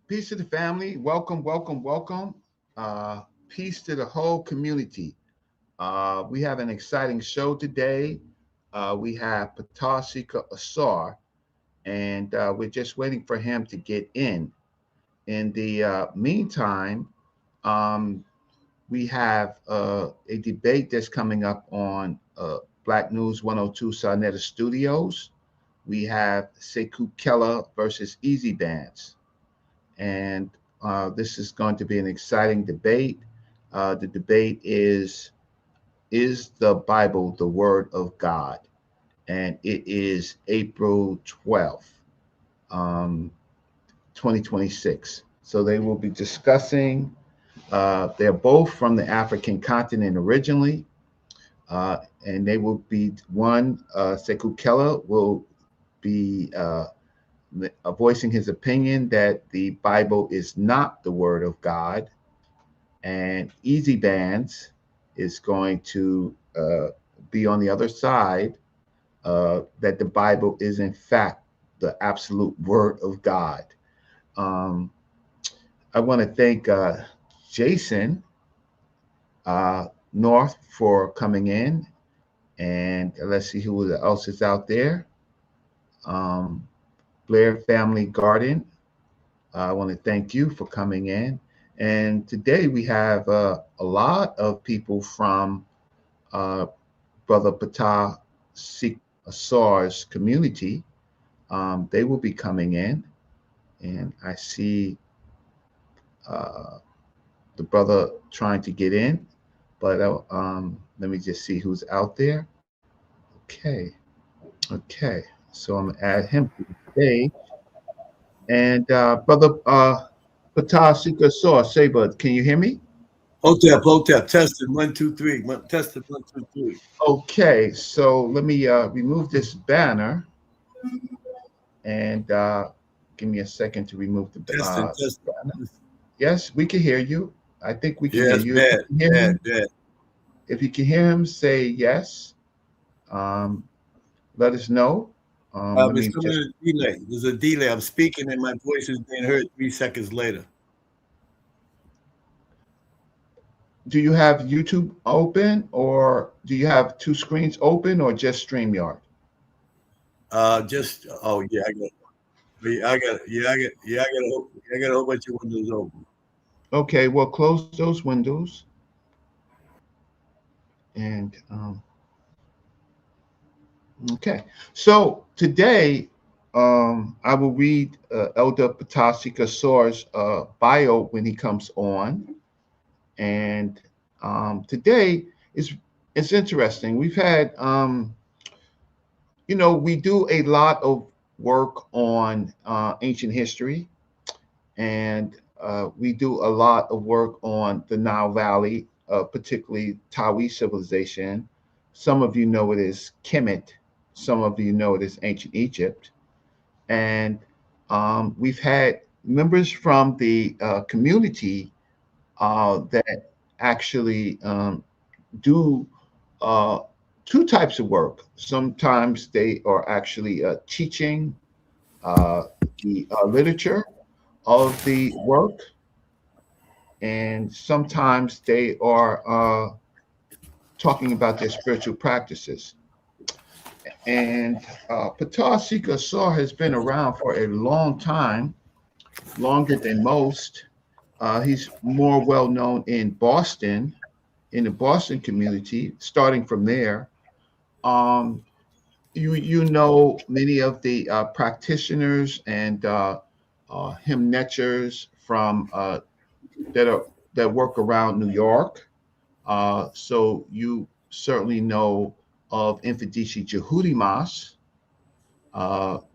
Peace to the family. Welcome, welcome, welcome. Peace to the whole community. We have an exciting show today. We have Patika Assaur, and we're just waiting for him to get in. In the meantime, um, we have a debate that's coming up on Black News 102 sa.neter Studios. We have Sekou Keller versus Easy Bands. And this is going to be an exciting debate. The debate is the Bible the Word of God? And it is April 12th, um, 2026. So they will be discussing, they're both from the African continent originally, and they will be Sekou Keller will be voicing his opinion that the Bible is not the Word of God, and Easy Bands is going to be on the other side, that the Bible is in fact the absolute Word of God. Um, I want to thank Jason North for coming in, and let's see who else is out there. Um, Blair Family Garden, I want to thank you for coming in. And today we have a lot of people from uh, Brother Ptah Assaur's community. They will be coming in. And I see uh, the brother trying to get in. But let me just see who's out there. Okay. Okay. So I'm going to add him to the stage. And Brother Ptah Assaur, Saber, can you hear me? Hotep, testing 1 2 3, testing 1 2 3. Okay, so let me remove this banner and give me a second to remove the Testing. banner. Yes, we can hear you. I think we can hear Yes, you. If you bad, can hear bad, him, bad. if you can hear him, say yes. Um, let us know. Let It's me coming just. in a delay. There's a delay. I'm speaking and my voice is being heard 3 seconds later. Do you have YouTube open, or do you have two screens open, or just StreamYard? Just yeah, I got a whole bunch of windows open. Okay, well, close those windows and okay. So today, I will read Elder Patasika Assaur's bio when he comes on. And today is it's interesting. We've had, we do a lot of work on ancient history, and we do a lot of work on the Nile Valley, particularly Tawi civilization. Some of you know it as Kemet. Some of you know it as ancient Egypt. And we've had members from the community that actually do uh, two types of work. Sometimes they are actually teaching uh, the literature of the work, and sometimes they are talking about their spiritual practices. And Ptah Assaur has been around for a long time, longer than most. He's more well known in Boston, in the Boston community. Starting from there, um, you know many of the practitioners and hymn netchers from that are that work around New York. So you certainly know of Infidisi Jehudi Mas,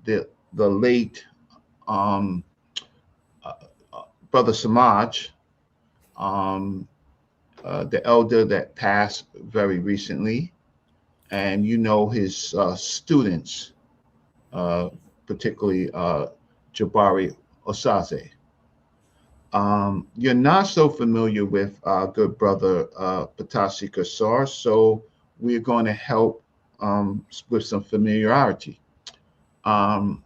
the late um, uh, Brother Samaj, um, the elder that passed very recently, and you know his students, uh, particularly Jabari Osaze. You're not so familiar with good brother Patasi Kasar, so we're going to help with some familiarity. Um,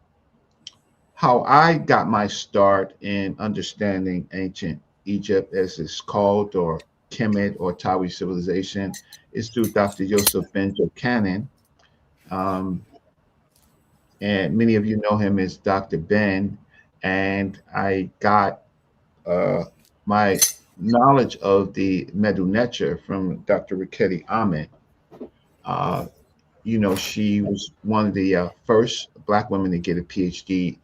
how I got my start in understanding ancient Egypt, as it's called, or Kemet or Tawi civilization, is through Dr. Yosef Ben Jochanan. Um, and many of you know him as Dr. Ben. And I got uh, my knowledge of the Medu Neter from Dr. Riketi Ahmed. Uh, she was one of the first Black women to get a PhD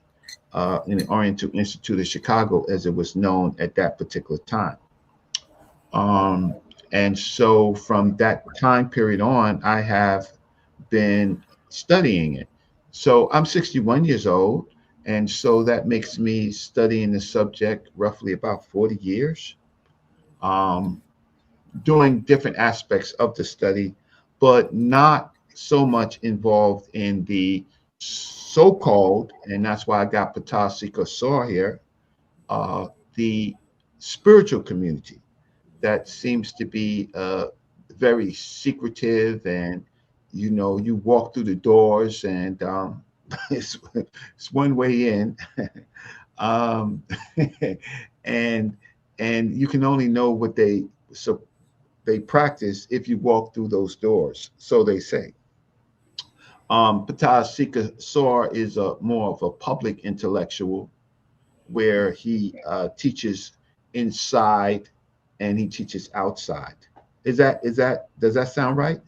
in the Oriental Institute of Chicago, as it was known at that particular time. Um, and so from that time period on, I have been studying it. So I'm 61 years old. And so that makes me studying the subject roughly about 40 years, um, doing different aspects of the study, but not so much involved in the so-called, and that's why I got Ptah Assaur here, uh, the spiritual community that seems to be very secretive, and you walk through the doors and it's, it's one way in. um, and and you can only know what they practice if you walk through those doors, so they say. Ptah Assaur is more of a public intellectual, where he teaches inside and he teaches outside. Is that does that sound right?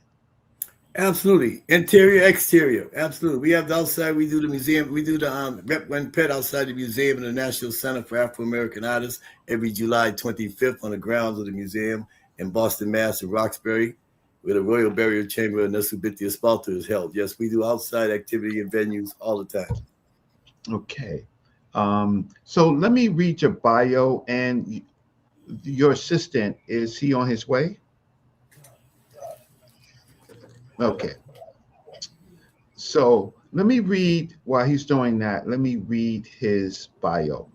Absolutely. Interior, exterior. Absolutely. We have the outside, we do the museum, we do the rep when pet outside the museum and the National Center for Afro American Artists every July 25th on the grounds of the museum in Boston, Mass. in Roxbury, where the Royal Burial Chamber and Nusubiti Espalter is held. Yes, we do outside activity and venues all the time. Okay. So let me read your bio, and your assistant, is he on his way? Okay. So let me read, while he's doing that, let me read his bio.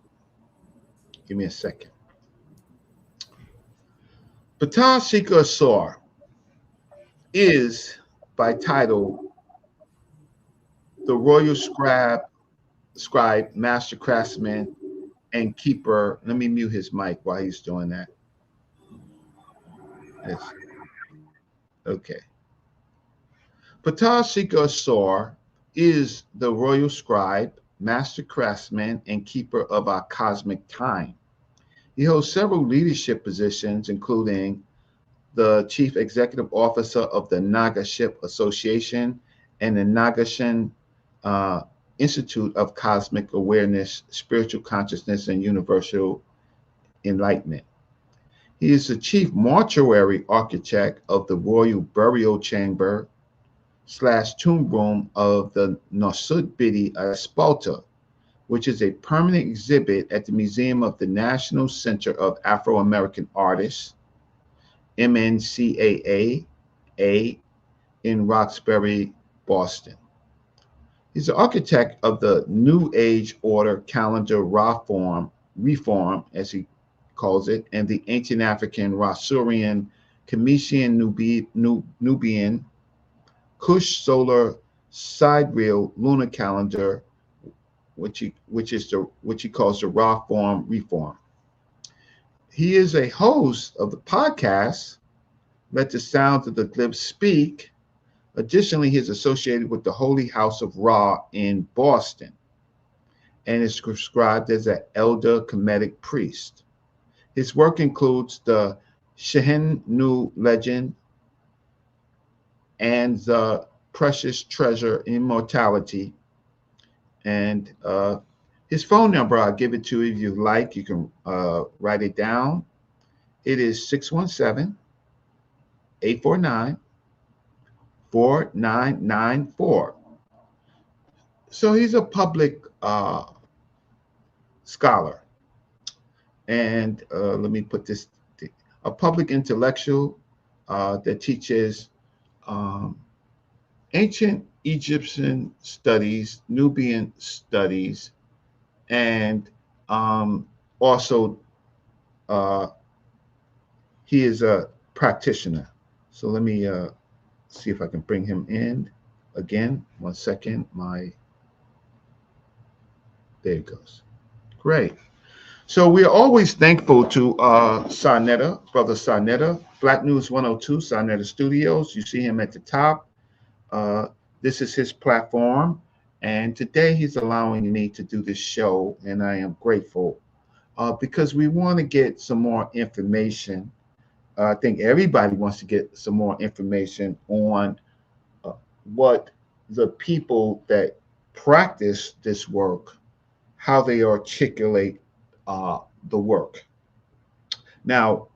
Give me a second. Ptah Assaur is, by title, the royal scribe, master craftsman, and keeper. Let me mute his mic while he's doing that. Yes. Okay. Ptah Assaur is the royal scribe, master craftsman, and keeper of our cosmic time. He holds several leadership positions, including the chief executive officer of the Nagaship Association and the Nagashan uh, Institute of Cosmic Awareness, Spiritual Consciousness, and Universal Enlightenment. He is the chief mortuary architect of the Royal Burial Chamber / tomb room of the Nusubiti Espalter, which is a permanent exhibit at the Museum of the National Center of Afro American Artists, MNCAA, in Roxbury, Boston. He's the architect of the New Age Order Calendar Reform, as he calls it, and the Ancient African Rasurian Cometian Nubian Kush Solar Sidereal Lunar Calendar, which he calls the Reform. He is a host of the podcast Let the Sounds of the Glyphs Speak. Additionally, he is associated with the Holy House of Ra in Boston and is described as an elder Kemetic priest. His work includes the Shehen Nu legend and the precious treasure Immortality. And his phone number, I'll give it to you if you like. You can write it down. It is 617-849-4994. So he's a public scholar. And let me put this, a public intellectual that teaches ancient Egyptian studies, Nubian studies, and also he is a practitioner. So let me see if I can bring him in again. 1 second. There it goes. Great. So we're always thankful to sa.neter, brother sa.neter, Black News 102, sa.neter Studios. You see him at the top. Uh, this is his platform. And today he's allowing me to do this show, and I am grateful because we want to get some more information. I think everybody wants to get some more information on uh, what the people that practice this work, how they articulate the work. Now,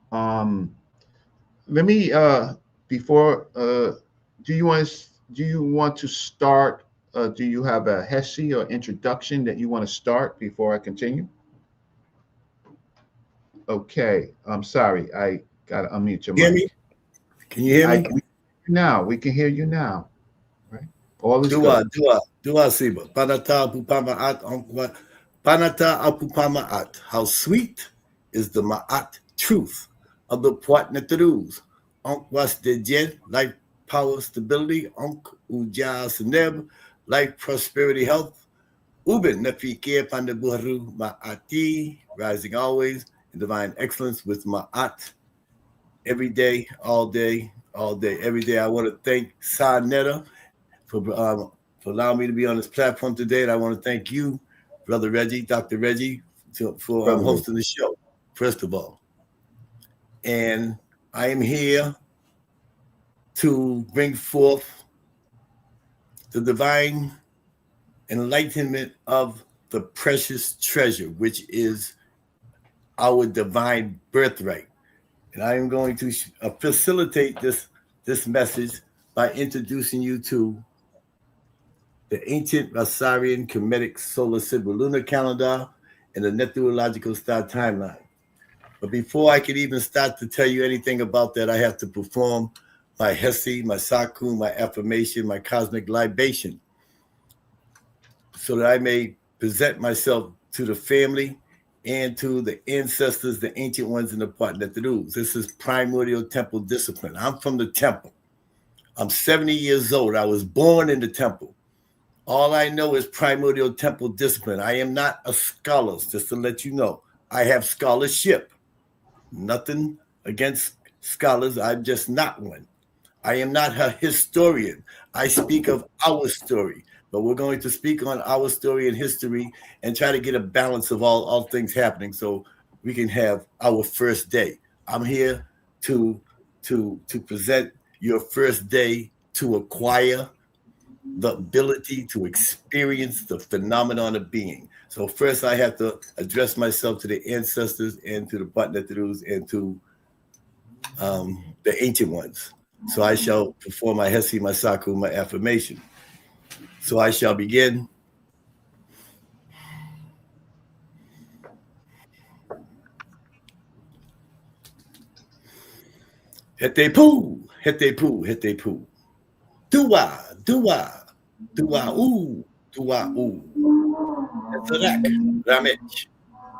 let me before do you want to start? Do you have a HESI or introduction that you want to start before I continue? Okay, I'm sorry, I got to unmute your Hear me? mic. Can you hear me? Now we can hear you now. Right, all is Dua, good. dua siba. Panata pupama at onkwa. Panata apupama at. How sweet is the ma'at truth of the Puatneterus. Onkwas de jen, life, power, stability. Onk uja seneb, life, prosperity, health. Uben nefike pandabuharu ma'ati, rising always in divine excellence with ma'at. Every day, all day, all day, every day. I want to thank sa.neter for allowing me to be on this platform today. And I want to thank you, Brother Reggie, Dr. Reggie, for hosting the show, first of all. And I am here to bring forth the divine enlightenment of the precious treasure, which is our divine birthright. And I am going to facilitate this message by introducing you to the ancient Asarian Kemetic solar Sibyl lunar calendar and the meteorological star timeline. But before I can even start to tell you anything about that, I have to perform my HESI, my Saku, my affirmation, my cosmic libation, so that I may present myself to the family and to the ancestors, the ancient ones in the Puatneterus. This is primordial temple discipline. I'm from the temple. I'm 70 years old. I was born in the temple. All I know is primordial temple discipline. I am not a scholar, just to let you know. I have scholarship. Nothing against scholars. I'm just not one. I am not a historian. I speak of our story. But we're going to speak on our story and history and try to get a balance of all things happening so we can have our first day. I'm here to present your first day to acquire the ability to experience the phenomenon of being. So first I have to address myself to the ancestors and to the Puatneterus and to the ancient ones. So I shall perform my HESI, my Saku, my affirmation. So I shall begin. Hete poo, hete poo, hete poo. Dua, dua, dua ooh, dua ooh. Eterak, Ramech,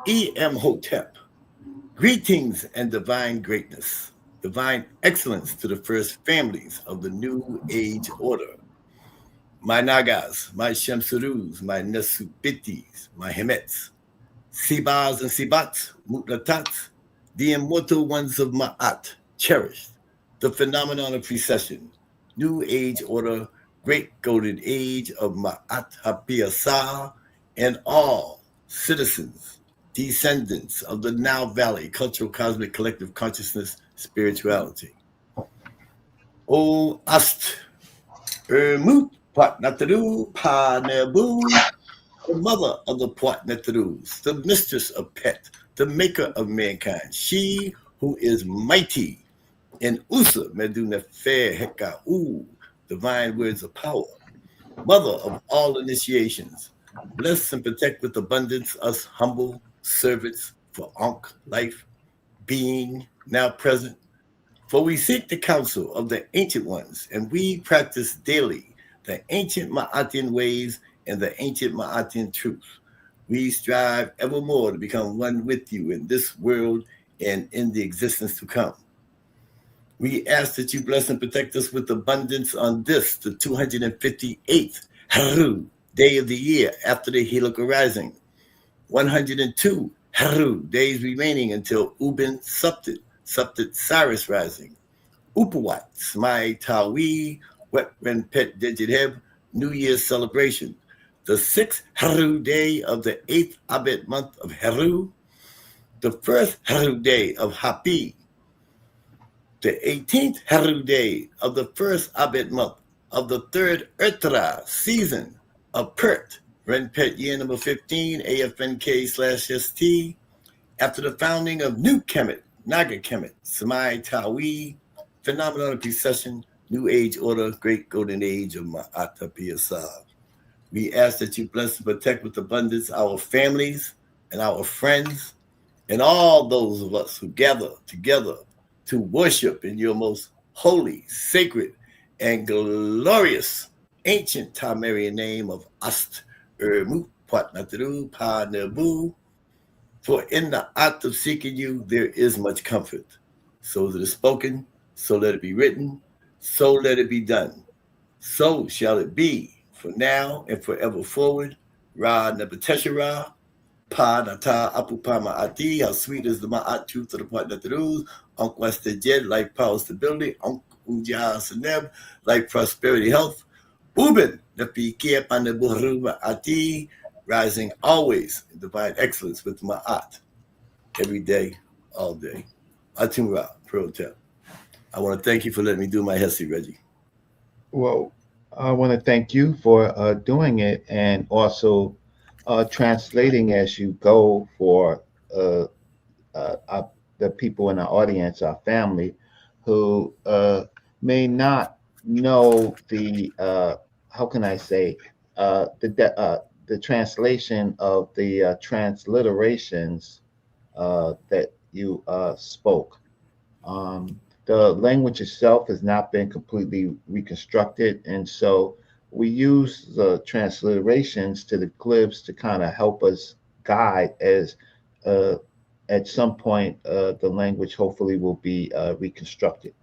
IMMORTALITY. Greetings and divine greatness, divine excellence to the first families of the New Age Order. My Nagas, my Shemsurus, my Nesubitis, my Hemets, Sibas and Sibats, Mutlatats, the immortal ones of Ma'at, cherished, the phenomenon of precession, New Age Order, great golden age of Ma'at Asar, and all citizens, descendants of the Now Valley Cultural Cosmic Collective Consciousness Spirituality. O Ast, Mut Puatneteru Panebu, the mother of the Puatneterus, the mistress of Pet, the maker of mankind, she who is mighty in Usa Medunefer Heka U, divine words of power, mother of all initiations, bless and protect with abundance us humble servants for Ankh life, being now present. For we seek the counsel of the ancient ones, and we practice daily the ancient Ma'atian ways and the ancient Ma'atian truth. We strive evermore to become one with you in this world and in the existence to come. We ask that you bless and protect us with abundance on this, the 258th Haru day of the year after the Helioca rising. 102 Haru days remaining until Ubin Suptit Cyrus rising. Upawat, Smai Tawi, Wet Ren Pet Digit New Year's celebration. The 6th Haru day of the 8th Abed month of Haru. The 1st Haru day of Hapi. The 18th Haru day of the 1st Abed month of the 3rd Ertra season of Pert. Renpet year number 15, AFNK/ST. After the founding of New Kemet, Naga Kemet, Samai Tawi, phenomenon of precession, New Age order, great golden age of Patika Assaur. We ask that you bless and protect with abundance our families and our friends and all those of us who gather together to worship in your most holy, sacred, and glorious ancient Tamarian name of Ast Ermut Patnatru Pa Nebu. For in the act of seeking you, there is much comfort. So it is spoken, so let it be written, so let it be done. So shall it be for now and forever forward. Ra Nebeteshara, Pa Nata Apupama Ati, how sweet is the Ma'at truth to the Patnatru, Unc Wester Jed, life, power, stability, Unc Uja Seneb, life, prosperity, health. Ubin, the Pikia Panaburuba Ati, rising always in divine excellence with Ma'at, every day, all day. Atumra, Protep. I want to thank you for letting me do my Hesi, Reggie. Well, I want to thank you for doing it and also translating as you go for uh, the people in the audience, our family, who may not know the how can I say the translation of the transliterations that you spoke. The language itself has not been completely reconstructed, and so we use the transliterations to the glyphs to kind of help us guide as uh, at some point the language hopefully will be reconstructed.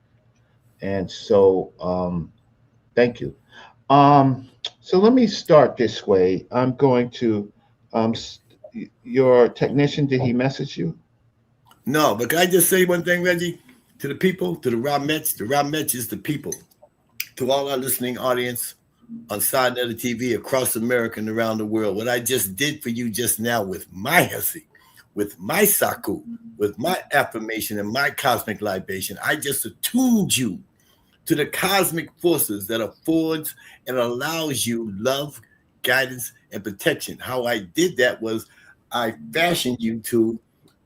And so, thank you. Um, so let me start this way. I'm going to, um, s- your technician, did he message you? No, but can I just say one thing, Reggie? To the people, to the Ramets is the people. To all our listening audience on sa.neter TV across America and around the world, what I just did for you just now with my Hesi, with my Saku, with my affirmation and my cosmic libation, I just attuned you to the cosmic forces that affords and allows you love, guidance, and protection. How I did that was I fashioned you to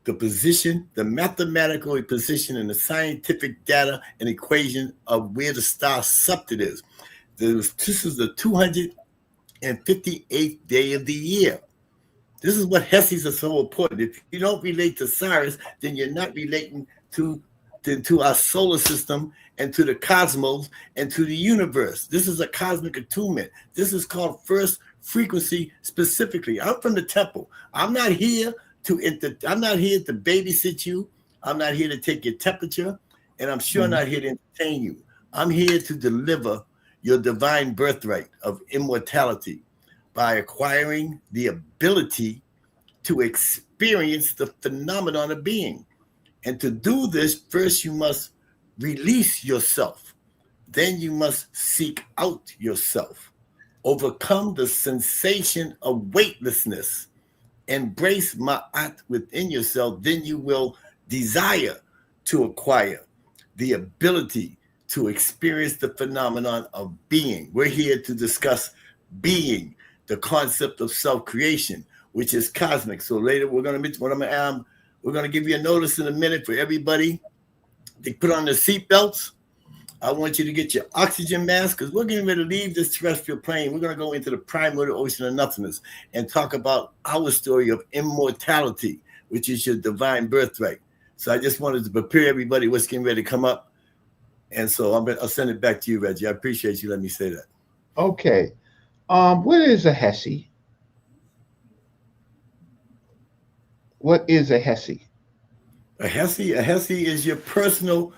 the position, the mathematical position, and the scientific data and equation of where the star Suptit is. This is the 258th day of the year. This is what Heses are so important. If you don't relate to Cyrus, then you're not relating to our solar system and to the cosmos and to the universe. This is a cosmic attunement. This is called first frequency specifically. I'm from the temple. I'm not here to babysit you. I'm not here to take your temperature, and I'm sure not here to entertain you. I'm here to deliver your divine birthright of immortality by acquiring the ability to experience the phenomenon of being. And to do this, first you must release yourself. Then you must seek out yourself. Overcome the sensation of weightlessness. Embrace Ma'at within yourself. Then you will desire to acquire the ability to experience the phenomenon of being. We're here to discuss being, the concept of self-creation, which is cosmic. So later we're going to give you a notice in a minute for everybody. They put on their seatbelts. I want you to get your oxygen mask because we're getting ready to leave this terrestrial plane. We're going to go into the primordial ocean of nothingness and talk about our story of immortality, which is your divine birthright. So I just wanted to prepare everybody what's getting ready to come up. And so I'll send it back to you, Reggie. I appreciate you letting me say that. Okay. What is a Hesi? What is a Hesi? A Hesi is your personal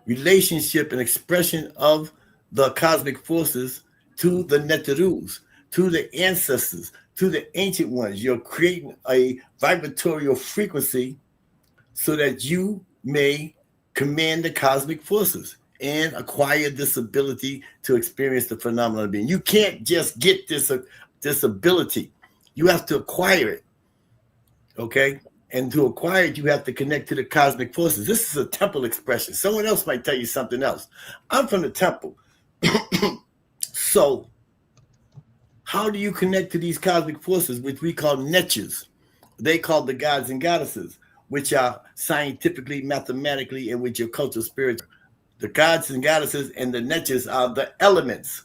relationship and expression of the cosmic forces to the Neterus, to the ancestors, to the ancient ones. You're creating a vibratorial frequency so that you may command the cosmic forces and acquire this ability to experience the phenomenon of being. You can't just get this ability. You have to acquire it. Okay? And to acquire it, you have to connect to the cosmic forces. This is a temple expression. Someone else might tell you something else. I'm from the temple. So how do you connect to these cosmic forces, which we call netures? They call the gods and goddesses, which are scientifically, mathematically, and with your cultural spiritual. The gods and goddesses and the netures are the elements.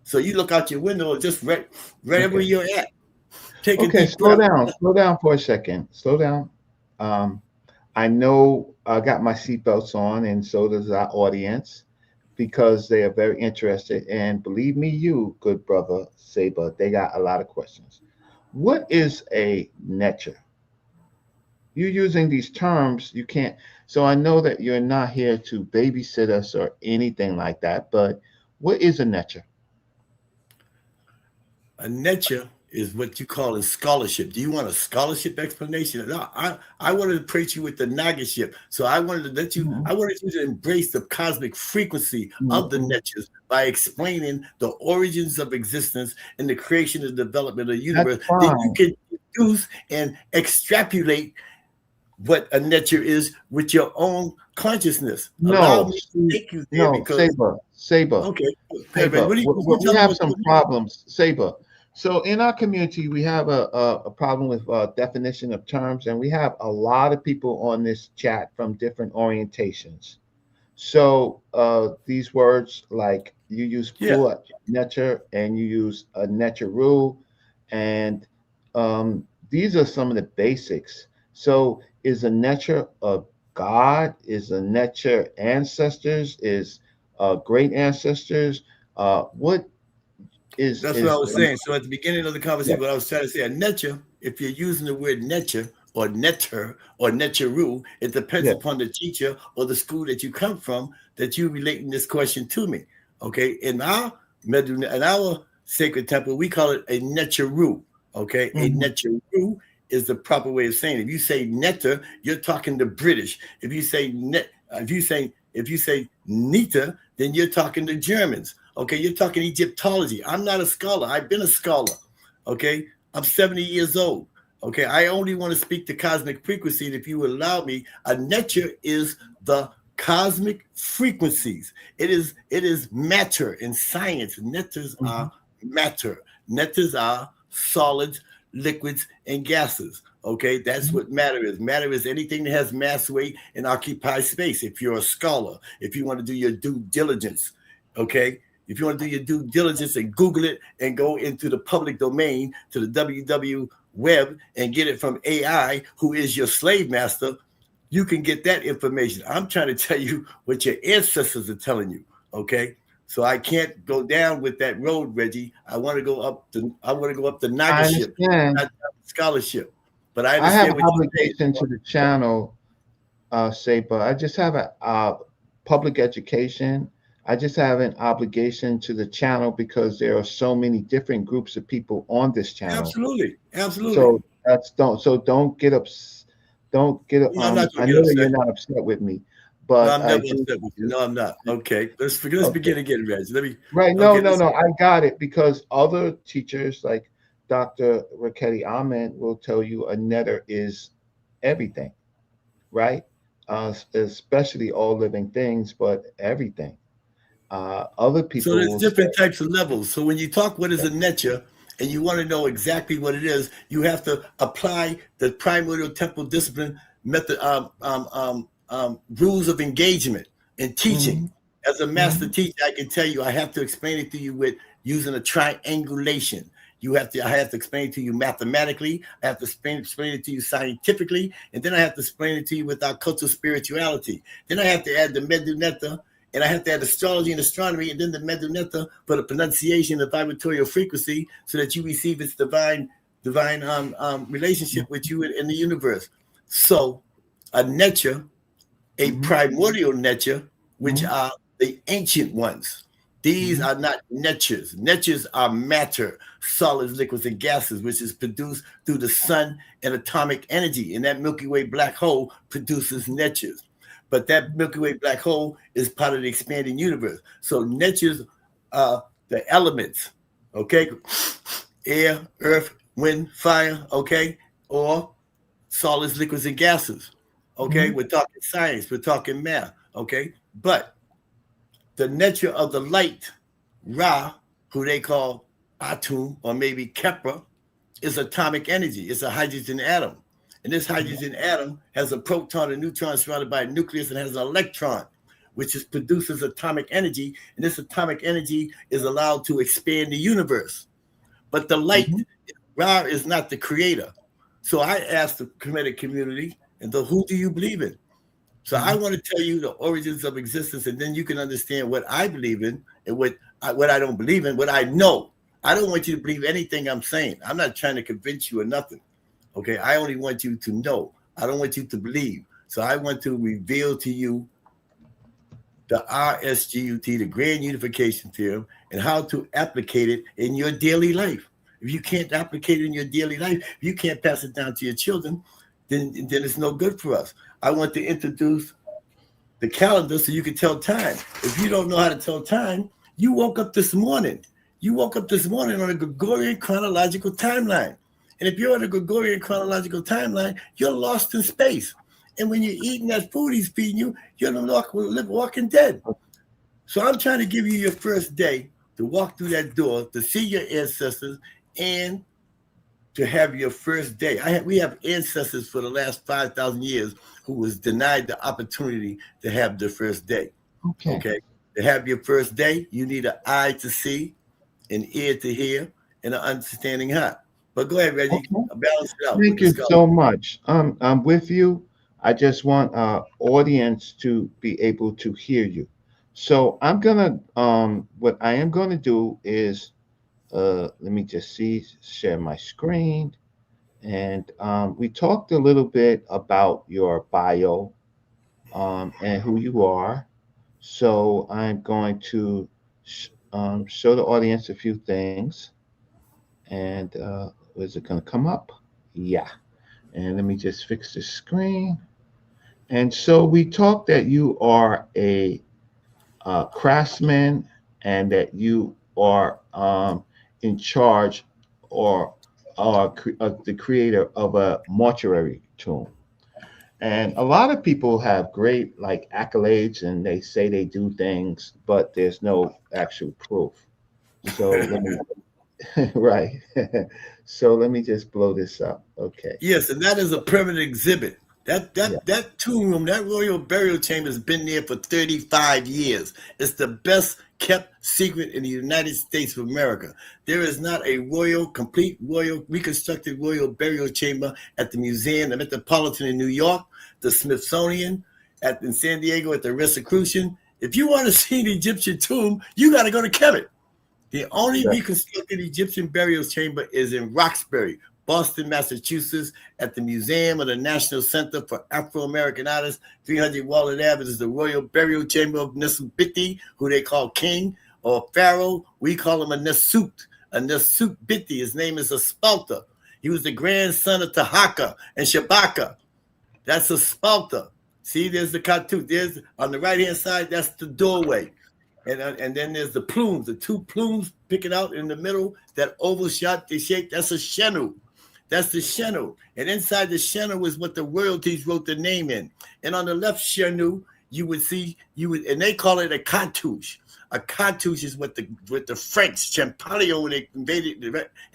So you look out your window, just right where you're at. Take a deep slow breath. Slow down for a second. Slow down. I know I got my seatbelts on, and so does our audience, because they are very interested. And believe me, you, good brother Saber, they got a lot of questions. What is a netter? You're using these terms, you can't. So I know that you're not here to babysit us or anything like that, but what is a netter? A netter is what you call a scholarship. Do you want a scholarship explanation? No, I wanted to preach you with the nagaship. So I wanted to let you, I wanted you to embrace the cosmic frequency of the netters by explaining the origins of existence and the creation and development of the universe. Then you can use and extrapolate what a netter is with your own consciousness. No, Saber. Okay. Saber. We have some problems, Saber. So in our community, we have a problem with definition of terms, and we have a lot of people on this chat from different orientations. So these words, like you use netter and you use a netter rule, and these are some of the basics. So is a netter a god? Is a netter ancestors? Is great ancestors? What is? That's what I was saying. So at the beginning of the conversation, what I was trying to say, a netter, if you're using the word netter or netter or netteru, it depends upon the teacher or the school that you come from that you're relating this question to me. Okay, in our sacred temple, we call it a netteru. Okay, a netteru is the proper way of saying it. If you say netter, you're talking to British. If you say neter, then you're talking to Germans. Okay, you're talking Egyptology. I'm not a scholar. I've been a scholar. Okay, I'm 70 years old. Okay, I only want to speak the cosmic frequency. And if you would allow me, a netter is the cosmic frequencies. It is matter in science. Netters are matter. Netters are solids, liquids, and gases. Okay, that's what matter is. Matter is anything that has mass, weight, and occupies space. If you're a scholar, if you want to do your due diligence, okay, if you want to do your due diligence and Google it and go into the public domain to the www web and get it from AI, who is your slave master, you can get that information. I'm trying to tell you what your ancestors are telling you. Okay. So I can't go down with that road, Reggie. I want to go up the Nagaship, not scholarship. But I have an obligation to the channel, Saber. I just have a public education. I just have an obligation to the channel because there are so many different groups of people on this channel. Absolutely. So don't get upset. Don't get. I know that you're not upset with me, but no, I'm never upset with you. No, I'm not. Okay, let's begin again, Reggie. No. I got it, because other teachers like Dr. Raketti Ahmed will tell you a netter is everything, right? Especially all living things, but everything. Other people. So there's different types of levels. So when you talk, what is a netter, and you want to know exactly what it is, you have to apply the primordial temple discipline method, rules of engagement and teaching. As a master teacher, I can tell you, I have to explain it to you with using a triangulation. I have to explain it to you mathematically. I have to explain it to you scientifically, and then I have to explain it to you with our cultural spirituality. Then I have to add the Medunetta, and I have to add astrology and astronomy, and then the Medunetta for the pronunciation of vibratorial frequency, so that you receive its divine relationship with you in the universe. So a netter, a primordial netter, which are the ancient ones. These are not netures. Netures are matter, solids, liquids, and gases, which is produced through the sun and atomic energy. And that Milky Way black hole produces netures. But that Milky Way black hole is part of the expanding universe. So netures are the elements, okay? Air, earth, wind, fire, okay? Or solids, liquids, and gases, okay? We're talking science. We're talking math, okay? But the nature of the light, Ra, who they call Atum or maybe Kepra, is atomic energy. It's a hydrogen atom. And this hydrogen atom has a proton and neutron surrounded by a nucleus and has an electron, which produces atomic energy. And this atomic energy is allowed to expand the universe. But the light, Ra is not the creator. So I asked the Kemetic community, and who do you believe in? So I want to tell you the origins of existence, and then you can understand what I believe in and what I don't believe in, what I know. I don't want you to believe anything I'm saying. I'm not trying to convince you or nothing. Okay, I only want you to know. I don't want you to believe. So I want to reveal to you the RSGUT, the Grand Unification Theorem, and how to applicate it in your daily life. If you can't applicate it in your daily life, if you can't pass it down to your children, then it's no good for us. I want to introduce the calendar so you can tell time. If you don't know how to tell time, you woke up this morning. You woke up this morning on a Gregorian chronological timeline. And if you're on a Gregorian chronological timeline, you're lost in space. And when you're eating that food he's feeding you, you're walking dead. So I'm trying to give you your first day to walk through that door, to see your ancestors, and to have your first day. We have ancestors for the last 5,000 years who was denied the opportunity to have their first day. Okay. To have your first day, you need an eye to see, an ear to hear, and an understanding heart. But go ahead, Reggie. Balance it out. Thank you so much. I'm with you. I just want our audience to be able to hear you. So I'm gonna what I am gonna do is let me just share my screen. And we talked a little bit about your bio and who you are. So I'm going to show the audience a few things. And is it going to come up? Yeah. And let me just fix the screen. And so we talked that you are a craftsman and that you are in charge or the creator of a mortuary tomb. And a lot of people have great like accolades and they say they do things, but there's no actual proof. So let me right. So let me just blow this up. Okay. Yes, and that is a permanent exhibit. That tomb room, that royal burial chamber has been there for 35 years. It's the best kept secret in the United States of America. There is not a complete reconstructed royal burial chamber at the museum, the Metropolitan in New York, the Smithsonian in San Diego at the Rosicrucian. If you want to see the Egyptian tomb, you got to go to Kemet. The only reconstructed Egyptian burial chamber is in Roxbury, Boston, Massachusetts, at the Museum of the National Center for Afro-American Artists, 300 Walnut Ave. Is the Royal Burial Chamber of Nesubiti, who they call King or Pharaoh. We call him a Nesut Biti. His name is Aspalta. He was the grandson of Tahaka and Shabaka. That's Aspalta. See, there's the Katut. There's on the right-hand side, that's the doorway. And then there's the plumes, the two plumes picking out in the middle, that oval shot, the shape, that's a Shenu. That's the Shenu. And inside the Shenu is what the royalties wrote the name in. And on the left Shenu, and they call it a cartouche. A cartouche is what the French, Champollion, when they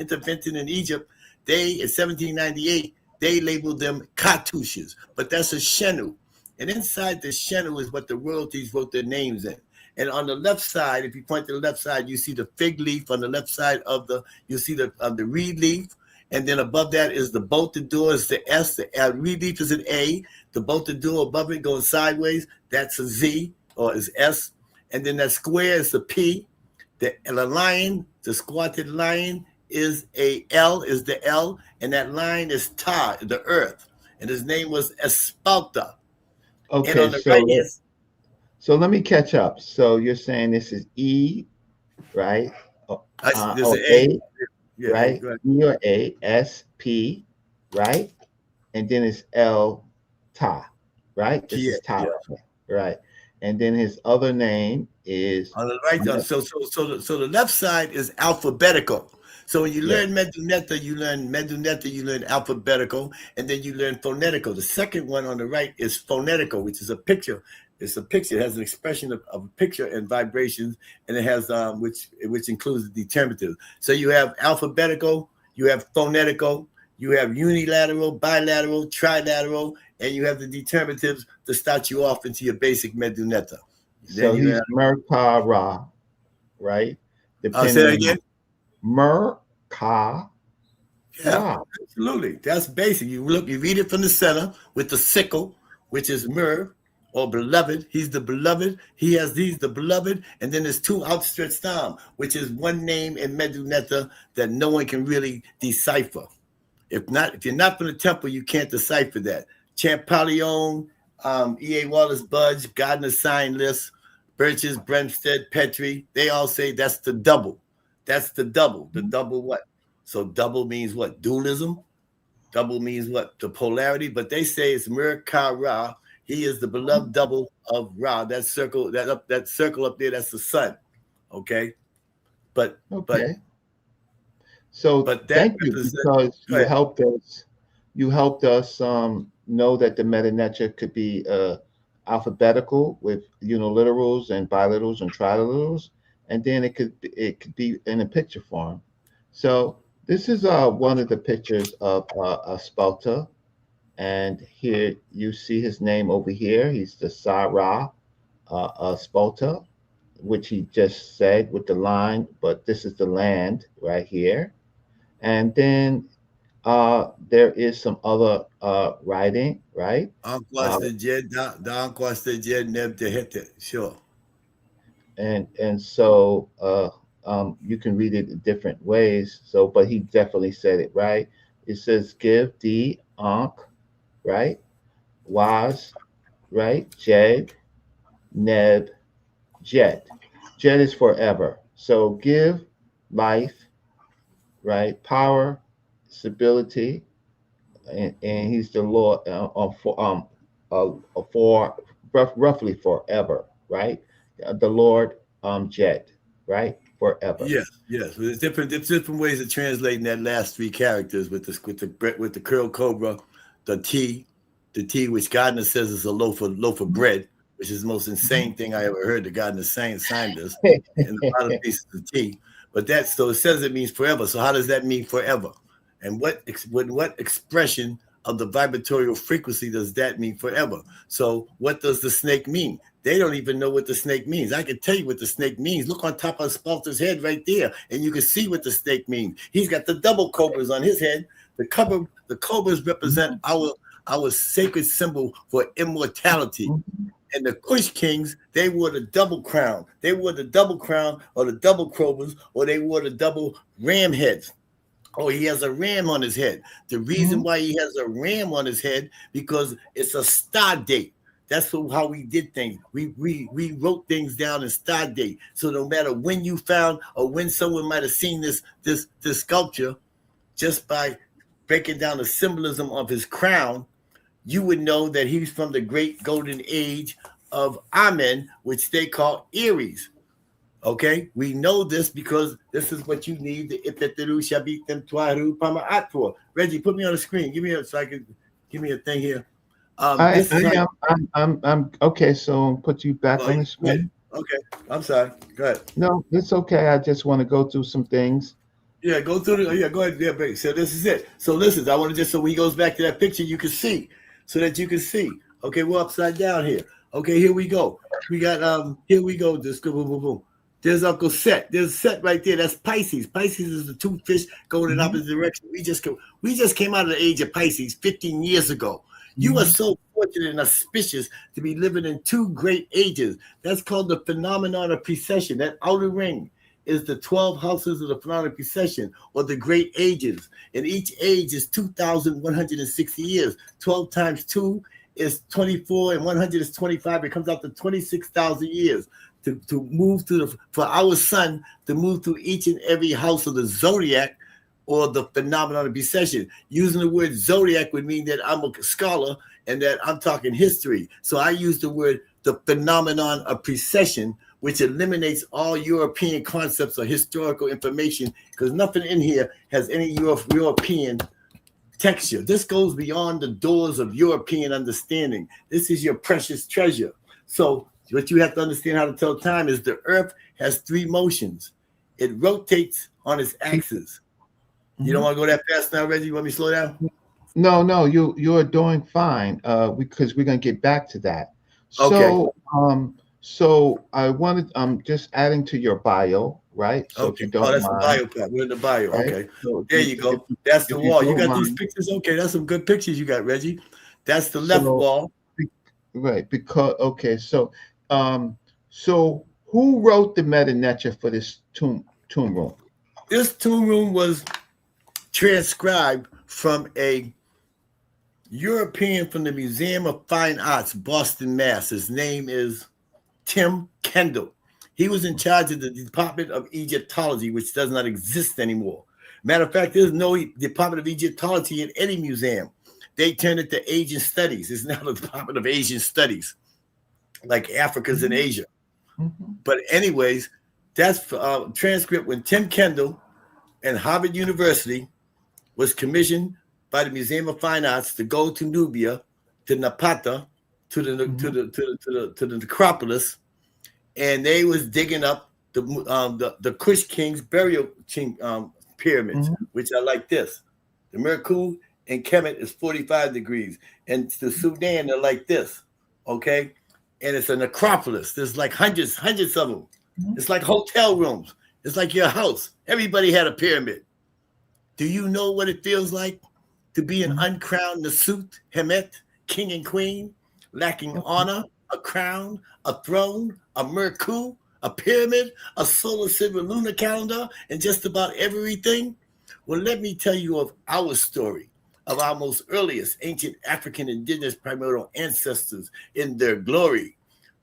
intervented in Egypt, in 1798, they labeled them cartouches. But that's a Shenu. And inside the Shenu is what the royalties wrote their names in. And on the left side, if you point to the left side, you see the fig leaf. On the left side you see the reed leaf. And then above that is the bolted door is the S. The reed leaf is an A. The bolted door above it going sideways, that's a Z or is S. And then that square is the P. The lion, the squatted lion is a L, is the L. And that line is Ptah, the earth. And his name was Espalta. Okay, so let me catch up. So you're saying this is E, right? There's Or an A. A, Yeah, A. right? Go ahead. E or A, S, P, right? And then it's L, Ta, right? This Yeah, is Ta, yeah. right? And then his other name is On the right, so the left side is alphabetical. So when you yes. learn meduneta, you learn alphabetical, and then you learn phonetical. The second one on the right is phonetical, which is a picture. It's a picture. It has an expression of a picture and vibrations, and it has which includes the determinative. So you have alphabetical, you have phonetical, you have unilateral, bilateral, trilateral, and you have the determinatives to start you off into your basic meduneta. Then So you learn. he's Merkara, right? Say Depending that on again. Merkara. Yeah, absolutely. That's basic. You read it from the center with the sickle, which is Mer or beloved. He's the beloved. He's the beloved. And then there's two outstretched arm, which is one name in Medunetta that no one can really decipher. If you're not from the temple, you can't decipher that. Champollion, E.A. Wallace Budge, Gardner Sign List, Birches, Bremstead, Petrie, they all say that's the double. That's the double. The double what? So double means what? Dualism. Double means what? The polarity. But they say it's Mirka Ra. He is the beloved double of Ra. That circle up there, that's the sun. Okay. But but Okay. So but that thank you represents. because Go ahead. you helped us know that the meta could be alphabetical with uniliterals and biliterals and triliterals, and then it could be in a picture form. So this is one of the pictures of a spelter, and here you see his name over here. He's the Sarah spelter, which he just said with the line, but this is the land right here. And then there is some other writing, right? Uh, Anquaste Jed Neb de Hete. Sure. and so you can read it in different ways. So, but he definitely said it right. It says, "Give the Ankh," right? Was, right? Jed, Neb, Jet. Jet is forever. So give life, right? Power, stability, and he's the Lord for roughly forever, right? The Lord Jet, right? Forever. Yes, yes. There's different ways of translating that last three characters with the curl cobra, the T, which Gardner says is a loaf of bread, which is the most insane thing I ever heard. The Gardner signed this, and the bottom piece is the T. But that's so it says it means forever. So how does that mean forever? And what expression of the vibratorial frequency does that mean forever? So what does the snake mean? They don't even know what the snake means. I can tell you what the snake means. Look on top of Spalter's head right there, and you can see what the snake means. He's got the double cobras on his head. The cobras represent our sacred symbol for immortality. And the Kush kings, they wore the double crown. They wore the double crown or the double cobras, or they wore the double ram heads. Oh, he has a ram on his head. The reason why he has a ram on his head, because it's a star date. That's how we did things. We wrote things down in star date. So no matter when you found or when someone might have seen this sculpture, just by breaking down the symbolism of his crown, you would know that he's from the great golden age of Amen, which they call Aries. Okay, we know this because this is what you need. The Ipeteru Shabitem Tuaru Pama Atwa. Reggie, put me on the screen. Give me a thing here. I, This I is how. I'm okay. So I'll put you back Oh, on the good. screen. Okay, I'm sorry. Go ahead. No, it's okay. I just want to go through some things. Yeah, go through the. Yeah, go ahead. Yeah, break. So this is it. So listen, I want to just so when he goes back to that picture, you can see, so that you can see. Okay, we're upside down here. Okay, here we go. We got Here we go. Just boom, boom, boom, boom. There's Uncle Set. There's Set right there. That's Pisces. Pisces is the two fish going in opposite direction. We just came out of the age of Pisces 15 years ago. You are so fortunate and auspicious to be living in two great ages. That's called the phenomenon of precession. That outer ring is the 12 houses of the phenomenon of precession, or the great ages. And each age is 2,160 years. 12 times 2 is 24, and 100 is 25. It comes out to 26,000 years. to move through for our sun to move through each and every house of the zodiac or the phenomenon of precession. Using the word zodiac would mean that I'm a scholar and that I'm talking history. So I use the word the phenomenon of precession, which eliminates all European concepts or historical information, because nothing in here has any European texture. This goes beyond the doors of European understanding. This is your precious treasure. So what you have to understand how to tell time is the earth has three motions. It rotates on its axis. You don't want to go that fast now, Reggie? You want me to slow down? No, you're doing fine. Because we're gonna get back to that. So, Okay. So I wanted, just adding to your bio, right? So if Okay. you Oh, don't that's the bio mind, part. We're in the bio. right? Okay. So There you go. That's the if you wall. You don't got these mind, pictures? Okay, that's some good pictures you got, Reggie. That's the left so wall. right, because okay, so who wrote the meta nature for this tomb room? This tomb room was transcribed from a European from the Museum of Fine Arts, Boston, Mass. His name is Tim Kendall. He was in charge of the Department of Egyptology, which does not exist anymore. Matter of fact, there's no Department of Egyptology in any museum. They turned it to Asian Studies. It's now the Department of Asian Studies, like Africa's in Asia. Mm-hmm. But anyways, that's transcript when Tim Kendall and Harvard University was commissioned by the Museum of Fine Arts to go to Nubia, to Napata, to the necropolis, and they was digging up the Kush King's burial pyramids, which are like this. The Merkul and Kemet is 45 degrees, and the Sudan they're like this, okay? And it's a necropolis. There's like hundreds of them. It's like hotel rooms. It's like your house. Everybody had a pyramid. Do you know what it feels like to be an uncrowned Nasut, Hemet, king and queen, lacking honor, a crown, a throne, a Merkul, a pyramid, a solar silver lunar calendar, and just about everything? Well, let me tell you of our story, of our most earliest ancient African indigenous primordial ancestors in their glory.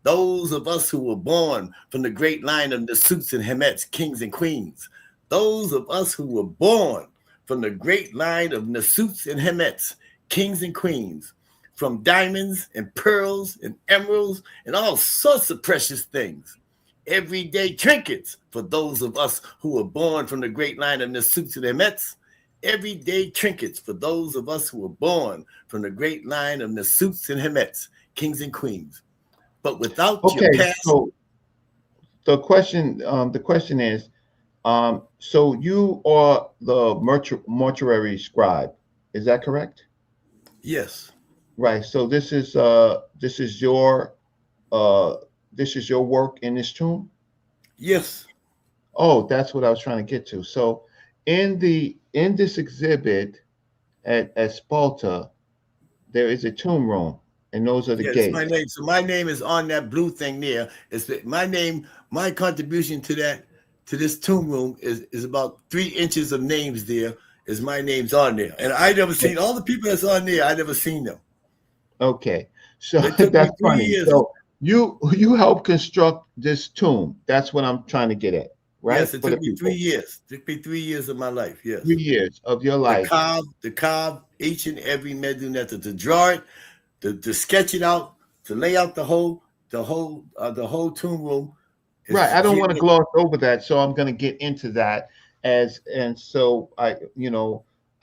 Those of us who were born from the great line of Nasuts and Hemets, kings and queens. Those of us who were born from the great line of Nasuts and Hemets, kings and queens, from diamonds and pearls and emeralds and all sorts of precious things. Everyday trinkets for those of us who were born from the great line of Nasuts and Hemets. Everyday trinkets for those of us who were born from the great line of Nasuts and Hemets, kings and queens. But without your past. So the question is, so you are the mortuary scribe, is that correct? Yes. Right. So this is your work in this tomb? Yes. Oh, that's what I was trying to get to. So in this exhibit at Spalta, there is a tomb room, and those are the gates. My name. So my name is on that blue thing there. My name. My contribution to this tomb room is about 3 inches of names there. Is my name's on there, and I never seen all the people that's on there. I never seen them. Okay, so that's funny. Years. So you helped construct this tomb. That's what I'm trying to get at, right? Yes, it took me 3 years. It took me 3 years of my life. Yes, 3 years of your life. To carve each and every medunetta, to draw it, to sketch it out, to lay out the whole tomb room. Right. I don't want to gloss over that, so I'm going to get into that. So I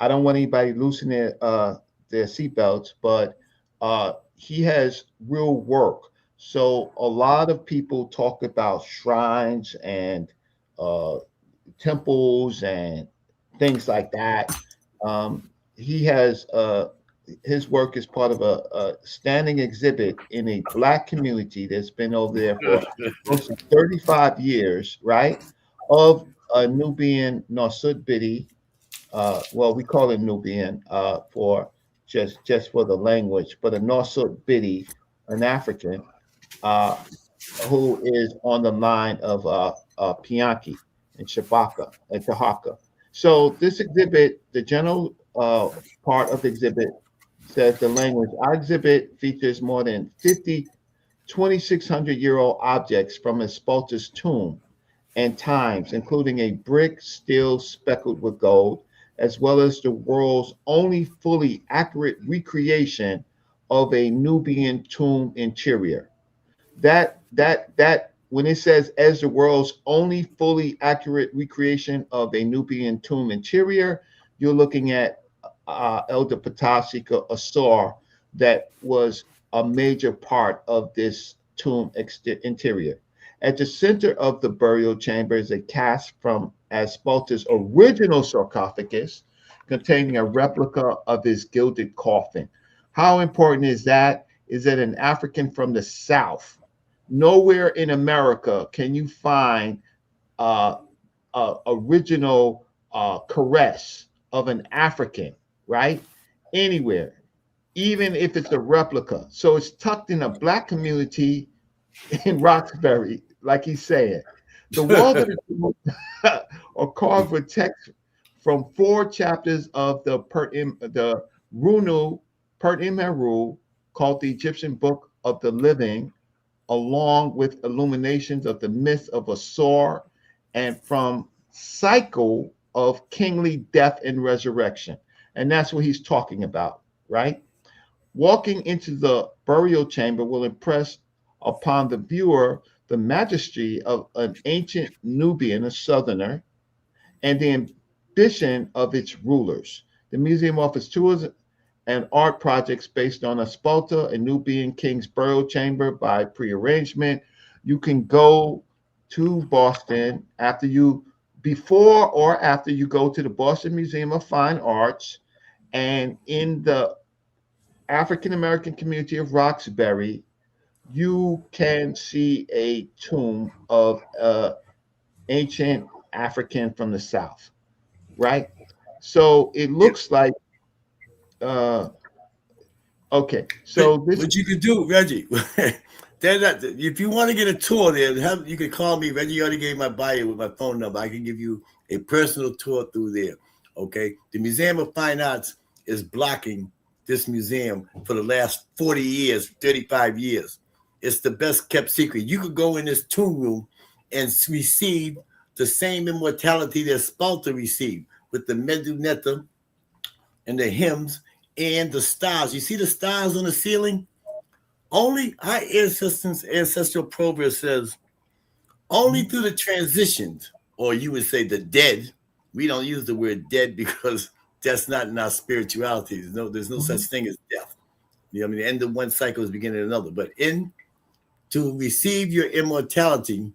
don't want anybody loosening their seatbelts, but he has real work. So a lot of people talk about shrines and temples and things like that. He has his work is part of a standing exhibit in a Black community that's been over there for close to 35 years, right? Of a Nubian Nasut Bidi. Well, we call it Nubian for just for the language, but a Nasut Bidi, an African, who is on the line of Pianki and Shabaka and Tahaka. So this exhibit, the general part of the exhibit says the language. Our exhibit features more than 50 2,600-year-old objects from Espalter's tomb and times, including a brick still speckled with gold, as well as the world's only fully accurate recreation of a Nubian tomb interior. That when it says as the world's only fully accurate recreation of a Nubian tomb interior, you're looking at Elder Patika Assaur, that was a major part of this tomb interior. At the center of the burial chamber is a cast from Asphaltus' original sarcophagus containing a replica of his gilded coffin. How important is that? Is that an African from the South? Nowhere in America can you find uh, original caress of an African, right? Anywhere, even if it's a replica. So it's tucked in a black community in Roxbury, like he's saying. The walls of the are carved with text from 4 chapters of the Runu Pert Imheru, called the Egyptian Book of the Living, along with illuminations of the myth of Asar and from cycle of kingly death and resurrection. And that's what he's talking about, right? Walking into the burial chamber will impress upon the viewer the majesty of an ancient Nubian, a southerner, and the ambition of its rulers. The museum offers tours and art projects based on Asphalta, a Nubian king's burial chamber by prearrangement. You can go to Boston before or after you go to the Boston Museum of Fine Arts, and in the African American community of Roxbury, you can see a tomb of ancient African from the South, right? So it looks like, uh, okay. So this, what you could do, Reggie, if you want to get a tour there, you can call me. Reggie already gave my bio with my phone number. I can give you a personal tour through there. Okay. The Museum of Fine Arts is blocking this museum for the last 40 years, 35 years. It's the best kept secret. You could go in this tomb room and receive the same immortality that Spalter received with the Medunetta and the hymns and the stars. You see the stars on the ceiling? Only our ancestral proverb says, only through the transitions, or you would say the dead. We don't use the word dead because that's not in our spirituality. There's no such thing as death. You know, I mean, the end of one cycle is beginning of another. But to receive your immortality,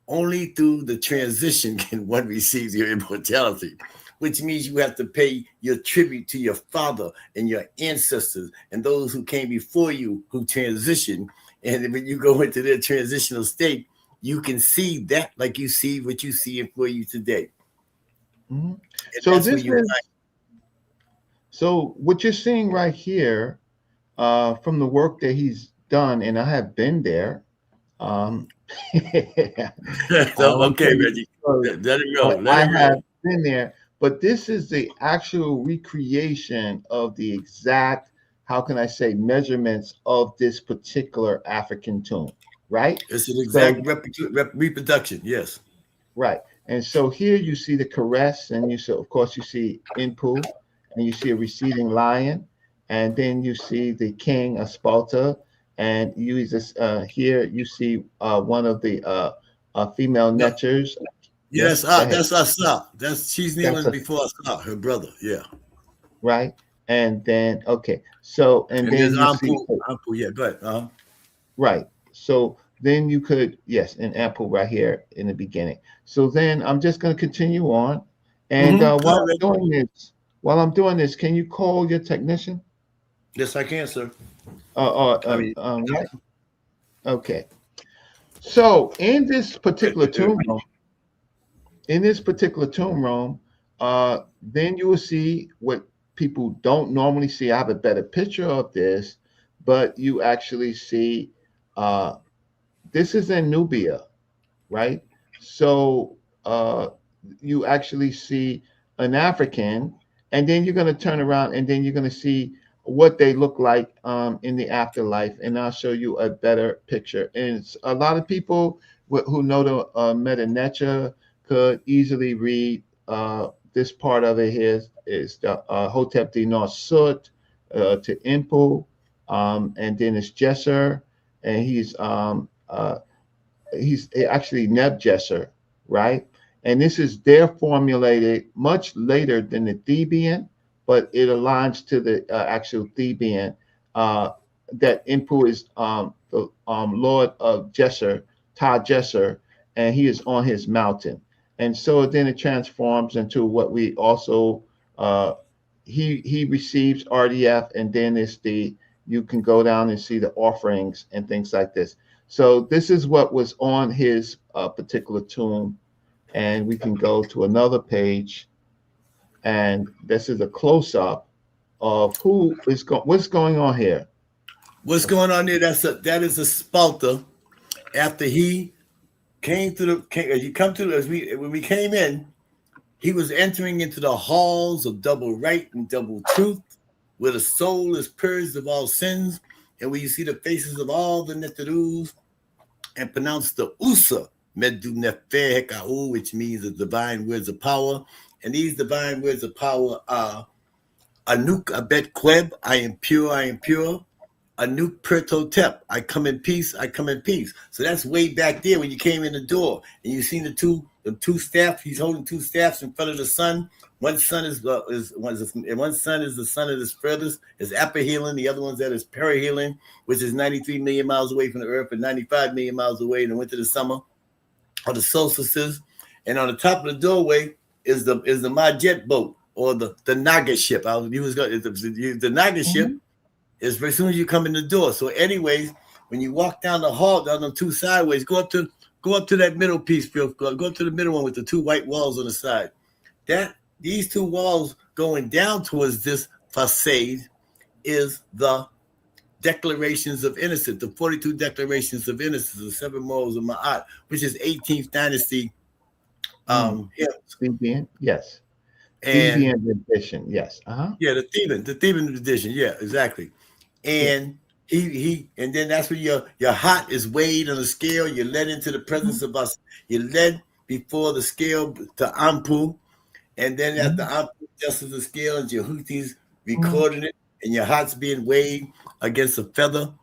only through the transition can one receive your immortality, which means you have to pay your tribute to your father and your ancestors and those who came before you who transitioned. And when you go into their transitional state, you can see that like you see what you see for you today. mm-hmm. So what you're seeing right here, from the work that he's done, and I have been there. Okay, Reggie. Let it go. I have been there, but this is the actual recreation of the exact, how can I say, measurements of this particular African tomb, right? It's an exact reproduction, yes. Right. And so here you see the caress, and of course, you see Inpu, and you see a receding lion, and then you see the king Asphalta, and here you see one of the female neters. Yes, that's Asar. She's kneeling before Asar, her brother. Yeah. Right. And then so and then you see Ampu, yeah, but right. So then you could, yes, an ample right here in the beginning. So then I'm just going to continue on, and while I'm doing this, can you call your technician? Yes, I can, sir. Right. Okay. So in this particular tomb room, then you will see what people don't normally see. I have a better picture of this, but you actually see this is in Nubia, right? So you actually see an African, and then you're going to turn around, and then you're going to see what they look like in the afterlife, and I'll show you a better picture. And it's, a lot of people who know the meta could easily read this part of it. Here is the Hotep Dinar Sut to Impu, and then it's Jesser, and he's actually Nebjesser, right? And this is they're formulated much later than the Theban, but it aligns to the actual Theban. Uh, that Impu is the Lord of Jesser, Ta Jesser, and he is on his mountain. And so then it transforms into what we also uh, he receives RDF, and then it's the you can go down and see the offerings and things like this. So this is what was on his particular tomb, and we can go to another page, and this is a close up of what's going on here. What's going on there? That is a spalter. After he came to you come to as when we came in, he was entering into the halls of double right and double truth, where the soul is purged of all sins, and where you see the faces of all the Neterus, and pronounce the Usa Medu Nefer Hekau, which means the divine words of power. And these divine words of power are Anuk Abet Kweb, I am pure, I am pure. Anuk Pertotep, I come in peace, I come in peace. So that's way back there when you came in the door, and you seen the two staffs. He's holding two staffs in front of the sun. One son is one son is the son of his furthest, is apohealing. The other one's at his perihealing, which is 93 million miles away from the earth and 95 million miles away in the winter to summer, or the solstices. And on the top of the doorway is the Majet boat, or the Naga ship. The Naga ship is as soon as you come in the door. So anyways, when you walk down the hall, down the two sideways, go up to that middle piece, go up to the middle one with the two white walls on the side. These two walls going down towards this facade is the declarations of innocence, the 42 declarations of innocence, the 7 morals of Ma'at, which is 18th dynasty Theban, yes. And Theban edition, yes. Yeah, the Theban edition, yeah, exactly. And he and then that's when your heart is weighed on the scale. You're led into the presence of us. You're led before the scale to Ampu, and then at the Ampu, just as the scale, and your Houthis recording it, and your heart's being weighed against a feather.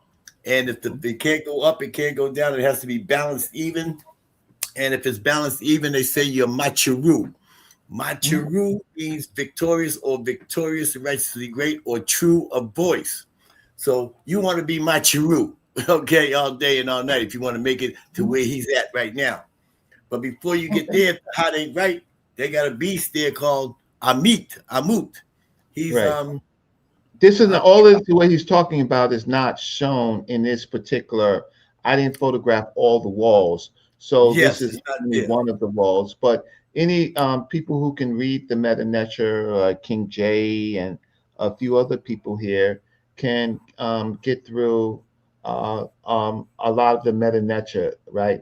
And if it can't go up, it can't go down. It has to be balanced even. And if it's balanced even, they say you're Machiru. Machiru means victorious, or victorious, righteously great, or true of voice. So you want to be Machiru, okay, all day and all night if you want to make it to where he's at right now. But before you get there, if the heart ain't right, they got a beast there called Amut. He's right. This is all of what he's talking about is not shown in this particular. I didn't photograph all the walls, so this is only one of the walls. But any people who can read the meta-neter, King J and a few other people here can get through a lot of the meta-neter, right?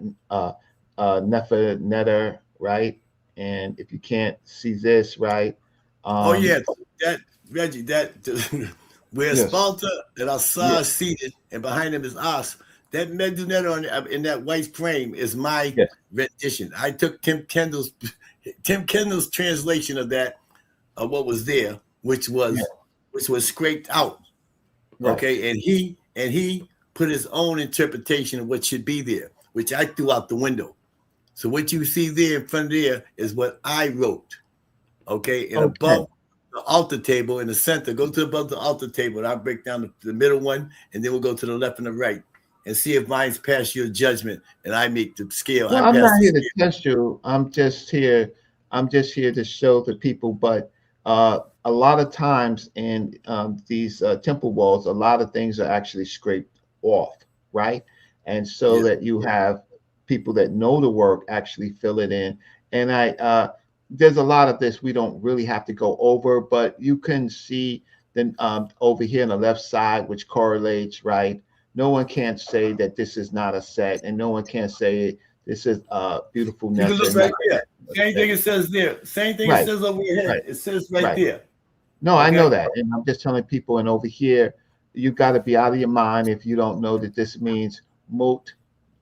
Nefer-neter, right? And if you can't see this, right? That Reggie, where Spalta and Asar seated, and behind him is As. That Medu-neter in that white frame is my rendition. I took Tim Kendall's translation of that, of what was there, which was scraped out. Right. Okay, and he put his own interpretation of what should be there, which I threw out the window. So what you see there in front of there is what I wrote. Okay, and above the altar table in the center, go to above the altar table, and I'll break down the middle one, and then we'll go to the left and the right, and see if mine's past your judgment, and I make the scale. Well, I'm not here to test you. I'm just here to show the people. But a lot of times in these temple walls, a lot of things are actually scraped off, right? And so that you have people that know the work actually fill it in. And there's a lot of this we don't really have to go over, but you can see then over here on the left side, which correlates, right? No one can say that this is not a set, and no one can say this is beautiful. You can look right there. Same thing it says there. Same thing it says over your head. It says right there. No, I know Okay. that, and I'm just telling people. And over here, you got to be out of your mind if you don't know that this means mut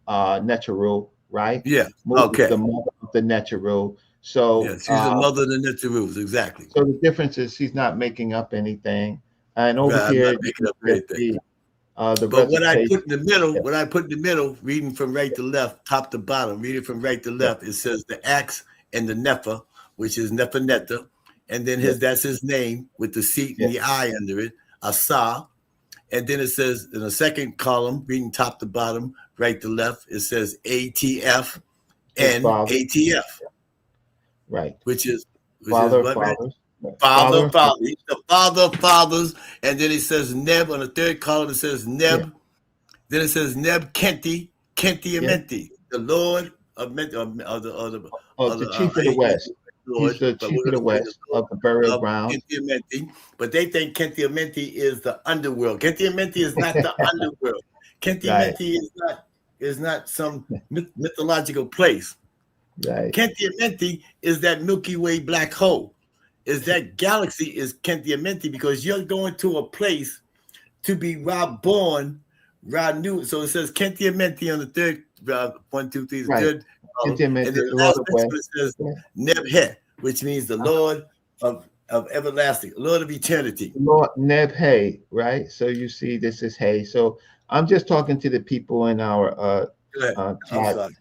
neteru, right? Yeah. Mut is the Okay. mother of the neteru. So, Yeah. She's the mother of the Neterules. Exactly. so the difference is she's not making up anything. And over Right. I'm here, not you making can up just anything. see the But what I recitation. put in the middle, Yeah, what I put in the middle, reading from right to left, top to bottom, reading from right to yeah, left, it says the axe and the Nepha, which is Nefer, and then yeah, that's his name with the seat and yeah. the eye under it, Asar. And then it says in the second column, reading top to bottom, right to left, it says ATF His and father, ATF, right? which is Father of what, Reggie? fathers, right. Father Father of of fathers. fathers. He's the father of fathers. And then it says Neb on the third column, it says Yeah, Neb. Then it says Neb Kenti, Kenti yeah. Amenti, the Lord of The chief of I the hate using West. the He's Lord, the but chief we're of going the to say the West Lord of the burial of grounds. Kenti Amenti. But they think Kenti Amenti is the underworld. Kenti Amenti is not the underworld. Kenti Right, Amenti is not some mythological place. right. Kenti Amenti is that Milky Way black hole. Is that galaxy is Kenti Amenti because you're going to a place to be Rob born, Rob new. So it says Kenti Amenti on the third, one, two, three, the Right. third column. Intimate, And then the the Lord last of next West. one it says Yeah. Nebhe, which means the Lord of everlasting, Lord of eternity. Lord Neb Hay, right? So you see, this is Hay. So I'm just talking to the people in our Go ahead. I'm chat, sorry.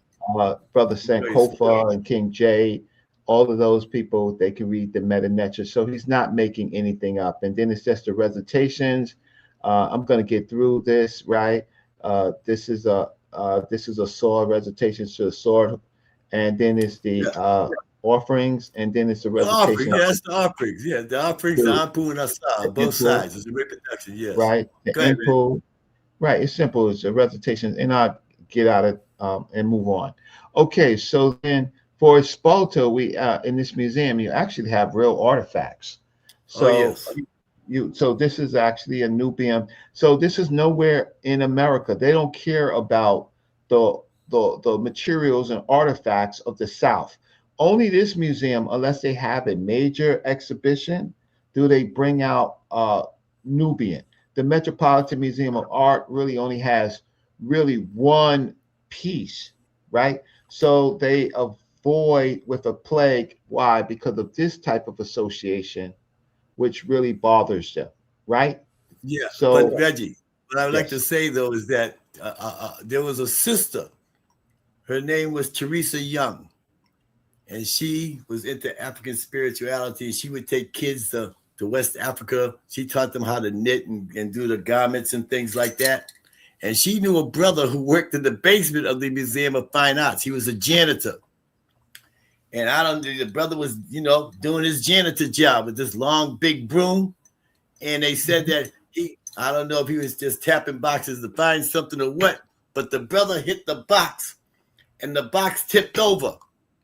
Brother Grace. Sankofa and King J, all of those people, they can read the Meta Netra. So he's not making anything up. And then it's just the recitations. I'm going to get through this, right? This is a sword recitation to a sword, and then it's the Yeah. offerings, and then it's the The offering, recitation yeah, that's the offerings. Yeah, the offerings, the to Ampu and Asar, the both input, sides. It's a reproduction, yes. right? The Go ahead, man. input, right? It's simple. It's a recitation, and I'll get out of and move on. Okay, so then for Spalto, we in this museum, you actually have real artifacts. Oh, So yes. so this is actually a Nubian. So this is nowhere in America. They don't care about the the materials and artifacts of the South. Only this museum, unless they have a major exhibition, do they bring out Nubian. The Metropolitan Museum of Art really only has really one piece, right? So they avoid with a plague. Why? Because of this type of association, which really bothers them, right? Yeah, but So Reggie, what I would like to yes, say though is that there was a sister. Her name was Teresa Young, and she was into African spirituality. She would take kids to West Africa. She taught them how to knit and do the garments and things like that. And she knew a brother who worked in the basement of the Museum of Fine Arts. He was a janitor. And I don't know, the brother was, doing his janitor job with this long, big broom. And they said that I don't know if he was just tapping boxes to find something or what, but the brother hit the box and the box tipped over.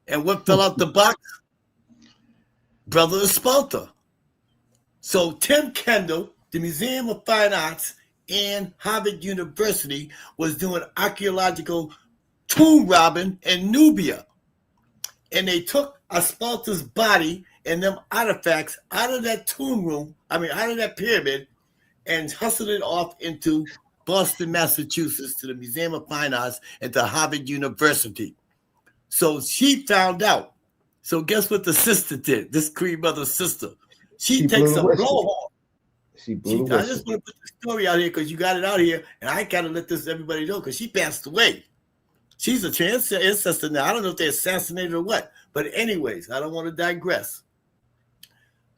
And what fell out the box? Brother Espalta. So Tim Kendall, the Museum of Fine Arts, and Harvard University was doing archaeological tomb robbing in Nubia. And they took Espalta's body and them artifacts out of that out of that pyramid, and hustled it off into Boston, Massachusetts, to the Museum of Fine Arts and to Harvard University. So she found out. So guess what the sister did? This Creed mother's sister. She she blew takes the a whistle. blowhorn. She blew the I whistle. just want to put the story out here because you got it out here, and I gotta let everybody know because she passed away. She's a trans ancestor now. I don't know if they assassinated or what. But anyways, I don't want to digress.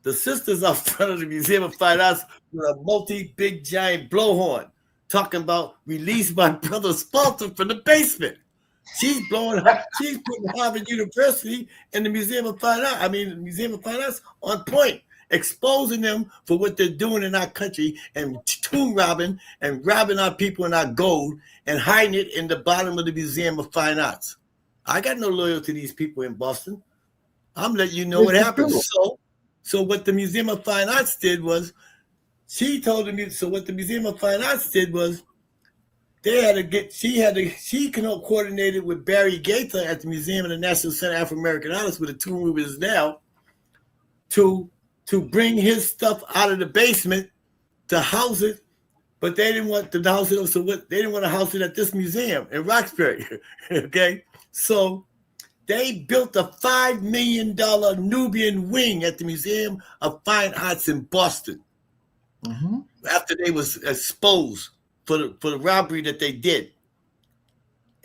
The sisters up front of the Museum of Fine Arts with a big giant blowhorn talking about release my brother Spalter from the basement. She's putting Harvard University and the Museum of Fine Arts, the Museum of Fine Arts on point, exposing them for what they're doing in our country and tomb robbing and robbing our people and our gold and hiding it in the bottom of the Museum of Fine Arts. I got no loyalty to these people in Boston. I'm letting you know This what is happened. true. So what the Museum of Fine Arts did was, she told me. So what the Museum of Fine Arts did was, she coordinated with Barry Gaither at the Museum of the National Center of African American Artists, where the tomb room is now, to to bring his stuff out of the basement to house it, but they didn't want to house it. So what? They didn't want to house it at this museum in Roxbury. Okay, so they built a $5 million Nubian wing at the Museum of Fine Arts in Boston. Mm-hmm. After they was exposed for the robbery that they did.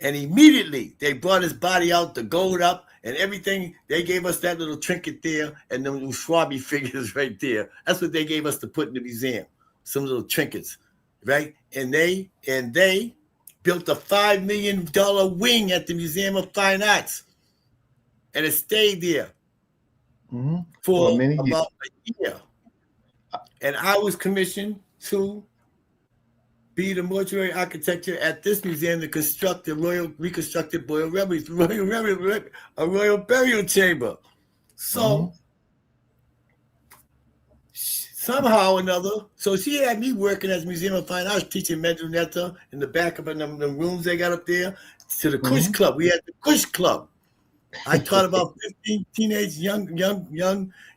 And immediately they brought his body out, the gold up and everything. They gave us that little trinket there and them little Schwabi figures right there. That's what they gave us to put in the museum. Some little trinkets, right? And they built a $5 million wing at the Museum of Fine Arts. And it stayed there for about a year. And I was commissioned to be the mortuary architecture at this museum to construct the reconstructed royal burial chamber. So somehow or another, so she had me working at the Museum of Fine Arts, teaching sa.neter in the back of the rooms they got up there to the Kush Club. We had the Kush Club. I taught about 15 teenage young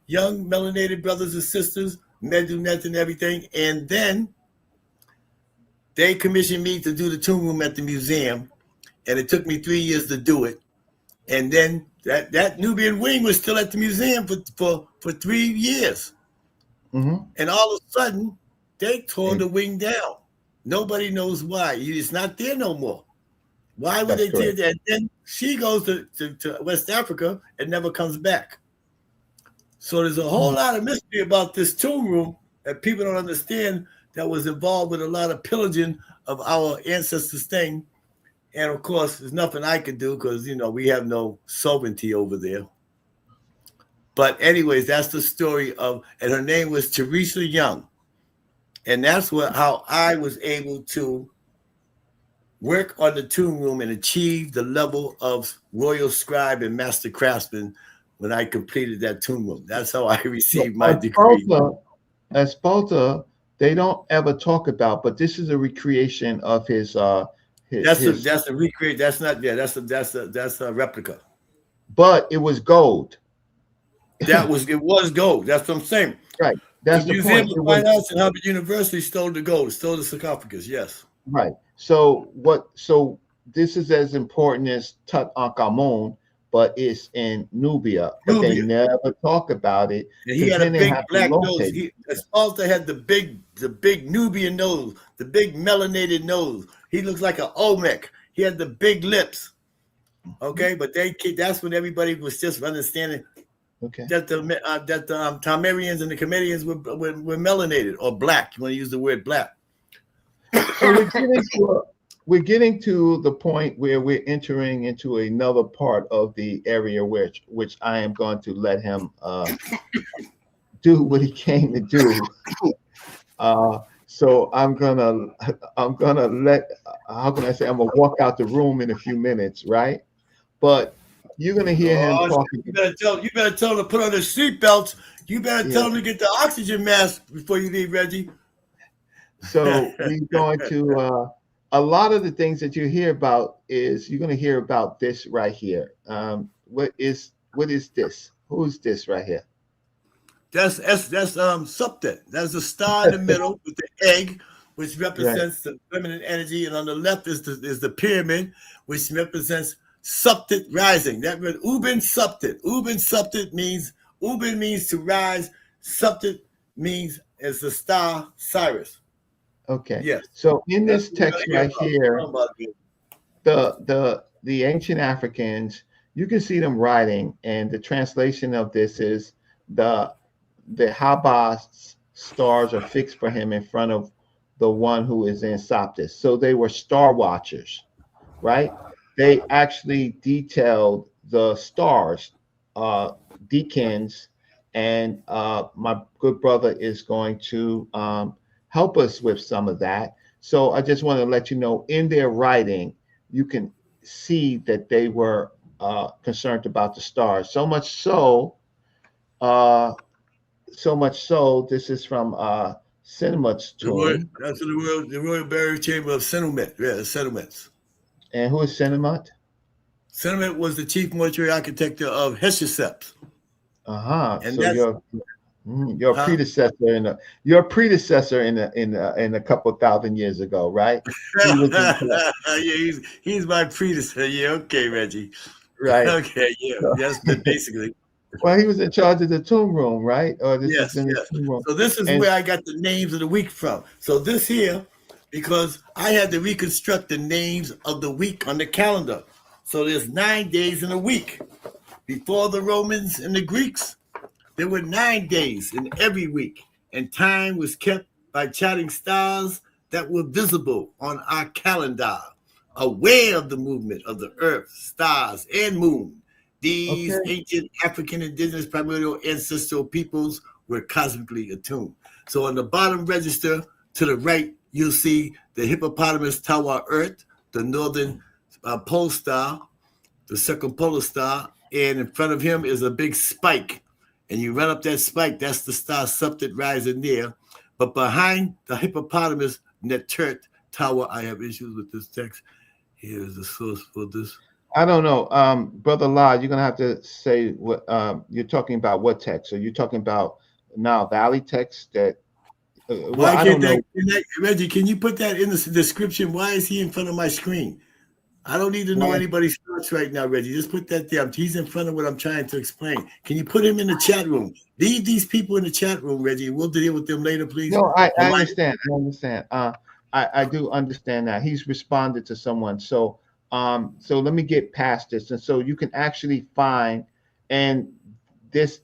melanated brothers and sisters, sa.neter and everything, and then they commissioned me to do the tomb room at the museum, and it took me 3 years to do it. And then that Nubian wing was still at the museum for 3 years. And all of a sudden, they tore the wing down. Nobody knows why. It's not there no more. Why would they do that? And then she goes to West Africa and never comes back. So there's a whole lot of mystery about this tomb room that people don't understand, that was involved with a lot of pillaging of our ancestors' thing. And of course, there's nothing I can do because, we have no sovereignty over there. But anyways, that's the story of, and her name was Teresa Young. And that's how I was able to work on the tomb room and achieve the level of royal scribe and master craftsman when I completed that tomb room. That's how I received my degree. As Ptah, they don't ever talk about, but this is a recreation of his. That's a recreation. That's not. Yeah, that's a replica. But it was gold. It was gold. That's what I'm saying. Right. That's the Museum point. of Fine Arts and Harvard University stole the gold, stole the sarcophagus. Yes. Right. So this is as important as Tutankhamun, but it's in Nubia. But they never talk about it. And he had a big black nose. Ptah had the big Nubian nose, the big melanated nose. He looks like an Olmec. He had the big lips. Okay, but that's when everybody was just understanding that the Tamarians and the Comedians were melanated or black. You want to use the word black. So we're getting to the point where we're entering into another part of the area which I am going to let him do what he came to do. So I'm gonna let, how can I say, I'm gonna walk out the room in a few minutes, right? But you're gonna hear him talking. You better tell him to put on his seatbelts. You better tell him to get the oxygen mask before you leave, Reggie. So we're going to a lot of the things that you hear about is you're going to hear about this right here. What is this? Who's this right here? That's Saptet. That's the star in the middle with the egg, which represents the feminine energy, and on the left is the pyramid, which represents Saptet rising. That word Ubin Saptet. Ubin means to rise. Saptet means is the star Cyrus. Okay. Yes. So in this text right here, the ancient Africans, you can see them writing, and the translation of this is the Haba stars are fixed for him in front of the one who is in Soptis. So they were star watchers, right? They actually detailed the stars, decans, and my good brother is going to help us with some of that. So I just want to let you know, in their writing, you can see that they were concerned about the stars. So much so, this is from Senumet's tomb. That's the royal burial chamber of Senumet. Yeah, Senumets. And who is Senumet? Senumet was the chief mortuary architect of Hatshepsut. And so Your Huh? predecessor in a couple thousand years ago, right? He was in charge, Yeah, he's my predecessor. Yeah, okay, Reggie. right? Okay, yeah, So, yes, basically. well, he was in charge of the tomb room, right? Or this is Yes, in the yes. tomb room, So this is and where I got the names of the week from. So this here, because I had to reconstruct the names of the week on the calendar. So there's 9 days in a week. Before the Romans and the Greeks, there were 9 days in every week, and time was kept by charting stars that were visible on our calendar, aware of the movement of the earth, stars, and moon. okay, These ancient African indigenous primordial ancestral peoples were cosmically attuned. So on the bottom register to the right, you'll see the hippopotamus tower Earth, the northern pole star, the circumpolar star, and in front of him is a big spike. And you run up that spike, that's the star Septet rising there. But behind the hippopotamus Netert tower, I have issues with this text. Here's the source for this. I don't know, brother La, you're gonna have to say what you're talking about. What text? Are you talking about now Valley text that? Well, Why I can't don't know. that, Reggie, can you put that in the description? Why is he in front of my screen? I don't need to know Why? anybody's thoughts right now, Reggie. Just put that there. He's in front of what I'm trying to explain. Can you put him in the chat room? Leave these people in the chat room, Reggie. We'll deal with them later, please. No, I, And I why? understand. I understand. I do understand that he's responded to someone. So let me get past this, and so you can actually find and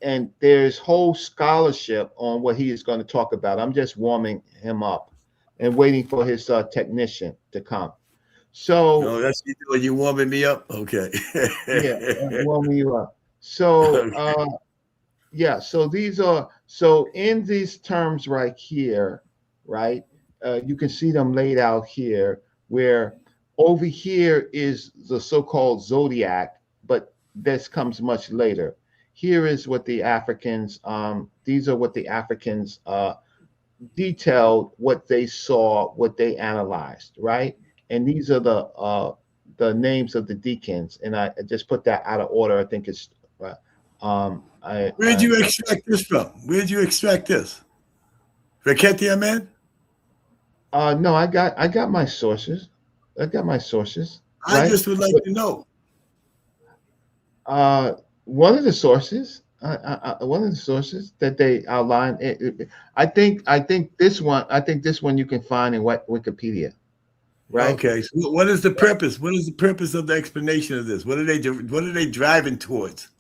and there's whole scholarship on what he is going to talk about. I'm just warming him up and waiting for his technician to come. So No, that's you doing. You warming me up? Okay. yeah, warming you up. So Okay. yeah, so these are so in these terms right here, right? You can see them laid out here, where over here is the so-called zodiac, but this comes much later. Here is what the Africans, these are what the Africans detailed, what they saw, what they analyzed, right? And these are the names of the deacons, and I just put that out of order. I think it's Where'd you extract this from? Where'd you extract this? Raketia, man? No, I got my sources. I got my sources, I right? just would like But, to know. one of the sources, one of the sources that they outline, I think this one you can find in Wikipedia, right? Okay, so what is the purpose? What is the purpose of the explanation of this? What are they do? What are they driving towards?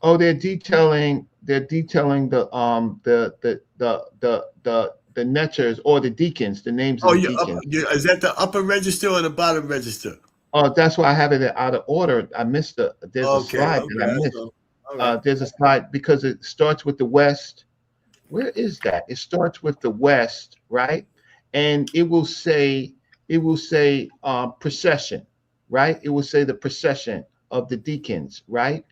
Oh, they're detailing the neters or the deacons, the names of Oh, the deacons. is that the upper register or the bottom register? Oh, that's why I have it out of order. I missed there's a Okay, slide that I okay, missed. so all right. There's a slide because it starts with the West. Where is that? It starts with the West, right? And it will say procession, right? It will say the procession of the deacons, right?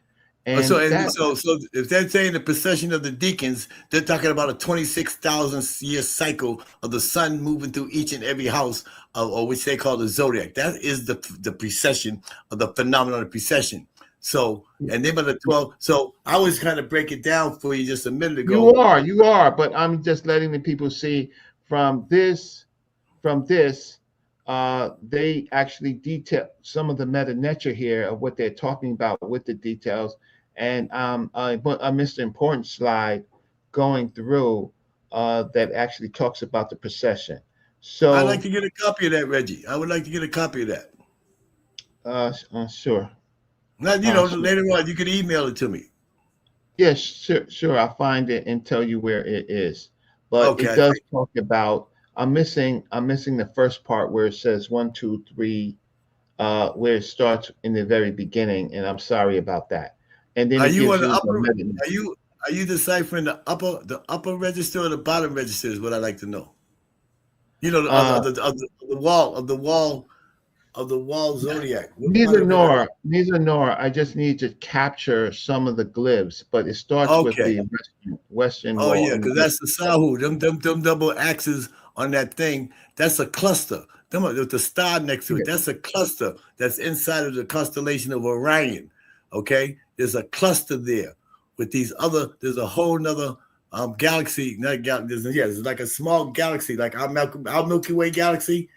Oh, so And that so if they're saying the procession of the deacons, they're talking about a 26,000 year cycle of the sun moving through each and every house, or which they call the zodiac. That is the precession of the phenomenon of precession. So, and then by the 12. So I was kind of break it down for you just a minute ago. you are, but I'm just letting the people see from this from this, they actually detail some of the meta nature here of what they're talking about with the details. And I missed an important slide going through that actually talks about the procession. I'd like So, to get a copy of that, Reggie. I would like to get a copy of that. sure. Now, Sure. later on, you can email it to me. Yes, sure. I'll find it and tell you where it is. But it Okay. does talk about. I'm missing the first part where it says one, two, three, where it starts in the very beginning, and I'm sorry about that. And then Are it you gives on the you the upper? meta. Are you deciphering the upper register or the bottom register? Is what I like to know. The of, Uh, of the of the, of the wall of the wall of the wall zodiac. What part neither of it? nor. I just need to capture some of the glyphs, but it starts with Okay. the western Oh wall. yeah, And because that's the Sahu. Them double axes on that thing. That's a cluster. Them with the star next to it. That's a cluster that's inside of the constellation of Orion. Okay, there's a cluster there with these other. There's a whole nother galaxy, not galaxy. Yeah, it's like a small galaxy, like our Milky Way galaxy.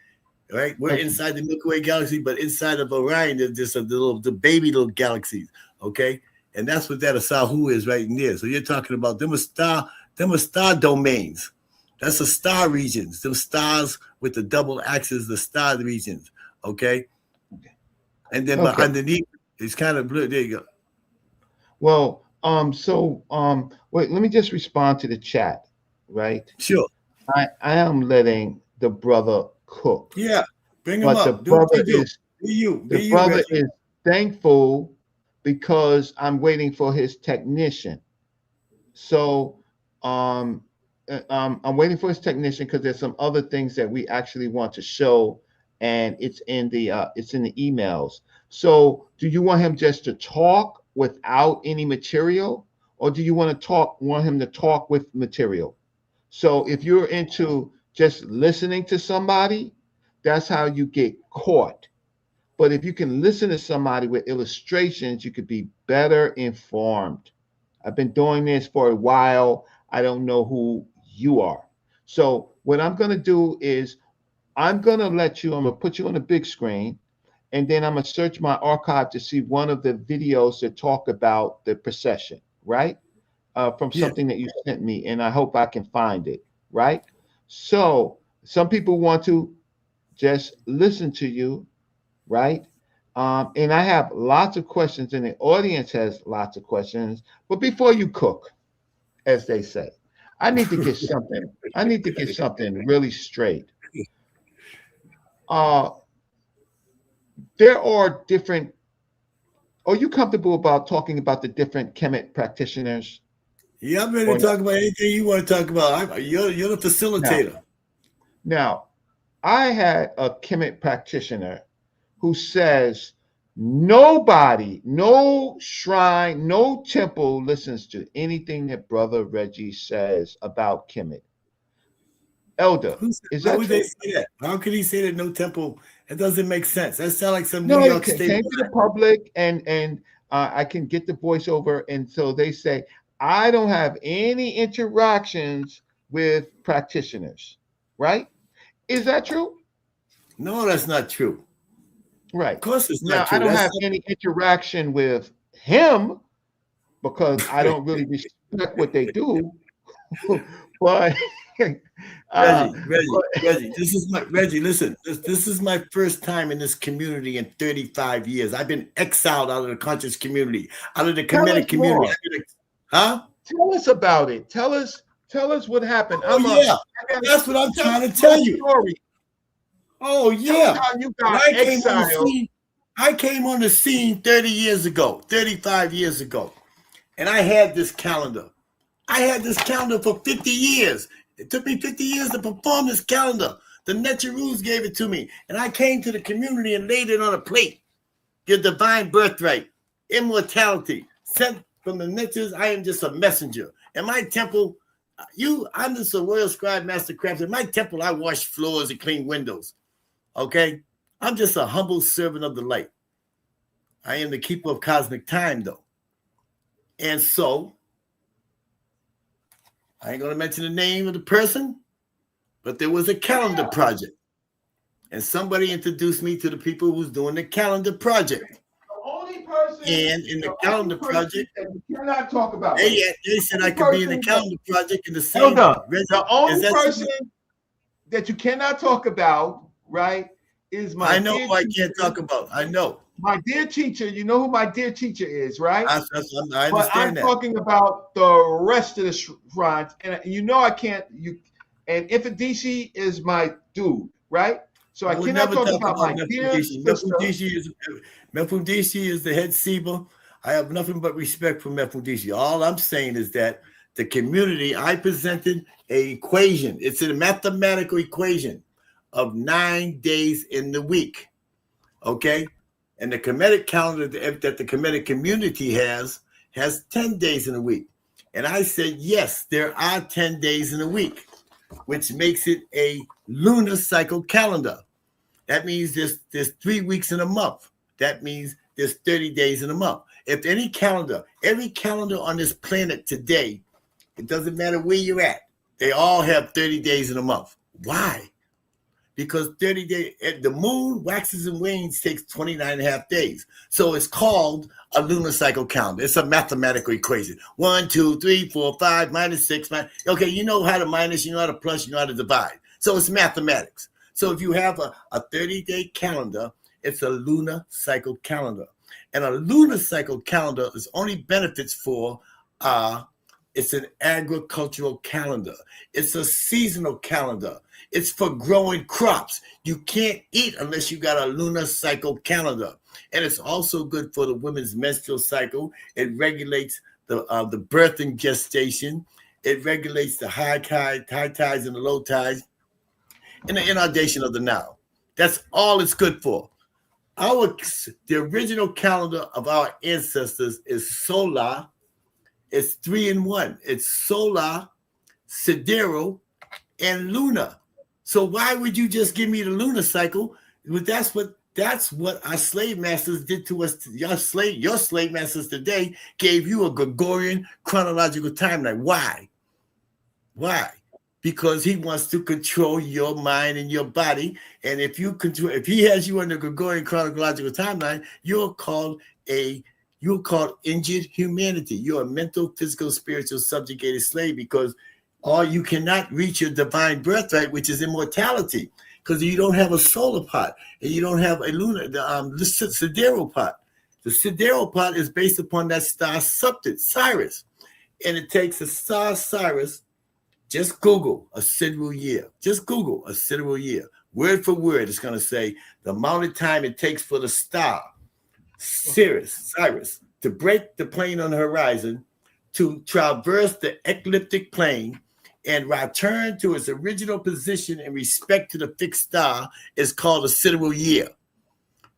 Right, we're inside the Milky Way galaxy, but inside of Orion, there's just the baby little galaxies. Okay, and that's what that Asahu is right in there. So you're talking about them are star domains. That's the star regions. Them stars with the double axis, the star regions. Okay, and then but underneath it's kind of blue. There you go. Well, wait, let me just respond to the chat, right? Sure. I am letting the brother cook. Yeah, bring him but up. The brother is thankful because I'm waiting for his technician. So I'm waiting for his technician because there's some other things that we actually want to show, and it's in the emails. So do you want him just to talk without any material, or do you want him to talk with material? So if you're into just listening to somebody, that's how you get caught. But if you can listen to somebody with illustrations, you could be better informed. I've been doing this for a while. I don't know who you are. So what I'm going to do is I'm going to put you on the big screen, and then I'm going to search my archive to see one of the videos that talk about the precession, right? From something that you sent me, and I hope I can find it, right? So some people want to just listen to you, right? And I have lots of questions, and the audience has lots of questions. But before you cook, as they say, I need to get something. I need to get something really straight. There are different. Are you comfortable about talking about the different Kemet practitioners? Yeah, I'm ready to talk about anything you want to talk about. You're the facilitator. Now, I had a Kemet practitioner who says nobody, no shrine, no temple listens to anything that Brother Reggie says about Kemet. Elder, is that would true? They say that? How could he say that no temple? It doesn't make sense. That sounds like some No, New it York State. came to the public, and I can get the voiceover, and so they say I don't have any interactions with practitioners, right? Is that true? No, that's not true. Right. Of course, it's Now not true. I don't have any interaction with him because I don't really respect what they do. But Reggie, this is my Reggie. Listen, this is my first time in this community in 35 years. I've been exiled out of the conscious community, out of the committed community. Huh? Tell us about it. Tell us what happened. That's what I'm trying to tell you. Story. Oh yeah, how you got exiled. I came on the scene 30 years ago, 35 years ago, and I had this calendar. I had this calendar for 50 years. It took me 50 years to perform this calendar. The Neteroos gave it to me, and I came to the community and laid it on a plate. Your divine birthright, immortality, sent from the Neters. I am just a messenger. And my temple, I'm just a royal scribe, master craftsman. In my temple, I wash floors and clean windows. Okay? I'm just a humble servant of the light. I am the keeper of cosmic time, though. And so, I ain't going to mention the name of the person, but there was a calendar project. And somebody introduced me to the people who's doing the calendar project. The only person and in the calendar project, that you cannot talk about. They said I could be in the calendar project in the same. The only person that you cannot talk about, right, is my. I know who I can't talk about. I know. My dear teacher, you know who my dear teacher is, right? I understand but I'm talking about the rest of the shrines, and I can't. And Ifadishi is my dude, right? So I cannot talk about my dear Mefudishi is the head Seba. I have nothing but respect for Mefudishi. All I'm saying is that the community, I presented an equation. It's a mathematical equation of 9 days in the week. Okay? And the Kemetic calendar that the Kemetic community has 10 days in a week. And I said, yes, there are 10 days in a week, which makes it a lunar cycle calendar. That means there's 3 weeks in a month. That means there's 30 days in a month. If every calendar on this planet today It doesn't matter where you're at. They all have 30 days in a month. Why? Because 30 days, the moon waxes and wanes takes 29 and a half days. So it's called a lunar cycle calendar. It's a mathematical equation. 1, 2, 3, 4, 5, minus 6. Okay, you know how to minus, you know how to plus, you know how to divide. So it's mathematics. So if you have a 30-day calendar, it's a lunar cycle calendar. And a lunar cycle calendar is only benefits for, it's an agricultural calendar. It's a seasonal calendar. It's for growing crops. You can't eat unless you got a lunar cycle calendar. And it's also good for the women's menstrual cycle. It regulates the birth and gestation. It regulates the high tides and the low tides and the inundation of the Nile. That's all it's good for. The original calendar of our ancestors is solar. It's 3 in 1. It's solar, sidereal, and lunar. So why would you just give me the lunar cycle? That's what our slave masters did to us. Your slave masters today gave you a Gregorian chronological timeline. Why? Because he wants to control your mind and your body. And if he has you on the Gregorian chronological timeline, you're called injured humanity. You're a mental, physical, spiritual, subjugated slave because you cannot reach your divine birthright, which is immortality, because you don't have a solar pot and you don't have a lunar, the sidereal pot. The sidereal pot is based upon that star Sirius, and it takes a star Sirius. Just Google a sidereal year. Just Google a sidereal year. Word for word, it's going to say the amount of time it takes for the star Sirius to break the plane on the horizon, to traverse the ecliptic plane and return to its original position in respect to the fixed star is called a sidereal year.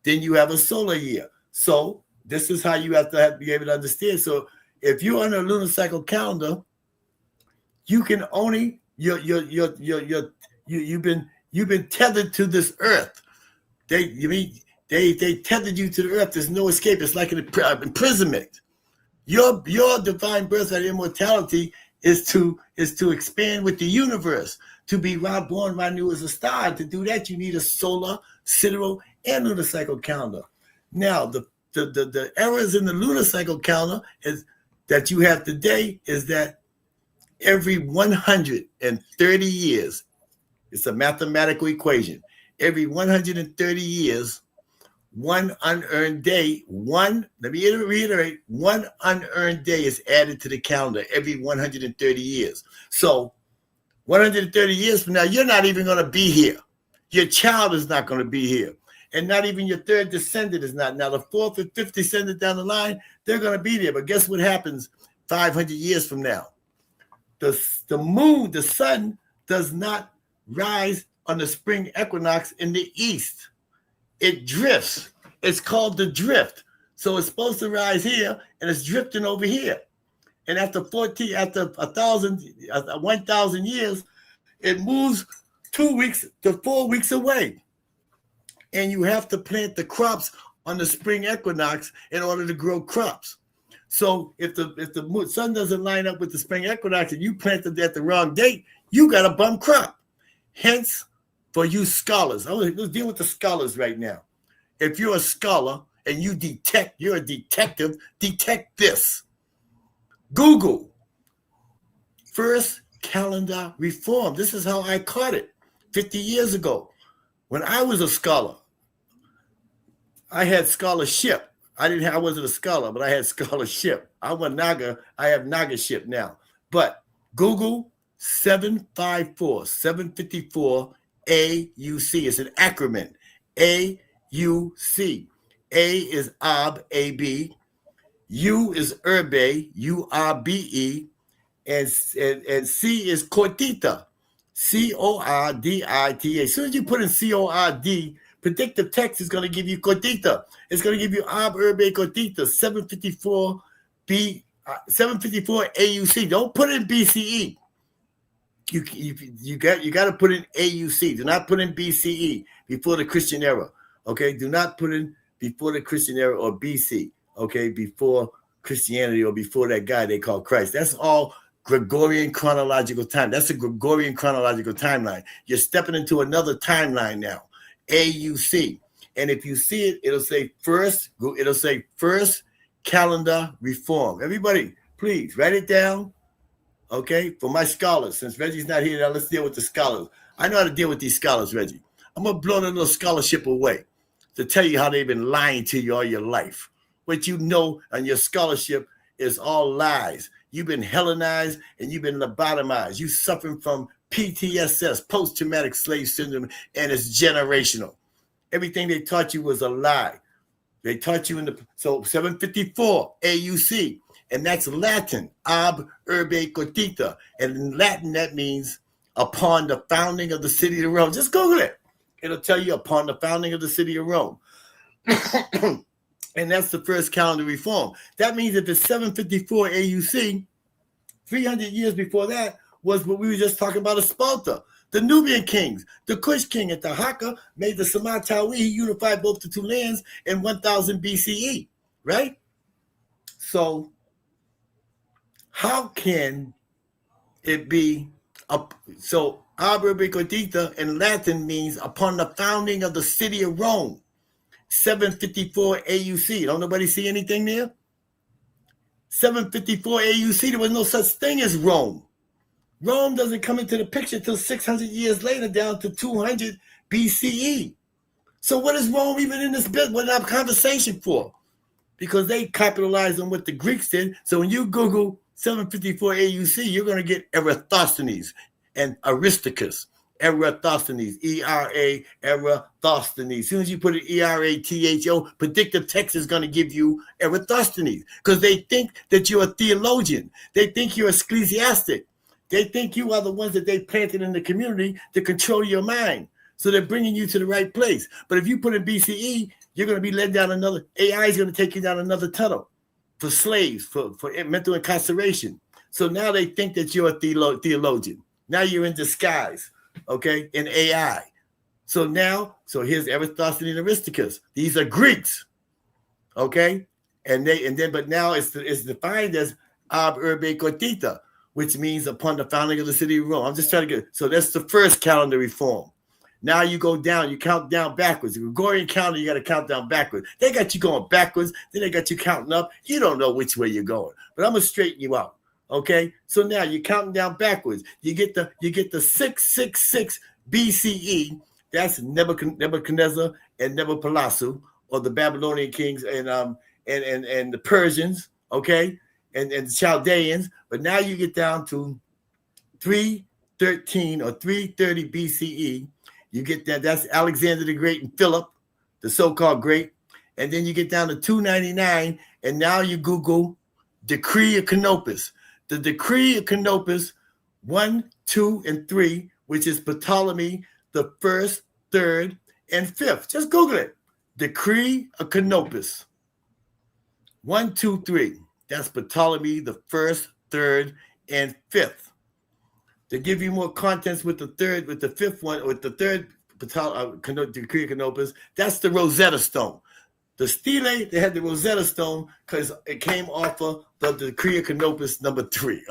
Then you have a solar year. So this is how you have to be able to understand. So if you're on a lunar cycle calendar, you can only you've been tethered to this earth. They tethered you to the earth. There's no escape. It's like an imprisonment. Your divine birthright immortality is to expand with the universe, to be born right new as a star. To do that, you need a solar, sidereal, and lunar cycle calendar. Now, the errors in the lunar cycle calendar is that you have today is that every 130 years, it's a mathematical equation. Every 130 years, one unearned day, let me reiterate, one unearned day is added to the calendar every 130 years. So 130 years from now, you're not even going to be here. Your child is not going to be here. And not even your third descendant is not. Now, the fourth and fifth descendant down the line, they're going to be there. But guess what happens 500 years from now? The moon, the sun, does not rise on the spring equinox in the east. It drifts. It's called the drift. So it's supposed to rise here, and it's drifting over here. And after 1,000 years, it moves 2 weeks to 4 weeks away. And you have to plant the crops on the spring equinox in order to grow crops. So if the sun doesn't line up with the spring equinox and you planted at the wrong date, you got a bum crop. Hence, for you scholars, let's deal with the scholars right now. If you're a scholar and you're a detective, detect this. Google first calendar reform. This is how I caught it 50 years ago. When I was a scholar, I had scholarship. I wasn't a scholar, but I had scholarship. I'm a Naga. I have Nagaship now. But Google 754 AUC. It's an acronym. AUC. A is Ab, A-B. U is Urbe, U-R-B-E. And C is Cortita, C-O-R-D-I-T-A. As soon as you put in C-O-R-D, predictive text is going to give you Cortita. It's going to give you Ab Urbe Cortita, 754 AUC. Don't put in BCE. You got to put in AUC. Do not put in BCE, before the Christian era. Okay, do not put in before the Christian era or BC. Okay, before Christianity or before that guy they call Christ. That's all Gregorian chronological time. That's a Gregorian chronological timeline. You're stepping into another timeline now, AUC. And if you see it, it'll say first calendar reform. Everybody, please write it down. Okay, for my scholars, since Reggie's not here now, let's deal with the scholars. I know how to deal with these scholars, Reggie. I'm going to blow the little scholarship away to tell you how they've been lying to you all your life. What you know on your scholarship is all lies. You've been Hellenized and you've been lobotomized. You suffering from PTSS, post-traumatic slave syndrome, and it's generational. Everything they taught you was a lie. They taught you so 754 AUC, and that's Latin, ab urbe cogita. And in Latin, that means upon the founding of the city of Rome. Just Google it. It'll tell you upon the founding of the city of Rome. And that's the first calendar reform. That means that the 754 AUC, 300 years before that, was what we were just talking about, Sparta. The Nubian kings, the Kush king at the Haka made the Samatawi. He unified both the two lands in 1000 BCE, right? So how can it be so ab urbe cogita in Latin means upon the founding of the city of Rome, 754 AUC. Don't nobody see anything there? 754 AUC, there was no such thing as Rome. Rome doesn't come into the picture till 600 years later, down to 200 BCE. So what is Rome even in this bit? What our conversation for? Because they capitalized on what the Greeks did. So when you Google 754 AUC, you're going to get Eratosthenes and Aristarchus. Eratosthenes, E-R-A, Eratosthenes. As soon as you put an E-R-A-T-H-O, predictive text is going to give you Eratosthenes because they think that you're a theologian. They think you're ecclesiastic. They think you are the ones that they planted in the community to control your mind. So they're bringing you to the right place. But if you put in BCE, you're going to be led down another, AI is going to take you down another tunnel for slaves, for mental incarceration. So now they think that you're a theologian. Now you're in disguise, okay, in AI. So here's Eratosthenes and Aristarchus. These are Greeks, okay? But now it's defined as ab urbe cogita, which means upon the founding of the city of Rome. I'm just trying to get, so that's the first calendar reform. Now you go down, you count down backwards. The Gregorian calendar, you got to count down backwards. They got you going backwards, then they got you counting up. You don't know which way you're going, but I'm going to straighten you out, okay? So now you're counting down backwards. You get the 666 BCE. That's Nebuchadnezzar and Nebuchadnezzar, or the Babylonian kings and the Persians, okay? And the Chaldeans, but now you get down to 313 or 330 BCE. You get that's Alexander the Great and Philip, the so-called great. And then you get down to 299, and now you Google Decree of Canopus. The Decree of Canopus 1, 2, and 3, which is Ptolemy the 1st, 3rd, and 5th. Just Google it. Decree of Canopus 1, 2, 3. That's Ptolemy the 1st, 3rd, and 5th. To give you more contents with the 5th one, with the 3rd Decree of Canopus, that's the Rosetta Stone. The stele, they had the Rosetta Stone because it came off of the Decree of Canopus number 3,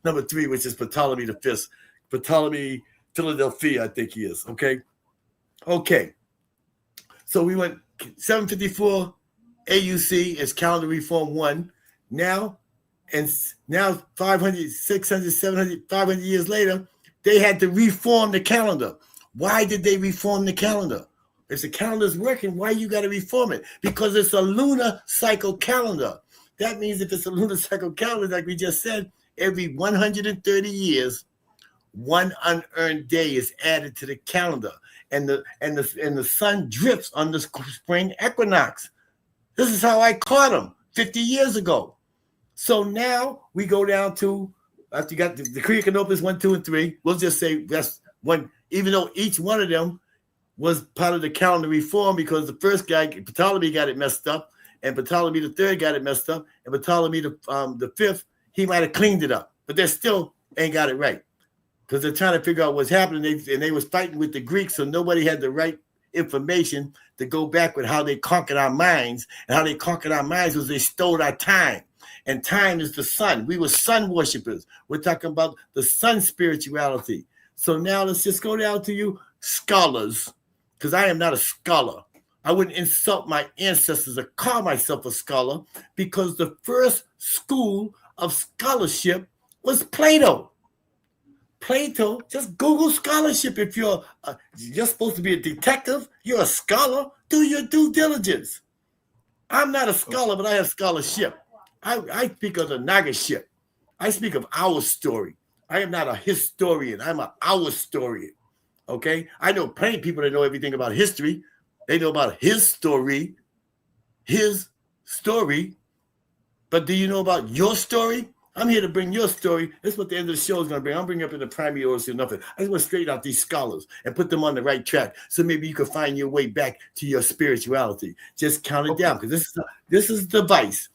number 3, which is Ptolemy the 5th. Ptolemy Philadelphia, I think he is. Okay. So we went 754 AUC is calendar reform 1. Now 500, 600, 700, 500 years later, they had to reform the calendar. Why did they reform the calendar? If the calendar's working, why you got to reform it? Because it's a lunar cycle calendar. That means if it's a lunar cycle calendar, like we just said, every 130 years, one unearned day is added to the calendar, and the sun drifts on the spring equinox. This is how I caught them 50 years ago. So now we go down to, after you got the Decree of Canopus 1, 2, and 3, we'll just say that's one, even though each one of them was part of the calendar reform, because the first guy, Ptolemy, got it messed up, and Ptolemy the 3rd got it messed up, and Ptolemy the 5th, he might have cleaned it up, but they still ain't got it right, because they're trying to figure out what's happening, and they was fighting with the Greeks, so nobody had the right information to go back with how they conquered our minds, and how they conquered our minds was they stole our time. and time is the sun. We were sun worshipers. We're talking about the sun spirituality. So now let's just go down to you scholars, because I am not a scholar. I wouldn't insult my ancestors or call myself a scholar, because the first school of scholarship was Plato. Plato, just Google scholarship. If you're supposed to be a detective, you're a scholar, do your due diligence. I'm not a scholar, but I have scholarship. I speak of the Nagaship. I speak of our story. I am not a historian. I'm an our historian. Okay? I know plenty of people that know everything about history. They know about his story. But do you know about your story? I'm here to bring your story. That's what the end of the show is going to bring. I'm bringing up in the primary order or nothing. I just want to straighten out these scholars and put them on the right track, so maybe you can find your way back to your spirituality. Just count it down, because this is the device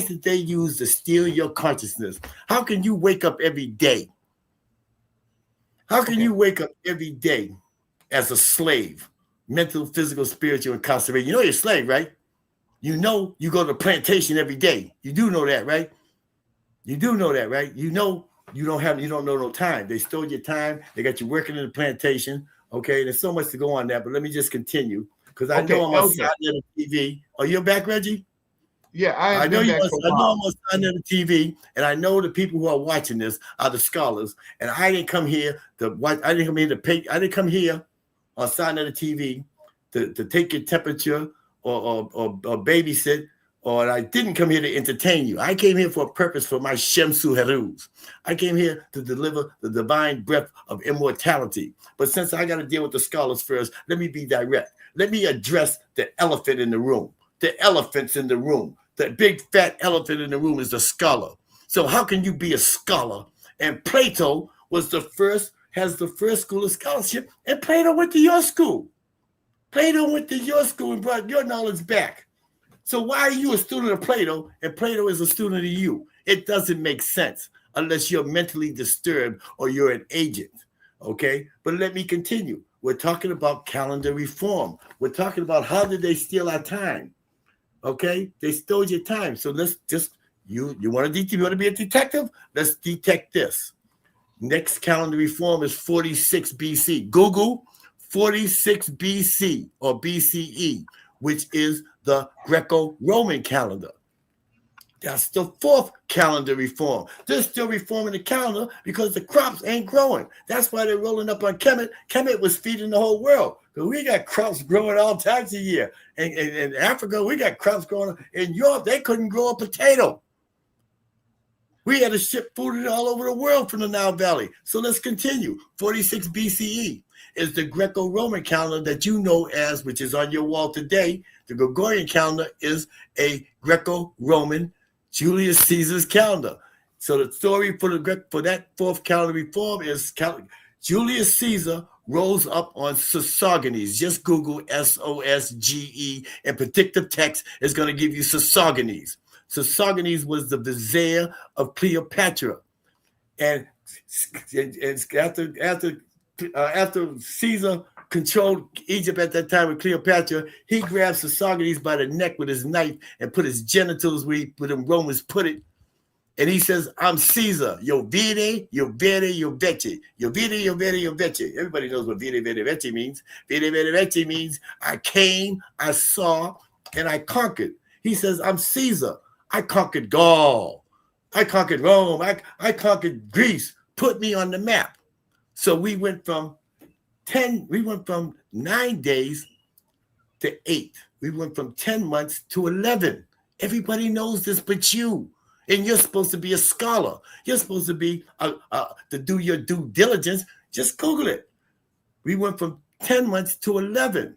that they use to steal your consciousness. How can you wake up every day? How can you wake up every day as a slave, mental, physical, spiritual, incarcerated? You know you're a slave, right? You know you go to the plantation every day. You do know that, right? You do know that, right? You know you don't know no time. They stole your time. They got you working in the plantation. Okay, there's so much to go on that, but let me just continue, because I know I'm on sa.neter TV. Oh, you're back, Reggie? Yeah, I know I'm on sa.neter TV, and I know the people who are watching this are the scholars. And I didn't come here to watch. I didn't come here to pay. I didn't come here on sa.neter TV to take your temperature or babysit. Or I didn't come here to entertain you. I came here for a purpose, for my Shemsu Heruz. I came here to deliver the divine breath of immortality. But since I got to deal with the scholars first, let me be direct. Let me address the elephant in the room. The elephants in the room. The big fat elephant in the room is the scholar. So how can you be a scholar? And Plato has the first school of scholarship, and Plato went to your school. Plato went to your school and brought your knowledge back. So why are you a student of Plato and Plato is a student of you? It doesn't make sense unless you're mentally disturbed or you're an agent, okay? But let me continue. We're talking about calendar reform. We're talking about how did they steal our time, okay? They stole your time. So let's just, you want to be a detective? Let's detect this. Next calendar reform is 46 BC. Google 46 BC or BCE, which is the Greco-Roman calendar. That's the fourth calendar reform. They're still reforming the calendar because the crops ain't growing. That's why they're rolling up on Kemet. Kemet was feeding the whole world. But we got crops growing all times a year. And in Africa, we got crops growing. In Europe, they couldn't grow a potato. We had to ship food all over the world from the Nile Valley. So let's continue. 46 BCE is the Greco-Roman calendar that you know as, which is on your wall today. The Gregorian calendar is a Greco-Roman Julius Caesar's calendar. So the story for that fourth calendar reform is Julius Caesar rose up on Sosthenes. Just Google Sosge, and predictive text is going to give you Sosthenes. Sosthenes was the vizier of Cleopatra, and after Caesar controlled Egypt at that time with Cleopatra, he grabbed Sosthenes by the neck with his knife and put his genitals where them Romans put it. And he says, I'm Caesar. Yo vide, yo vere, yo vece. Yo vide, yo vere, yo vece. Everybody knows what vide, vere, vece means. Vide, vere, vece means I came, I saw, and I conquered. He says, I'm Caesar. I conquered Gaul. I conquered Rome. I conquered Greece. Put me on the map. So we went from 9 days to 8. We went from 10 months to 11. Everybody knows this but you. And you're supposed to be a scholar. You're supposed to be to do your due diligence. Just Google it. We went from 10 months to 11.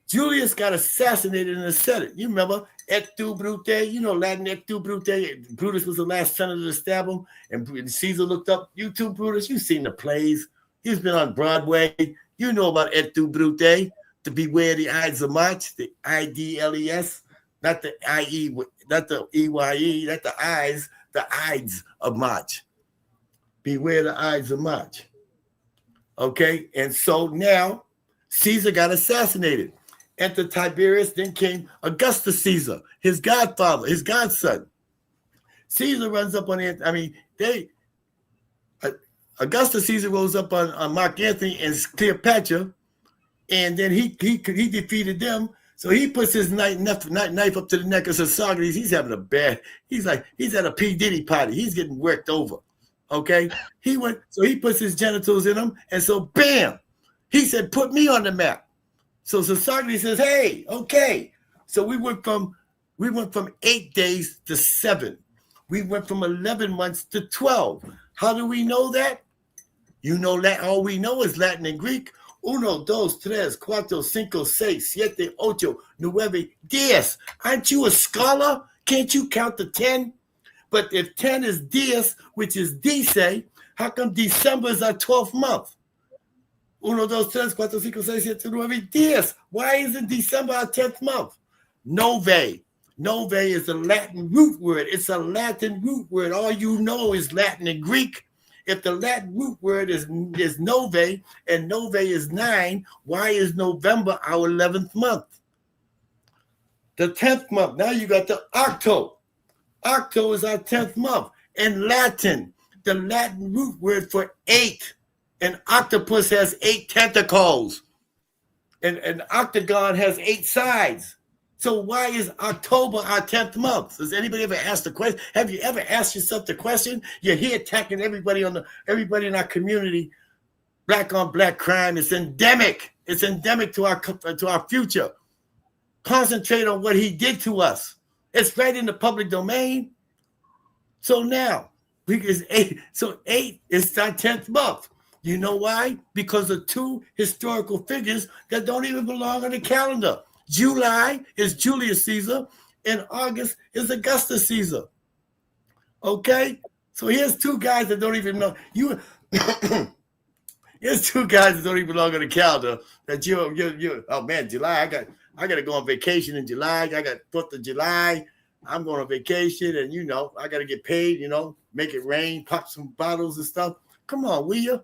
Julius got assassinated in the Senate. You remember et tu, Brute? You know Latin et tu, Brute. Brutus was the last senator to stab him. And Caesar looked up. You too, Brutus. You've seen the plays. He's been on Broadway. You know about et tu, Brute. To beware the Ides of March. The IDLES. Not the IE, not the EYE, not the I's, the Ides of March. Beware the Ides of March. Okay, and so now Caesar got assassinated. Enter Tiberius, then came Augustus Caesar, his godfather, his godson. Caesar runs up on it. I mean, Augustus Caesar rose up on Mark Antony and Cleopatra, and then he defeated them. So he puts his knife up to the neck of Socrates. He's having a bad. He's at a P. Diddy party. He's getting worked over. Okay, he puts his genitals in him, and so bam, he said, "Put me on the map." So Socrates says, "Hey, okay." So we went from 8 days to 7. We went from 11 months to 12. How do we know that? You know that all we know is Latin and Greek. 1, 2, 3, 4, 5, 6, 7, 8, 9, 10. Aren't you a scholar? Can't you count to 10? But if 10 is dies, which is dice, how come December is our 12th month? 1, 2, 3, 4, 5, 6, 7, 9, 10. Why isn't December our 10th month? Nove. Nove is a Latin root word. It's a Latin root word. All you know is Latin and Greek. If the Latin root word is nove and nove is 9, why is November our 11th month? The 10th month. Now you got the octo. Octo is our 10th month. In Latin, the Latin root word for 8. An octopus has 8 tentacles. And an octagon has 8 sides. So why is October our 10th month? Does anybody ever ask the question? Have you ever asked yourself the question? You're here attacking everybody in our community. Black on black crime is endemic. It's endemic to our future. Concentrate on what he did to us. It's right in the public domain. So now, 8 is our 10th month. You know why? Because of 2 historical figures that don't even belong on the calendar. July is Julius Caesar, and August is Augustus Caesar. Okay? So here's 2 guys that don't even know. Here's 2 guys that don't even belong on the calendar. That you oh man, July, I got to go on vacation in July. I got 4th of July. I'm going on vacation, and I got to get paid, make it rain, pop some bottles and stuff. Come on, will you?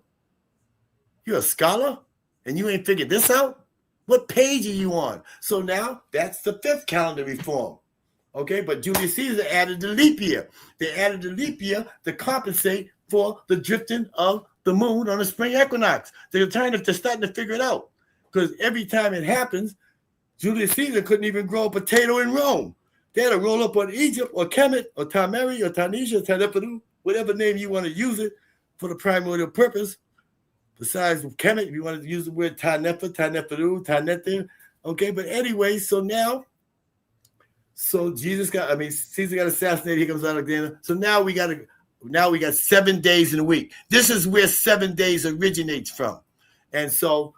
You're a scholar, and you ain't figured this out? What page are you on? So now that's the 5th calendar reform. Okay, but Julius Caesar added the leap year. They added the leap year to compensate for the drifting of the moon on the spring equinox. They're starting to figure it out. Because every time it happens, Julius Caesar couldn't even grow a potato in Rome. They had to roll up on Egypt or Kemet or Tameri or Tanisha or Taneferu, whatever name you want to use it for the primordial purpose. Besides Kemet, if you want to use the word Tanefer, Taneferu, ta.neter. Okay, but anyway, so Caesar got assassinated. Here comes Alexander. So now we got 7 days in a week. This is where 7 days originates from. And so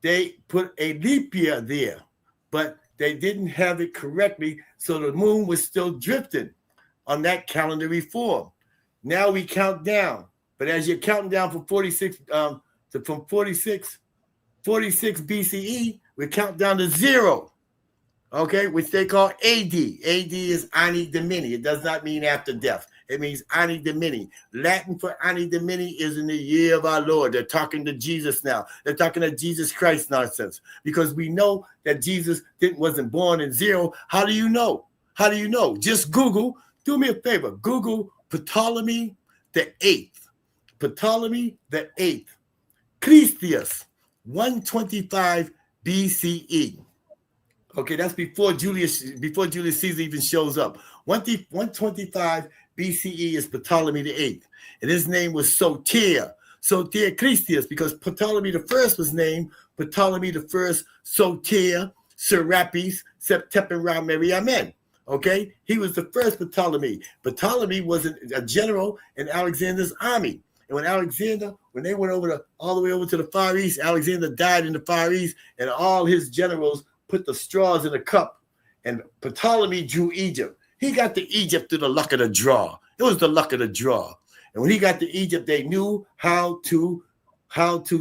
they put a leap year there, but they didn't have it correctly. So the moon was still drifting on that calendar reform. Now we count down. But as you're counting down from 46 BCE, we count down to 0, okay, which they call AD. AD is Anni Domini. It does not mean after death. It means Anni Domini. Latin for Anni Domini is in the year of our Lord. They're talking to Jesus now. They're talking to Jesus Christ nonsense because we know that Jesus wasn't born in 0. How do you know? How do you know? Just Google. Do me a favor. Google Ptolemy the 8th. Ptolemy the 8th. Christius, 125 BCE. Okay, that's before Julius Caesar even shows up. 125 BCE is Ptolemy the 8th. And his name was Soter Christius, because Ptolemy the first was named Ptolemy the first Soter Serapis September Meriamen. Okay, he was the first Ptolemy. Ptolemy was a general in Alexander's army. And when they went all the way over to the Far East, Alexander died in the Far East, and all his generals put the straws in a cup. And Ptolemy drew Egypt. He got to Egypt through the luck of the draw. It was the luck of the draw. And when he got to Egypt, they knew how to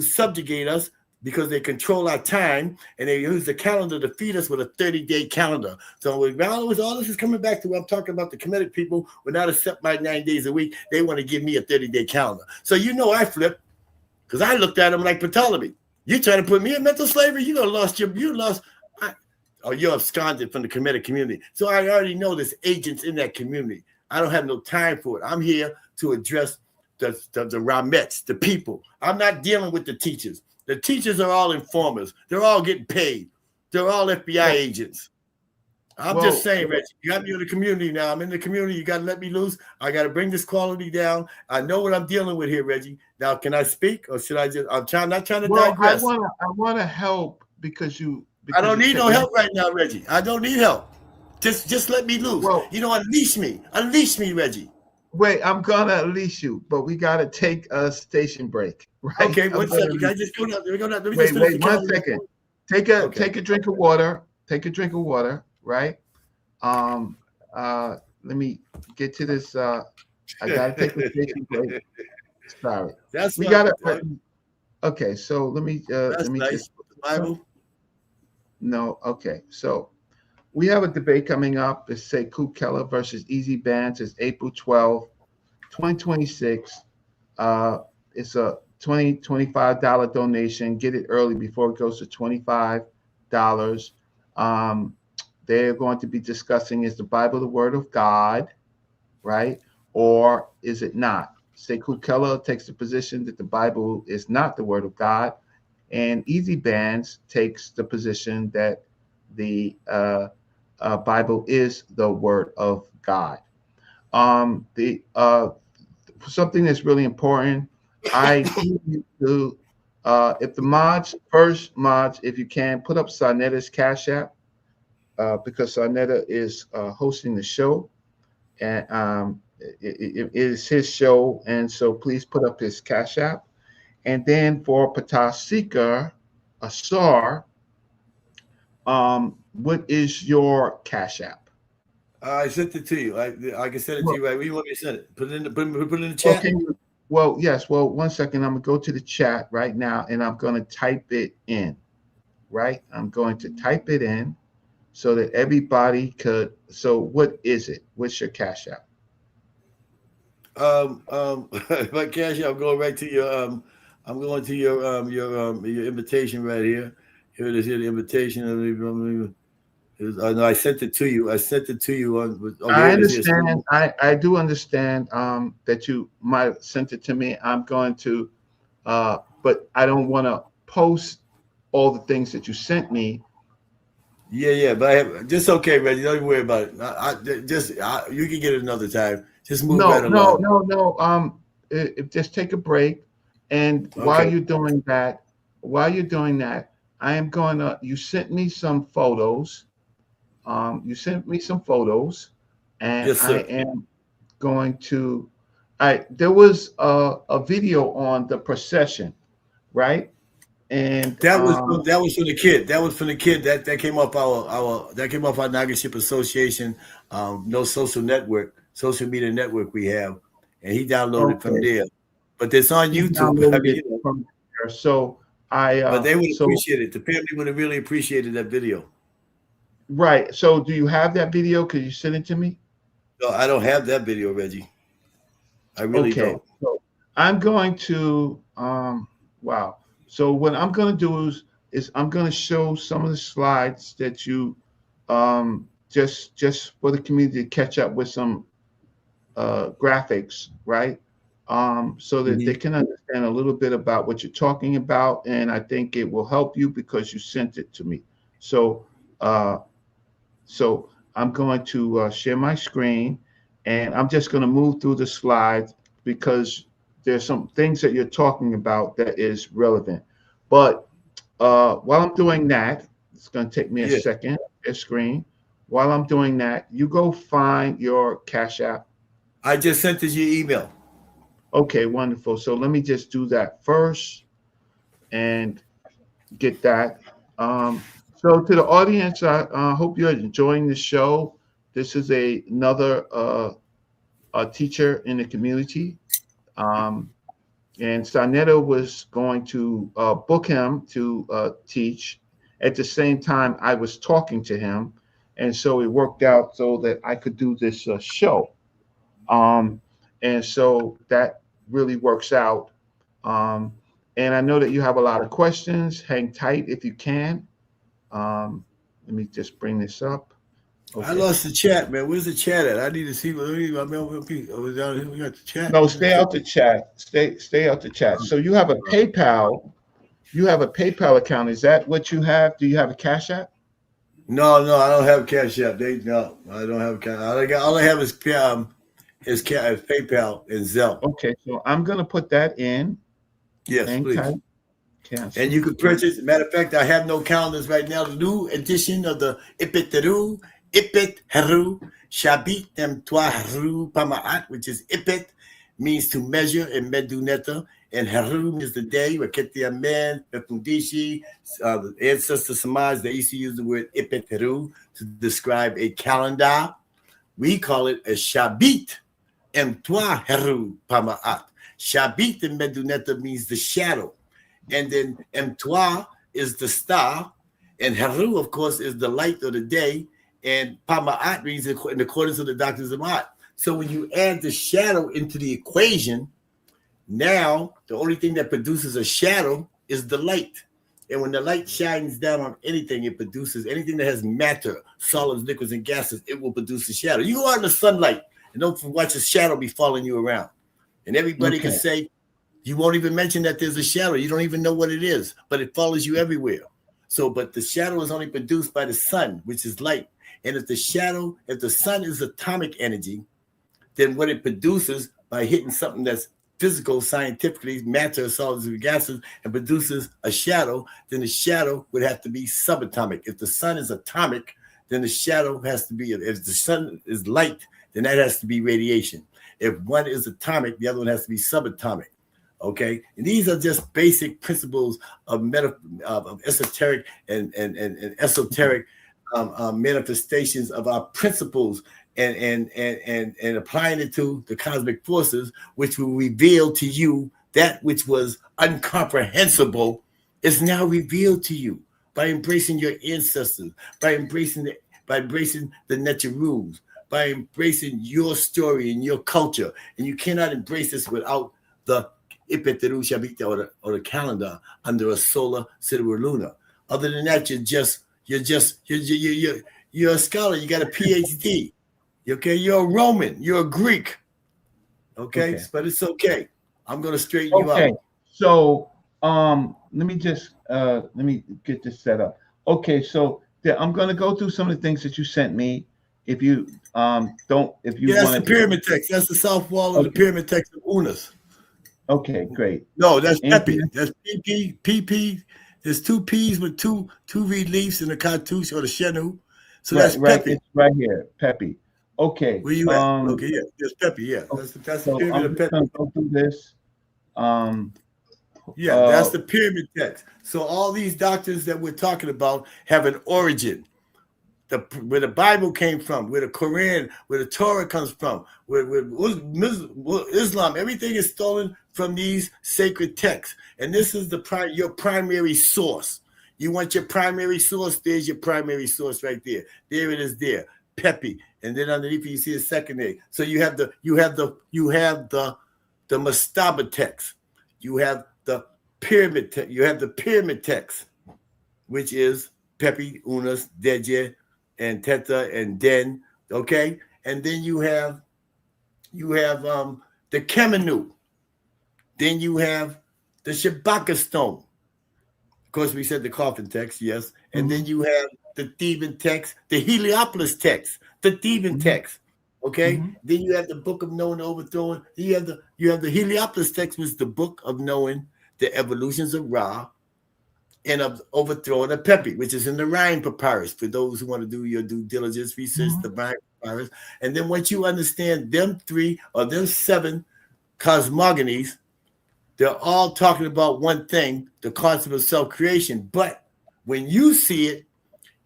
subjugate us because they control our time, and they use the calendar to feed us with a 30-day calendar. So all this is coming back to what I'm talking about. The Kemetic people will not accept my 9 days a week. They want to give me a 30-day calendar. So I flipped because I looked at them like Ptolemy. You're trying to put me in mental slavery? You're absconded from the Kemetic community. So I already know there's agents in that community. I don't have no time for it. I'm here to address the Ramettes, the people. I'm not dealing with the teachers. The teachers are all informers. They're all getting paid. They're all FBI agents. I'm just saying, Reggie, you got me in the community now. I'm in the community. You got to let me loose. I got to bring this quality down. I know what I'm dealing with here, Reggie. Now, can I speak, or should I just? Not trying to digress. I want to help because I don't need no help right now, Reggie. I don't need help. Just let me loose. Well, unleash me, Reggie. Wait, I'm gonna unleash you, but we gotta take a station break, right? Okay, one second. Can I just go down? Let me wait, just wait, 1 second. Take a drink of water. Take a drink of water, right? Let me get to this. I gotta take a station break. Sorry, we gotta. Okay, so let me nice. just Bible. No, okay, so. We have a debate coming up. It's Sekou Keller versus Easy Bands. It's April 12th, 2026. It's a $25 donation. Get it early before it goes to $25. They're going to be discussing, is the Bible the Word of God, right? Or is it not? Sekou Keller takes the position that the Bible is not the Word of God. And Easy Bands takes the position that the Bible is the Word of God. Something that's really important. I need to, if the mods, if you can, put up sa.neter's Cash App, because sa.neter is hosting the show, and it is his show, and so please put up his Cash App. And then for Patika Assaur, what is your Cash App? I sent it to you. I can send it to you right. Where you want me to send it? Put it in the chat. Yes. Well, 1 second. I'm gonna go to the chat right now, and I'm gonna type it in. Right. I'm going to type it in so that everybody could. So, what is it? What's your Cash App? My Cash App. I'm going right to your. I'm going to your invitation right here. Here it is. Here the invitation. No, I sent it to you. I sent it to you on. I understand. I do understand that you might have sent it to me. I'm going to, but I don't want to post all the things that you sent me. Yeah, but I have, just okay, Reggie. Don't even worry about it. You can get it another time. Just move right along. No. Just take a break, and while you're doing that, I am going to. You sent me some photos. You sent me some photos, and yes, I am going to. There was a video on the Precession, right? And that was for the kid. That was for the kid. That came off our Naga-ship Association, no social media network we have, and he downloaded from there. But it's on YouTube. From there. So but they would appreciate it. The family would have really appreciated that video. Right. So do you have that video? Could you send it to me? No, I don't have that video, Reggie. I really don't. So I'm going to wow. So what I'm going to do is I'm going to show some of the slides that you just for the community to catch up with some graphics, right? So that they can understand a little bit about what you're talking about, and I think it will help you because you sent it to me. So I'm going to share my screen, and I'm just going to move through the slides because there's some things that you're talking about that is relevant. But while I'm doing that, it's going to take me a second. Your screen. While I'm doing that, you go find your Cash App. I just sent it your email. Okay, wonderful. So let me just do that first and get that. So to the audience, I hope you're enjoying the show. This is another teacher in the community. And sa.neter was going to book him to teach. At the same time, I was talking to him. And so it worked out so that I could do this show. And so that really works out. And I know that you have a lot of questions. Hang tight if you can. Let me just bring this up. I Okay. lost the chat, man. Where's the chat at? I need to see. We got the chat. No, stay out the chat. Stay out the chat. So you have a PayPal. You have a PayPal account. Is that what you have? Do you have a Cash App? No, I don't have Cash App. No, I don't have Cash. All I have is PayPal and Zelle. Okay, so I'm gonna put that in. Yes, Hang please. tight. And Cancel. you can purchase. Matter of fact, I have no calendars right now. The new edition of the Ipit Heru, Shabit Dem Twa Heru Pamaat, which is Ipit, means to measure, and Meduneta, and Heru means the day. Raketi Amen, Befundishi, the ancestor Samaj, they used to use the word Ipit Heru to describe a calendar. We call it a Shabit Em Twa Heru Pamaat. Shabit in Meduneta means the shadow. And then Mtwa is the star, and Heru, of course, is the light of the day, and Pama'at means in accordance with the doctrines of Ma'at. So when you add the shadow into the equation, now the only thing that produces a shadow is the light. And when the light shines down on anything, it produces anything that has matter, solids, liquids, and gases, it will produce a shadow. You go out in the sunlight and don't watch a shadow be following you around. And everybody can say, you won't even mention that there's a shadow. You don't even know what it is, but it follows you everywhere. So, but the shadow is only produced by the sun, which is light. And if the sun is atomic energy, then what it produces by hitting something that's physical, scientifically, matter, solids, and gases, and produces a shadow, then the shadow would have to be subatomic. If the sun is atomic, then the shadow has to be, if the sun is light, then that has to be radiation. If one is atomic, the other one has to be subatomic. Okay, and these are just basic principles of esoteric and esoteric manifestations of our principles, and applying it to the cosmic forces, which will reveal to you that which was incomprehensible is now revealed to you by embracing your ancestors, by embracing the nature rules, by embracing your story and your culture. And you cannot embrace this without the Ipeteru Shabita or the calendar under a solar sidereal lunar. Other than that, you're a scholar. You got a PhD. Okay, you're a Roman. You're a Greek. Okay. But it's okay. I'm gonna straighten you out. So let me get this set up. Okay, so I'm gonna go through some of the things that you sent me. If you that's the pyramid text. That's the south wall of the pyramid text of Unas. Okay, great. No, that's Pepe. That's PP. There's two P's with two reed leaves in the cartouche or the chenu. So that's Pepe. It's right here, Pepe. Okay. Where you at? Okay, yeah, there's Pepe. Yeah, that's the pyramid of Pepe. Go through this. That's the pyramid text. So all these doctrines that we're talking about have an origin. Where the Bible came from, where the Quran, where the Torah comes from, where Islam, everything is stolen from these sacred texts. And this is your primary source. You want your primary source? There's your primary source right there. There it is there. Pepe. And then underneath you see a second A. So you have the Mastaba text. You have the pyramid text. You have the pyramid text, which is Pepe, Unas, Deje, and Theta and Den, okay? And then you have the Kemenu. Then you have the Shabaka stone. Of course, we said the coffin text, yes. And then you have the Theban text, the Heliopolis text, the Theban text, okay? Then you have the Book of Knowing the Overthrowing. You have the Heliopolis text, which is the book of knowing the evolutions of Ra, and of overthrowing a Pepe, which is in the Rhine Papyrus, for those who want to do your due diligence research, the Rhine Papyrus. And then once you understand them 3 or them 7 cosmogonies, they're all talking about one thing, the concept of self-creation. But when you see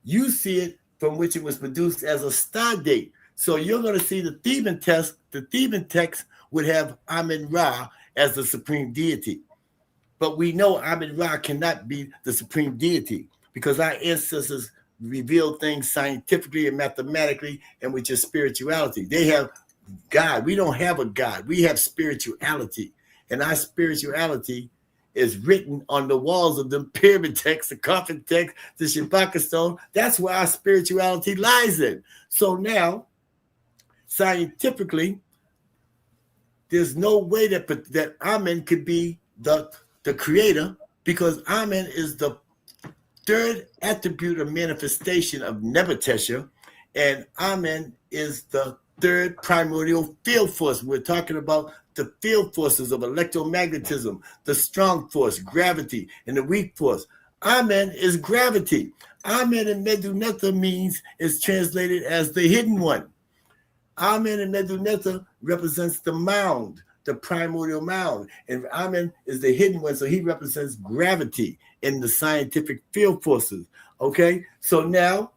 it from which it was produced as a star date. So you're going to see the Theban text. The Theban text would have Amen-Ra as the supreme deity. But we know Amen-Ra cannot be the supreme deity because our ancestors revealed things scientifically and mathematically and with just spirituality. They have God. We don't have a God. We have spirituality. And our spirituality is written on the walls of the pyramid text, the coffin text, the Shabaka stone. That's where our spirituality lies in. So now, scientifically, there's no way that Amen could be the creator, because Amen is the third attribute or manifestation of Nebuchadnezzar, and Amen is the third primordial field force. We're talking about the field forces of electromagnetism, the strong force, gravity, and the weak force. Amen is gravity. Amen in Medu-Neter is translated as the hidden one. Amen in Medu-Neter represents the mound, the primordial mound. And Amen is the hidden one, so he represents gravity in the scientific field forces. Okay? So now,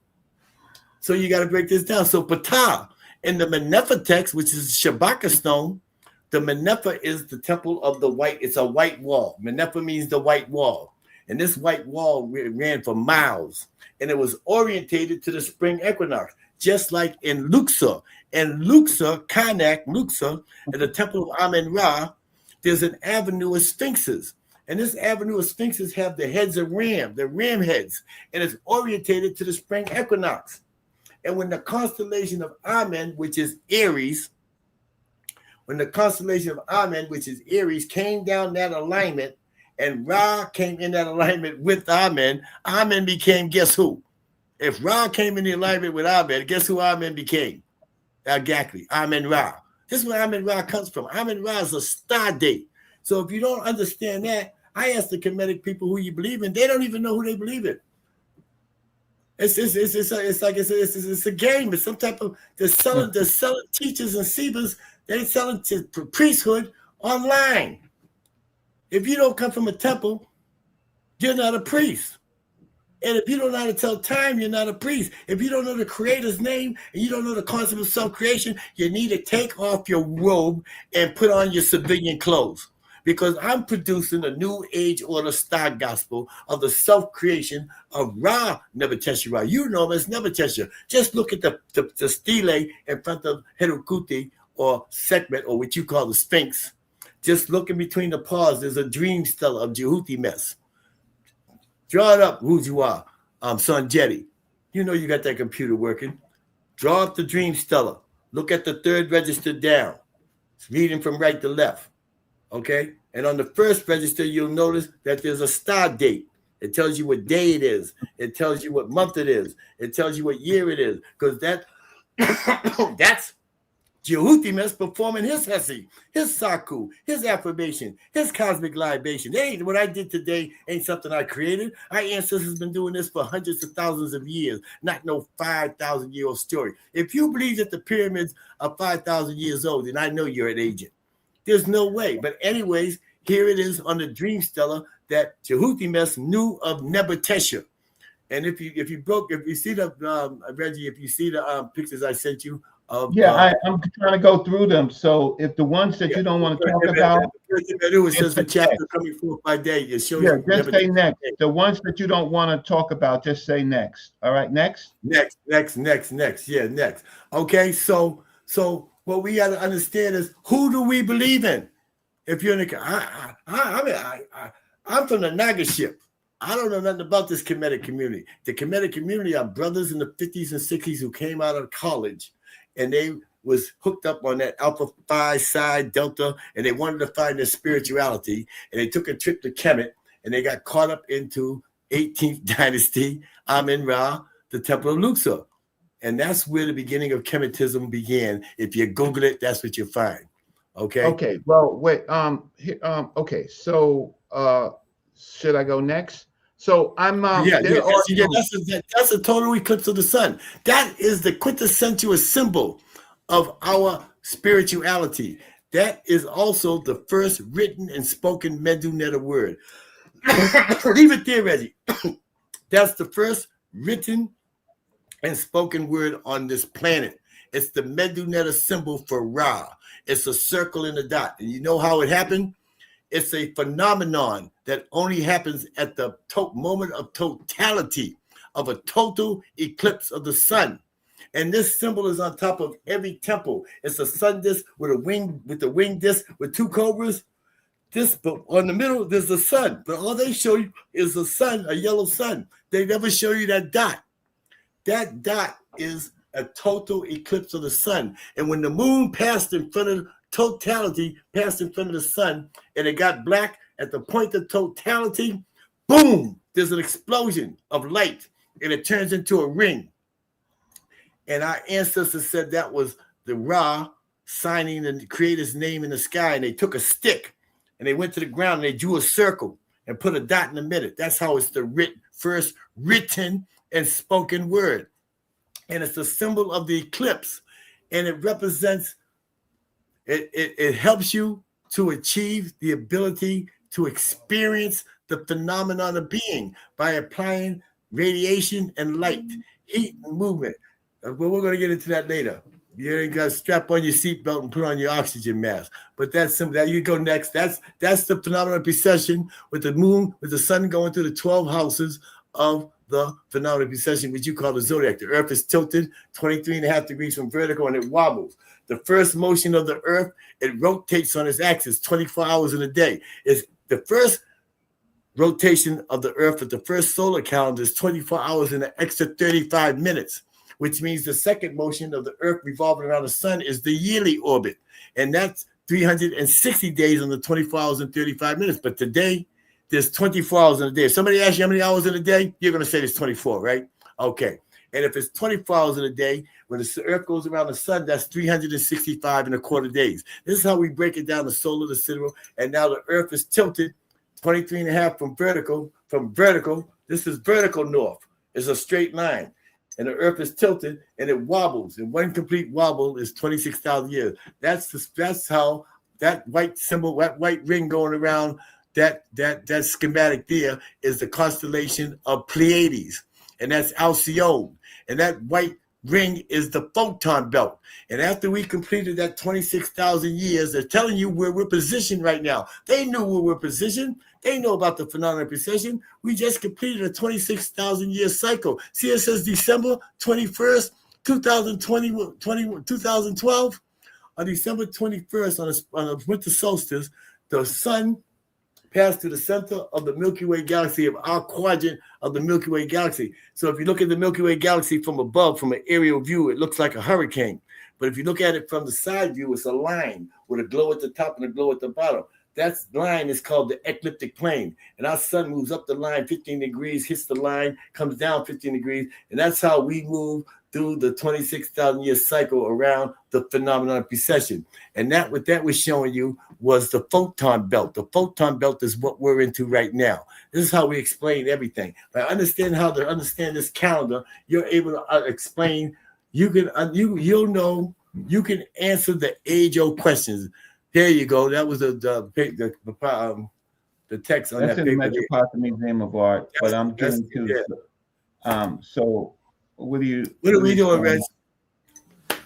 so you got to break this down. So Ptah, in the Menefa text, which is Shabaka stone, the Menefa is the temple of the white. It's a white wall. Menefa means the white wall. And this white wall ran for miles. And it was orientated to the spring equinox, just like in Luxor. In Luxor, Karnak, Luxor, at the temple of Amen-Ra, there's an avenue of sphinxes. And this avenue of sphinxes have the heads of ram, the ram heads. And it's orientated to the spring equinox. And when the constellation of Amen, which is Aries, when the constellation of Amen, which is Aries, came down that alignment, and Ra came in that alignment with Amen, Amen became, guess who? If Ra came in the alignment with Amen, guess who Amen became? Exactly, Amen-Ra. This is where Amen-Ra comes from. Amen-Ra is a star date. So if you don't understand that, I ask the Kemetic people who you believe in, they don't even know who they believe in. It's a game. It's some type of they're selling teachers and sebas. They're selling to priesthood online. If you don't come from a temple, you're not a priest. And if you don't know how to tell time, you're not a priest. If you don't know the creator's name and you don't know the concept of self-creation, you need to take off your robe and put on your civilian clothes. Because I'm producing a new age order star gospel of the self-creation of Ra Nebuchadnezzar. You know him as Nebuchadnezzar. Just look at the stele in front of Herukuti or Sekhmet, or what you call the Sphinx. Just look in between the paws. There's a dream stela of Jehuti mess. Draw it up, who you are, son Jetty. You know you got that computer working. Draw up the dream stela. Look at the third register down. It's reading from right to left. Okay? And on the first register, you'll notice that there's a star date. It tells you what day it is. It tells you what month it is. It tells you what year it is. Because that's Jehuti performing his Hesi, his Saku, his affirmation, his cosmic libation. What I did today ain't something I created. Our ancestors have been doing this for hundreds of thousands of years, not no 5,000-year-old story. If you believe that the pyramids are 5,000 years old, then I know you're an agent. There's no way. But anyways, here it is on the dream stela that Jehuti knew of Nebuchadnezzar. And if you see the Reggie, if you see the pictures I sent you. I'm trying to go through them. So if the ones that you don't want to talk about, it says the chapter coming forth by day. It shows you just say next. The ones that you don't want to talk about, just say next. All right, next. Next. Yeah, next. Okay, so what we got to understand is, who do we believe in? If you're in I'm from the Naga ship. I don't know nothing about this Kemetic community. The Kemetic community are brothers in the 50s and 60s who came out of college. And they was hooked up on that Alpha Phi Psi Delta, and they wanted to find their spirituality. And they took a trip to Kemet, and they got caught up into 18th dynasty, Amen-Ra, the Temple of Luxor. And that's where the beginning of Kemetism began. If you Google it, that's what you'll find. Okay. Okay. Well, wait. Okay. So, should I go next? So I'm that's a total eclipse of the sun. That is the quintessential symbol of our spirituality. That is also the first written and spoken Medu-Neter word. Leave it there, Reggie. That's the first written and spoken word on this planet. It's the Medu-Neter symbol for Ra. It's a circle and a dot. And you know how it happened? It's a phenomenon that only happens at the moment of totality, of a total eclipse of the sun. And this symbol is on top of every temple. It's a sun disk with the wing disc with two cobras. But on the middle, there's the sun. But all they show you is the sun, a yellow sun. They never show you that dot. That dot is a total eclipse of the sun. And when the moon passed in front of totality, passed in front of the sun, and it got black at the point of totality, boom, there's an explosion of light, and it turns into a ring. And our ancestors said that was the Ra signing the Creator's name in the sky. And they took a stick, and they went to the ground, and they drew a circle and put a dot in the middle. That's how it's the first written and spoken word. And it's a symbol of the eclipse. And it represents, it helps you to achieve the ability to experience the phenomenon of being by applying radiation and light, heat and movement. But we're going to get into that later. You ain't got to strap on your seatbelt and put on your oxygen mask. But that's simple. That you go next. That's the phenomenon of precession with the moon, with the sun going through the 12 houses of the phenomenon of precession, which you call the zodiac. The earth is tilted 23.5 degrees from vertical, and it wobbles. The first motion of the earth, it rotates on its axis 24 hours in a day. Is the first rotation of the earth at the first solar calendar is 24 hours and an extra 35 minutes, which means the second motion of the earth revolving around the sun is the yearly orbit. And that's 360 days on the 24 hours and 35 minutes. But today, there's 24 hours in a day. If somebody asks you how many hours in a day, you're going to say there's 24, right? Okay. And if it's 24 hours in a day, when the earth goes around the sun, that's 365 and a quarter days. This is how we break it down, the solar, the sidereal. And now the earth is tilted 23.5 from vertical. This is vertical north. It's a straight line. And the earth is tilted and it wobbles. And one complete wobble is 26,000 years. That's how that white symbol, that white ring going around that schematic there is the constellation of Pleiades. And that's Alcyone. And that white ring is the photon belt. And after we completed that 26,000 years, they're telling you where we're positioned right now. They knew where we're positioned. They know about the phenomenon of precession. We just completed a 26,000 year cycle. See, it says December 21st, 2012. On December 21st, on a winter solstice, the sun passed through the center of the Milky Way galaxy, of our quadrant of the Milky Way galaxy. So if you look at the Milky Way galaxy from above, from an aerial view, it looks like a hurricane. But if you look at it from the side view, it's a line with a glow at the top and a glow at the bottom. That line is called the ecliptic plane. And our sun moves up the line 15 degrees, hits the line, comes down 15 degrees. And that's how we move through the 26,000 year cycle around the phenomenon of precession. And what that was showing you was the photon belt. The photon belt is what we're into right now. This is how we explain everything. By understanding how to understand this calendar, you're able to explain. You'll know. You can answer the age-old questions. There you go. That was the text on that's that in the paper. Metropolitan Museum of Art. But I'm getting to. So what are we doing, Reg?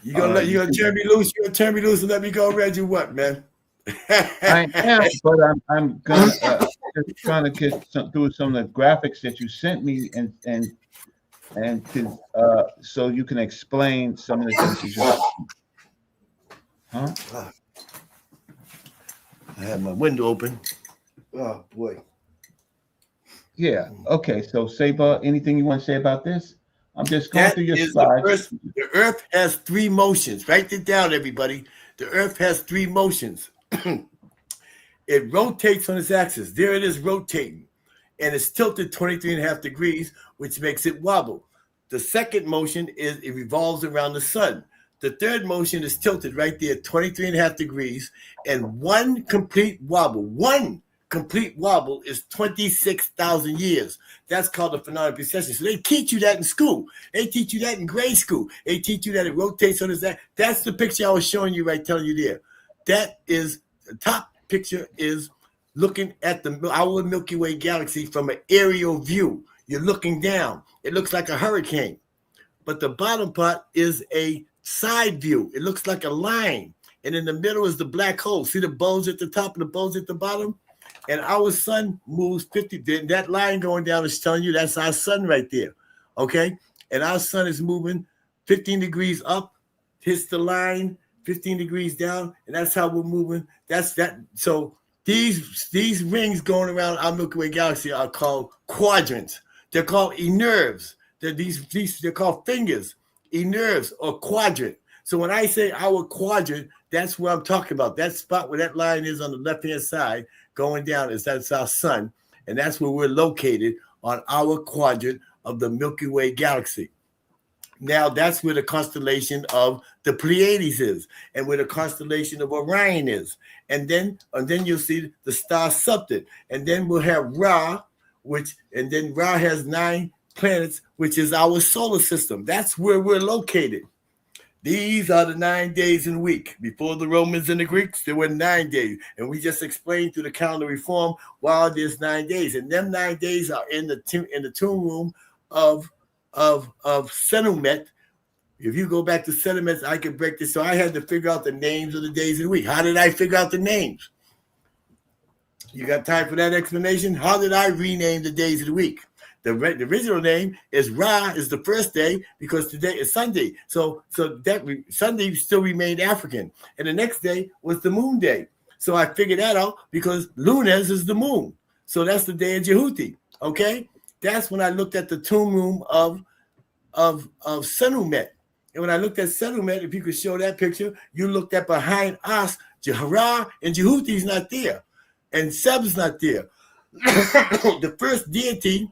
You gonna turn me loose? You gonna turn me loose and let me go, Reggie? What, man? I am, but I'm gonna just trying to get through some of the graphics that you sent me, and to so you can explain some of the things you just. Huh? I have my window open. Oh boy. Yeah. Okay. So, Saba, anything you want to say about this? I'm just going through your slides. The Earth has three motions. Write it down, everybody. The Earth has three motions. It rotates on its axis. There it is rotating. And it's tilted 23.5 degrees, which makes it wobble. The second motion is it revolves around the sun. The third motion is tilted right there, 23.5 degrees. And one complete wobble is 26,000 years. That's called the phenomenon of precession. So they teach you that in school. They teach you that in grade school. They teach you that it rotates on its axis. That's the picture I was showing you right, telling you there. That is, the top picture is looking at our Milky Way galaxy from an aerial view. You're looking down. It looks like a hurricane. But the bottom part is a side view. It looks like a line. And in the middle is the black hole. See the bulge at the top and the bulge at the bottom? And our sun moves 50. That line going down is telling you that's our sun right there. Okay? And our sun is moving 15 degrees up, hits the line, 15 degrees down, and that's how we're moving. That's that. So these rings going around our Milky Way galaxy are called quadrants. They're called enerves. They're called fingers, enerves, or quadrant. So when I say our quadrant, that's what I'm talking about. That spot where that line is on the left-hand side going down that's our sun, and that's where we're located on our quadrant of the Milky Way galaxy. Now that's where the constellation of the Pleiades is, and where the constellation of Orion is, and then you'll see the star Septet, and then we'll have Ra, and then Ra has 9 planets, which is our solar system. That's where we're located. These are the 9 days in a week. Before the Romans and the Greeks, there were 9 days, and we just explained through the calendar reform why there's 9 days, and them 9 days are in the tomb room of Senumet. If you go back to Senumet, I can break this. So I had to figure out the names of the days of the week. How did I figure out the names? You got time for that explanation? How did I rename the days of the week? The original name is Ra is the first day because today is Sunday. So that Sunday still remained African. And the next day was the moon day. So I figured that out because Lunes is the moon. So that's the day of Jehuti. Okay? That's when I looked at the tomb room of Senumet. And when I looked at Senumet, if you could show that picture, you looked at behind us, Ra and Jehuti's not there. And Seb's not there. The first deity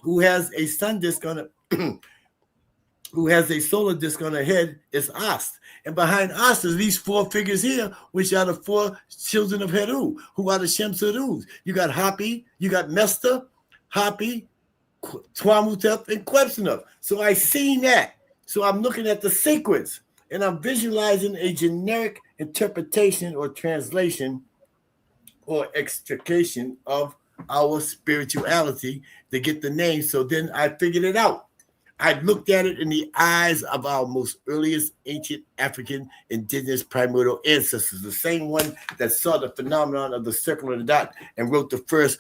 who has a sun disk on it, who has a solar disk on her head is Ast. And behind Ast is these 4 figures here, which are the 4 children of Heru, who are the Shemsurus. You got Hapi, you got Mesta, Hapi, Tuamutep, and Quebsnup. So I seen that. So I'm looking at the sequence, and I'm visualizing a generic interpretation or translation or extrication of our spirituality to get the name. So then I figured it out. I looked at it in the eyes of our most earliest ancient African indigenous primordial ancestors, the same one that saw the phenomenon of the circle and the dot and wrote the first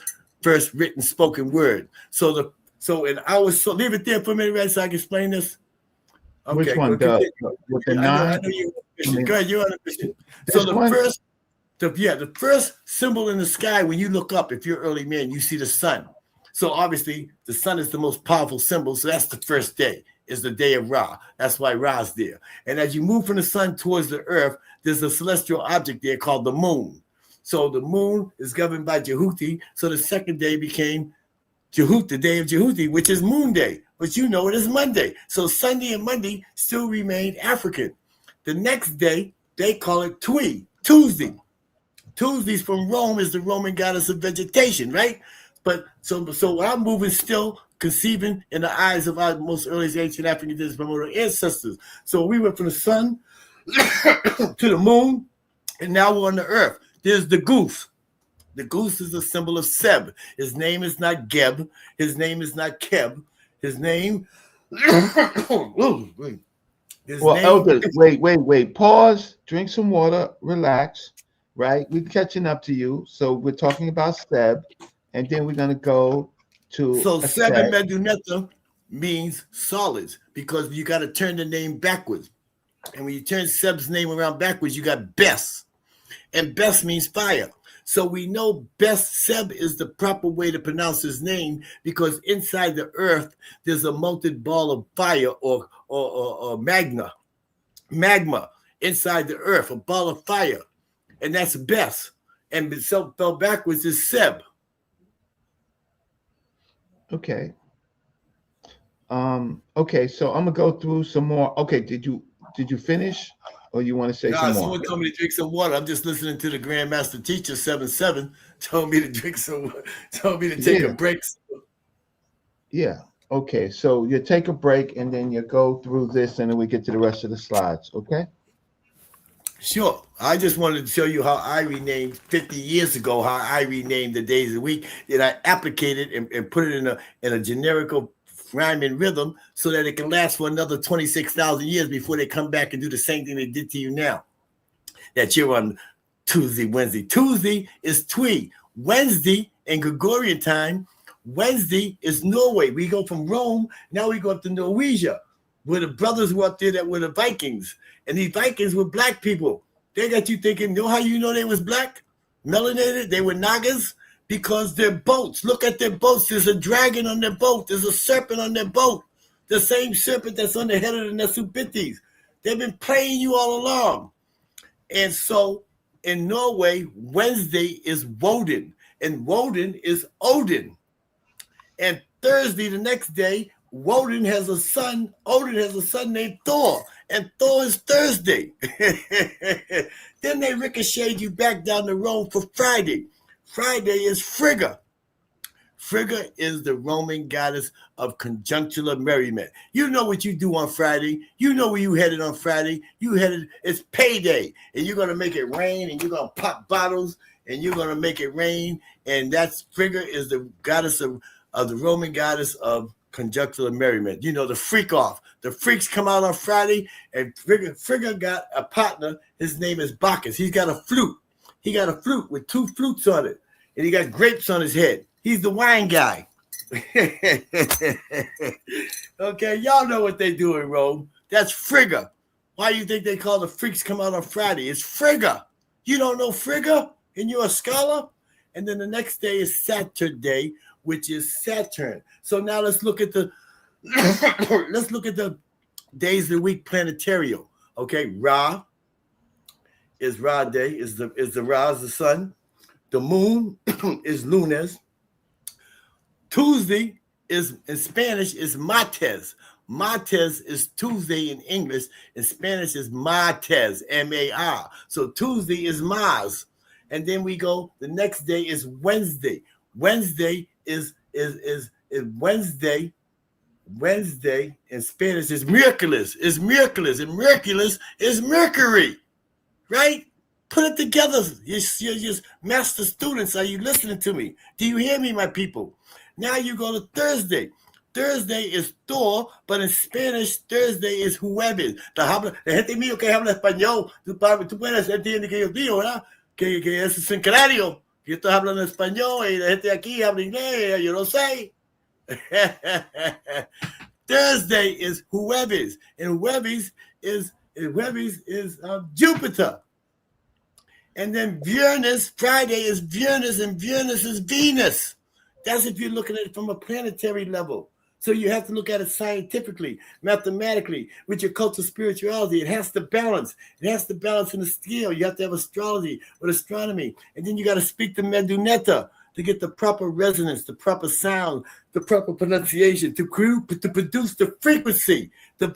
written spoken word. So leave it there for a minute, right, so I can explain this. Okay, which one? With the 9? I know you're on a mission. Go ahead, you're on a mission. So the first symbol in the sky, when you look up, if you're early man, you see the sun. So obviously the sun is the most powerful symbol. So that's the first day, is the day of Ra. That's why Ra's there. And as you move from the sun towards the earth, there's a celestial object there called the moon. So the moon is governed by Jehuti. So the second day became Jehut, the day of Jehuti, which is Moon Day. But you know it is Monday. So Sunday and Monday still remain African. The next day, they call it Tuesday. Tuesdays from Rome is the Roman goddess of vegetation, right? But so I'm moving still, conceiving in the eyes of our most earliest ancient African primordial ancestors. So we went from the sun to the moon, and now we're on the earth. There's the goose. The goose is a symbol of Seb. His name is not Geb. His name is not Keb. His name. Elder, wait. Pause. Drink some water. Relax. Right, we're catching up to you. So we're talking about Seb, and then we're gonna go to. So Seb and Medunetta means solids because you got to turn the name backwards, and when you turn Seb's name around backwards, you got Bes, and Bes means fire. So we know Bes Seb is the proper way to pronounce his name because inside the earth there's a molten ball of fire or magma inside the earth, a ball of fire, and that's Bes. And spelled backwards is Seb. Okay. Okay, so I'm gonna go through some more. Okay, did you finish? Or you want to say some more? Someone told me to drink some water. I'm just listening to the Grandmaster Teacher 7-7 told me to drink some, told me to take a break. Yeah. Okay. So you take a break and then you go through this and then we get to the rest of the slides. Okay. Sure. I just wanted to show you how I renamed 50 years ago, how I renamed the days of the week. That I applicated and put it in a generical rhyming rhythm so that it can last for another 26,000 years before they come back and do the same thing they did to you now. That you're on Tuesday, Wednesday. Tuesday is Twi. Wednesday in Gregorian time, Wednesday is Norway. We go from Rome, now we go up to Norwegia, where the brothers were up there that were the Vikings. And these Vikings were black people. They got you thinking, know how you know they was black? melanated, they were Nagas because their boats. Look at their boats. There's a dragon on their boat. There's a serpent on their boat. The same serpent that's on the head of the Nesubitis. They've been playing you all along. And so in Norway, Wednesday is Woden, and Woden is Odin. And Thursday, the next day, Odin has a son named Thor, and Thor is Thursday. Then they ricocheted you back down the road for Friday. Friday is Frigga. Frigga is the Roman goddess of conjunctural merriment. You know what you do on Friday. You know where you headed on Friday. It's payday, and you're going to make it rain, and you're going to pop bottles, and you're going to make it rain. And that's Frigga is the goddess of the Roman goddess of conjunctural merriment. You know, the freak off. The freaks come out on Friday, and Frigga got a partner. His name is Bacchus. He's got a flute. He got a flute with 2 flutes on it, and he got grapes on his head. He's the wine guy. Okay, y'all know what they do in Rome. That's Frigga. Why do you think they call the freaks come out on Friday? It's Frigga. You don't know Frigga, and you're a scholar? And then the next day is Saturday, which is Saturn. So now let's look at the days of the week planetarial. Okay, Ra is Ra day, is the Ra is the sun. The moon is lunes. Tuesday is in Spanish is martes. Martes is Tuesday in English. In Spanish is martes, M-A-R. So Tuesday is Mars. And then we go, the next day is Wednesday. Wednesday is Wednesday. Wednesday in Spanish is Mercules. And Mercules is Mercury. Right? Put it together. You're master students. Are you listening to me? Do you hear me, my people? Now you go to Thursday. Thursday is Thor, but in Spanish, Thursday is jueves. La gente mío que habla español, tú puedes entender que yo digo, ¿verdad? Que es sincrario. Yo estoy hablando español y la gente aquí habla inglés, yo no sé. Thursday is jueves, and jueves is Jupiter. And then Viernes, Friday is Viernes, and Viernes is Venus. That's if you're looking at it from a planetary level. So you have to look at it scientifically, mathematically, with your cultural spirituality. It has to balance. It has to balance in the scale. You have to have astrology with astronomy. And then you got to speak the Meduneta to get the proper resonance, the proper sound, the proper pronunciation, to produce the frequency, the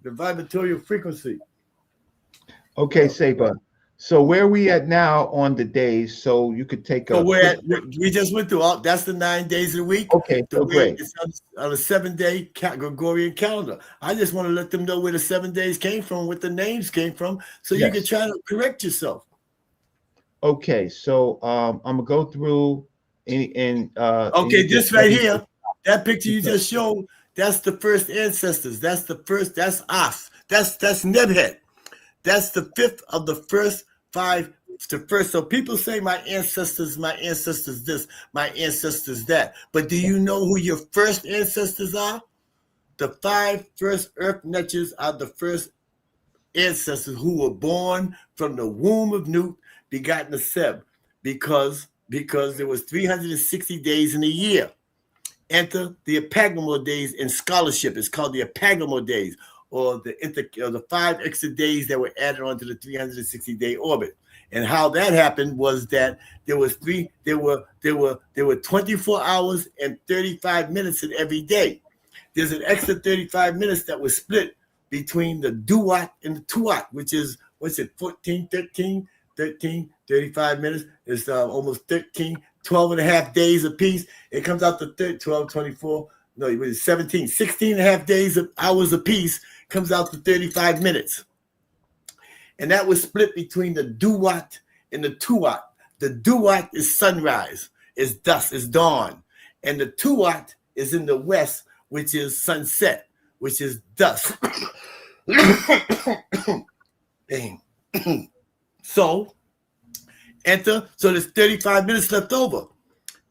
vibratorial frequency. Okay, Saber. So where are we at now on the days? So you could take a. We just went through all. That's the 9 days of the week. Okay, so great. It's on a 7-day Gregorian calendar. I just want to let them know where the 7 days came from, what the names came from, so you can try to correct yourself. Okay, so I'm gonna go through okay, this right here, that picture you just showed, that's the first ancestors. That's As. That's Nebhet. That's the 5th of the first 5. So people say my ancestors this, my ancestors that. But do you know who your first ancestors are? The 5 first earth natures are the first ancestors who were born from the womb of Nut, begotten of Seb, because there was 360 days in a year. Enter the epagomal days in scholarship. It's called the epagomal days, or the 5 extra days that were added onto the 360-day orbit. And how that happened was that there were 24 hours and 35 minutes in every day. There's an extra 35 minutes that was split between the Duat and the Tuat, which is 14, 13, 35 minutes. It's almost 12 and a half days apiece. It comes out to 12, 24. No, it was 16 and a half hours apiece, comes out to 35 minutes. And that was split between the Duat and the Tuat. The Duat is sunrise, is dusk, is dawn. And the Tuat is in the west, which is sunset, which is dusk. Dang. So there's 35 minutes left over.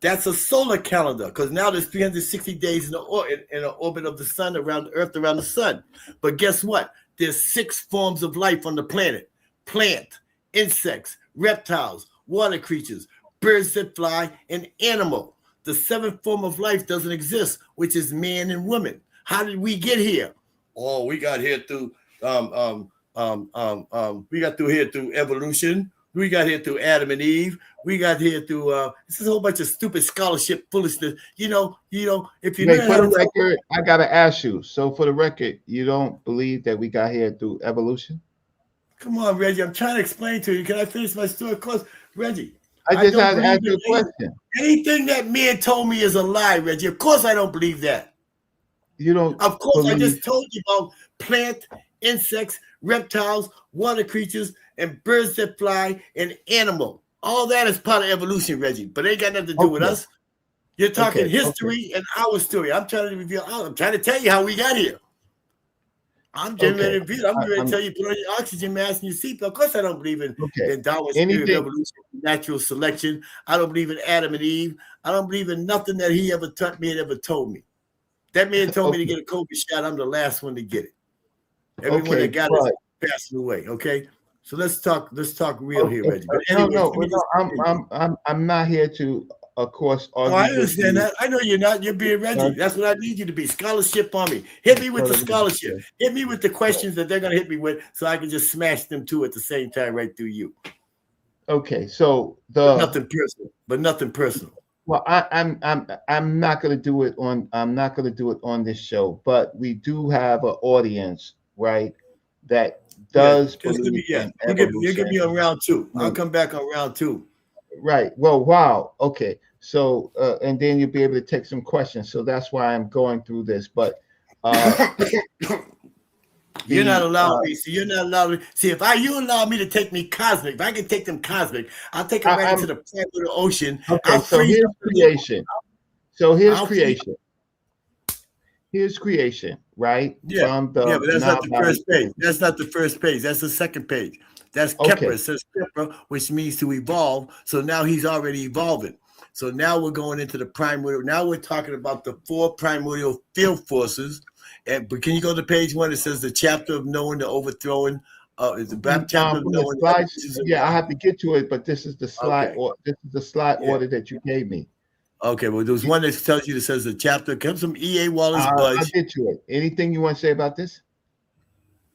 That's a solar calendar, because now there's 360 days in the orbit of the sun around the earth, around the sun. But guess what? There's 6 forms of life on the planet: plant, insects, reptiles, water creatures, birds that fly, and animal. The seventh form of life doesn't exist, which is man and woman. How did we get here? Oh, we got here through we got through here through evolution. We got here through Adam and Eve. We got here through this is a whole bunch of stupid scholarship foolishness. You know, if you Wait, for the record, I gotta ask you. So for the record, you don't believe that we got here through evolution? Come on, Reggie. I'm trying to explain to you. Can I finish my story? Of course, Reggie. I just had to ask you a question. Anything that man told me is a lie, Reggie. Of course, I don't believe that. You don't. Of course, I just told you about plant, insects, reptiles, water creatures, and birds that fly, and animal. All that is part of evolution, Reggie. But it ain't got nothing to do with us. You're talking history and our story. I'm trying to reveal. I'm trying to tell you how we got here. I'm getting ready to tell you put on your oxygen mask and your seatbelt. Of course, I don't believe in Darwin's theory of evolution, natural selection. I don't believe in Adam and Eve. I don't believe in nothing that he ever taught me and ever told me. That man told me to get a COVID shot. I'm the last one to get it. Everyone that got it is passing away. Okay, so let's talk real here, Reggie. But anyway, I'm not here to, of course, argue. Oh, I understand that. I know you're not. You're being Reggie. That's what I need you to be. Scholarship on me. Hit me with the scholarship. Hit me with the questions that they're going to hit me with, so I can just smash them too at the same time right through you. Okay, so nothing personal. Well, I'm not going to do it on. I'm not going to do it on this show, but we do have an audience, right? That does. You give me on round two. I'll come back on round two. Right. Well, wow. Okay. So, and then you'll be able to take some questions. So that's why I'm going through this. But you're not allowing me. So you're not allowing me. See, you allow me to take me cosmic, if I can take them cosmic, I'll take them right into the planet of the ocean. Okay. So here's creation. Creation. Here's creation, right? Yeah. But that's not the first page. That's not the first page. That's the second page. That's Kepler. It says Kepler, which means to evolve. So now he's already evolving. So now we're going into the primordial. Now we're talking about the 4 primordial field forces. But can you go to page 1? It says the chapter of knowing, the overthrowing. The chapter of knowing. Yeah, I have to get to it, but this is the slide. Or this is the slide order that you gave me. Okay, well, there's one that tells you that says the chapter comes from E.A. Wallace Budge. I'll get to it. Anything you want to say about this?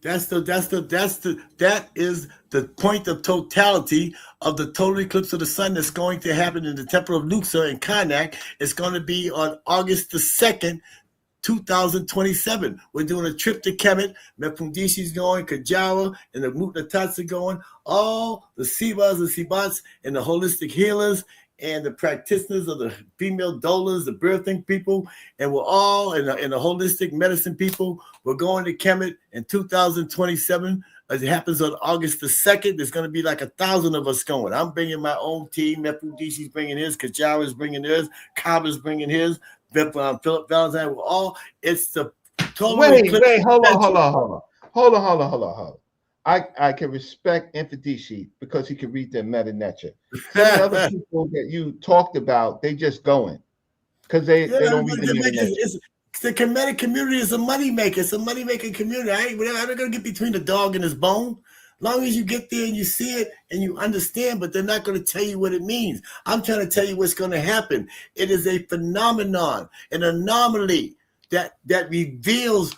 That is the point of totality of the total eclipse of the sun that's going to happen in the temple of Luxor in Karnak. It's going to be on August the 2nd, 2027. We're doing a trip to Kemet. Mefundishi's going, Kajawa, and the Mutnatats are going. All the Sibas and Sibats and the holistic healers and the practitioners of the female doulas, the birthing people, and we're all in the holistic medicine people. We're going to Kemet in 2027. As it happens on August the 2nd, there's going to be like 1,000 of us going. I'm bringing my own team. Mefundishi's bringing his. Kajawa's bringing his. Kaba's bringing his. Philip Valentine. We're all. It's the total. Wait. Hold on. I can respect Mefundisi because he can read the meta nature. Some of the other people that you talked about, they just going because they don't read the meta nature. The Kemetic community is a moneymaker. It's a money-making community. I'm not going to get between the dog and his bone. As long as you get there and you see it and you understand, but they're not going to tell you what it means. I'm trying to tell you what's going to happen. It is a phenomenon, an anomaly that reveals.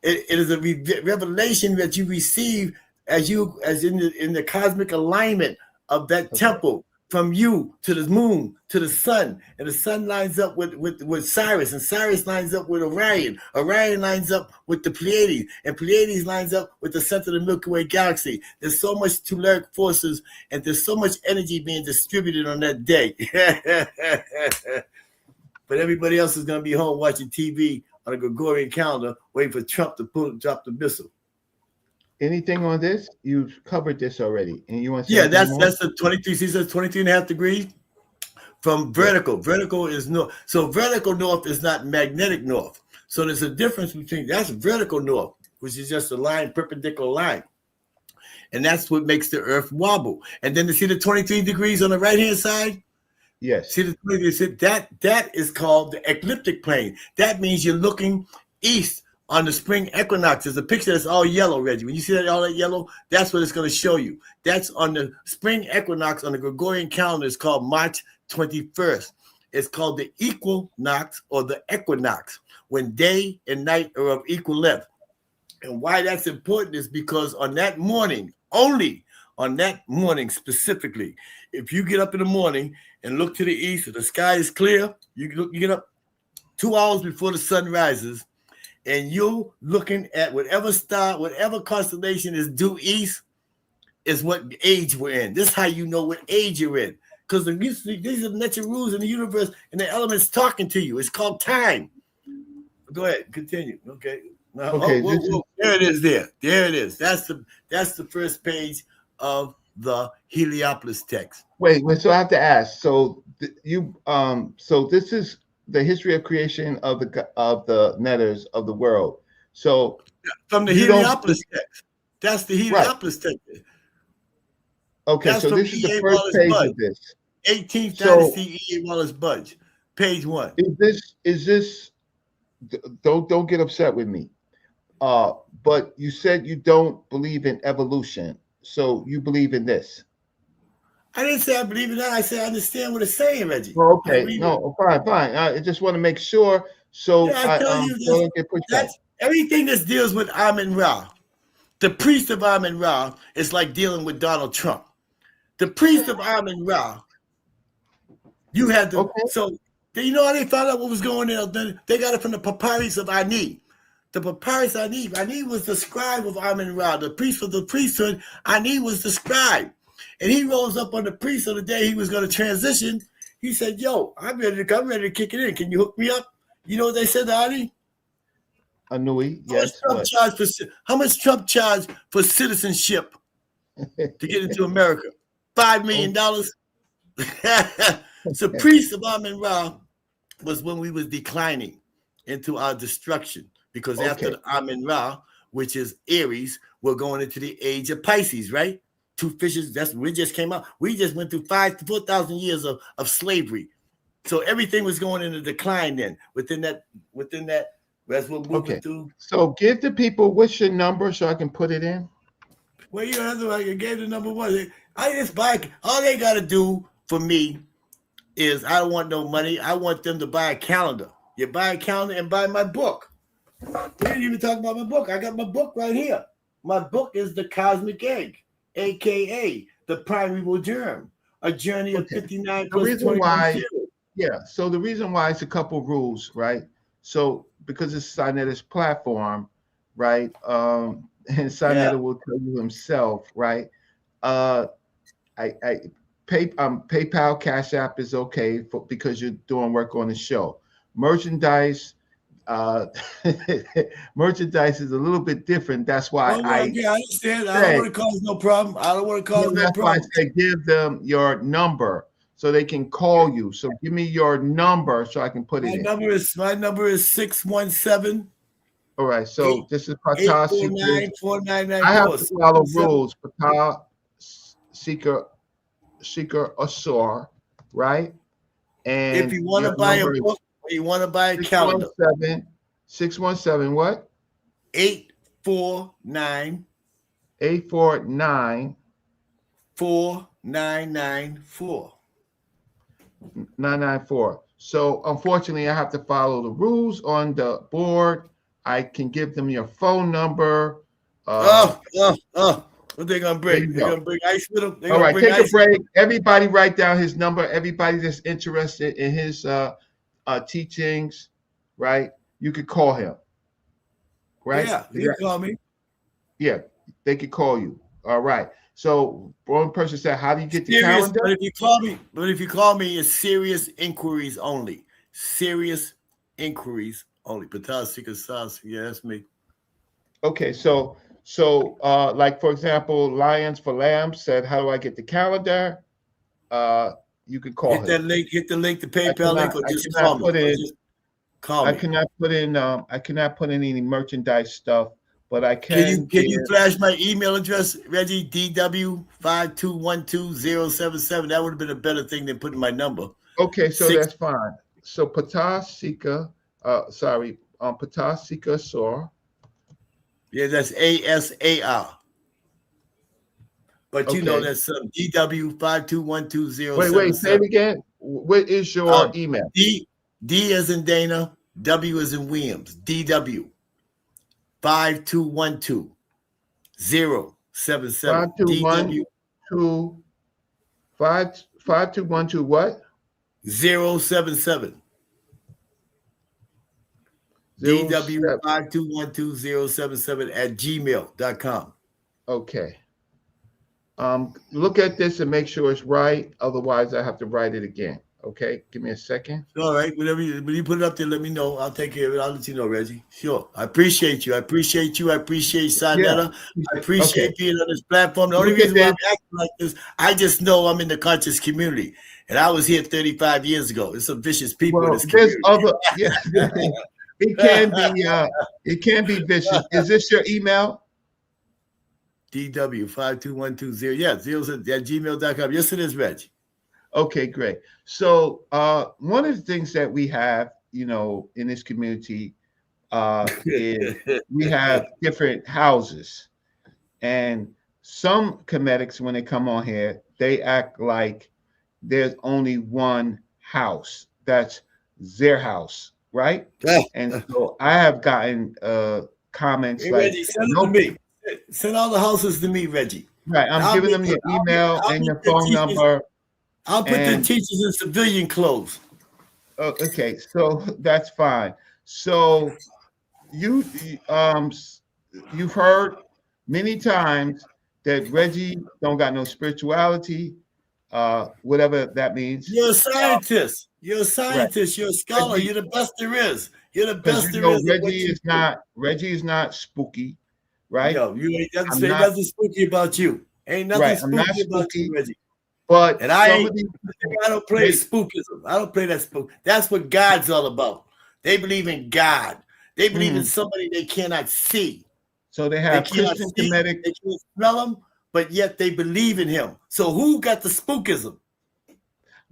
It is a revelation that you receive as in the cosmic alignment of that temple, from you to the moon to the sun, and the sun lines up with Sirius, and Sirius lines up with Orion. Orion lines up with the Pleiades, and Pleiades lines up with the center of the Milky Way galaxy. There's so much telluric forces, and there's so much energy being distributed on that day. But everybody else is going to be home watching TV on a Gregorian calendar, waiting for Trump to drop the missile. Anything on this? You've covered this already, and you want to say that's the 23. He says 23.5 degrees from vertical. Vertical is north. So vertical north is not magnetic north. So there's a difference between that's vertical north, which is just a line, perpendicular line, and that's what makes the Earth wobble. And then to see the 23 degrees on the right hand side. Yes. See the 23. That is called the ecliptic plane. That means you're looking east on the spring equinox. There's a picture that's all yellow, Reggie. When you see that all that yellow, that's what it's going to show you. That's on the spring equinox on the Gregorian calendar. It's called March 21st. It's called the equinox or the equinox, when day and night are of equal length. And why that's important is because on that morning, only on that morning specifically, if you get up in the morning and look to the east, if the sky is clear, you get up 2 hours before the sun rises, and you're looking at whatever star, whatever constellation is due east, is what age we're in. This is how you know what age you're in. Because these are the natural rules in the universe and the elements talking to you. It's called time. Go ahead, continue. Okay. Now, Okay, there it is. There it is. That's the first page of the Heliopolis text. Wait. So I have to ask. So so this is the history of creation of the netters of the world. So from the Heliopolis text. That's the Heliopolis text. Okay, that's so this is the first page of this. 18th dynasty E.A. Wallace Budge, page 1. Is this? Don't get upset with me. But you said you don't believe in evolution, so you believe in this. I didn't say I believe in that. I said I understand what it's saying, Reggie. Oh, okay, no, fine. I just want to make sure. So I tell you, don't get pushed back. Everything that deals with Amun-Ra, the priest of Amun-Ra, is like dealing with Donald Trump. The priest of Amun-Ra, you had to. Okay. So you know how they found out what was going on? They got it from the papyrus of Ani. The papyrus Ani was the scribe of Amun-Ra, the priest of the priesthood. Ani was the scribe. And he rose up on the priest on the day he was going to transition. He said, yo, I'm ready to kick it in. Can you hook me up? You know what they said to Ani? Anui, yes. How much Trump charged for citizenship to get into America? $5 million. So priest of Amun-Ra was when we was declining into our destruction. Because after the Amun-Ra, which is Aries, we're going into the age of Pisces, right? 2 fishes. We just came out. We just went through 5,000 to 4,000 years of slavery. So everything was going into decline then. Within that, as we're moving through. So give the people, what's your number so I can put it in? Well, you have to, I gave the number 1. I just buy. All they got to do for me is I don't want no money. I want them to buy a calendar. You buy a calendar and buy my book. We didn't even talk about my book. I got my book right here. My book is The Cosmic Egg, a.k.a. The Primeval Germ, a journey of 59 plus 21 years. Yeah, so the reason why it's a couple rules, right? So because it's sa.neter's platform, right? And sa.neter will tell you himself, right? PayPal, Cash App is okay because you're doing work on the show. Merchandise is a little bit different. That's why I understand. I don't want to cause no problem. That's why I said give them your number so they can call you. So give me your number so I can put it in. My number is 617. All right. So this is Ptah Seeker. I have to follow rules. Ptah Seeker Assaur, right? And if you want to buy a book, or you want to buy a calendar. 617 what? 849 4994. 994. So unfortunately, I have to follow the rules on the board. I can give them your phone number. What they gonna bring? They're gonna bring ice with them. All right, take a break. Everybody write down his number. Everybody that's interested in his teachings, right? You could call him. Right? Yeah, you can call me. Yeah, they could call you. All right. So one person said, how do you get the calendar? But if you call me, it's serious inquiries only. Serious inquiries only. Ptah Seeker Sauce. Yeah, that's me. Okay, so like for example, Lions for Lambs said, how do I get the calendar? You can call him. Hit the link, the PayPal link, or just call me. I cannot put in any merchandise stuff, but I can. Can you flash my email address, Reggie? DW5212077. That would have been a better thing than putting my number. Okay, so that's fine. So Ptah Seeker, Ptah Seeker Assaur, Yeah, that's ASAR. But you know Okay. that's DW Wait. Say 5212077. it again. What is your Um, email? D as in Dana, W as in Williams. DW 5212077. Five two one DW two five two one two what? 077. Zero DW seven. 5212077 at gmail.com. Okay. Look at this and make sure it's right. Otherwise, I have to write it again. Okay. Give me a second. All right. When you put it up there, let me know. I'll take care of it. I'll let you know, Reggie. Sure. I appreciate you. I appreciate you. I appreciate Yeah. sa.neter. I Okay. appreciate being on this platform. The only Look at reason why this. I'm acting like this, I just know I'm in the conscious community. And I was here 35 years ago. There's some vicious people in Well, this there's community. other. Yeah. It can be. It can be vicious. Is this your email? DW 52120. Yeah, zeros at gmail.com. Yes, it is, Reggie. Okay, great. So one of the things that we have, in this community, is we have different houses, and some comedics, when they come on here, they act like there's only one house. That's their house, right? And so I have gotten comments Hey, like, Reggie, send it to "No, me. Send all the houses to me, Reggie. right? I'm I'll giving make them the, your email I'll and make your the phone teachers. number." I'll put the And teachers in civilian clothes. okay, so that's fine. So you you've heard many times that Reggie don't got no spirituality, whatever that means. You're a scientist. You're a Right. scientist. You're a scholar. Reggie, You're the best there is. You're the because best there is at what you do. Reggie is not spooky, right? Yo, you ain't nothing, I'm ain't not nothing spooky about you. Ain't nothing right. I'm not spooky about you, spooky, Reggie. but And I some ain't. of these people, I don't play spookism. I don't play that spook. That's what God's all about. They believe in God. They believe in somebody they cannot see. so they They have cannot Christian see. comedic. They can't smell him, but yet they believe in him. So who got the spookism?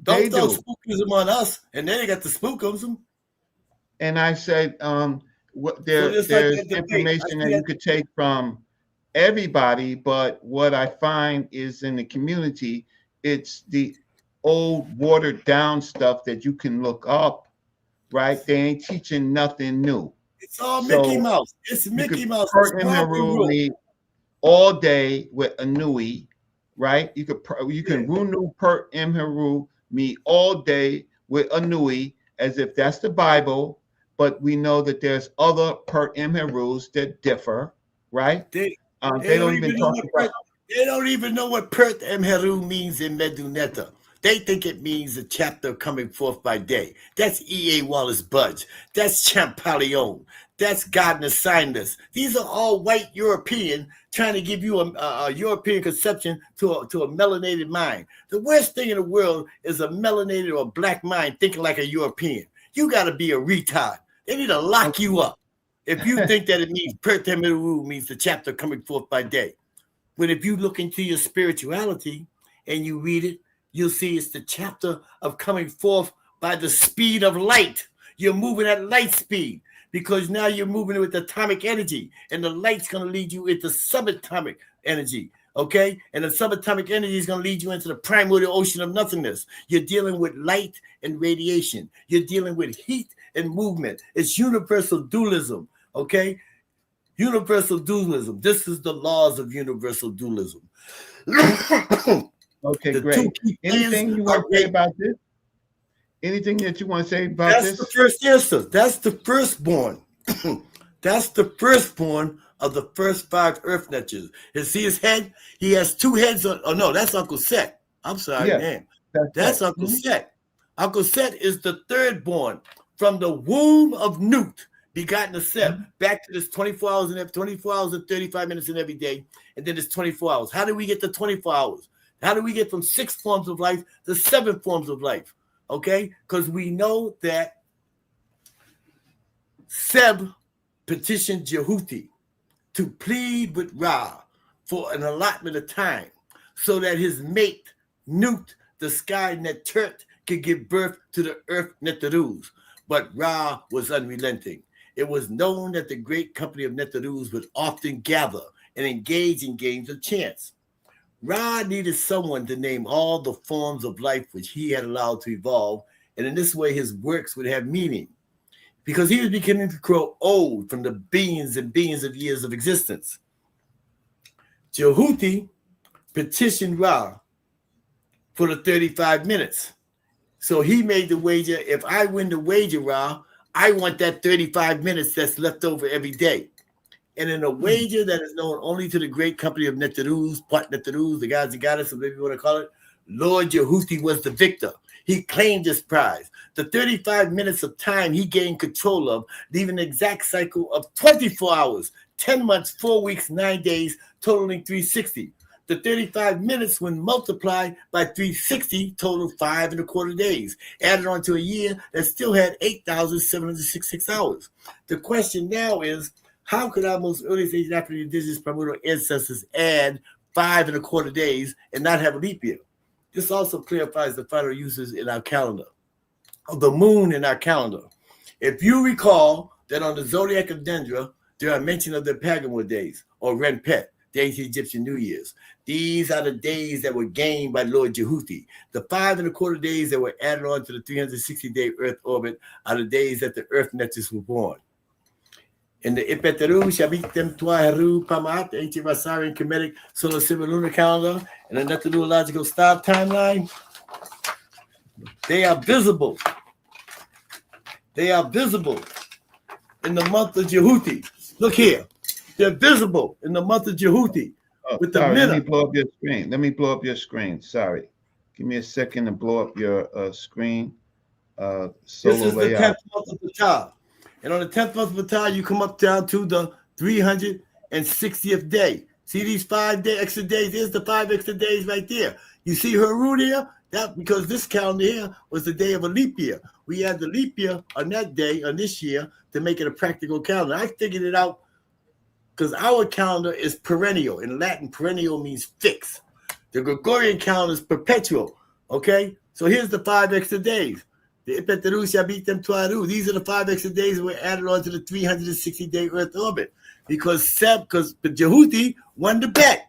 They Don't throw do. spookism on us, and then they got the spookism. And I said, So there's just like that debate, information that you could take from everybody, but what I find is in the community, it's the old watered down stuff that you can look up, right? They ain't teaching nothing new. It's all Mickey So Mouse. It's you Mickey could Mouse. It's part in Rob and Haru Rule. me all day with Anui, right? You can Runu per Imheru me all day with Anui as if that's the Bible, but we know that there's other per Imherus that differ, right? They They don't even talk about. They don't even know what Pert Emheru means in Meduneta. They think it means a chapter coming forth by day. That's E.A. Wallace Budge. That's Champollion. That's Gardner Sinders. These are all white European trying to give you a European conception to a melanated mind. The worst thing in the world is a melanated or black mind thinking like a European. You got to be a retard. They need to lock you up if you think that it means Pert Emheru means the chapter coming forth by day. But if you look into your spirituality and you read it, you'll see it's the chapter of coming forth by the speed of light. You're moving at light speed because now you're moving with atomic energy, and the light's going to lead you into subatomic energy. Okay? And the subatomic energy is going to lead you into the primordial ocean of nothingness. You're dealing with light and radiation. You're dealing with heat and movement. It's universal dualism. Okay? Universal dualism. This is the laws of universal dualism. Okay, The great. Anything you want to say about this? Anything that you want to say about this? That's the first answer. That's the firstborn. That's the firstborn of the first 5 earth natures. You see his head? He has 2 heads. Oh, no, that's Uncle Set. I'm sorry, Yeah, man. that's Uncle Set. Uncle Set is the thirdborn from the womb of Newt, begotten of Set. Back to this 24 hours and 35 minutes in every day, and then it's 24 hours. How do we get to 24 hours? How do we get from 6 forms of life to 7 forms of life? Okay? Because we know that Seb petitioned Jehuti to plead with Ra for an allotment of time so that his mate, Newt, the sky Netert, could give birth to the earth Neterus. But Ra was unrelenting. it was known that the great company of Neterus would often gather and engage in games of chance. Ra needed someone to name all the forms of life which he had allowed to evolve, and in this way his works would have meaning, because he was beginning to grow old from the billions and billions of years of existence. Jehuti petitioned Ra for the 35 minutes. So he made the wager, if I win the wager, Ra, I want that 35 minutes that's left over every day. And in a wager that is known only to the great company of Neterus, Part Neterus, the gods and goddesses, whatever you want to call it, Lord Jehuti was the victor. He claimed his prize. The 35 minutes of time he gained control of, leaving an exact cycle of 24 hours, 10 months, 4 weeks, 9 days, totaling 360. The 35 minutes, when multiplied by 360, totaled 5.25 days, added on to a year that still had 8,766 hours. The question now is, how could our most earliest Asian African indigenous primordial ancestors add 5.25 days and not have a leap year? This also clarifies the final uses in our calendar, of the moon in our calendar. If you recall that on the zodiac of Dendra, there are mention of the Pagamore days, or Renpet, the ancient Egyptian New Year's. These are the days that were gained by Lord Jehuti. The 5.25 days that were added on to the 360-day Earth orbit are the days that the Earth Neters were born. In the Ipeteru, Shabitem, Tuaheru, Pamat, the ancient Asarian Kemetic solar civil lunar calendar, and the methodological star timeline, they are visible. They are visible in the month of Jehuti. Look here. They're visible in the month of Jehuti. With the let me blow up your screen. Let me blow up your screen. Sorry. Give me a second to blow up your screen. This is the 10th month of Ptah. And on the 10th month of Ptah, you come up down to the 360th day. See these 5 extra days? There's the 5 extra days right there. You see Haru there? That because this calendar here was the day of a leap year. We had the leap year on that day, on this year, to make it a practical calendar. I figured it out because our calendar is perennial. In Latin, perennial means fixed. The Gregorian calendar is perpetual. Okay? So here's the 5 extra days. The Ipeteru Shabitem Tuaru. These are the 5 extra days that were added on to the 360-day Earth orbit. Because Jehuti won the bet.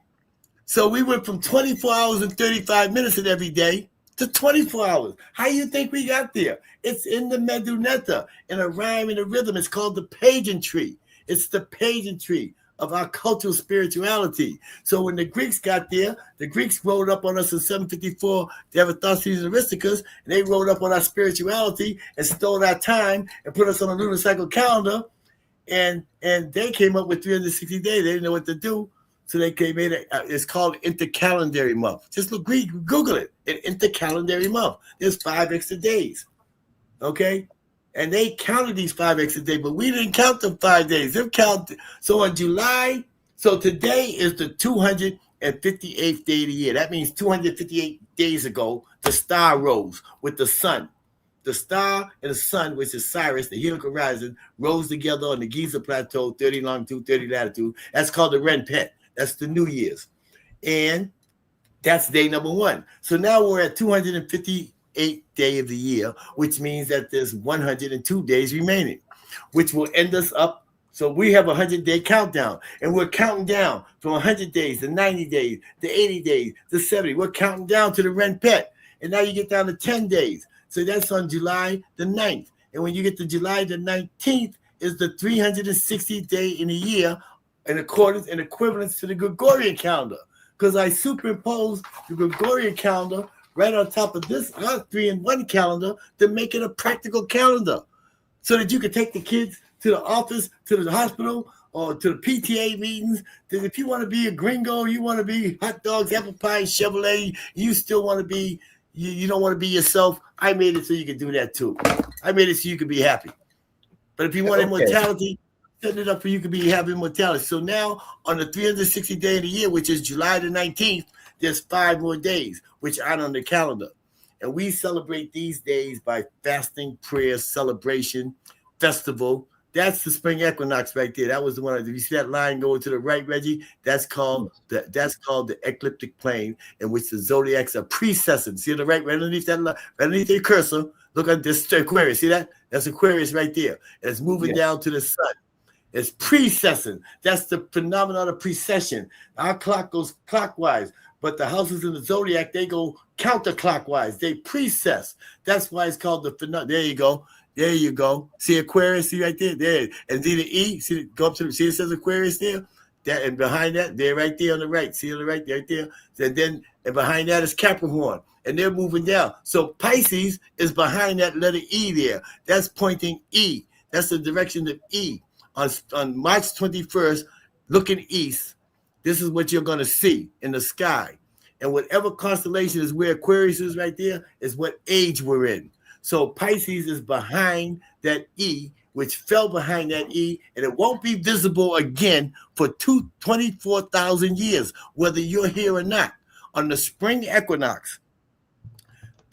So we went from 24 hours and 35 minutes in every day to 24 hours. How do you think we got there? It's in the Meduneta, in a rhyme and a rhythm. It's called the pageantry. It's the pageantry of our cultural spirituality. So when the Greeks got there, the Greeks rolled up on us in 754. They have a Thales Aristicus, and they rolled up on our spirituality and stole our time and put us on a lunar cycle calendar. And they came up with 360 days. They didn't know what to do. So they made it. It's called intercalendary month. Just look, Google it. An intercalendary month. There's 5 extra days. Okay? And they counted these 5 extra days, but we didn't count them 5 days. They counted. So in July, so today is the 258th day of the year. That means 258 days ago, the star rose with the sun. The star and the sun, which is Sirius, the heliacal horizon, rose together on the Giza Plateau, 30 longitude, 30 latitude. That's called the Renpet. That's the New Year's. And that's day number 1. So now we're at 258th day of the year, which means that there's 102 days remaining, which will end us up. So we have a 100-day countdown, and we're counting down from 100 days to 90 days to 80 days to 70. We're counting down to the Renpet. And now you get down to 10 days. So that's on July the 9th. And when you get to July the 19th is the 360th day in a year in accordance and equivalence to the Gregorian calendar. Because I superimposed the Gregorian calendar right on top of this 3-in-1 calendar to make it a practical calendar. So that you could take the kids to the office, to the hospital, or to the PTA meetings. That if you want to be a gringo, you want to be hot dogs, apple pie, Chevrolet, you still want to be, you don't want to be yourself. I made it so you could do that too. I made it so you could be happy. But if you want immortality, set it up for you could be happy immortality. So now on the 360th day of the year, which is July the 19th, there's 5 more days, which aren't on the calendar. And we celebrate these days by fasting, prayer, celebration, festival, That's the spring equinox right there. That was the one. If you see that line going to the right, Reggie, that's called the ecliptic plane, in which the zodiacs are precessing. See the right underneath that, right underneath your cursor. Look at this Aquarius. See that? That's Aquarius right there. And it's moving down to the sun. It's precessing. That's the phenomenon of precession. Our clock goes clockwise, but the houses in the zodiac, they go counterclockwise. They precess. That's why it's called the phenomenon. There you go. There you go. See Aquarius? See right there? There. And see the E? See, go up to the, see it says Aquarius there? That, and behind that, they're right there on the right. See on the right, right there? And then and behind that is Capricorn. And they're moving down. So Pisces is behind that letter E there. That's pointing E. That's the direction of E. On March 21st, looking east, this is what you're going to see in the sky. And whatever constellation is where Aquarius is right there is what age we're in. So Pisces is behind that E, which fell behind that E, and it won't be visible again for 24,000 years, whether you're here or not. On the spring equinox,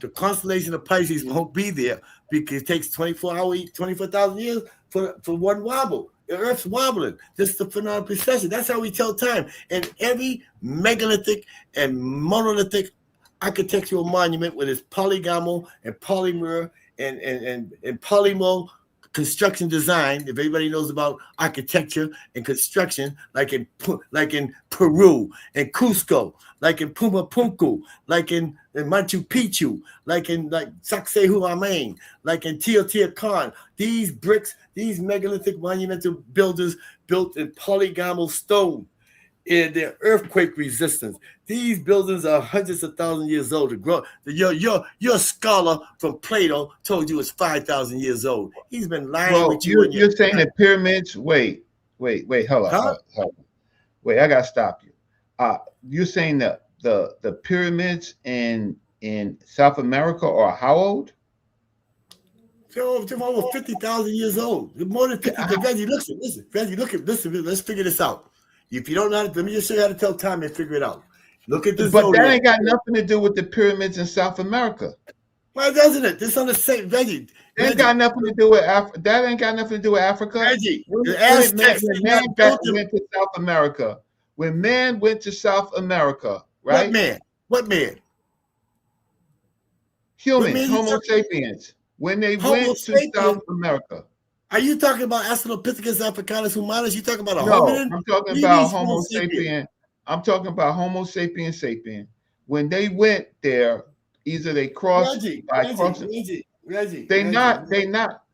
the constellation of Pisces won't be there because it takes 24,000 years for one wobble. The Earth's wobbling. This is the phenomenon of precession. That's how we tell time. And every megalithic and monolithic architectural monument with its polygonal and polymer and polymo construction design, if everybody knows about architecture and construction, like in Peru and Cusco, like in Pumapunku, like in Machu Picchu, like in Sacsayhuaman, like in Teotihuacan, these bricks, these megalithic monumental buildings built in polygonal stone, and their earthquake resistance. These buildings are hundreds of thousands of years old. Your scholar from Plato told you it's 5,000 years old. He's been lying with you. You're saying the pyramids? Wait, hold on. Wait, I gotta stop you. You're saying that the pyramids in South America are how old? They're over 50,000 years old. They're more than 50. Reggie, listen. Reggie, listen. Let's figure this out. If you don't know, let me just show you how to tell time and figure it out. Look at this. But that ain't got nothing to do with the pyramids in South America. Why doesn't it? This on the same Reggie. That ain't got nothing to do with Africa. That ain't got nothing to do with Africa. Reggie, when man went to South America, when man went to South America, right? What man? Humans, Homo sapiens. When they went to South America. Are you talking about Australopithecus africanus humanus? You talking about a hominid? No, I'm talking about Homo sapien. I'm talking about Homo sapien sapien. When they went there, either they crossed. Reggie. They not.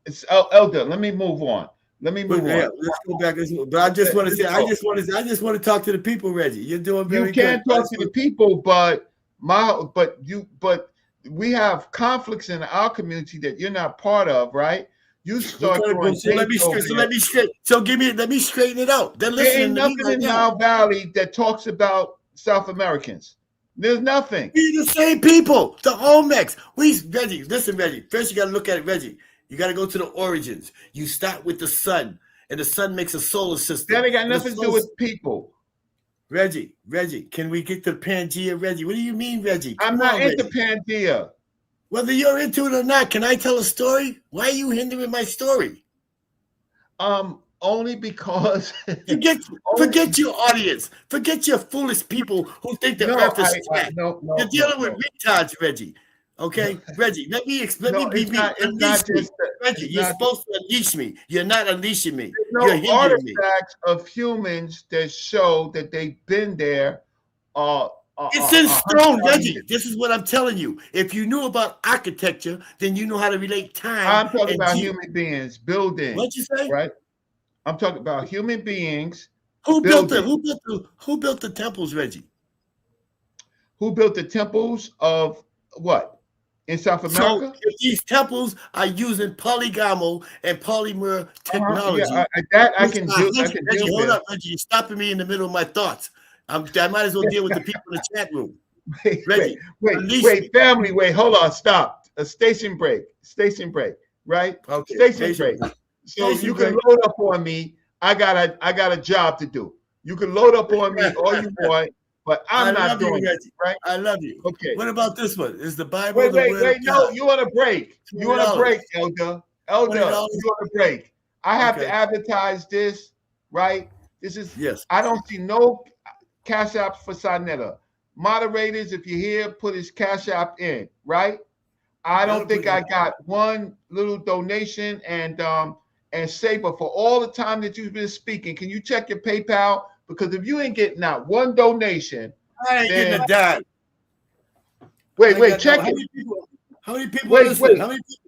It's Elder. Let me move on. Let's go back. But I just want to say, I just want to talk to the people, Reggie. You're doing very good. You can't talk to the people, but we have conflicts in our community that you're not part of, right? You start let me straighten it out. There ain't nothing in Nile Valley that talks about South Americans. There's nothing. We're the same people. The Olmecs. Reggie, listen, Reggie. First, you got to look at it, Reggie. You got to go to the origins. You start with the sun, and the sun makes a solar system. That ain't got nothing to do with people. Reggie, can we get to Pangea, Reggie? What do you mean, Reggie? I'm not into Pangea. Whether you're into it or not, can I tell a story? Why are you hindering my story? Only because forget your audience. Forget your foolish people who think the earth is flat. You're dealing with retards, Reggie. Okay, Reggie, let me be unleash me. Reggie, you're supposed to unleash me. You're not unleashing me. You're hindering me. Artifacts of humans that show that they've been there. It's in stone, Reggie. This is what I'm telling you. If you knew about architecture, then you know how to relate time. I'm talking about human beings building. What'd you say? Right. I'm talking about human beings. Who built the temples, Reggie? Who built the temples of what? In South America? So these temples are using polygonal and polymer technology. I can do. Reggie, hold up, Reggie. You're stopping me in the middle of my thoughts. I might as well deal with the people in the chat room. Wait, family, hold on, stop. A station break, right? Okay. Station break. So you can load up on me. I got a job to do. You can load up on me all you want, but I'm not doing it, right? I love you. Okay. What about this one? Is the Bible wait, no, you want a break. You want a break, Elder. You want a break. I have to advertise this, right? This is I don't see no cash app for sa.neter. Moderators, if you're here, put his cash app in, right? I don't think I got one little donation. And Saber, for all the time that you've been speaking, can you check your PayPal? Because if you ain't getting out one donation, I ain't getting a dime. Wait, check it. How many people listen? How many people?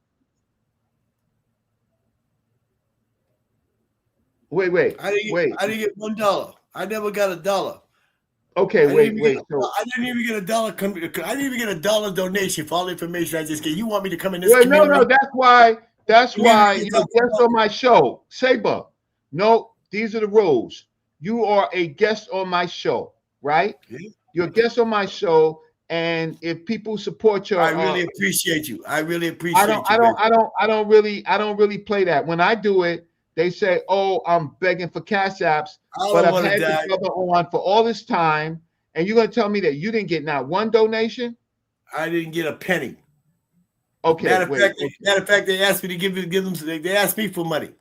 Wait. I didn't get $1. I never got $1. Okay, wait. So I didn't even get $1. I didn't even get $1 donation for all the information I just gave. You want me to come in this community? No, that's why you're a guest on my show. Saber, no, these are the rules. You are a guest on my show, right? Yeah. You're a guest on my show, and if people support you, I really appreciate you. I really appreciate you. I don't really play that. When I do it, they say, "Oh, I'm begging for cash apps," but I've had this brother on for all this time, and you're gonna tell me that you didn't get not one donation? I didn't get a penny. Okay. Matter of fact, they asked me to give them. They asked me for money.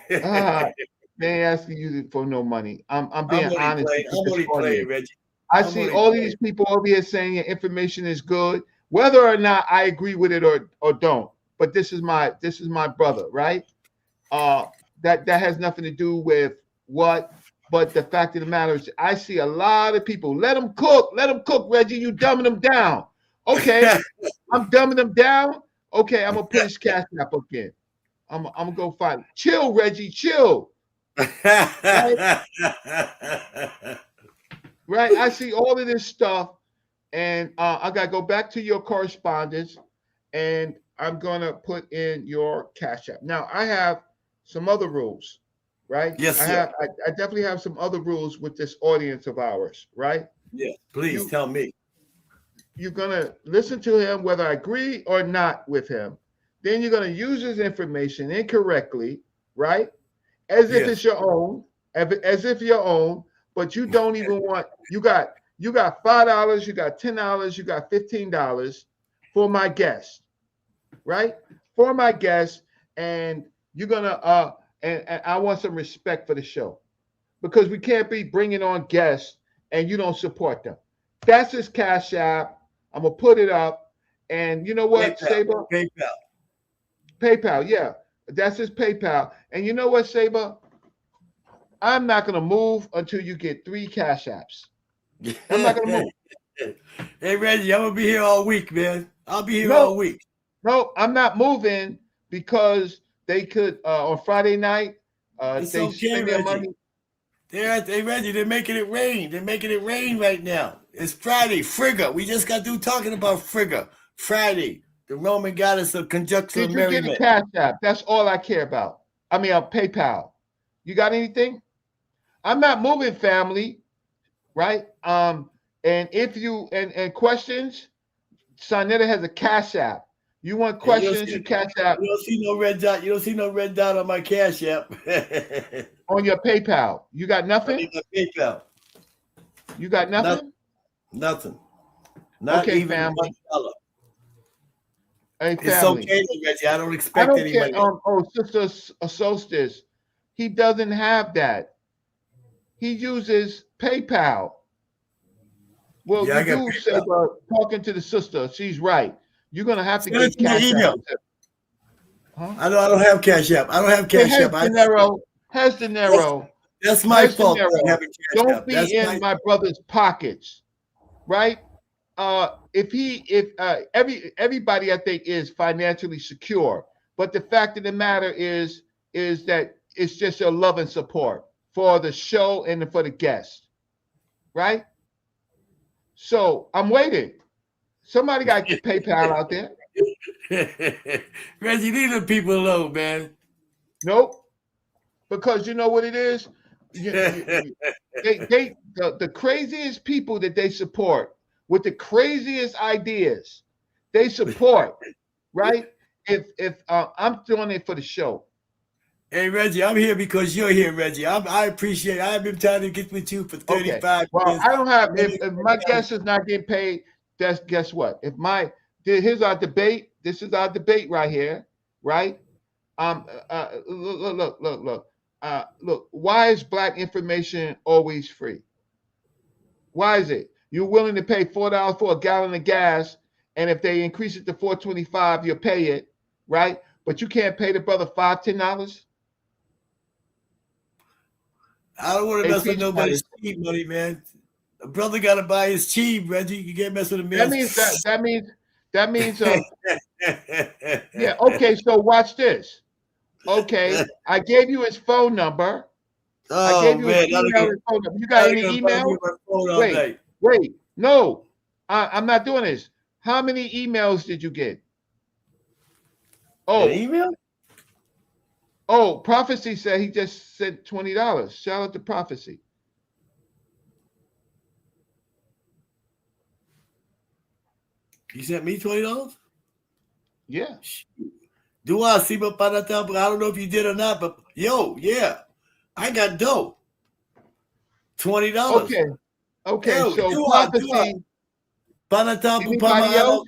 They ain't asking you for no money. I'm being honest. I'm only playing, Reggie. I see all these people over here saying your information is good, whether or not I agree with it or don't. But this is my brother, right? That has nothing to do with what. But the fact of the matter is, I see a lot of people. Let them cook, Reggie. You dumbing them down. Okay, I'm dumbing them down. Okay, I'm gonna put his cash app again. I'm gonna go find. Chill, Reggie. Chill. Right? Right? I see all of this stuff, and I gotta go back to your correspondence, and I'm gonna put in your cash app. Now I have some other rules, right? Yes, sir. I definitely have some other rules with this audience of ours, right? Yeah, please tell me. You're gonna listen to him whether I agree or not with him. Then you're gonna use his information incorrectly, right? As if it's your own, as if your own, but you don't even want. You got $5, you got $10, you got $15 for my guest, right? For my guest, and you're gonna and I want some respect for the show, because we can't be bringing on guests and you don't support them. That's his cash app. I'm gonna put it up, and you know what, Saber? PayPal, yeah, that's his PayPal. And you know what, Saber? I'm not gonna move until you get 3 cash apps. I'm not gonna move. Hey, Reggie, I'm gonna be here all week, man. I'll be here all week. No, I'm not moving, because they could on Friday night. They spend their money. Hey, Reggie, they're making it rain. They're making it rain right now. It's Friday. Frigga. We just got through talking about Frigga. Friday. The Roman goddess of conjunction of merriment. Did you get a cash app? That's all I care about. I mean, PayPal. You got anything? I'm not moving, family. Right? And if you and questions, sa.neter has a cash app. You want questions? You cash app. You don't see no red dot. You don't see no red dot on my cash app. On your PayPal, you got nothing. PayPal. You got nothing. Nothing. Not even family. $1. Hey, it's okay, Reggie. I don't expect any money. Sister Solstice, he doesn't have that. He uses PayPal. Well, you do say talking to the sister. She's right. You're gonna have to get cash app. Huh? I don't have cash app. I don't have cash app. Has dinero. That's my fault. Don't be in my brother's pockets, right? Everybody I think is financially secure, but the fact of the matter is that it's just your love and support for the show and for the guests, right? So I'm waiting. Somebody got to get PayPal out there. Reggie, leave the people alone, man. Nope. Because you know what it is? The craziest people that they support with the craziest ideas, they support, right? If I'm doing it for the show. Hey, Reggie, I'm here because you're here, Reggie. I appreciate it. I've been trying to get with you for 35 years. Well, I don't have, if my guest is not getting paid, guess what? Here's our debate. This is our debate right here, right? Look. Why is black information always free? Why is it? You're willing to pay $4 for a gallon of gas, and if they increase it to $4.25, you'll pay it, right? But you can't pay the brother $5, $10. I don't want to Hey, mess with Peach nobody's cheap money, man. A brother got to buy his cheap, Reggie. You can't mess with a man. That means yeah. Okay, so watch this. Okay, I gave you his phone number. I Oh gave you his man, email and phone number. You got any email? Wait. No, I'm not doing this. How many emails did you get? An email? Oh, Prophecy said he just sent $20. Shout out to Prophecy. He sent me $20? Yeah. Do I see but I don't know if you did or not, but yo, yeah. I got dough. $20. Okay. Yo, So Prophecy. Anybody else?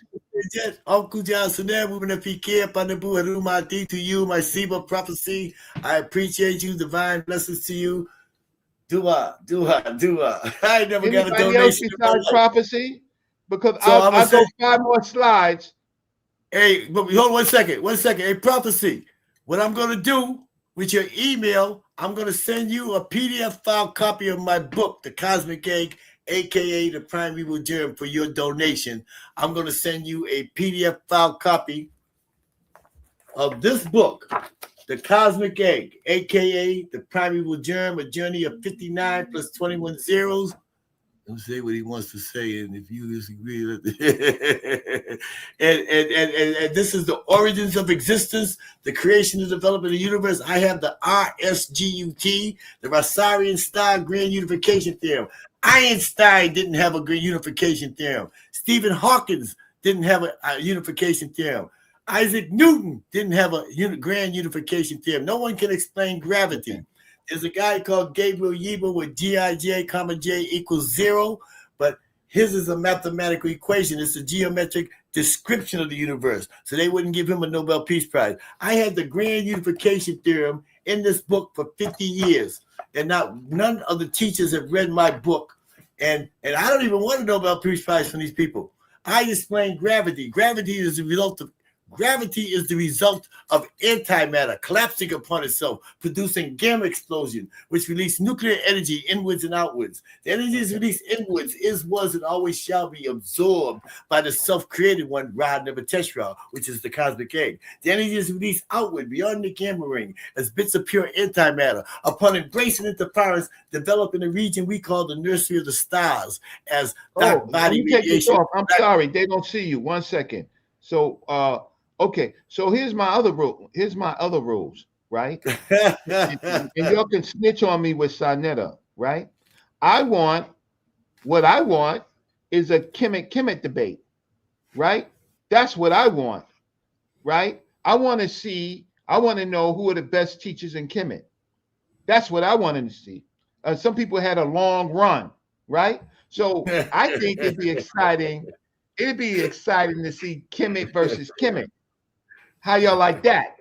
Uncle Johnson, moving if he care, to you, my Seba prophecy. I appreciate you, divine blessings to you. Do I? I never got a donation. Anybody else besides Prophecy? Because so I'll go 5 more slides. Hey, but hold on 1 second. Hey, Prophecy. What I'm going to do with your email, I'm going to send you a PDF file copy of my book, The Cosmic Egg, a.k.a. The Primeval Germ, for your donation. I'm going to send you a PDF file copy of this book, The Cosmic Egg, a.k.a. The Primeval Germ, a journey of 59 plus 21 zeros. Don't say what he wants to say, and if you disagree, and this is the origins of existence, the creation and development of the universe. I have the RSGUT, the Rosarian-style grand unification theorem. Einstein didn't have a grand unification theorem. Stephen Hawking didn't have a unification theorem. Isaac Newton didn't have a grand unification theorem. No one can explain gravity. There's a guy called Gabriel Yeager with Gij, comma J equals 0, but his is a mathematical equation. It's a geometric description of the universe. So they wouldn't give him a Nobel Peace Prize. I had the grand unification theorem in this book for 50 years, and none of the teachers have read my book. And I don't even want a Nobel Peace Prize from these people. I explain gravity. Gravity is the result of antimatter collapsing upon itself, producing gamma explosion, which release nuclear energy inwards and outwards. The energy is released inwards, was, and always shall be absorbed by the self-created one, Ra Nebuchadnezzar, which is the cosmic egg. The energy is released outward beyond the gamma ring as bits of pure antimatter. Upon embracing interference, developing a region we call the nursery of the stars as dark body radiation. I'm sorry, they don't see you. 1 second. So, okay, so here's my other rule. Here's my other rules, right? and y'all can snitch on me with sa.neter, right? What I want is a Kemet debate, right? That's what I want, right? I want to know who are the best teachers in Kemet. That's what I wanted to see. Some people had a long run, right? So I think it'd be exciting. It'd be exciting to see Kemet versus Kemet. How y'all like that?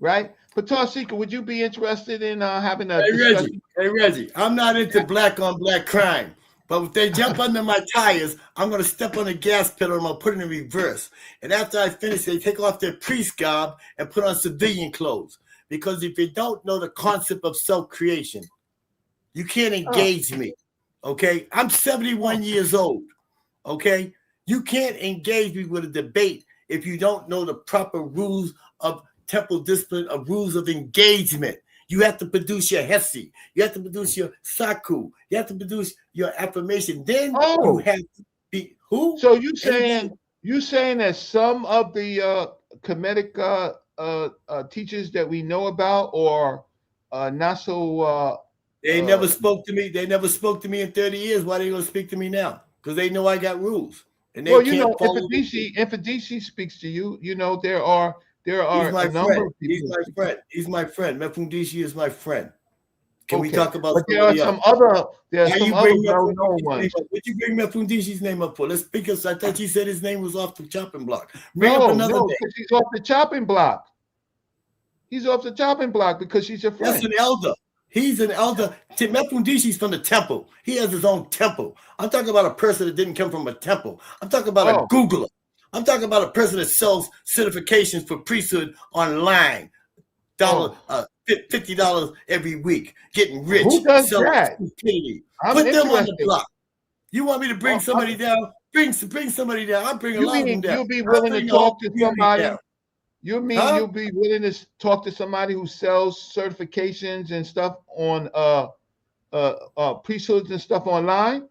Right? Ptah Seeker, would you be interested in having a discussion? Hey, Reggie, I'm not into black on black crime, but if they jump under my tires, I'm going to step on the gas pedal and I'm going to put it in reverse. And after I finish, they take off their priest garb and put on civilian clothes. Because if you don't know the concept of self-creation, you can't engage me, okay? I'm 71 years old, okay? You can't engage me with a debate if you don't know the proper rules of temple discipline, of rules of engagement. You have to produce your Hesi. You have to produce your Saku. You have to produce your affirmation. Then you have to be who? So you saying that some of the Kemetic teachers that we know about or not so they never spoke to me. They never spoke to me in 30 years. Why are they gonna speak to me now? Because they know I got rules. And well, if a DC speaks to you, there are a number of people. He's my friend. Mefundisi is my friend. Can we talk about? But there are some other well-known ones. Would you bring Mefundisi's name up for? Let's speak. I thought you said his name was off the chopping block. No, because he's off the chopping block. He's off the chopping block because she's your friend. That's an elder. He's an elder. Mefundishi's from the temple. He has his own temple. I'm talking about a person that didn't come from a temple. I'm talking about a Googler. I'm talking about a person that sells certifications for priesthood online. $50 every week, getting rich. Who does that? Put them on the block. You want me to bring somebody down? Bring somebody down. I'll bring a lot of them down. You'll be willing to talk to somebody? You mean you'll be willing to talk to somebody who sells certifications and stuff on priesthoods and stuff online?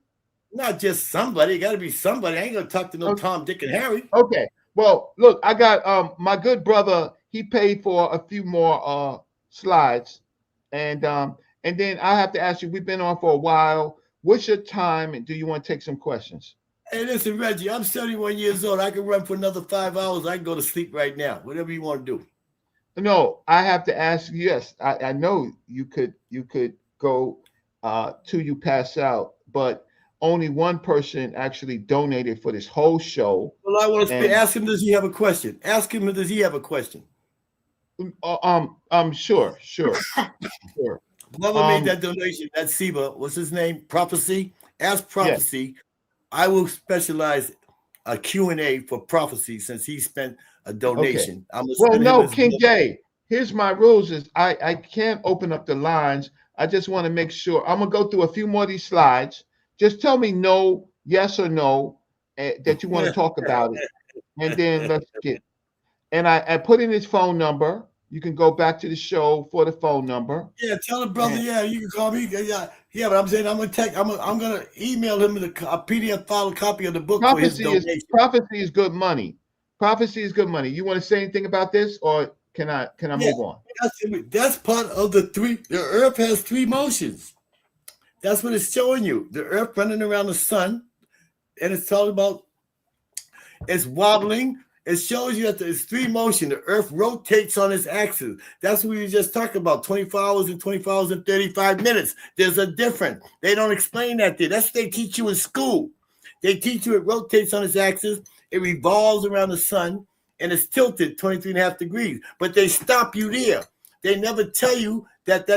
Not just somebody. It got to be somebody. I ain't gonna talk to no Tom, Dick, and Harry. Okay. Well, look, I got my good brother. He paid for a few more slides, and then I have to ask you. We've been on for a while. What's your time, and do you want to take some questions? Hey, listen, Reggie, I'm 71 years old. I can run for another 5 hours. I can go to sleep right now. Whatever you want to do. No, I have to ask you. Yes, I know you could go till you pass out, but only one person actually donated for this whole show. Well, I want to ask him, does he have a question? Ask him, does he have a question? Sure. Whoever made that donation, that Seba, what's his name? Prophecy. Ask Prophecy. Yes. I will specialize a Q&A for Prophecy since he spent a donation. Okay. Well, no, King J, here's my rules is I can't open up the lines. I just want to make sure. I'm going to go through a few more of these slides. Just tell me no, yes or no, that you want to talk about it. And then let's get. And I put in his phone number. You can go back to the show for the phone number. Yeah, tell him, brother. Yeah, you can call me. Yeah, but I'm saying I'm gonna email him a PDF file copy of the book for his donation. Prophecy is good money. Prophecy is good money. You want to say anything about this, or can I move on? That's part of the three. The Earth has three motions. That's what it's showing you. The Earth running around the sun, and it's talking about it's wobbling. It shows you that there's three motion. The Earth rotates on its axis. That's what we just talked about. 24 hours and 24 hours and 35 minutes. There's a difference. They don't explain that there. That's what they teach you in school. They teach you it rotates on its axis. It revolves around the sun, and it's tilted 23.5 degrees. But they stop you there. They never tell you that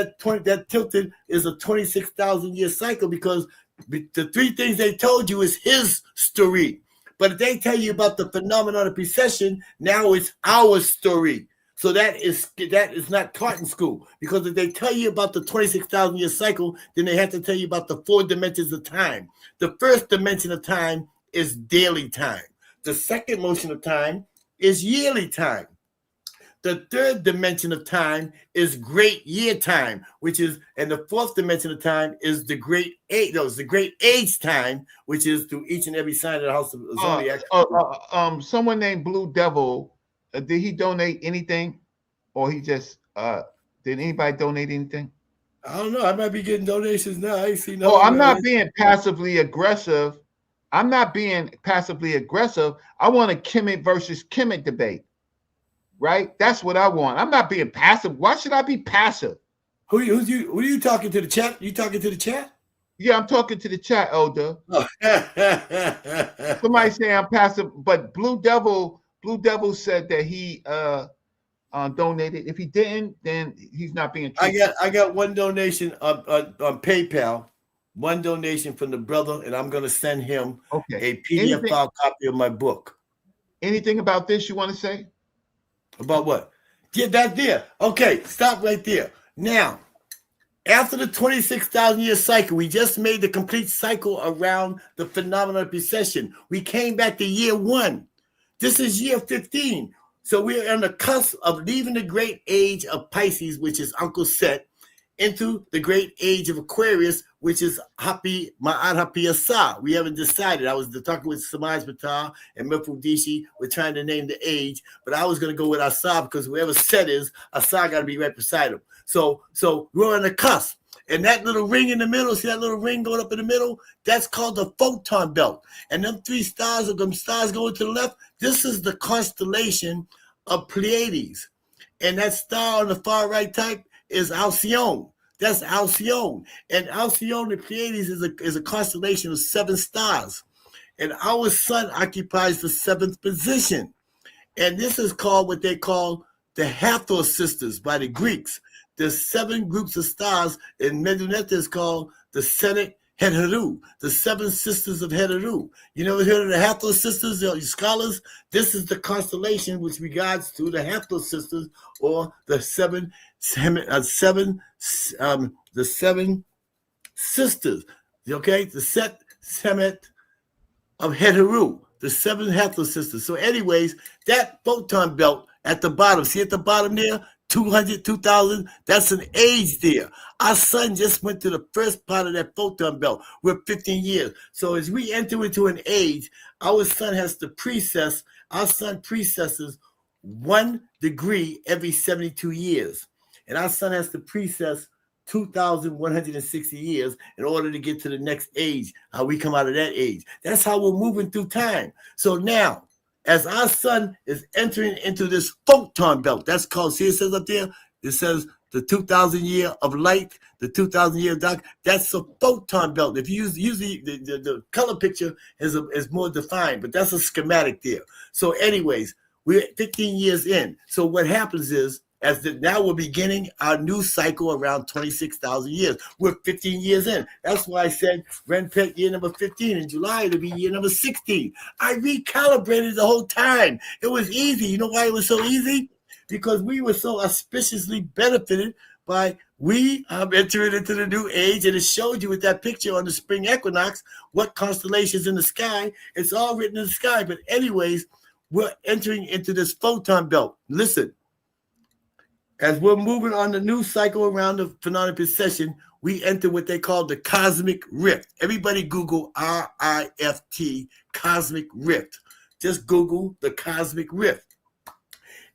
tilted is a 26,000-year cycle because the three things they told you is his story. But if they tell you about the phenomenon of precession, now it's our story. So that is not taught in school. Because if they tell you about the 26,000-year cycle, then they have to tell you about the 4 dimensions of time. The first dimension of time is daily time. The second motion of time is yearly time. The third dimension of time is great year time, and the fourth dimension of time is the great age. No, it's the great age time, which is through each and every sign of the house of zodiac. Someone named Blue Devil, did he donate anything, or he just did anybody donate anything? I don't know. I might be getting donations now. I ain't seen no. Oh, I'm not being passively aggressive. I want a Kemet versus Kemet debate. Right? That's what I want. I'm not being passive. Why should I be passive? Who are you talking to? The chat? You talking to the chat? Yeah, I'm talking to the chat, Elder. Oh. Somebody say I'm passive, but Blue Devil said that he donated. If he didn't, then he's not being truthful. I got one donation on PayPal. One donation from the brother, and I'm gonna send him a PDF file copy of my book. Anything about this you want to say? About what? Yeah, that there. Okay, stop right there. Now, after the 26,000-year cycle, we just made the complete cycle around the phenomenon of precession. We came back to year 1. This is year 15. So we're on the cusp of leaving the great age of Pisces, which is Uncle Set, into the great age of Aquarius, which is Ma'at Asar. We haven't decided. I was talking with Samaj Ptah and Mifudisha. We're trying to name the age, but I was going to go with Asar because whoever Set is, Asar got to be right beside him. So we're on the cusp. And that little ring in the middle, see that little ring going up in the middle? That's called the photon belt. And them 3 stars going to the left, this is the constellation of Pleiades. And that star on the far right type is Alcyone. That's Alcyone. And Alcyone, the Pleiades, is a constellation of 7 stars. And our sun occupies the 7th position. And this is called what they call the Hathor sisters by the Greeks. There's 7 groups of stars in Medunetta is called the sa.neter, the 7 sisters of Heteru. You never heard of the Hathor sisters, you scholars? This is the constellation which regards to the Hathor sisters, or the 7 sisters. Okay, the sa.neter of Heteru, the 7 Hathor sisters. So anyways, that photon belt at the bottom, see at the bottom there, 200, 2000, that's an age there. Our sun just went to the first part of that photon belt. We're 15 years. So as we enter into an age, our sun has to precess, our sun precesses 1 degree every 72 years. And our sun has to precess 2,160 years in order to get to the next age, how we come out of that age. That's how we're moving through time. So now, as our sun is entering into this photon belt, that's called, see it says up there, it says the 2,000 year of light, the 2,000 year of dark, that's a photon belt. If you use the color picture is more defined, but that's a schematic there. So anyways, we're 15 years in. So what happens is, now we're beginning our new cycle around 26,000 years. We're 15 years in. That's why I said Ren Pet year number 15. In July, it'll be year number 16. I recalibrated the whole time. It was easy. You know why it was so easy? Because we were so auspiciously benefited by we entering into the new age, and it showed you with that picture on the spring equinox what constellations in the sky. It's all written in the sky. But anyways, we're entering into this photon belt. Listen. As we're moving on the new cycle around the phenomenon precession, we enter what they call the cosmic rift. Everybody Google RIFT, cosmic rift. Just Google the cosmic rift.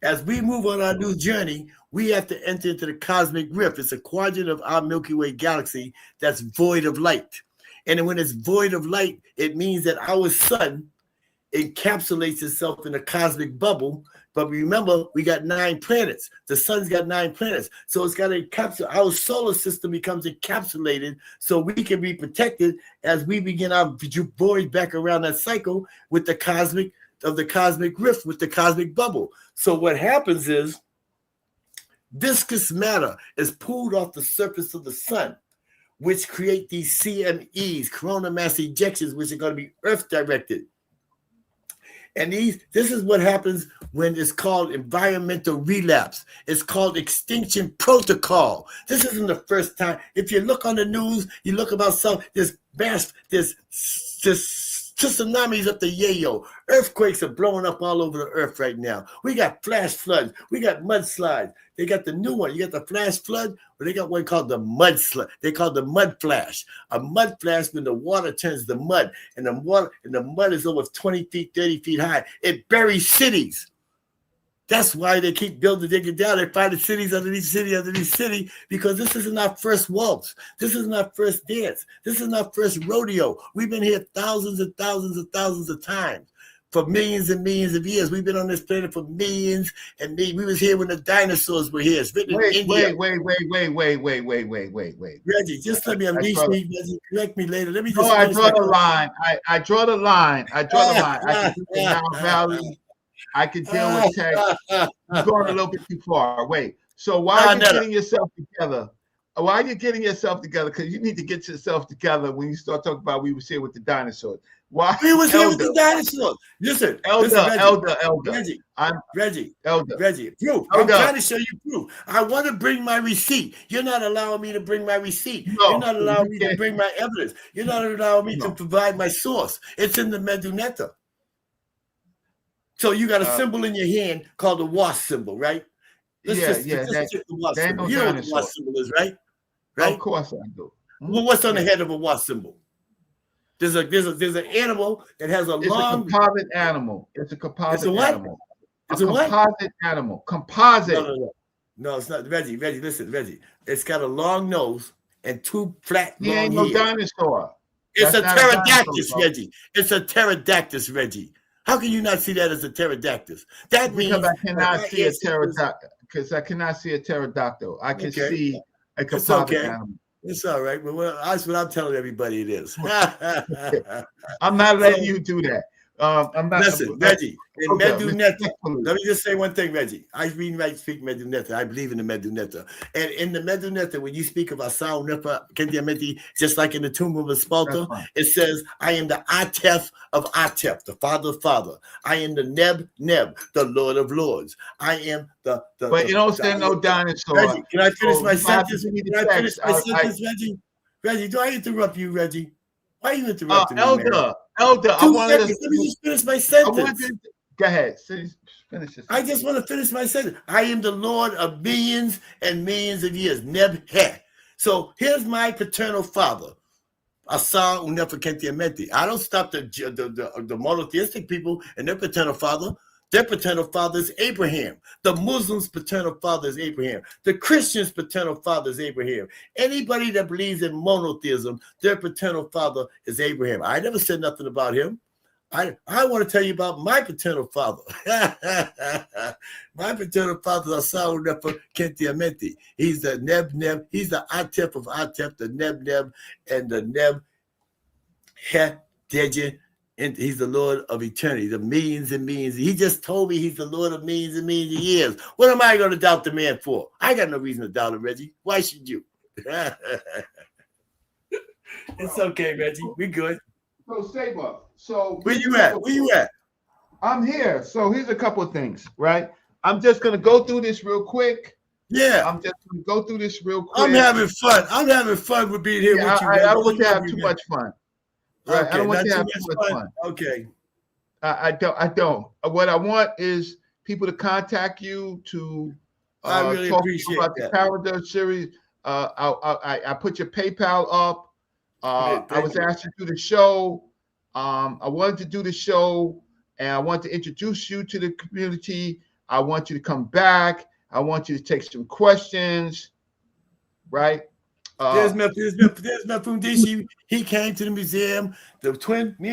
As we move on our new journey, we have to enter into the cosmic rift. It's a quadrant of our Milky Way galaxy that's void of light. And when it's void of light, it means that our sun encapsulates itself in a cosmic bubble. But remember, we got 9 planets. The sun's got 9 planets. So it's got to encapsulate. Our solar system becomes encapsulated so we can be protected as we begin our voyage back around that cycle with the cosmic rift, with the cosmic bubble. So what happens is viscous matter is pulled off the surface of the sun, which create these CMEs, coronal mass ejections, which are going to be Earth directed. And this is what happens when it's called environmental relapse. It's called extinction protocol. This isn't the first time. If you look on the news, you look about there's tsunamis up the yayo. Earthquakes are blowing up all over the earth right now. We got flash floods. We got mudslides. They got the new one. You got the flash flood, but they got one called the mudslide. They call it the mud flash. A mud flash when the water turns to mud, and the mud is over 20 feet, 30 feet high. It buries cities. That's why they keep building, digging down. They find the cities underneath city, because this isn't our first waltz. This isn't our first dance. This isn't our first rodeo. We've been here thousands and thousands and thousands of times. For millions and millions of years. We've been on this planet for millions and millions. We was here when the dinosaurs were here. It's written in India. Wait. Reggie, just let me unleash me. Reggie, correct me later. Let me just. No, I draw the line. I draw the line. I can do the Nile Valley. I can deal with text. You're going a little bit too far. Wait. So why are you getting yourself together? Why are you getting yourself together? Because you need to get yourself together when you start talking about we was here with the dinosaurs. Why? We was here with the dinosaurs. Listen, Reggie. Proof. I'm trying to show you proof. I want to bring my receipt. You're not allowing me to bring my receipt. No, you're not allowing me to bring my evidence. You're not allowing me to provide my source. It's in the Medunetta. So you got a symbol in your hand called the wasp symbol, right? Let's check the wasp symbol. You know what the wasp symbol is, right? Right? Of course I do. Well, what's on the head of a wasp symbol? There's an animal that has a long. It's a composite animal. It's a composite animal. It's a what? Composite animal. Composite. No, it's not. Reggie, listen, Reggie. It's got a long nose and 2 flat. He ain't no dinosaur. It's a pterodactys, Reggie. It's a pterodactys, Reggie. How can you not see that as a pterodactys? That means because I cannot see a pterodactyl. Because I cannot see a pterodactyl. I can see a composite animal. It's all right, but that's what I'm telling everybody it is. I'm not letting you do that. I'm not. Listen, Reggie, in Meduneta, respectfully. let me just say one thing, Reggie. I read right speak Meduneta. I believe in the Meduneta. And in the Meduneta, when you speak of Asar-neter, just like in the tomb of Espalta, it says, I am the Atef of Atef, the father of father. I am the Neb, the Lord of lords. I am the But you don't say no dinosaur. Reggie, can I finish my you have sentence? to give me the Can I finish text. my sentence, Reggie? Reggie, do I interrupt you, Reggie? Why are you interrupting me, Elder, man? Elder, I 2 wanted seconds. Let me just finish my I sentence. wanted go ahead. Finish this. I just want to finish my sentence. I am the Lord of millions and millions of years. Neb-he. So here's my paternal father. Asar unefa kentiamenti. I don't stop the monotheistic people and their paternal father. Their paternal father is Abraham. The Muslims' paternal father is Abraham. The Christians' paternal father is Abraham. Anybody that believes in monotheism, their paternal father is Abraham. I never said nothing about him. I want to tell you about my paternal father. My paternal father is Asar unefa kentiamenti. He's the Neb. He's the Atef of Atef, the Neb, and the Neb-he. And he's the Lord of eternity, the millions and millions. He just told me he's the Lord of millions and millions of years. What am I going to doubt the man for? I got no reason to doubt him, Reggie. Why should you? It's okay, Reggie. We good. So, Saber. So where you at? Where you at? I'm here. So here's a couple of things, right? I'm just going to go through this real quick. Yeah. I'm just going to go through this real quick. I'm having fun. I'm having fun with being here with you, Reggie. I don't want to have too much fun. Right? Okay, I don't want to have too much fun. Okay. I don't. What I want is people to contact you to I really talk appreciate about that. the calendar series. I put your PayPal up. I was asked to do the show. I wanted to do the show, and I want to introduce you to the community. I want you to come back. I want you to take some questions, right? There's Mefundisi. He came to the museum. Me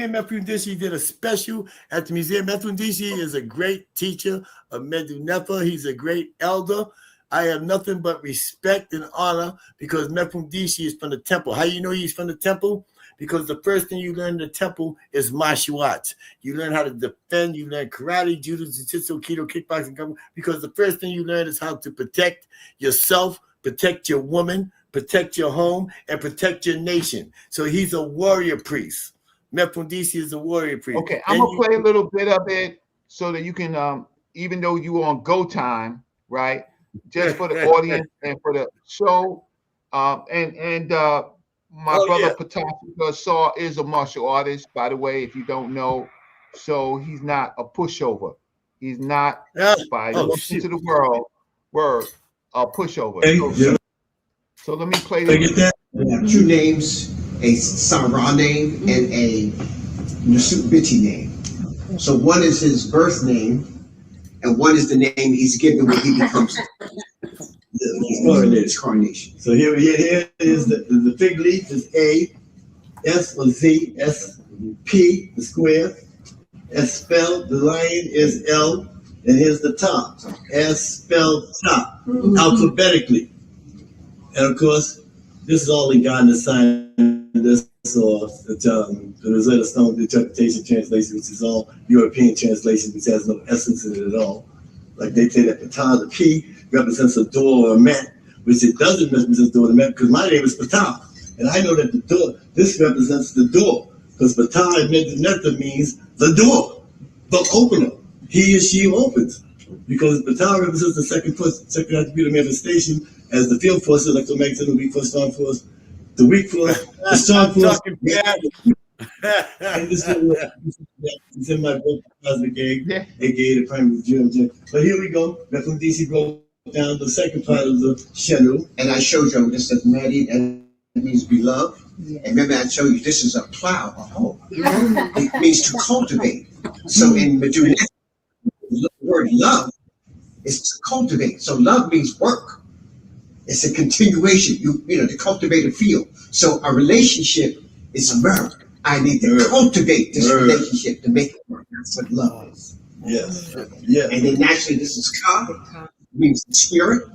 and Mefundisi did a special at the museum. Mefundisi is a great teacher of Medunefa. He's a great elder. I have nothing but respect and honor because Mefundisi is from the temple. How you know he's from the temple? Because the first thing you learn in the temple is martial arts. You learn how to defend. You learn karate, judo, jiu-jitsu, kido, kickboxing. Because the first thing you learn is how to protect yourself, protect your woman, protect your home, and protect your nation. So he's a warrior priest. Mefundisi is a warrior priest. Okay, I'm going to play a little bit of it so that you can, even though you on go time, right, just for the audience and for the show. My brother Patika Assaur is a martial artist, by the way, if you don't know. So he's not a pushover. He's not, by looking to the word, a pushover. So let me play this. We have 2 names, a Samara name and a Nusubiti name. So one is his birth name, and one is the name he's given when he becomes his coronation. So here is the fig leaf is A, S or Z, S, P, the square, S spelled, the lion is L, and here's the top, S spelled top, alphabetically. And of course, this is all in Ghana signed this or the Rosetta Stone interpretation translation, which is all European translation, which has no essence in it at all. Like they say that Ptah, the P, represents a door or a mat, which it doesn't represent a door or a mat because my name is Ptah. And I know that the door, this represents the door because Ptah in Medunefa means the door, the opener. He or she opens because Ptah represents the second attribute of manifestation as the field force, electromagnetic, weak force, strong force, the weak force, the strong force. And this is in my book, Cosmic Egg, aka the primary gem. But here we go. Mefundisi broke down the second part of the Shenu. And I showed you this is Mary, and it means beloved. And remember, I showed you this is a plow, a hoe. It means to cultivate. So in Medunefa, the word love is to cultivate. So love means work. It's a continuation, you know, to cultivate a field. So a relationship is work. I need to cultivate this relationship to make it work. That's what love is. Yes. Yeah. And then naturally, this is Ka, means spirit.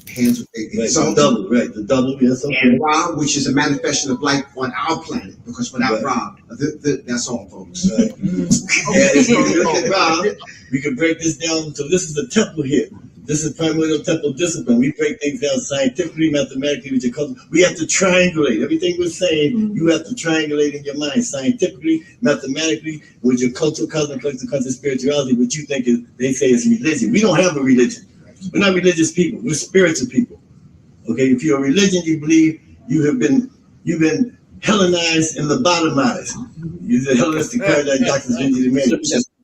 hands with the double, right? The double, yes. Okay. And Ra, which is a manifestation of light on our planet, because without Ra, that's all, folks. Right. And if you look at Ra, we can break this down. So this is the temple here. This is primordial temple discipline. We break things down scientifically, mathematically, with your culture. We have to triangulate. Everything we're saying, you have to triangulate in your mind, scientifically, mathematically, with your cultural, cosmic, collective, conscious spirituality, what you think is, they say is religion. We don't have a religion. We're not religious people. We're spiritual people. Okay, if you're a religion, you believe you've been Hellenized and lobotomized. You're the Hellenistic paradigm doctrines into the man.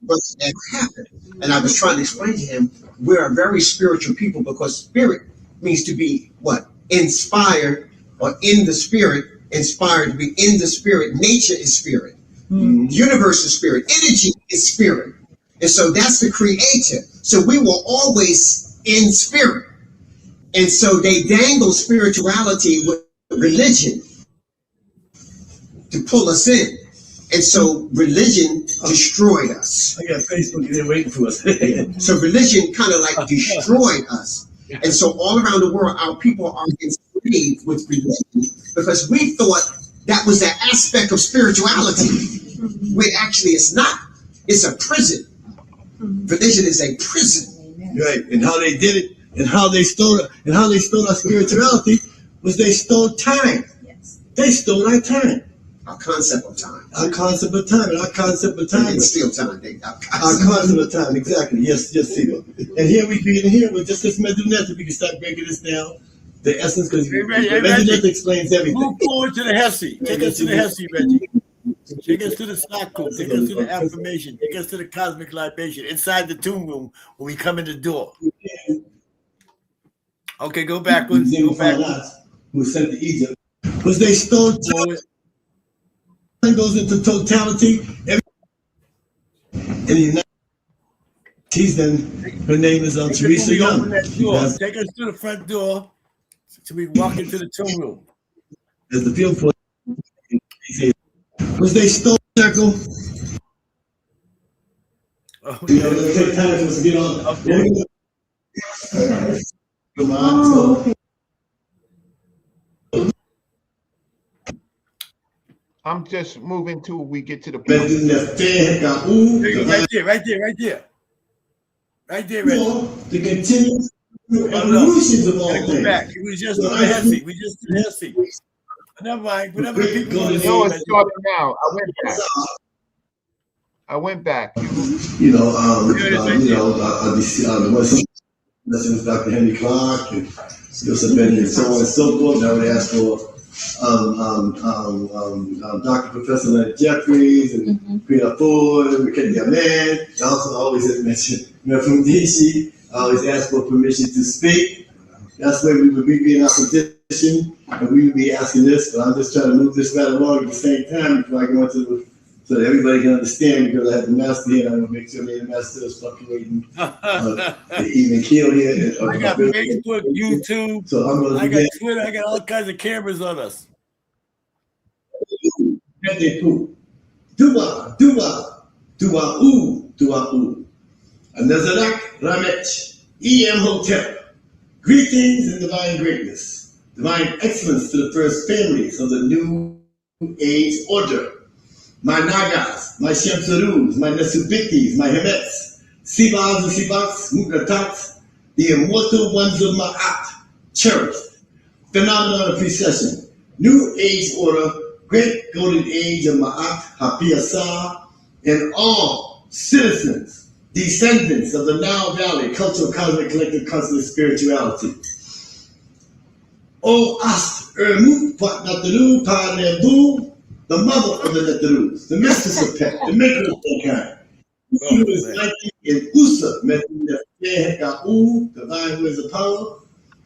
But that happened. And I was trying to explain to him, we're a very spiritual people, because spirit means to be what? Inspired, or in the spirit, inspired to be in the spirit. Nature is spirit. The universe is spirit. Energy is spirit. And so that's the creator. So we were always in spirit. And so they dangle spirituality with religion to pull us in. And so religion destroyed us. I got Facebook there waiting for us. So religion kind of like destroyed us. And so all around the world, our people are enslaved with religion, because we thought that was an aspect of spirituality. When actually it's not. It's a prison. Religion is a prison. Right. And how they did it, and how they stole our spirituality was they stole time. Yes. They stole our time. Our concept of time. Our concept of time. And our concept of time. It's still time. Our concept of time. Exactly. Yes, Tito. And here we be in here with just this sa.neter. We can start breaking this down. The essence, because sa.neter explains everything. Move forward to the Hesse. Take us to the Hesse, Reggie. Take us to the stock code. Take us to the affirmation. Take us to the cosmic libation inside the tomb room when we come in the door. Okay, go backwards. Go backwards. Who was sent to Egypt? Was they stole time. Goes into totality. And he's then, her name is Teresa Young. Take us to the front door so we walk into the tomb room. As the field for was they stole circle. Oh, you know, it'll take time for us to get on. Okay. Come on. I'm just moving till we get to the point. Right there, Reggie. The continuous evolutions of all things. Back. We just to the Hesse. Never mind. Whatever the people No, it's starting now. I went back. You know, Dr. Henry Clark and Joseph Benny and so on and so forth. I would ask for Dr. Professor Leonard Jeffries and Ptah Ford, McKenzie Aman. I also always mention from DC. I always ask for permission to speak. That's where we would be in opposition, and we would be asking this, but I'm just trying to move this right along at the same time before I go into the, so that everybody can understand, because I have the master here, and I want to make sure the master is fluctuating, even kill here. I got Facebook, YouTube, so I'm gonna I got Twitter, I got all kinds of cameras on us. Dua, Nazarak Ramet, IMMORTALITY. Greetings and divine greatness, divine excellence to the first families of the new age order. My Nagas, my Shemsarus, my Nesubitis, my Hemets, Sibas and Sibats, Mukatats, the immortal ones of Ma'at, cherished. Phenomenon of precession, new age order, great golden age of Ma'at, Patika Assaur, and all citizens, descendants of the Nile Valley, cultural, cosmic, collective, conscious spirituality. O Ast, Ermut, Patnataru, Panebu, the mother of the Neterus, the mistress of Pet, the maker of mankind. Who is mighty in Usa, divine words of power,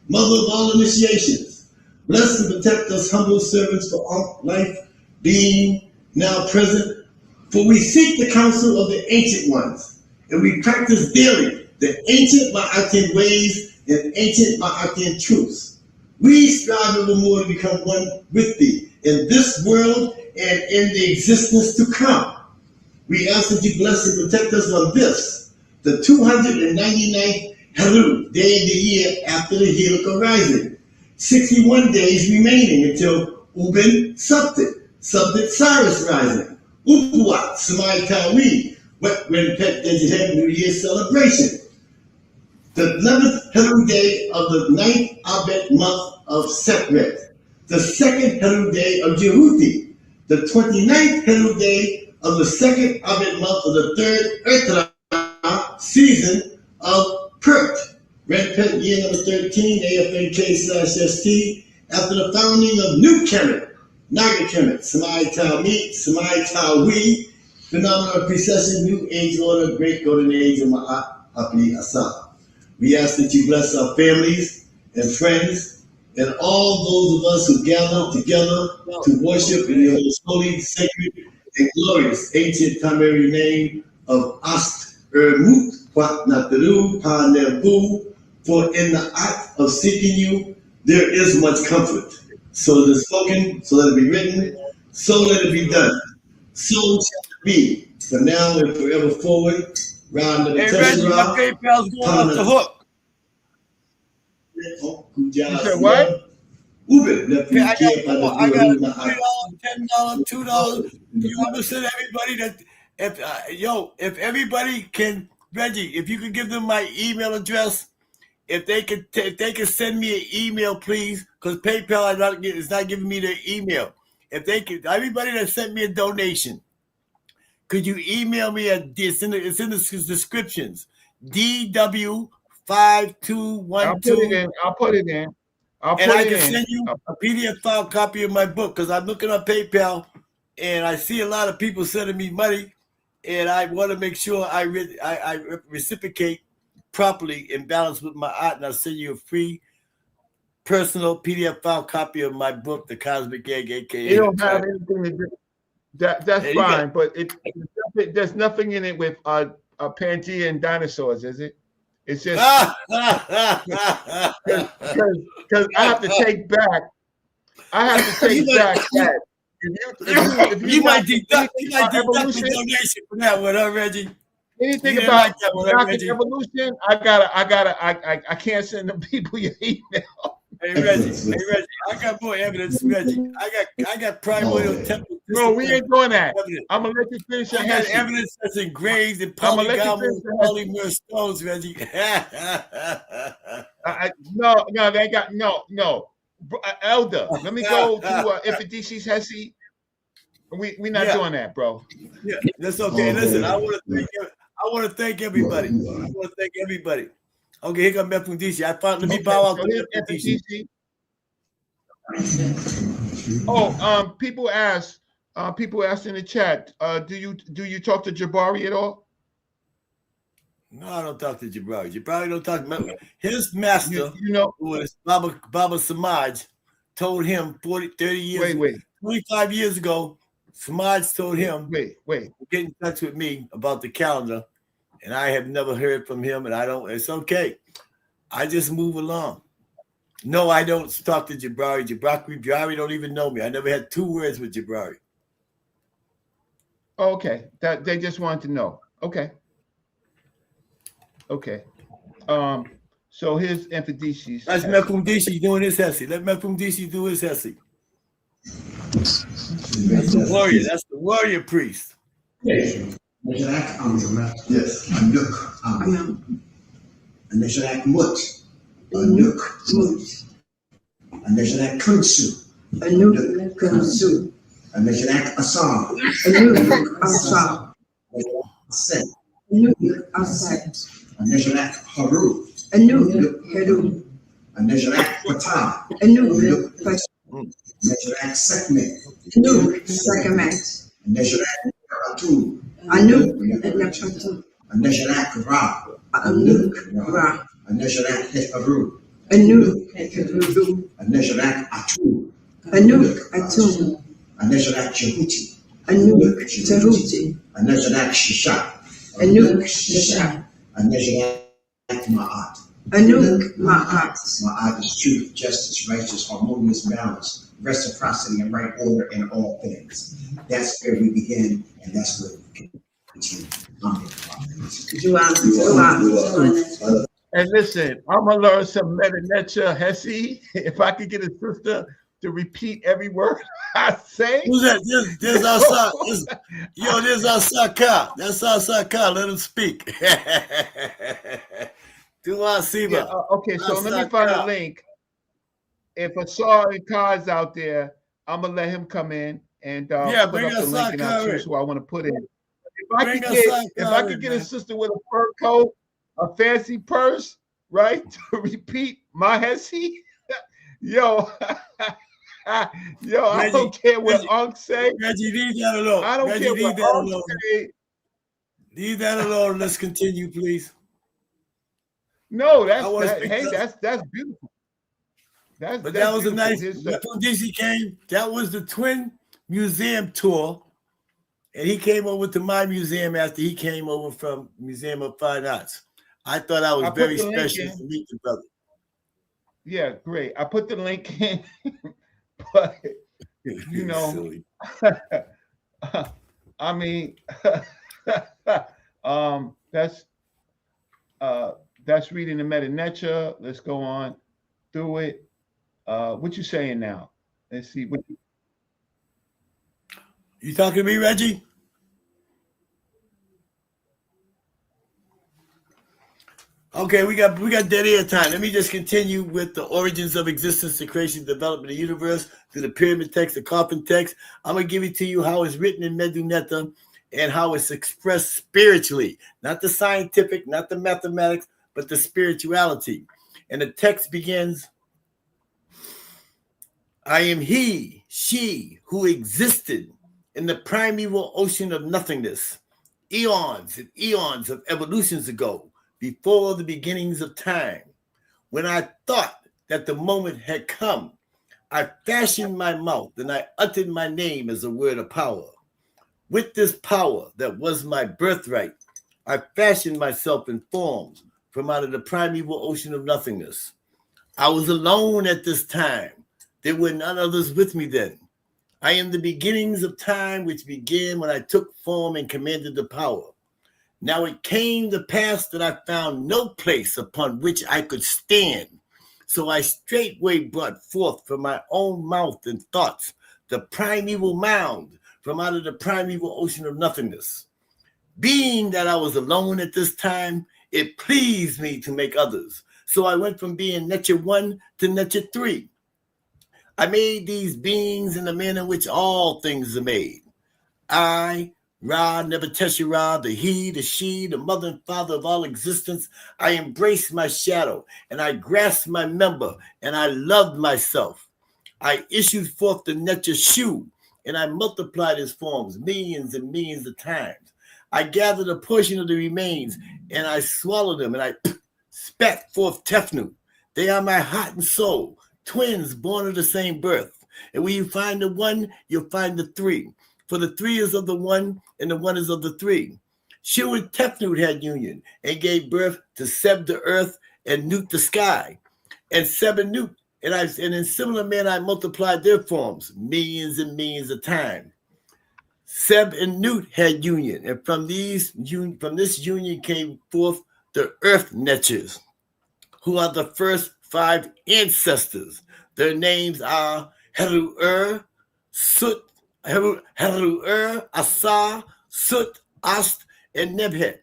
mother of all initiations. Bless and protect us humble servants for all life, being now present. For we seek the counsel of the ancient ones, and we practice daily the ancient Ma'atian ways and ancient Ma'atian truths. We strive evermore to become one with thee in this world and in the existence to come. We ask that you bless and protect us on this, the 299th Hello, day of the year after the helical rising. 61 days remaining until Ubin Subtit Cyrus rising. Upuat Samai Tawi, Wet Red Pet Digital New Year celebration. The 11th Helu day of the 9th Abed month of Sepret. The 2nd Helu day of Jehuti. The 29th Helu day of the 2nd Abed month of the 3rd Etra season of Pert. Red Pet year number 13, AFNK/ST, after the founding of New Kemet, Naga Kemet, Samai Talmud, Samai Tawi, phenomenal precession, New Age order, great golden age of Ma'at Patika Assaur. We ask that you bless our families and friends and all those of us who gather together to worship in your most holy, sacred, and glorious ancient primary name of Ast Ermut Wat Nataru Pa Nebu. For in the act of seeking you, there is much comfort. So it is spoken, so let it be written, so let it be done. So shall it be. For now and forever forward, round of the Reggie, my PayPal's going off the hook. You said what? I got $3, $10, $2. You want to send everybody that if everybody can, Reggie, if you could give them my email address, if they could send me an email, please, because PayPal is not giving me their email. If they could, everybody that sent me a donation, could you email me at it's in the descriptions. DW5212. I'll put it in. I can send you a PDF file copy of my book because I'm looking on PayPal and I see a lot of people sending me money, and I want to make sure I reciprocate properly in balance with my art, and I'll send you a free personal PDF file copy of my book, The Cosmic Egg, aka. You don't have anything to do. That's fine, but there's nothing in it with Pangea and dinosaurs, is it? It's just because I have to take back. That. If you might deduct the donation for that one, huh, Reggie? Anything about evolution, I can't send them people your email. Hey Reggie, I got more evidence, Reggie. I got primordial temple. No, we ain't doing that. I'm gonna let you finish your got evidence that's engraved in polymer stones, Reggie. No, they got no. Elder, let me go to Epidici's Hesi. We're not doing that, bro. Yeah, that's okay. Listen, I want to thank everybody. Okay, here comes Mepundisi. Let me bow out to Mepundisi. Oh, people ask in the chat, do you talk to Jabari at all? No, I don't talk to Jabari. Jabari don't talk to his master, who was Baba Samaj, told him 30 years, 25 years ago, Samaj told him, get in touch with me about the calendar. And I have never heard from him, and it's okay. I just move along. No, I don't talk to Jabari. Jabari don't even know me. I never had 2 words with Jabari. Oh, okay. That they just wanted to know. Okay. So here's Epidici's. That's Mepundisi doing his Hesi. Let Mepundisi do his Hesi. That's the warrior. That's the warrior priest. Yes. Anuk. Aneshanak Mut. Anuk Mut. Aneshanak Kunsu. Anuk Kunsu. Aneshanak Asar. Anuk Asar. Asar. Anuk Asar. Aneshanak Haru. Anuk Haru. Aneshanak Ptah. Anuk Ptah. Aneshanak Sekmet. Anuk Sekmet. Aneshanak Atu. Anuk Nakatu. Aneshanak Ra. Anuk Ra. Aneshanak Hefaru. Anuk Hefaru. Aneshanak Atu. Anuk Atu. Aneshanak Jehuti. Anuk Jehuti. Aneshanak Shisha. Anuk Shisha. Aneshanak Ma'at. Anuk Ma'at. Ma'at is truth, justice, righteous, harmonious balance, reciprocity, and right order in all things. That's where we begin, and that's where we continue. And listen, I'm gonna learn some meta Hesse. If I could get a sister to repeat every word I say. Who's that? There's our son. There's our son Kyle. That's our son Kyle. Let him speak. Do our Yeah, Siba. okay, so let me find a link. If Asar and Kai's out there, I'm gonna let him come in and put up the link, and I'll choose who I want to put in. If I could get a sister with a fur coat, a fancy purse, right, to repeat my Hesse, yo, yo, I don't care what Unc say. Reggie, leave that alone. I don't care what Unc say. Leave that alone. Let's continue, please. No, that's beautiful. That was a nice. When DC came, that was the Twin Museum tour, and he came over to my museum after he came over from Museum of Fine Arts. I thought I was very special to meet the brother. Yeah, great. I put the link in, but you know, I mean, that's reading the meta. Let's go on through it. What you saying now? Let's see. What you talking to me, Reggie? Okay, we got dead air time. Let me just continue with the origins of existence, the creation, development of the universe, through the pyramid text, the coffin text. I'm gonna give it to you how it's written in Medu-Neter and how it's expressed spiritually, not the scientific, not the mathematics, but the spirituality. And the text begins, I am he, she, who existed in the primeval ocean of nothingness, eons and eons of evolutions ago, before the beginnings of time. When I thought that the moment had come, I fashioned my mouth and I uttered my name as a word of power. With this power that was my birthright, I fashioned myself in forms from out of the primeval ocean of nothingness. I was alone at this time. There were none others with me then. I am the beginnings of time, which began when I took form and commanded the power. Now it came to pass that I found no place upon which I could stand. So I straightway brought forth from my own mouth and thoughts the primeval mound from out of the primeval ocean of nothingness. Being that I was alone at this time, it pleased me to make others. So I went from being Neter 1 to Neter 3. I made these beings in the manner in which all things are made. I, Ra, Nebuchadnezzar, Ra, the he, the she, the mother and father of all existence, I embraced my shadow, and I grasped my member, and I loved myself. I issued forth the Neter Shu, and I multiplied his forms millions and millions of times. I gathered a portion of the remains, and I swallowed them, and I spat forth Tefnu. They are my heart and soul, twins born of the same birth. And when you find the one, you'll find the three. For the three is of the one, and the one is of the three. Shu and Tefnut had union, and gave birth to Seb the earth, and Nut the sky. And Seb and Nut, and in similar manner I multiplied their forms, millions and millions of times. Seb and Nut had union, and from this union came forth the earth netchers, who are the first 5 ancestors. Their names are Heru-Ur, Sut, Heru-Ur, Asar, Sut, Ast, and Nebhet.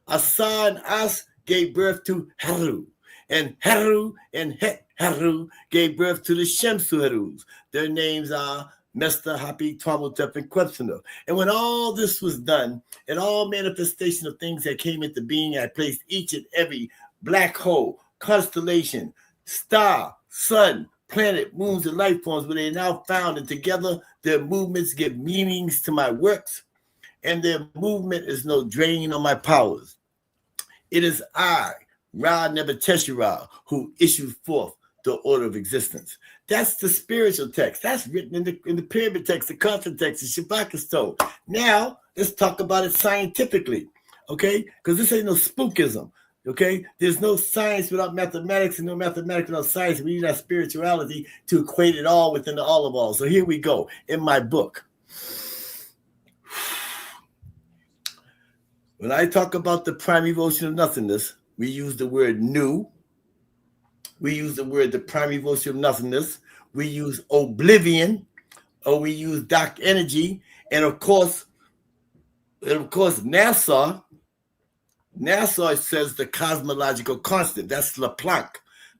Asar and Ast gave birth to Heru, and Heru and Heru gave birth to the Shemsu Herus. Their names are Mester, Hapi, Twameltep, and Quebsonov. And when all this was done, and all manifestation of things that came into being, I placed each and every black hole, constellation, star, sun, planet, moons, and life forms where they are now found, and together their movements give meanings to my works, and their movement is no drain on my powers. It is I, Ra Nebuchadnezzar, who issued forth the order of existence. That's the spiritual text. That's written in the pyramid text, the coffin text, the Shabbat stone. Now, let's talk about it scientifically, okay? Because this ain't no spookism. Okay, there's no science without mathematics, and no mathematics without science. We need our spirituality to equate it all within the all of all. So here we go in my book. When I talk about the primeval ocean of nothingness, We use the word new. We use the word the primary emotion of nothingness. We use oblivion, or we use dark energy. And of course, NASA says the cosmological constant. That's Planck.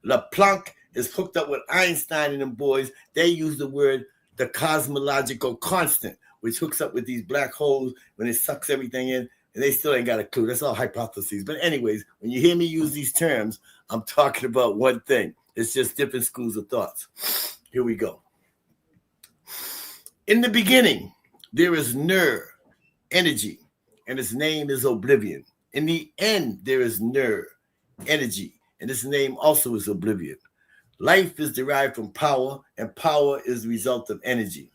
Planck is hooked up with Einstein and them boys. They use the word the cosmological constant, which hooks up with these black holes when it sucks everything in, and they still ain't got a clue. That's all hypotheses. But anyways, when you hear me use these terms, I'm talking about one thing. It's just different schools of thoughts. Here we go. In the beginning, there is energy, and its name is oblivion. In the end, there is energy, and its name also is oblivion. Life is derived from power, and power is the result of energy.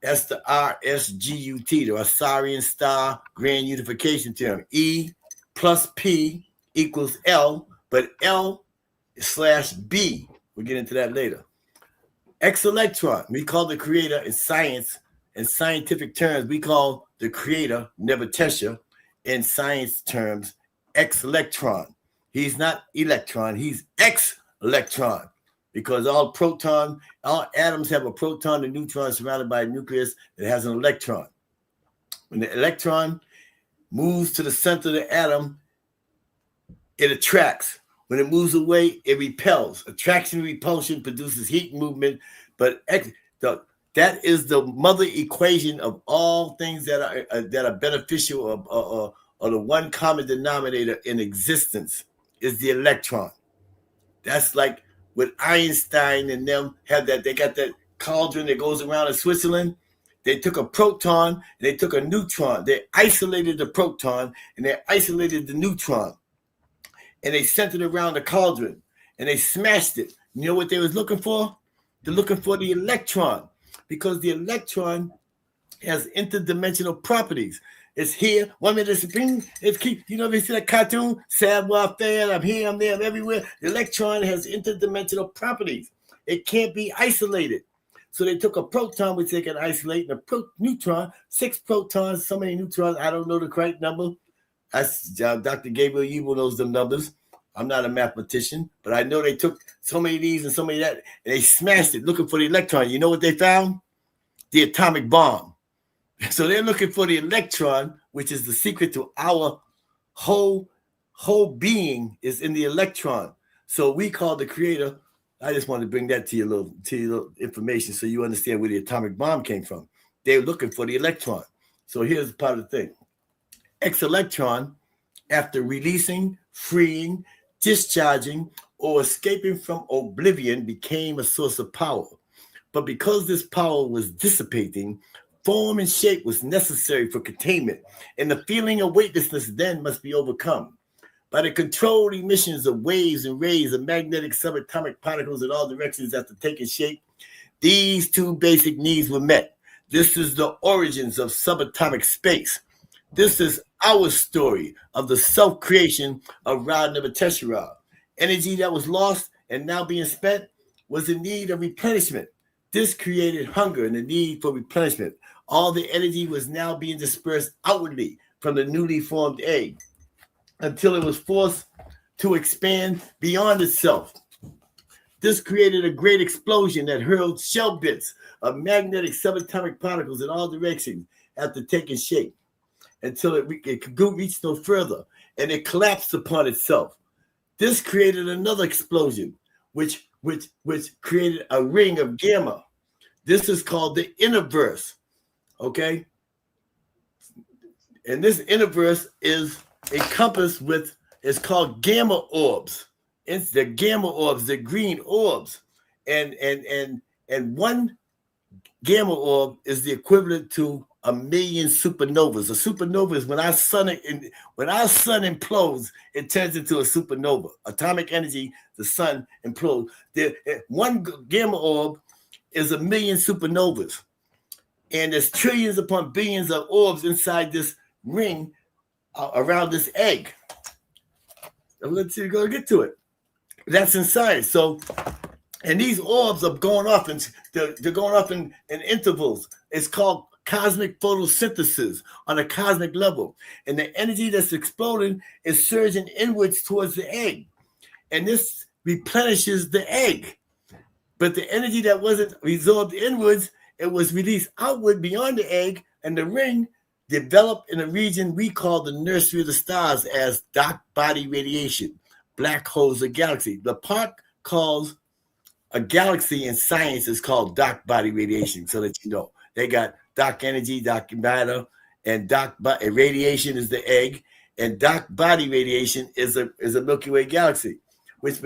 That's the RSGUT, the Asarian star grand unification term. E plus P equals L, but L/B. We'll get into that later. X-electron, we call the creator in science, in scientific terms, we call the creator, Nebuchadnezzar, in science terms, X-electron. He's not electron, he's X-electron, because all atoms have a proton and neutron surrounded by a nucleus that has an electron. When the electron moves to the center of the atom, it attracts. When it moves away, it repels. Attraction and repulsion produces heat and movement, but that is the mother equation of all things that are beneficial, or the one common denominator in existence is the electron. That's like with Einstein and them have that. They got that cauldron that goes around in Switzerland. They took a proton and they took a neutron. They isolated the proton and they isolated the neutron. And they sent it around the cauldron and they smashed it. You know what they was looking for? They're looking for the electron, because the electron has interdimensional properties. It's here. 1 minute it's bing. It's keep. You know, they see that cartoon, savoir faire. I'm here. I'm there. I'm everywhere. The electron has interdimensional properties. It can't be isolated. So they took a proton, which they can isolate, and a neutron. 6 protons, so many neutrons. I don't know the correct number. Dr. Gabriel Yebo knows them numbers. I'm not a mathematician, but I know they took so many of these and so many of that, and they smashed it looking for the electron. You know what they found? The atomic bomb. So they're looking for the electron, which is the secret to our whole being is in the electron. So we call the creator. I just wanted to bring that to your little information so you understand where the atomic bomb came from. They're looking for the electron. So here's part of the thing. X-electron, after releasing, freeing, discharging, or escaping from oblivion, became a source of power. But because this power was dissipating, form and shape was necessary for containment, and the feeling of weightlessness then must be overcome. By the controlled emissions of waves and rays of magnetic subatomic particles in all directions after taking shape, these 2 basic needs were met. This is the origins of subatomic space. This is our story of the self-creation of Ra Nebuchadnezzar. Energy that was lost and now being spent was in need of replenishment. This created hunger and the need for replenishment. All the energy was now being dispersed outwardly from the newly formed egg until it was forced to expand beyond itself. This created a great explosion that hurled shell bits of magnetic subatomic particles in all directions after taking shape, until it could reach no further, and it collapsed upon itself. This created another explosion, which created a ring of gamma. This is called the innerverse, okay? And this innerverse is encompassed with, it's called gamma orbs. It's the gamma orbs, the green orbs. And one gamma orb is the equivalent to 1 million supernovas. A supernova is when our sun implodes, it turns into a supernova. Atomic energy, the sun implodes. One gamma orb is 1 million supernovas. And there's trillions upon billions of orbs inside this ring around this egg. Let's see, go get to it. That's inside. So, and these orbs are going off, and they're going off in intervals. It's called cosmic photosynthesis on a cosmic level. And the energy that's exploding is surging inwards towards the egg. And this replenishes the egg. But the energy that wasn't resorbed inwards, it was released outward beyond the egg, and the ring developed in a region we call the nursery of the stars as dark body radiation, black holes of galaxy. The part calls a galaxy in science is called dark body radiation, so that you know. They got dark energy, dark matter, and radiation is the egg, and dark body radiation is a Milky Way galaxy, which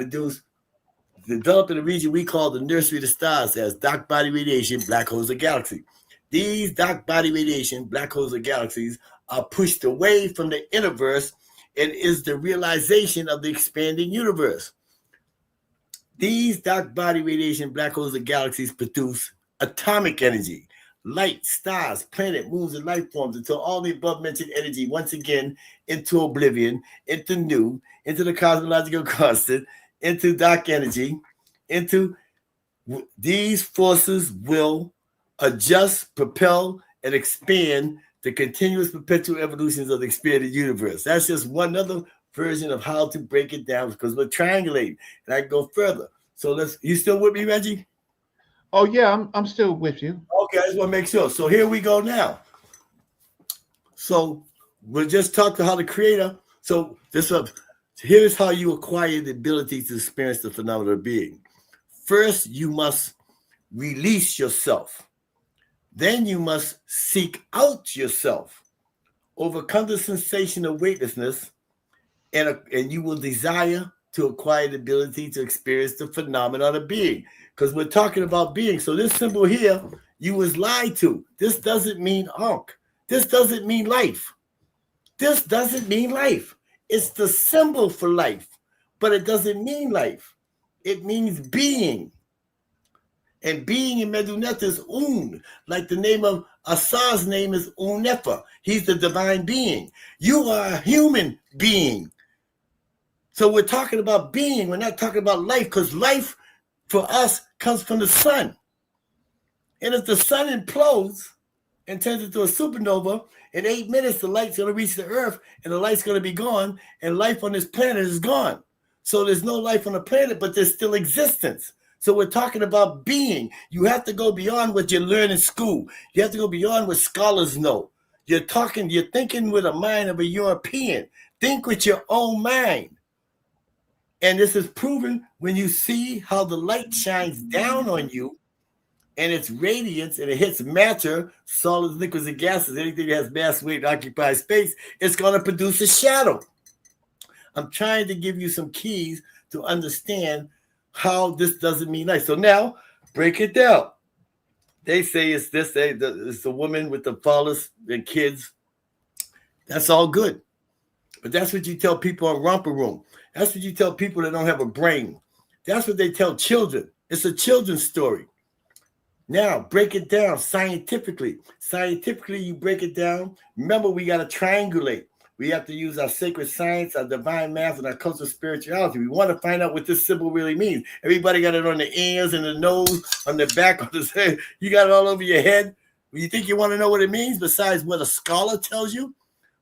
developed in a region we call the nursery of the stars as dark body radiation, black holes of galaxy. These dark body radiation, black holes of galaxies are pushed away from the universe and is the realization of the expanding universe. These dark body radiation, black holes of galaxies produce atomic energy, light, stars, planet, moons, and life forms until all the above mentioned energy once again into oblivion, into the cosmological constant, into dark energy, into these forces will adjust, propel, and expand the continuous perpetual evolutions of the expanded universe. That's just one other version of how to break it down because we're triangulating, and I can go further. So you still with me, Reggie? Oh yeah, I'm still with you. Okay, I just want to make sure. So here we go now. So we'll just talk to how the creator. So here's how you acquire the ability to experience the phenomenon of being. First, you must release yourself. Then you must seek out yourself. Overcome the sensation of weightlessness, and you will desire to acquire the ability to experience the phenomenon of being. Because we're talking about being. So this symbol here, you was lied to. This doesn't mean Ankh. This doesn't mean life. This doesn't mean life. It's the symbol for life, but it doesn't mean life. It means being. And being in Medu Neter is Un, like the name of Asar's name is Un-Nefer. He's the divine being. You are a human being. So we're talking about being. We're not talking about life, because life for us comes from the sun. And if the sun implodes and turns into a supernova, in 8 minutes, the light's going to reach the earth and the light's going to be gone, and life on this planet is gone. So there's no life on the planet, but there's still existence. So we're talking about being. You have to go beyond what you learn in school. You have to go beyond what scholars know. You're thinking with a mind of a European. Think with your own mind. And this is proven when you see how the light shines down on you and its radiance, and it hits matter, solids, liquids, and gases, anything that has mass, weight, and occupies space, it's going to produce a shadow. I'm trying to give you some keys to understand how this doesn't mean life. So now, break it down. They say it's this, it's the woman with the fathers and kids. That's all good. But that's what you tell people in romper room. That's what you tell people that don't have a brain. That's what they tell children. It's a children's story. Now, break it down scientifically. Scientifically, you break it down. Remember, we got to triangulate. We have to use our sacred science, our divine math, and our cultural spirituality. We want to find out what this symbol really means. Everybody got it on the ears and the nose, on the back of the head. You got it all over your head. You think you want to know what it means besides what a scholar tells you?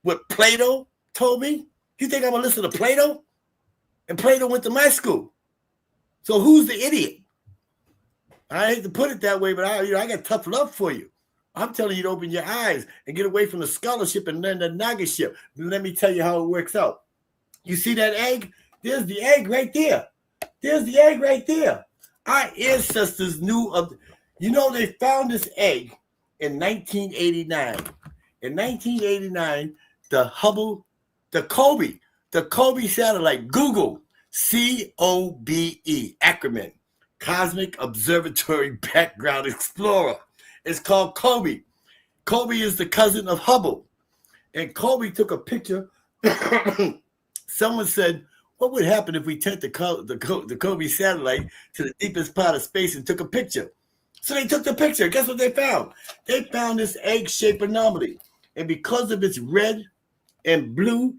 What Plato told me? You think I'm going to listen to Plato? And Plato went to my school. So who's the idiot? I hate to put it that way, but I got tough love for you. I'm telling you to open your eyes and get away from the scholarship and learn the nagaship. Let me tell you how it works out. You see that egg? There's the egg right there. There's the egg right there. Our ancestors knew of, they found this egg in 1989. In 1989, the Kobe satellite, Google, COBE, acronym, Cosmic Observatory Background Explorer. It's called Kobe. Kobe is the cousin of Hubble. And Kobe took a picture. Someone said, what would happen if we took the Kobe satellite to the deepest part of space and took a picture? So they took the picture. Guess what they found? They found this egg-shaped anomaly. And because of its red and blue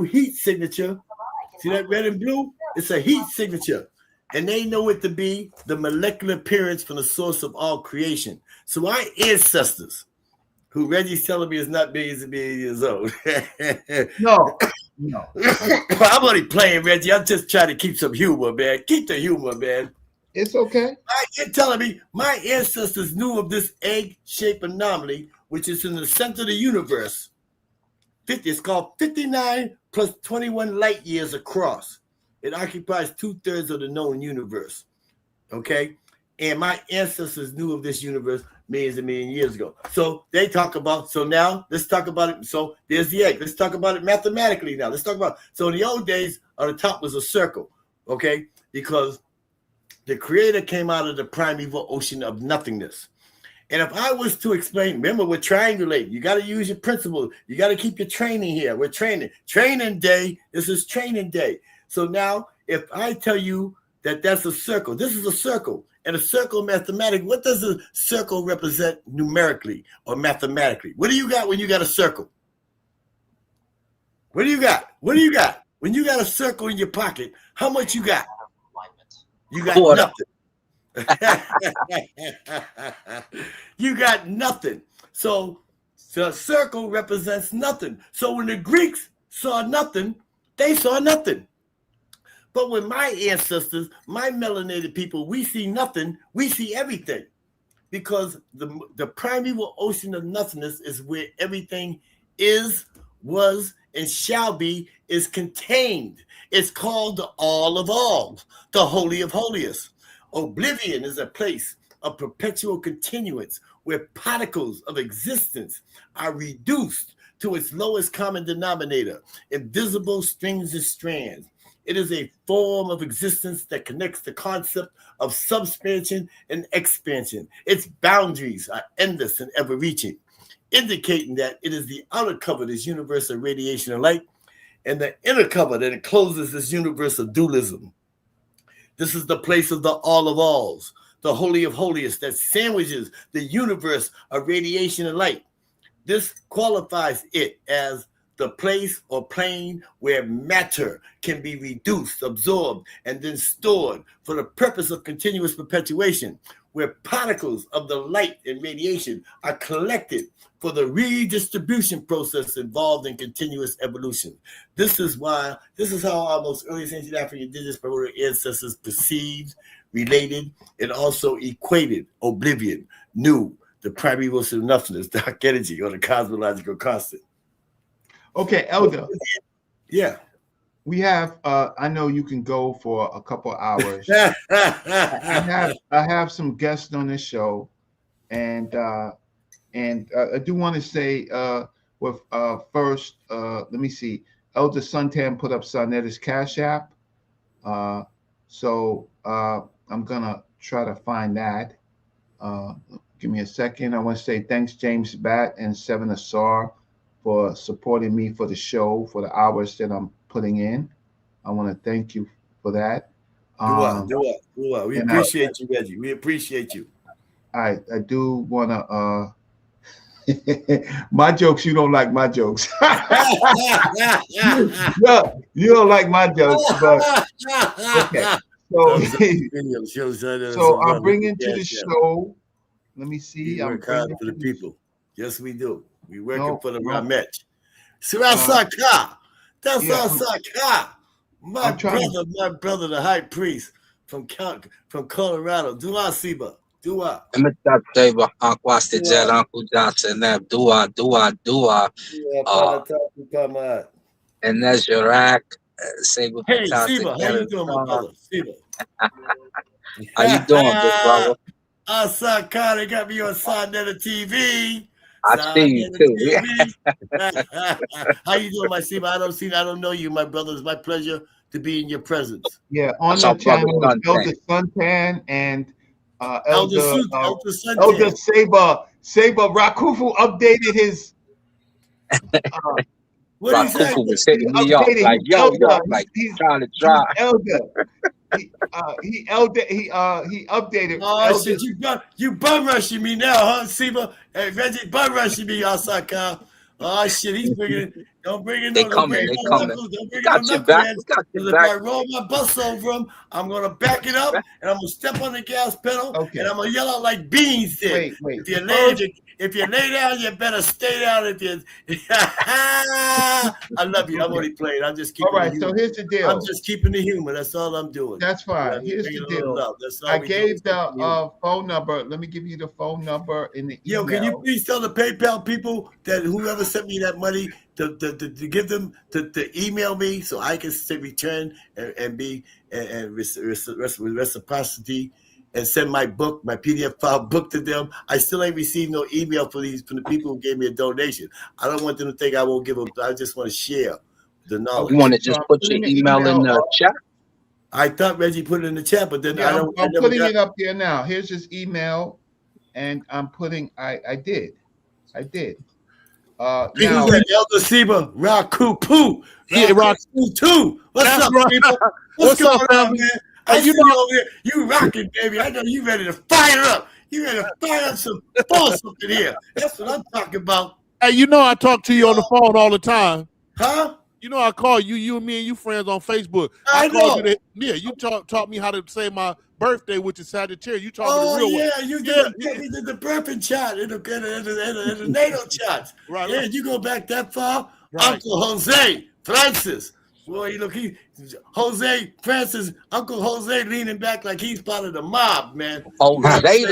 heat signature, see that red and blue? It's a heat signature. and they know it to be the molecular appearance from the source of all creation. So our ancestors, who Reggie's telling me is not billions and billions years old. No. I'm only playing, Reggie. I'm just trying to keep some humor, man. Keep the humor, man. It's okay. You're telling me my ancestors knew of this egg-shaped anomaly, which is in the center of the universe. It's called 59 plus 21 light years across. It occupies 2/3 of the known universe. Okay? And my ancestors knew of this universe millions and million years ago. So they talk about, so now let's talk about it. So there's the egg. Let's talk about it mathematically now. Let's talk about, so in the old days, on the top was a circle, okay? Because the creator came out of the primeval ocean of nothingness. And if I was to explain, remember, we're triangulating. You got to use your principle. You got to keep your training here. We're training. Training day. This is training day. So now, if I tell you that that's a circle, this is a circle. And a circle mathematically, what does a circle represent numerically or mathematically? What do you got when you got a circle? What do you got? What do you got? When you got a circle in your pocket, how much you got? You got nothing. You got nothing. So the circle represents nothing. So when the Greeks saw nothing, they saw nothing. But when my ancestors, my melanated people, we see nothing, we see everything. Because the primeval ocean of nothingness is where everything is, was, and shall be, is contained. It's called the all of all, the holy of holiest. Oblivion is a place of perpetual continuance where particles of existence are reduced to its lowest common denominator, invisible strings and strands. It is a form of existence that connects the concept of subspansion and expansion. Its boundaries are endless and ever-reaching, indicating that it is the outer cover of this universe of radiation and light, and the inner cover that encloses this universe of dualism. This is the place of the all of alls, the holy of holiest that sandwiches the universe of radiation and light. This qualifies it as the place or plane where matter can be reduced, absorbed, and then stored for the purpose of continuous perpetuation, where particles of the light and radiation are collected for the redistribution process involved in continuous evolution. This is how our most earliest ancient African indigenous primordial ancestors perceived, related, and also equated oblivion, knew the primeval ocean of nothingness, dark energy, or the cosmological constant. Okay, Elder. Yeah. We have, I know you can go for a couple hours. I have some guests on this show, and I do want to say, first, let me see. Elder Suntan put up sa.neter's Cash App. So I'm going to try to find that. Give me a second. I want to say thanks, James Batt and Asar, for supporting me for the show, for the hours that I'm putting in. I want to thank you for that. Do what? We appreciate you, Reggie. We appreciate you. I do want to, my jokes, you don't like my jokes. No, you don't like my jokes, but okay. So I'm bringing to the show. Let me see. I'm bringing to the people. Yes, we do. We working for the Ramech. Sirasaka. That's Asaka. My brother, the high priest from Colorado. Dua Siba. Dua. And that's Iraq. Hey, Siba, how you doing, my brother? Siba. How you doing, big brother? Asaka, they got me on sa.neter TV. I see you too. How you doing, my Siba? I don't know you, my brother. It's my pleasure to be in your presence. Yeah, on the channel, Elder Suntan and Elder Saber Rakufu updated his. What he said? Was hitting me up like yo, he's trying to drive. Elder. He updated. Oh shit! You bum rushing me now, huh, Siba? Hey, Reggie, bum rushing me, Asaka. Oh shit! He's bringing. Don't bring in They no, don't bring coming. in They no coming. knuckles. Don't We bring in no got your back. knuckleheads. We got your Because if back. I roll my bus over them, I'm gonna back it up and I'm gonna step on the gas pedal and I'm gonna yell out like Beans did. Wait. If you First, if you lay down, you better stay down. If you, I love you. I'm Okay. only playing. I'm just all keeping the right. humor. So here's the deal. I'm just keeping the humor. That's all I'm doing. That's You know what I fine. mean? Here's Bringing the a little deal. love. That's all I we do is gave keep the humor. the phone number. Let me give you the phone number in the email. Yo, can you please tell the PayPal people that whoever sent me that money to give them to email me so I can say return and be and reciprocity and send my book, my PDF file book to them. I still ain't received no email from the people who gave me a donation. I don't want them to think I won't give them. I just want to share the knowledge. You want to So just I'm put your putting the email in the up. chat? I thought Reggie put it in the chat, but then Yeah, I'm never putting got it up there now. Here's his email, and I'm putting. I did. Now, Elder Seba, Raku Poo. Yeah, Rock. Too. What's That's up, right. people? What's going up, on, family? man? Hey, I you see know- you over here. You rocking, baby. I know you ready to fire up. You ready to fire up some force something here. That's what I'm talking about. Hey, you know I talk to you on the phone all the time. Huh? You know I call you. You and me and you friends on Facebook. I called know. you. You taught me how to say my birthday, which is Sagittarius. You taught me the Oh, real yeah. one. You did the burping chat in the NATO chats. Right. Yeah, you go back that far. Right. Uncle Jose Francis. Boy, you look, Jose Francis, Uncle Jose leaning back like he's part of the mob, man. Jose. Hey,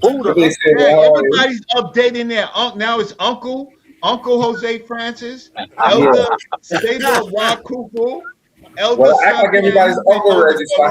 everybody's updating their now it's Uncle Jose Francis, Elder Seba Wakufu, Elder. Well, I act like everybody's Uncle Reggie, so I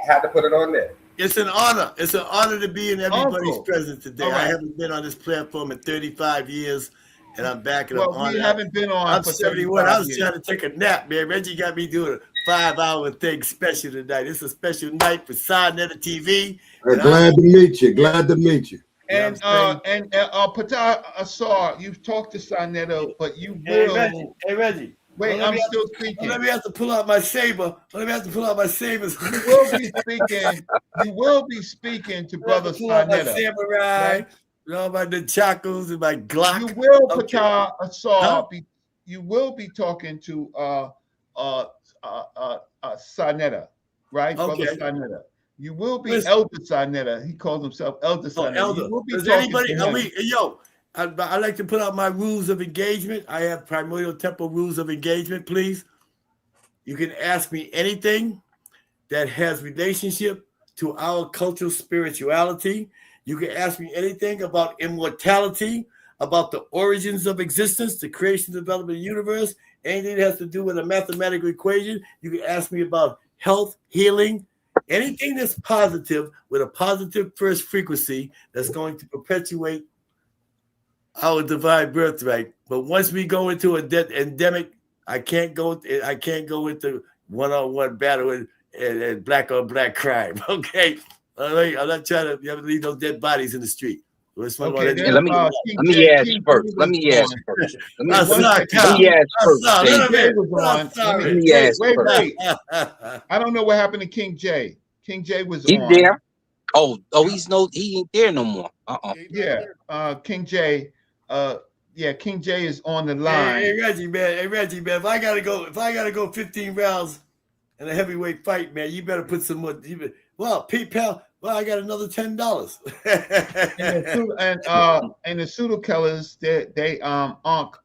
had to put it on there. It's an honor. It's an honor to be in everybody's Uncle. presence today. All right. I haven't been on this platform in 35 years, and I'm back and I'm Well, honored. we haven't been on I'm for 71. I was 35 trying to take a nap, man. Reggie got me doing a 5-hour thing special tonight. It's a special night for sa.neter TV. Glad to meet you. Glad to meet you. And Ptah Assaur, you've talked to sa.neter, but you will. Hey, Reggie. Wait, I'm still speaking. Let me have to pull out my saber. Let me have to pull out my sabers. You will be speaking. You will be speaking to brother sa.neter. My samurai, you know, my nunchakus and my Glock. You will, Ptah Assaur. You will be talking to sa.neter, right? Okay. Brother sa.neter. You will be Elder sa.neter. He calls himself Elder sa.neter. Elder. You will be Does talking anybody? to him. I like to put out my rules of engagement. I have primordial temple rules of engagement, please. You can ask me anything that has relationship to our cultural spirituality. You can ask me anything about immortality, about the origins of existence, the creation, development of the universe, anything that has to do with a mathematical equation. You can ask me about health, healing, anything that's positive with a positive first frequency that's going to perpetuate our divine birthright. But once we go into a endemic, I can't go into one-on-one battle and black on black crime. Okay, I'm not trying to leave those dead bodies in the street. Okay, let me ask first. Let me ask first. Wait. I don't know what happened to King J. King J was on. He's there. Oh, he ain't there no more. Yeah, King J. King J is on the line. Hey, Reggie, man. If I gotta go 15 rounds in a heavyweight fight, man, you better put some more. Well, PayPal. Well, I got another $10. and the pseudo killers, they Unc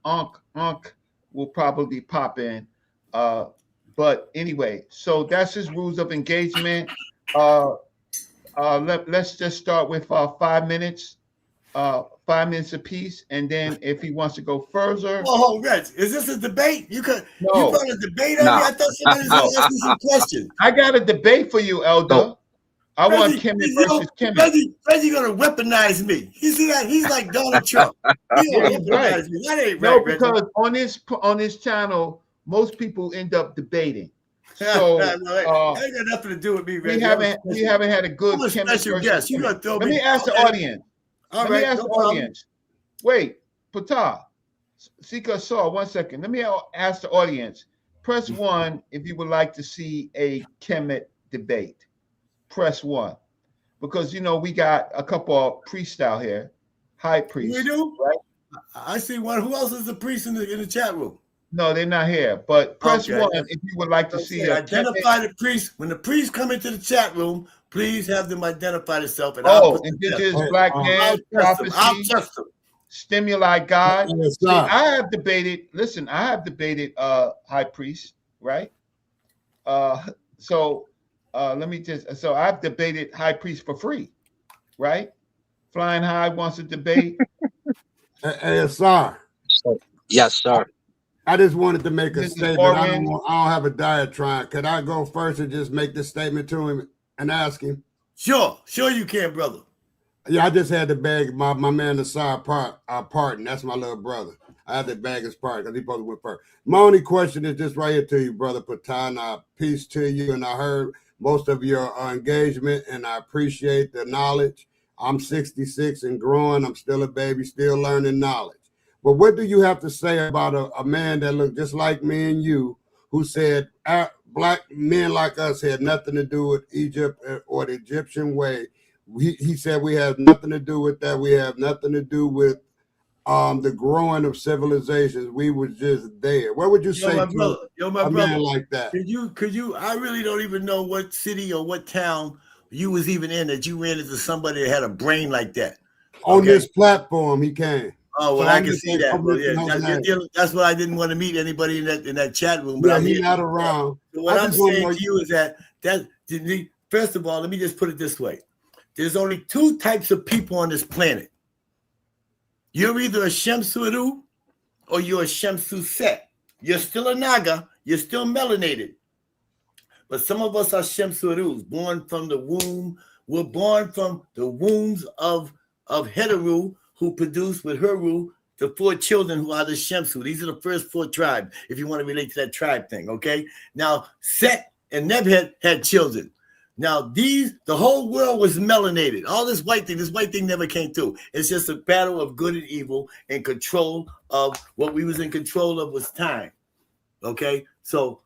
will probably pop in. But anyway, so that's his rules of engagement. Let's just start with 5 minutes. 5 minutes apiece, and then if he wants to go further. Oh, Reg, is this a debate? You brought a debate on me? I thought somebody was going to ask me some questions. I got a debate for you, Elder. I want Kemet versus Kemet. Reggie gonna weaponize me. You see that? He's like Donald Trump. He's gonna weaponize me. That ain't right, because on this channel, most people end up debating. So that ain't got nothing to do with me, Reggie. We haven't had a good special guest. You gonna throw Let me ask the audience. Let me ask the audience. Wait, Ptah, Patika Assaur, 1 second. Let me ask the audience. Press 1 if you would like to see a Kemet debate. Press 1. Because, we got a couple of priests out here. High priests. We do? Right? I see one. Who else is the priest in the chat room? No, they're not here. But press Okay. 1 if you would like to see identify the priest. When the priests come into the chat room, please have them identify themselves. And indigenous black man, prophecy, I'll trust them. Stimuli God. Yes, See, I have debated. Listen, I have debated high priest, right? So let me just. So I've debated high priest for free, right? Flying High wants to debate. Hey, Asar. Yes, sir. I just wanted to make a This is statement. I Orange. don't have a diatribe. Could I go first and just make this statement to him and ask him? Sure you can, brother. Yeah, I just had to beg my man Asar pardon. That's my little brother. I had to beg his pardon because he supposed to went first. My only question is just right here to you, brother Ptah. Peace to you. And I heard most of your engagement, and I appreciate the knowledge. I'm 66 and growing. I'm still a baby, still learning knowledge. But what do you have to say about a man that looked just like me and you, who said black men like us had nothing to do with Egypt or the Egyptian way? He said we have nothing to do with that. We have nothing to do with the growing of civilizations. We was just there. What would you say to a man like that? Could you? I really don't even know what city or what town you was even in that you ran into somebody that had a brain like that. On this platform, he came. Oh well, so I can see that. Well, yeah, that's why I didn't want to meet anybody in that chat room. But he's not around. So what I'm saying to you is that first of all, let me just put it this way: there's only 2 types of people on this planet. You're either a Shemsu or you're a Shemsu Set. You're still a Naga. You're still melanated. But some of us are Shemsu born from the womb. We're born from the wombs of Heteru, who produced with Heru the 4 children who are the Shemsu. These are the first 4 tribes, if you want to relate to that tribe thing, okay? Now, Set and Nebhet had children. Now, the whole world was melanated. All this white thing never came through. It's just a battle of good and evil and control of what we was in control of was time, okay? So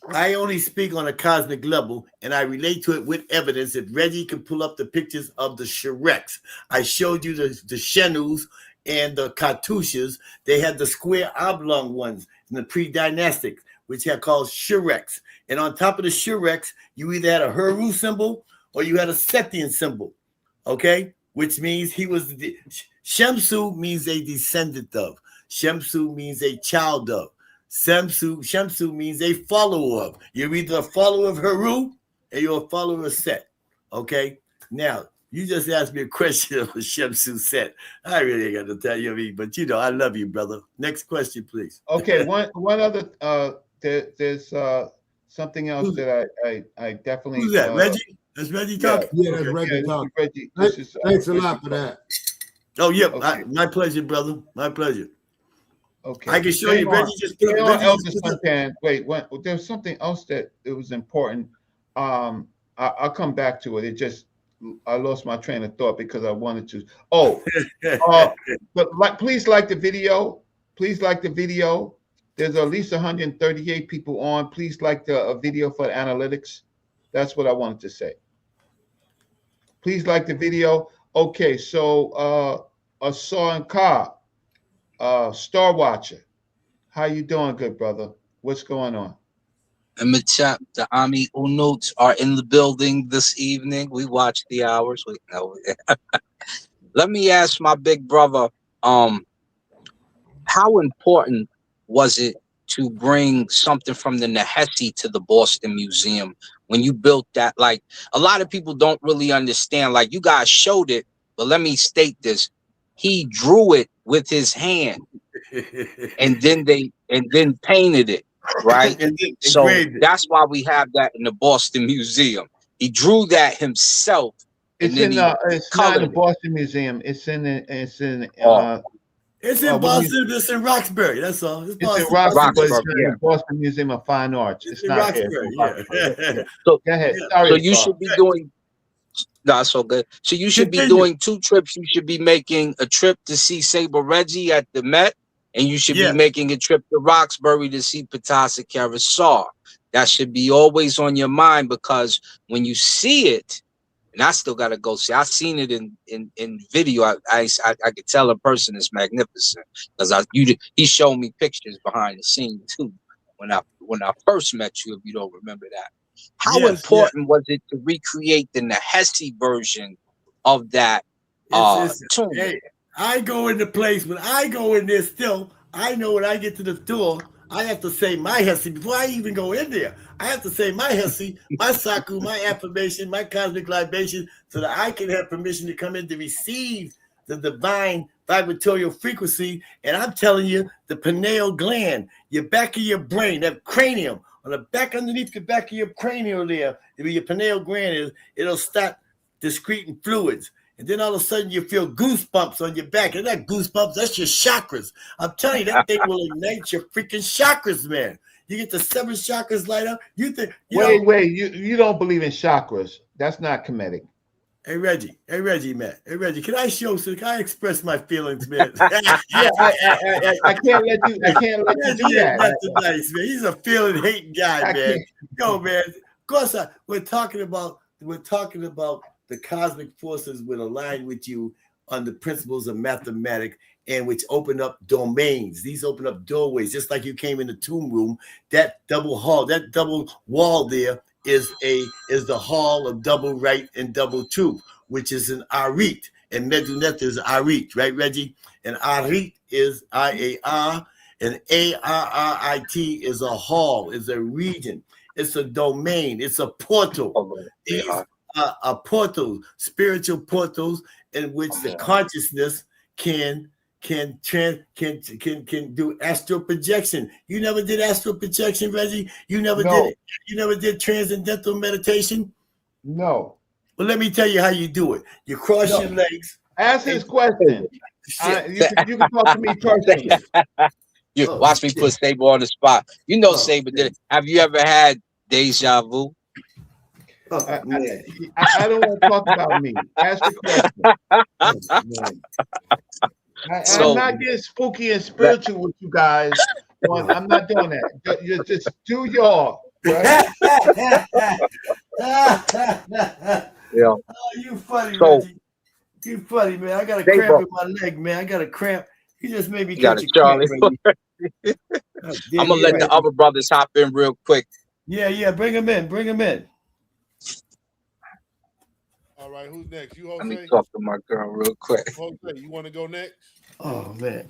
I only speak on a cosmic level, and I relate to it with evidence. If Reggie can pull up the pictures of the Shreks, I showed you the Shenus and the Cartouches. They had the square oblong ones in the pre-dynastic, which are called Shreks. And on top of the Shreks, you either had a Heru symbol or you had a Sethian symbol, okay? Which means he was Shemsu means a descendant of. Shemsu means a child of. Shemsu means a follower of. You're either a follower of Heru or you're a follower of Set. Okay? Now, you just asked me a question of a Shemsu Set. I really ain't got to tell you, but you know, I love you, brother. Next question, please. Okay, one other there's something else that I definitely. Who's that? Reggie? That's Reggie talking? Yeah, that's Reggie talking. Reggie. Thanks a lot for that. Oh, yeah. Okay. My pleasure, brother. My pleasure. Okay. I can show you. Reggie just put on Elder Suntan. Wait, there's something else that it was important. I'll come back to it. I lost my train of thought because I wanted to. But please like the video. Please like the video. There's at least 138 people on. Please like the video for the analytics. That's what I wanted to say. Please like the video. Okay, so Asar and Ka, Star Watcher, how you doing, good brother? What's going on? And Machap, the Ami Unuts are in the building this evening. We watch the hours. Let me ask my big brother, how important was it to bring something from the Nehesi to the Boston Museum when you built that? Like, a lot of people don't really understand. Like, you guys showed it, but let me state this. He drew it with his hand and then painted it, right? So that's why we have that in the Boston Museum. He drew that himself. It's not in the Boston Museum. It's in Boston. It's in Roxbury. That's all. It's in Roxbury, but it's in the Boston Museum of Fine Arts. It's not Roxbury. Yeah. So go ahead. Sorry, so you should be doing. That's so good. So you should be doing 2 trips. You should be making a trip to see Saber Reggie at the Met, and you should be making a trip to Roxbury to see Patika Assaur. That should be always on your mind, because when you see it, And I still gotta go see. I seen it in video. I could tell in person it's magnificent because he showed me pictures behind the scenes too when I first met you. If you don't remember that, how important was it to recreate the Nahesi version of that tomb? Hey, I go into place when I go in there. Still, I know when I get to the door, I have to say my Hesi before I even go in there. I have to say my Hesi, my Saku, my affirmation, my cosmic libation, so that I can have permission to come in to receive the divine vibratorial frequency. And I'm telling you, the pineal gland, your back of your brain, that cranium, on the back underneath the back of your cranial there, where your pineal gland is, it'll start excreting fluids. And then all of a sudden you feel goosebumps on your back. And that goosebumps, that's your chakras. I'm telling you, that thing will ignite your freaking chakras, man. You get the 7 chakras light up. You think wait, you don't believe in chakras. That's not Kemetic. Hey Reggie, man. Hey Reggie, can I express my feelings, man? Yeah, I can't let you do that. That's nice, man. He's a feeling hating guy, man. Yo, man. Of course, we're talking about the cosmic forces will align with you on the principles of mathematics, and which open up domains. These open up doorways, just like you came in the tomb room. That double wall there is the hall of double right and double truth, which is an arit, and Medunet is arit, right, Reggie? And arit is IAR, and ARRIT is a hall, is a region, it's a domain, it's a portal. These are portals, spiritual portals, in which the consciousness can do astral projection. You never did astral projection, Reggie? You never did it? You never did transcendental meditation? No. Well, let me tell you how you do it. You cross your legs. Ask his question. You can talk to me personally. Watch me put Saber on the spot. You know Saber did it. Have you ever had deja vu? Oh, man. I don't want to talk about me. Ask the question. I'm not getting spooky and spiritual with you guys. I'm not doing that. You just do y'all. Right? Yeah. Oh, you funny, Reggie. You funny, man. I got a cramp in my leg, man. I got a cramp. You just made me catch a Charlie. cramp. I'm gonna let the other brothers hop in real quick. Yeah. Bring them in. All right, who's next? You, Jose? Let me talk to my girl real quick. Jose, you want to go next? Oh, man.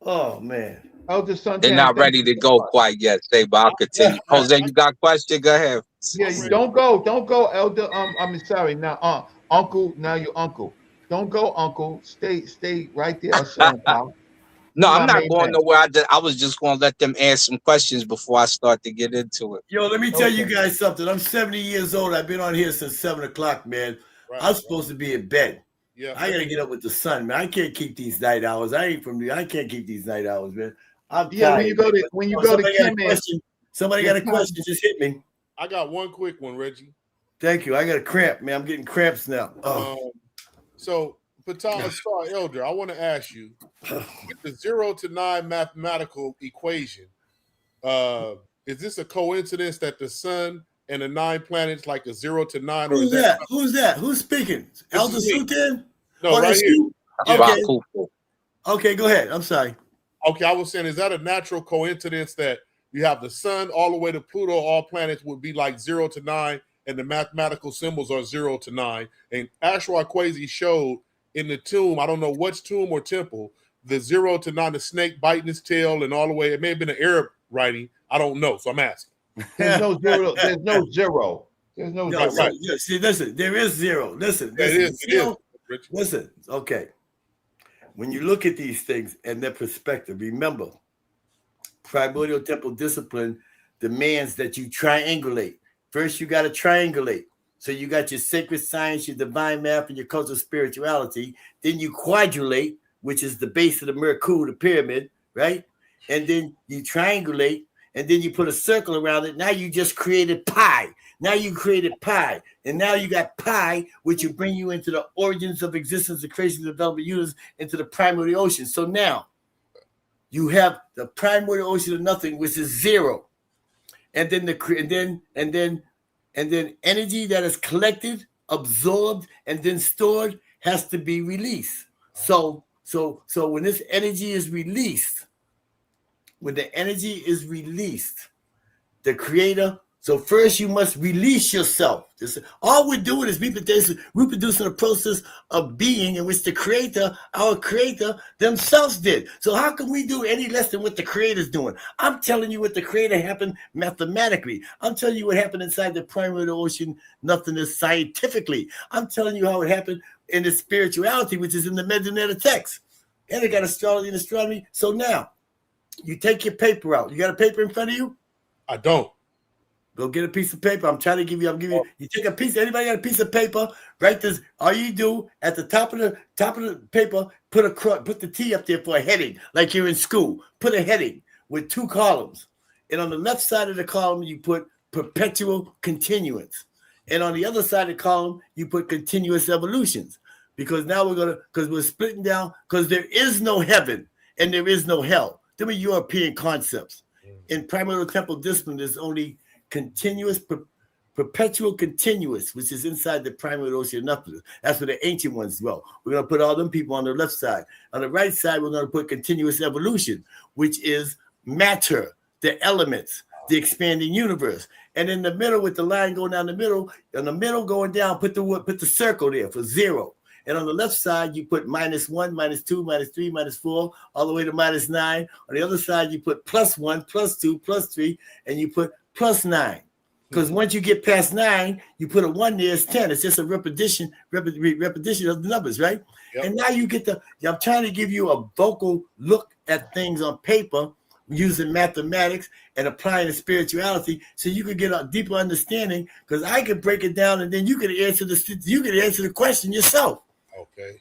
Oh, man. Elder Son, they're not ready to go quite yet, Saber. I'll continue. Jose, you got a question? Go ahead. Yeah, don't go, Elder. I'm sorry. Now, Uncle. Now your uncle. Don't go, Uncle. Stay right there, son. No, I'm not going nowhere. I was just going to let them ask some questions before I start to get into it. Yo, let me tell you guys something. I'm 70 years old. I've been on here since 7 o'clock, man. Right. I'm supposed to be in bed. Yeah, I got to get up with the sun, man. I can't keep these night hours. I can't keep these night hours, man. I'm tired. When you go to Kim, somebody got a question. Just hit me. I got one quick one, Reggie. Thank you. I got a cramp, man. I'm getting cramps now. So, Ptah Assaur, Elder, I want to ask you, the 0 to 9 mathematical equation, is this a coincidence that the sun and the 9 planets like a 0 to 9? Who's that? Who's that? Who's speaking? Elder Sultan? No, right here. Okay, go ahead. I'm sorry. Okay, I was saying, is that a natural coincidence that you have the sun all the way to Pluto, all planets would be like 0 to 9, and the mathematical symbols are 0 to 9. And Asar Kwesi showed in the tomb, I don't know which tomb or temple, the 0 to 9, the snake biting his tail and all the way. It may have been an Arab writing. I don't know, so I'm asking. There's no zero. There's no zero. There's no zero. Right. Yeah, see, listen, there is zero. Listen. It is. Listen, okay. When you look at these things and their perspective, remember, primordial temple discipline demands that you triangulate. First, you got to triangulate. So you got your sacred science, your divine math, and your cultural spirituality. Then you quadrulate, which is the base of the Merkul, the pyramid, right? And then you triangulate, and then you put a circle around it. Now you just created pi. Now you created pi. And now you got pi, which will bring you into the origins of existence, the creation of development universe, into the primordial ocean. So now you have the primordial ocean of nothing, which is 0. And then and then energy that is collected, absorbed, and then stored has to be released. So when this energy is released, when the energy is released, the creator. So first you must release yourself. All we're doing is reproducing a process of being in which the creator, our creator, themselves did. So how can we do any less than what the creator's doing? I'm telling you what the creator happened mathematically. I'm telling you what happened inside the primary ocean nothingness scientifically. I'm telling you how it happened in the spirituality, which is in the Medunetta text. And they got astrology and astronomy. So now you take your paper out. You got a paper in front of you? I don't. Go get a piece of paper. I'm trying to give you. You take a piece. Anybody got a piece of paper? Write this. All you do at the top of the paper, put the T up there for a heading, like you're in school. Put a heading with 2 columns, and on the left side of the column you put perpetual continuance, and on the other side of the column you put continuous evolutions. Because now we're splitting down. Because there is no heaven and there is no hell. Them are European concepts. In primordial temple discipline, there's only continuous, perpetual continuous, which is inside the primary ocean nothingness. That's where the ancient ones dwell. We're going to put all them people on the left side. On the right side, we're going to put continuous evolution, which is matter, the elements, the expanding universe. And in the middle, with the line going down the middle, in the middle going down, put the circle there for 0. And on the left side, you put -1, -2, -3, -4, all the way to -9. On the other side, you put +1, +2, +3, and you put +9. Because once you get past 9, you put a 1 there, it's 10. It's just a repetition of the numbers, right? Yep. And now you get I'm trying to give you a vocal look at things on paper using mathematics and applying the spirituality so you could get a deeper understanding, because I could break it down and then you could answer the question yourself. Okay.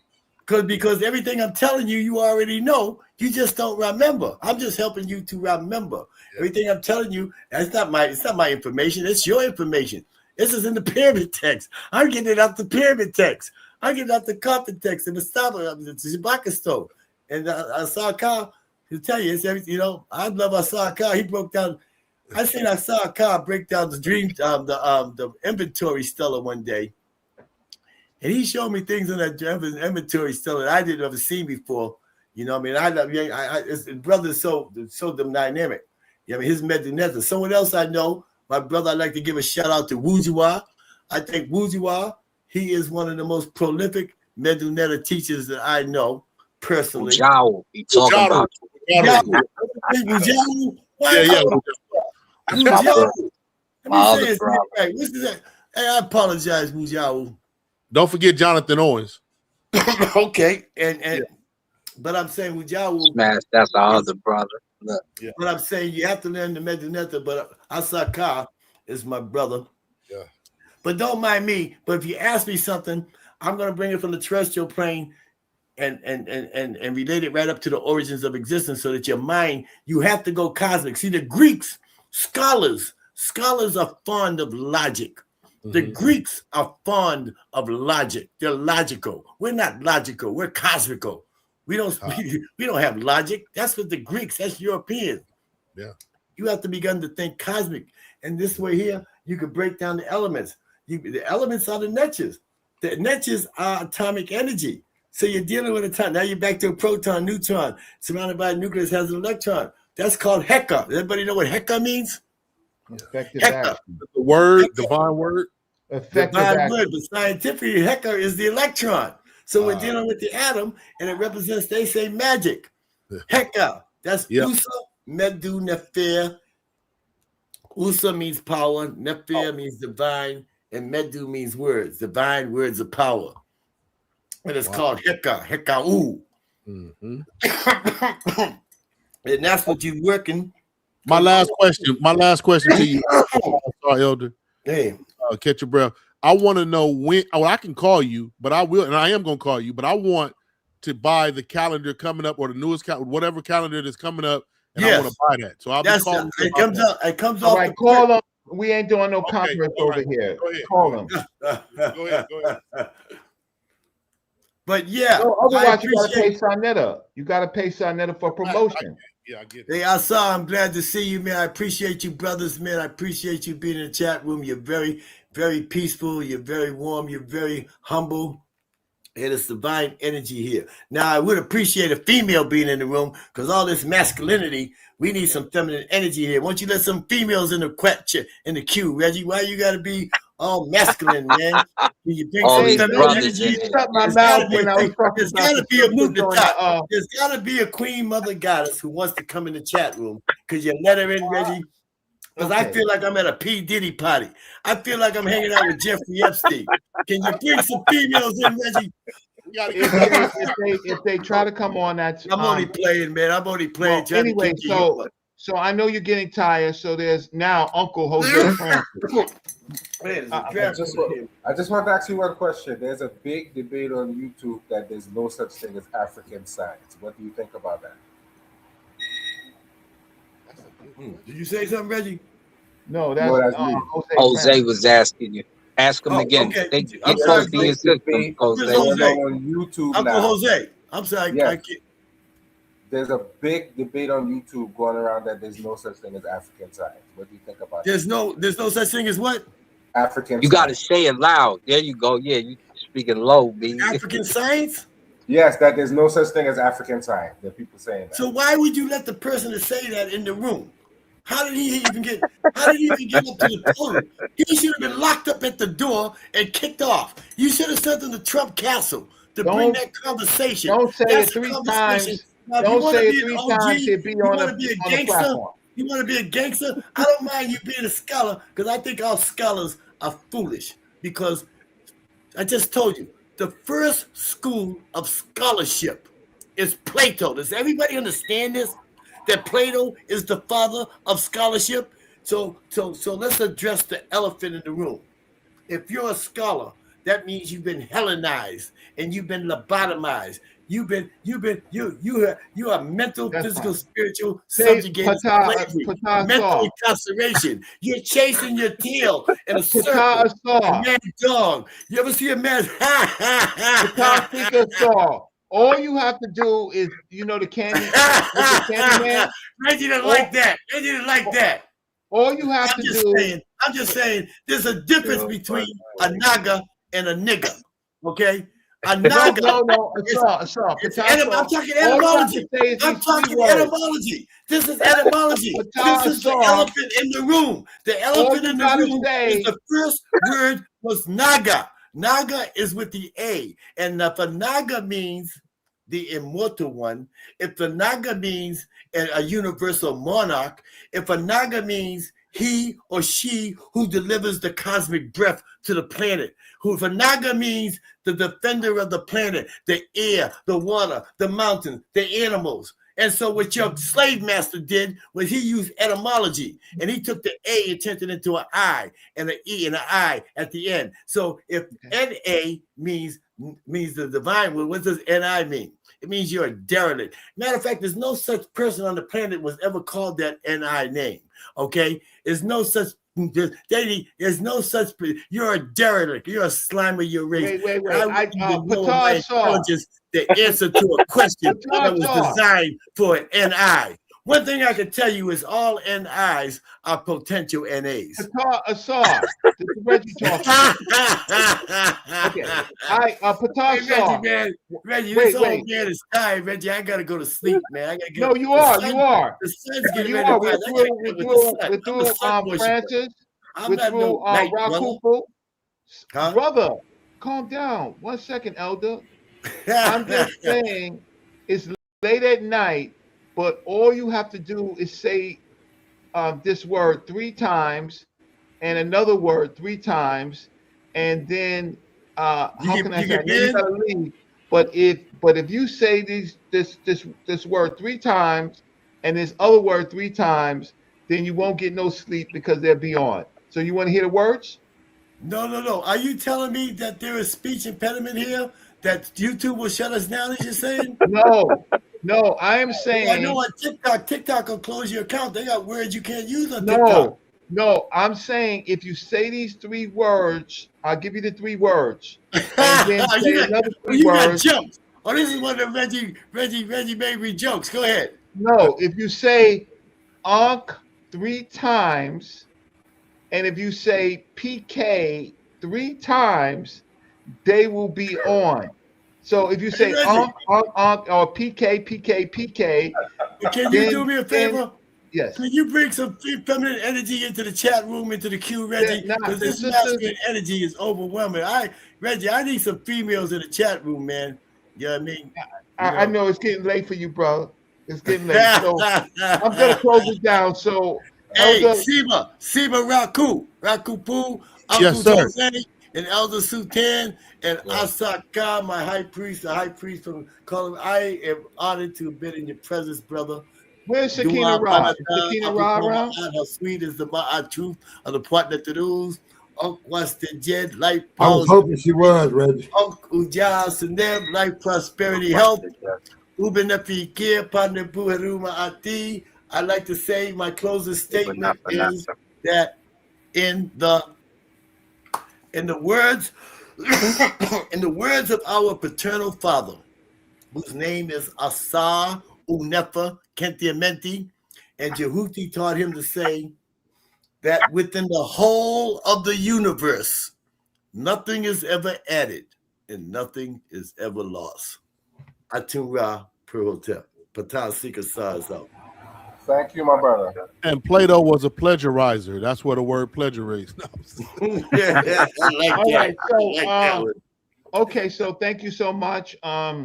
Because everything I'm telling you, you already know. You just don't remember. I'm just helping you to remember. Yeah. Everything I'm telling you, it's not my information. It's your information. This is in the pyramid text. I'm getting it out the pyramid text. I'm getting it out the Compton text and the Shabaka stove. And Asar, to tell you, it's everything. I love Asar. He broke down. I seen Asar break down the dream, the inventory stellar one day. And he showed me things in that inventory still that I didn't ever seen before. I mean, his brother's so dynamic. His Medunetta. Someone else I know, my brother, I'd like to give a shout out to Wujiwa. I think Wujiwa, he is one of the most prolific Medunetta teachers that I know personally. Wujiwa, he talking about Wujiwa. Yeah. Wujiwa. My other brother. Right. What's that? Hey, I apologize, Wujiwa. Don't forget Jonathan Owens. Okay, but I'm saying Wujiwa. That's our other brother. Look. Yeah. But I'm saying you have to learn the Medunetta, but Asar is my brother. Yeah. But don't mind me. But if you ask me something, I'm gonna bring it from the terrestrial plane and relate it right up to the origins of existence, so that your mind, you have to go cosmic. See, the Greeks, scholars are fond of logic. The Greeks are fond of logic. They're logical. We're not logical. We're cosmical. We don't have logic. That's what the Greeks, that's European. Yeah. You have to begin to think cosmic. And this way here, you can break down the elements. The elements are the netures. The netures are atomic energy. So you're dealing with a ton. Now you're back to a proton, neutron, surrounded by a nucleus, has an electron. That's called Heka. Does everybody know what Heka means? Effective Heka. action. The word, Heka. divine word. Effective Divine action. word, but scientifically, Heka is the electron. So we're dealing with the atom, and it represents, they say, magic. Heka. That's Usa, Medu, Nefer. Usa means power, Nefer means divine, and Medu means words, divine words of power. And it's called Heka, Heka'u. And that's what you're working. My last question to you, Elder. Hey, catch your breath. I want to know when. Oh, I can call you, but I will, and I am going to call you. But I want to buy the calendar coming up, or the newest whatever calendar that's coming up, and I want to buy that. So I'll be calling. It comes up. It comes All off. right, call them. We ain't doing no conference over here. Go ahead. Call them. Go ahead. But yeah, No, otherwise you got to pay sa.neter. You got to pay sa.neter for promotion. Yeah, I get it. Hey, Asar, I'm glad to see you, man. I appreciate you, brothers, man. I appreciate you being in the chat room. You're very, very peaceful. You're very warm. You're very humble. And it's divine energy here. Now, I would appreciate a female being in the room because all this masculinity, we need some feminine energy here. Why don't you let some females in the queue, Reggie? Why you got to be all masculine, man? Can you bring All some these feminine brothers energy? in here. Shut my There's mouth gotta be, when I was talking there's about got to the be a sisters movement on the, There's got to be a queen mother goddess who wants to come in the chat room. Could you let her in, Reggie? Because I feel like I'm at a P. Diddy party. I feel like I'm hanging out with Jeffrey Epstein. Can you bring some females in, Reggie? if they try to come on, that's I'm only playing, man. I'm only playing. well, anyway, so I know you're getting tired. So there's now Uncle Jose Francis. I just want to ask you one question. There's a big debate on YouTube that there's no such thing as African science. What do you think about that? Did you say something, Reggie? No, that's me. Jose was asking you. Ask him again. Okay. I'm sorry, be in system, Jose. On YouTube Uncle now. Jose. I'm sorry. Yes. There's a big debate on YouTube going around that there's no such thing as African science. What do you think about There's no such thing as what? African You got to say it loud. There you go. Yeah, you speaking low, B. African science? Yes, that there's no such thing as African science. There are people saying that. So why would you let the person to say that in the room? How did he even get up to the podium? He should have been locked up at the door and kicked off. You should have sent him to Trump Castle to bring that conversation. Don't say it 3 times. Don't say it 3 times. He'd be on the platform. You want to be a gangster? I don't mind you being a scholar because I think all scholars are foolish because I just told you the first school of scholarship is Plato. Does everybody understand this? That Plato is the father of scholarship. So let's address the elephant in the room. If you're a scholar, that means you've been Hellenized and you've been lobotomized. You're a mental, physical, spiritual, subjugated slavery, mental incarceration. You're chasing your tail in a circle. A mad dog. You ever see a mad? Patika Assaur. All you have to do is, the candy man. Reggie didn't like that. Reggie didn't like that. All you have to do. I'm just saying, there's a difference between a naga and a nigga. Okay. A naga. No, Assaur. I'm talking etymology. I'm talking etymology. This is etymology. This is the elephant in the room. The elephant in the room is the first word was naga. Naga is with the A. And if a naga means the immortal one, if the naga means a universal monarch, if a naga means he or she who delivers the cosmic breath to the planet, if a naga means the defender of the planet, the air, the water, the mountains, the animals. And so what your slave master did was he used etymology and he took the A and turned it into an I and an E and an I at the end. So if NA means the divine, well, what does NI mean? It means you're a derelict. Matter of fact, there's no such person on the planet was ever called that NI name. Okay? There's no such you're a derelict. You're a slimer. You're raised. Wait. Ptah Assaur. The answer to a question that was designed for an NI. One thing I can tell you is all NIs are potential NAs. Ptah Assaur. This is Reggie talking. Okay. Ptah Assaur. Reggie, this old man is tired, Reggie. I gotta go to sleep, man. I gotta No, you are. The sun's getting ready to rise. We're through Francis. We're through Rakufu. Brother, calm down. 1 second, Elder. I'm just saying it's late at night, but all you have to do is say this word 3 times and another word 3 times, and then how can I say? You gotta leave. But if you say this word 3 times and this other word 3 times, then you won't get no sleep because they'll be on. So you want to hear the words? No. Are you telling me that there is speech impediment here? That YouTube will shut us down, as you're saying? No, I am saying. I know on TikTok will close your account. They got words you can't use on TikTok. No, I'm saying if you say these 3 words, I'll give you the 3 words. And then say another 3 words. Got jokes. Oh, this is one of Reggie made me jokes. Go ahead. No, if you say Ankh 3 times, and if you say PK 3 times, they will be on. So if you Hey, say Reggie, or PK, can you do then me a favor? yes. Could you bring some feminine energy into the chat room, into the queue, Yeah, Reggie? now Because the this sisters, masculine energy is overwhelming. Reggie, I need some females in the chat room, man. You know what I mean? You I know. know it's getting late for you, bro. It's getting late. So I'm gonna close it down. So Hey, Elder, Siba Raku Poo, Yes, Uncle sir. Jose, and Elder Sultan, and Right. Asaka, my high priest, the high priest from Colin. I am honored to have been in your presence, brother. where's Shakina Dua Ra? Is Banata, Shakina Ra Apupoma, around? how sweet is the Ma'at truth of the partner to those. What's the Jed, life, I was power, hoping she was, Reggie. Uja, Saneb, life, prosperity, health. Ubenefi Kia, Partner Buharuma Ati. I'd like to say my closing statement is that in the words in the words of our paternal father, whose name is Asar Unefa Kentiamenti, and Jehuti taught him to say that within the whole of the universe, nothing is ever added and nothing is ever lost. Atumra Perhotep. Ptah Assaur is out. Thank you, my brother. And Plato was a pleasurizer. That's where the word plagiarized. I like All that. right. So I like that one. okay. So thank you so much, Ptah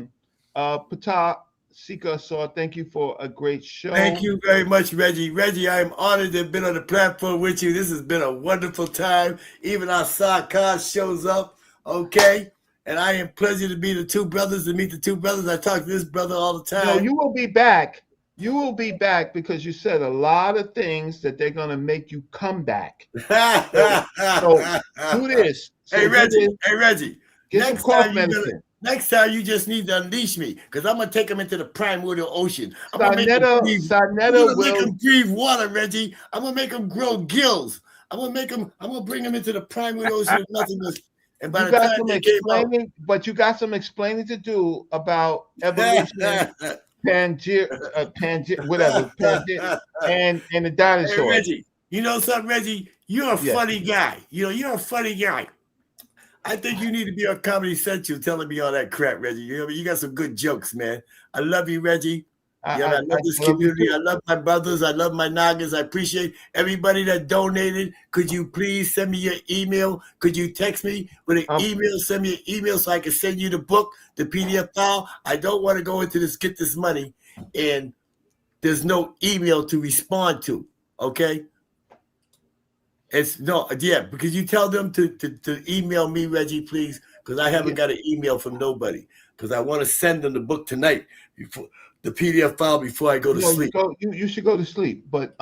Assaur. Thank you for a great show. Thank you very much, Reggie. Reggie, I am honored to have been on the platform with you. This has been a wonderful time. Even our Asar shows up, okay? And I am pleasure to be the two brothers, to meet the two brothers. I talk to this brother all the No, time. you will be back. You will be back because you said a lot of things that they're gonna make you come back. So do this. So Hey, Reggie. do this. Hey, Reggie. Get some cough medicine. Next time you just need to unleash me because I'm gonna take them into the primordial ocean. I'm gonna make them Sa.neter breathe water, Reggie. I'm gonna make them grow gills. I'm gonna bring them into the primordial ocean of nothingness. And by you the got time some they came out, explaining, but you got some explaining to do about evolution, whatever, and the Hey, dinosaurs. Reggie, you know something, Reggie? You're a Yes. funny guy. You're a funny guy. I think you need to be on Comedy Central telling me all that crap, Reggie. You got some good jokes, man. I love you, Reggie. I love this community. I love my brothers. I love my Nagas. I appreciate everybody that donated. Could you please send me your email? Could you text me with an email? Send me an email so I can send you the book, the PDF file. I don't want to go into this, get this money, and there's no email to respond to. Okay? Because you tell them to email me, Reggie, please, because I haven't got an email from nobody. Because I want to send them the book tonight, before the PDF file, before I go to sleep. You should go to sleep, but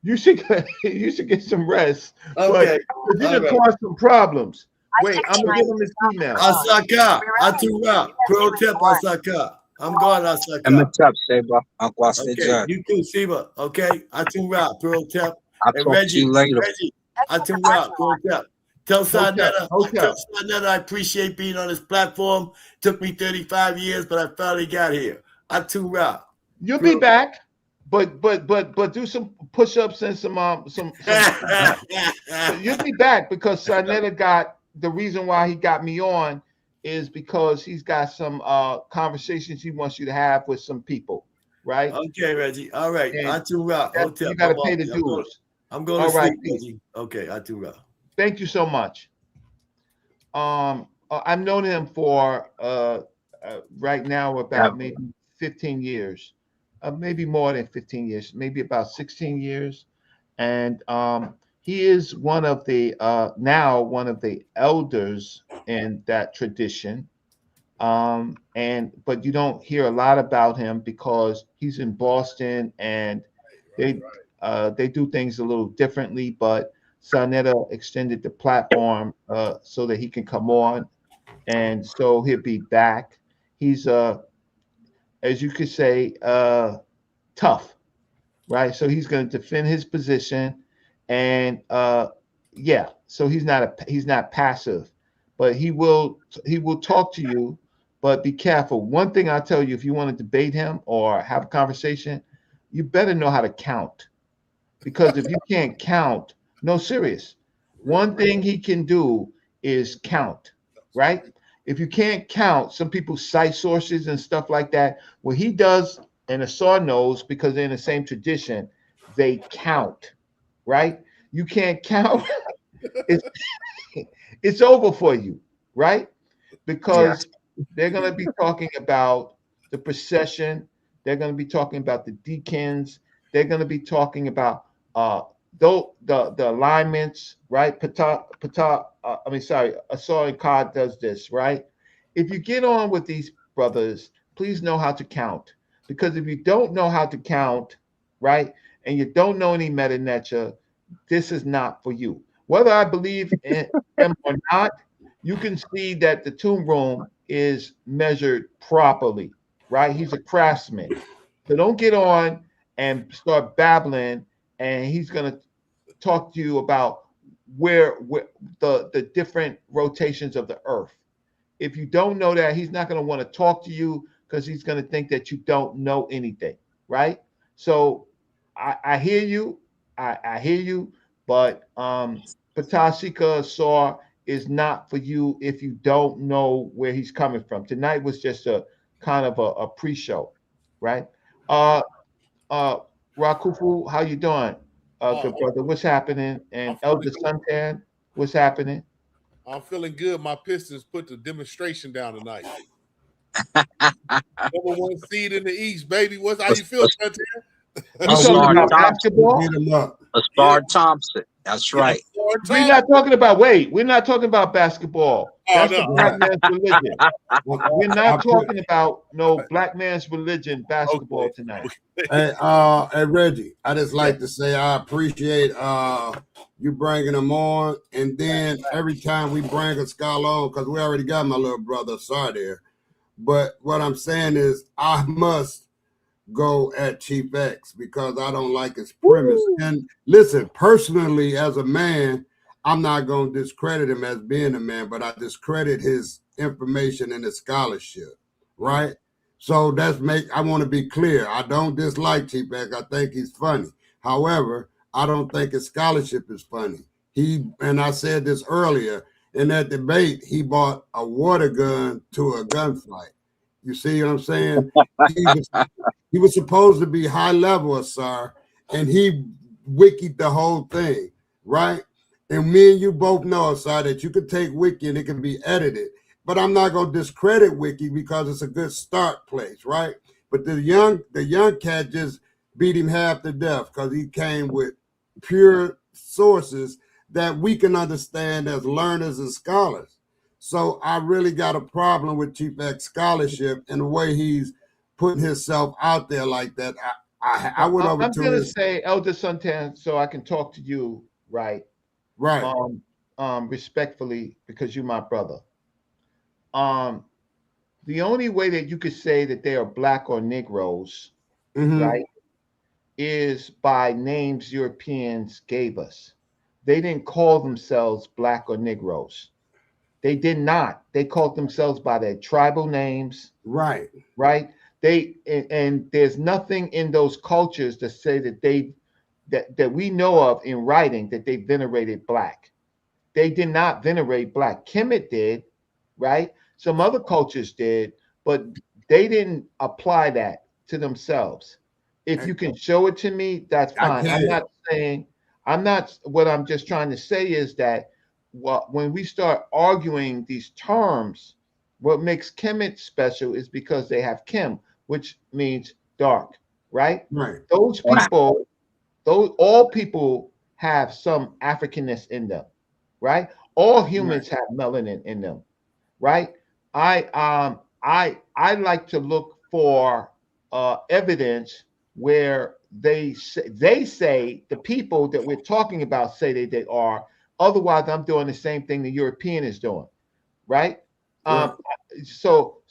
you should get some rest. Okay, but you done caused some problems. Wait, I'm gonna give him this email. Asaka, Atura, Protep Asaka. I'm going, Asaka. And what's up, Seba? Uncle Okay, you too, Seba. Okay, Atura, Protep. I'll And talk Reggie, to you later. Atura, Protep. Tell sa.neter I appreciate being on this platform. Took me 35 years, but I finally got here. Atura. You'll be back, but do some push-ups and some you'll be back because sa.neter got the reason why he got me on is because he's got some conversations he wants you to have with some people, right? Okay, Reggie. All right. Atura. You got to pay the dues. I'm going to sleep, Reggie. Okay, Atura. Thank you so much. I've known him for right now about maybe 15 years, maybe more than 15 years, maybe about 16 years, and he is one of the elders in that tradition. But you don't hear a lot about him because he's in Boston and they do things a little differently, but sa.neter extended the platform so that he can come on, and so he'll be back. He's as you could say, tough, right? So he's going to defend his position, and so he's not passive, but he will talk to you, but be careful. One thing I'll tell you, if you want to debate him or have a conversation, you better know how to count. Because if you can't count, no, serious. One thing he can do is count, right? If you can't count, some people cite sources and stuff like that. What he does, and Asar knows because they're in the same tradition, they count, right? You can't count, it's, it's over for you, right? Yes. Because they're going to be talking about the procession. They're going to be talking about the deacons. They're going to be talking about the alignments, right? Asar and Kad does this, right? If you get on with these brothers, please know how to count. Because if you don't know how to count, right, and you don't know any meta nature, this is not for you. Whether I believe in him or not, you can see that the tomb room is measured properly, right? He's a craftsman. So don't get on and start babbling, and he's going to talk to you about where the different rotations of the earth. If you don't know that, he's not going to want to talk to you because he's going to think that you don't know anything, right? So I hear you. I hear you, but Patika Assaur is not for you if you don't know where he's coming from. Tonight was just a kind of a pre-show, right? Uh uh Rakufu, how you doing? Good brother, what's happening? And I'm Elder feeling good. Suntan, what's happening? I'm feeling good. My Pistons put the demonstration down tonight. Number one seed in the East, baby. What's how you feel, Santan? You talking Asar about Thompson. basketball? Beat him up. Asar Thompson. That's right. We're not talking about we're not talking about basketball. Oh, That's the no. black man's religion. We're I not put, talking about no black man's religion basketball Okay. tonight. hey, Reggie, I just Yeah. like to say I appreciate you bringing them on, and then every time we bring a scholar on, because we already got my little brother Asar there. But what I'm saying is I must go at Chief X because I don't like his premise. And listen, personally, as a man, I'm not going to discredit him as being a man, but I discredit his information and his scholarship, right? So I want to be clear. I don't dislike Chief X. I think he's funny. However, I don't think his scholarship is funny. And I said this earlier, in that debate, he bought a water gun to a gunfight. You see what I'm saying? He was supposed to be high level, Asar, and he wikied the whole thing, right? And me and you both know, Asar, that you could take wiki and it can be edited. But I'm not gonna discredit wiki because it's a good start place, right? But the young cat just beat him half to death because he came with pure sources that we can understand as learners and scholars. So I really got a problem with Chief X scholarship and the way he's putting himself out there like that. I went over I'm to gonna his say Elder Suntan so I can talk to you, right? right. Respectfully, because you're my brother. The only way that you could say that they are black or Negroes, right, is by names Europeans gave us. They didn't call themselves black or Negroes. They did not. They called themselves by their tribal names, Right. right? And there's nothing in those cultures to say that we know of in writing that they venerated black. They did not venerate black. Kemet did, right? Some other cultures did, but they didn't apply that to themselves. If you can show it to me, that's fine. What I'm just trying to say is that when we start arguing these terms, what makes Kemet special is because they have Kem, which means dark, right? Right. Those people, all people have some Africanness in them, right? All humans have melanin in them, right? I like to look for evidence where they say the people that we're talking about say they are. Otherwise, I'm doing the same thing the European is doing, right? So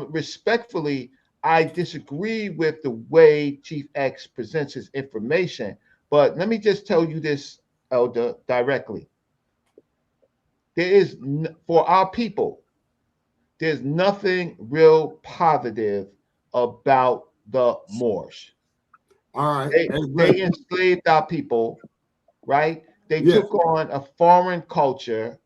respectfully, I disagree with the way Chief X presents his information. But let me just tell you this, Elder, directly. There is, for our people, there's nothing real positive about the Moors. All right. They, Hey, they Reggie. enslaved our people, right? They Yeah. took on a foreign culture.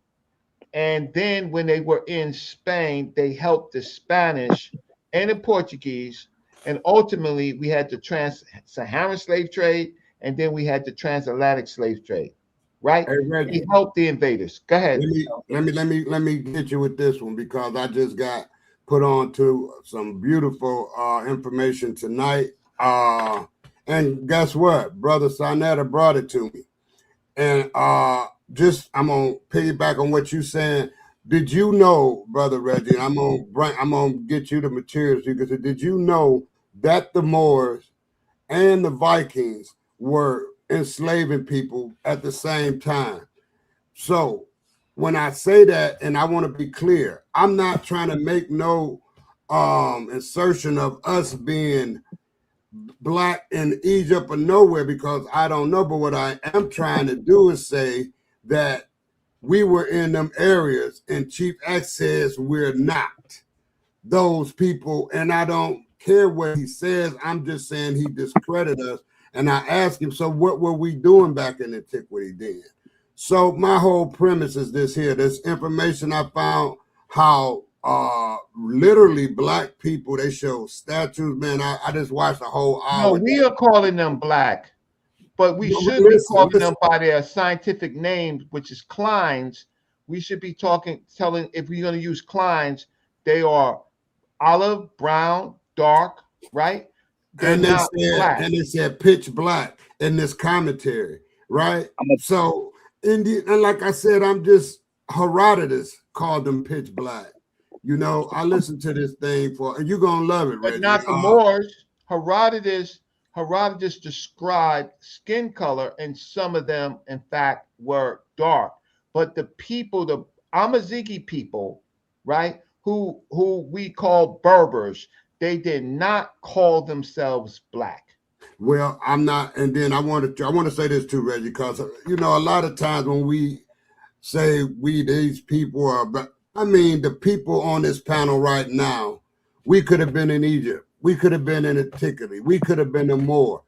And then when they were in Spain, they helped the Spanish and the Portuguese. And ultimately, we had the trans-Saharan slave trade, and then we had the transatlantic slave trade, right? Hey, They Reggie. helped the invaders. Go ahead. Let me get you with this one because I just got put on to some beautiful information tonight. And guess what? Brother sa.neter brought it to me. And just I'm gonna piggyback on what you saying. Did you know, Brother Reggie? And I'm gonna get you the materials because did you know that the Moors and the Vikings were enslaving people at the same time? So when I say that, and I want to be clear, I'm not trying to make no insertion of us being black in Egypt or nowhere because I don't know. But what I am trying to do is say that we were in them areas, and Chief X says we're not those people, and I don't care what he says. I'm just saying he discredited us. And I asked him, so what were we doing back in antiquity then? So my whole premise is this here. This information I found how literally black people, they show statues, man. I just watched a whole No, hour. we are calling them black, but we should be calling them by their scientific names, which is Kleins. We should be telling, if we're going to use Kleins, they are olive, brown, dark, right? They're And they not black. said pitch black in this commentary, right? So and like I said, I'm just Herodotus called them pitch black. You know, I listened to this thing and you're gonna love it, But Reggie. not the Moors. Herodotus described skin color, and some of them, in fact, were dark. But the people, the Amazighi people, right, who we call Berbers, they did not call themselves black. Well, I'm not, and then I want to say this too, Reggie, because you know, a lot of times when we say these people are, but I mean the people on this panel right now, we could have been in Egypt, we could have been in Antiquity, we could have been in Moor.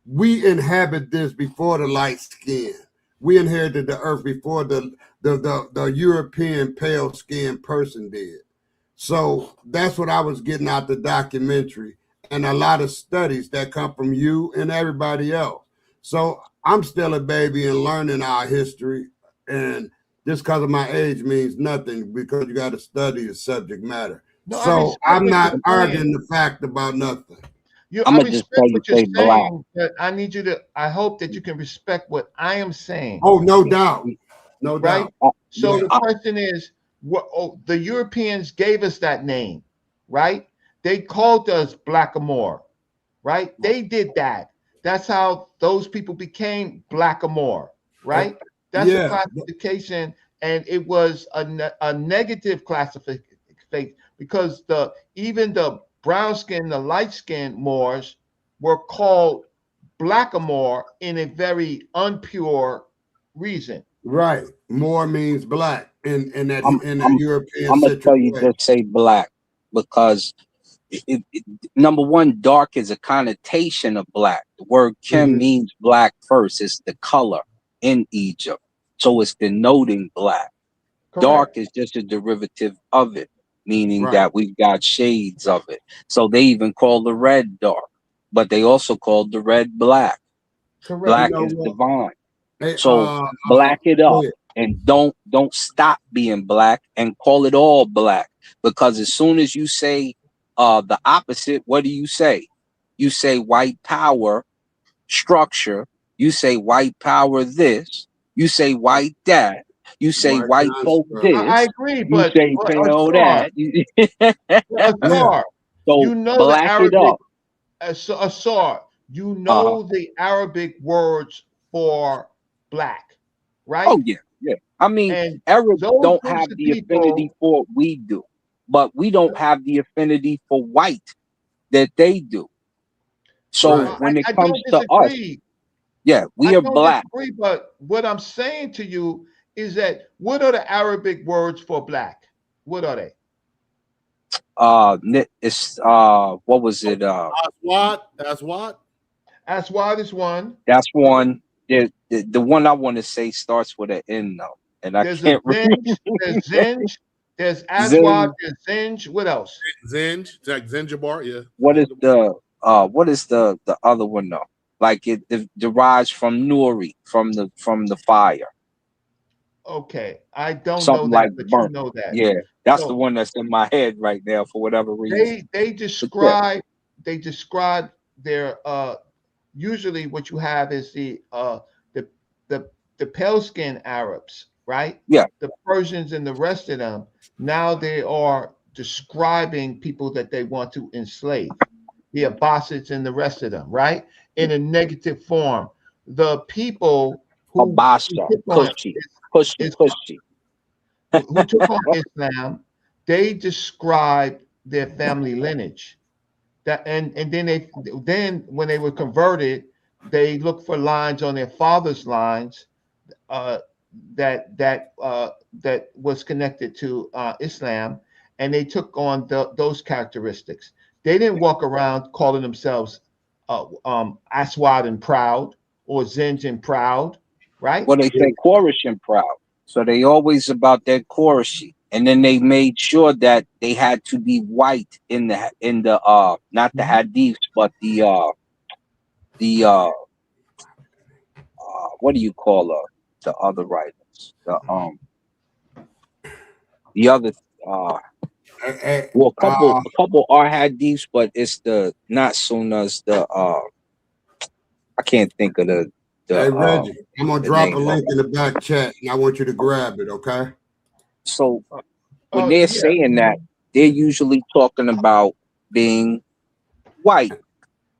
We inhabit this before the light skin. We inherited the earth before the European pale skinned person did. So that's what I was getting out the documentary and a lot of studies that come from you and everybody else. So I'm still a baby and learning our history. And just because of my age means nothing because you got to study the subject matter. No, so I'm not arguing the fact about nothing. I respect what you're saying, but I need you to, I hope that you can respect what I am saying. Oh, no doubt. No right? doubt. So the question is, the Europeans gave us that name, right? They called us Blackamoor, right? They did that. That's how those people became Blackamoor, right? That's a classification, and it was a negative classification because even the brown skin, the light skinned Moors were called Blackamoor in a very unpure reason. Right. Moor means black in that European I'm gonna tell you way. just say black because number one, dark is a connotation of black. The word Kim means black first. It's the color in Egypt. So it's denoting black. Correct. Dark is just a derivative of it, meaning that we've got shades of it. So they even call the red dark, but they also call the red black. Correct. Black is divine. So black it up and don't stop being black and call it all black. Because as soon as you say the opposite, what do you say? You say white power structure. You say white power this. You say white that. You say white folk this. I agree, but you say pale that. Asar, so you know black the Arabic, it up. Asar, you know the Arabic words for black, right? Oh yeah, yeah. I mean, Arabs don't have the affinity for what we do, but we don't have the affinity for white that they do. So when it comes to us, yeah, we are black. Disagree, but what I'm saying to you is that what are the Arabic words for black? What are they? It's what was it? That's what. Aswad is one. That's one. The one I want to say starts with an N though, and I There's a can't remember. Zinj. There's Zinj. There's Aswad. Zen. There's Zinj. What else? Zinj, like Zinjabar, yeah. What is the other one though? Like it derives from Nuri, from the fire. Okay, I don't know Something that, like but you burnt. know that. Yeah, that's the So one that's in my head right now for whatever reason. they But yeah, describe their usually what you have is the the pale skin Arabs, right? yeah. The Persians and the rest of them. Now they are describing people that they want to enslave, the Abbasids and the rest of them, right? In a negative form. The people who Habasha, took on Kushi, Kushi, is Kushi. who took on Islam, they described their family lineage. That and then when they were converted, they looked for lines on their father's lines uh, that was connected to Islam, and they took on those characteristics. They didn't walk around calling themselves Aswad and proud or Zinj and proud, right? Well, they say Quraysh and proud, so they always about that Quraysh. And then they made sure that they had to be white in the not the hadiths, but the what do you call the other writers? The other well, a couple are hadiths, but it's the not sunnahs. I can't think of the Hey Reggie, I'm gonna drop a name link in the back chat, and I want you to grab it. Okay. So when they're saying that, they're usually talking about being white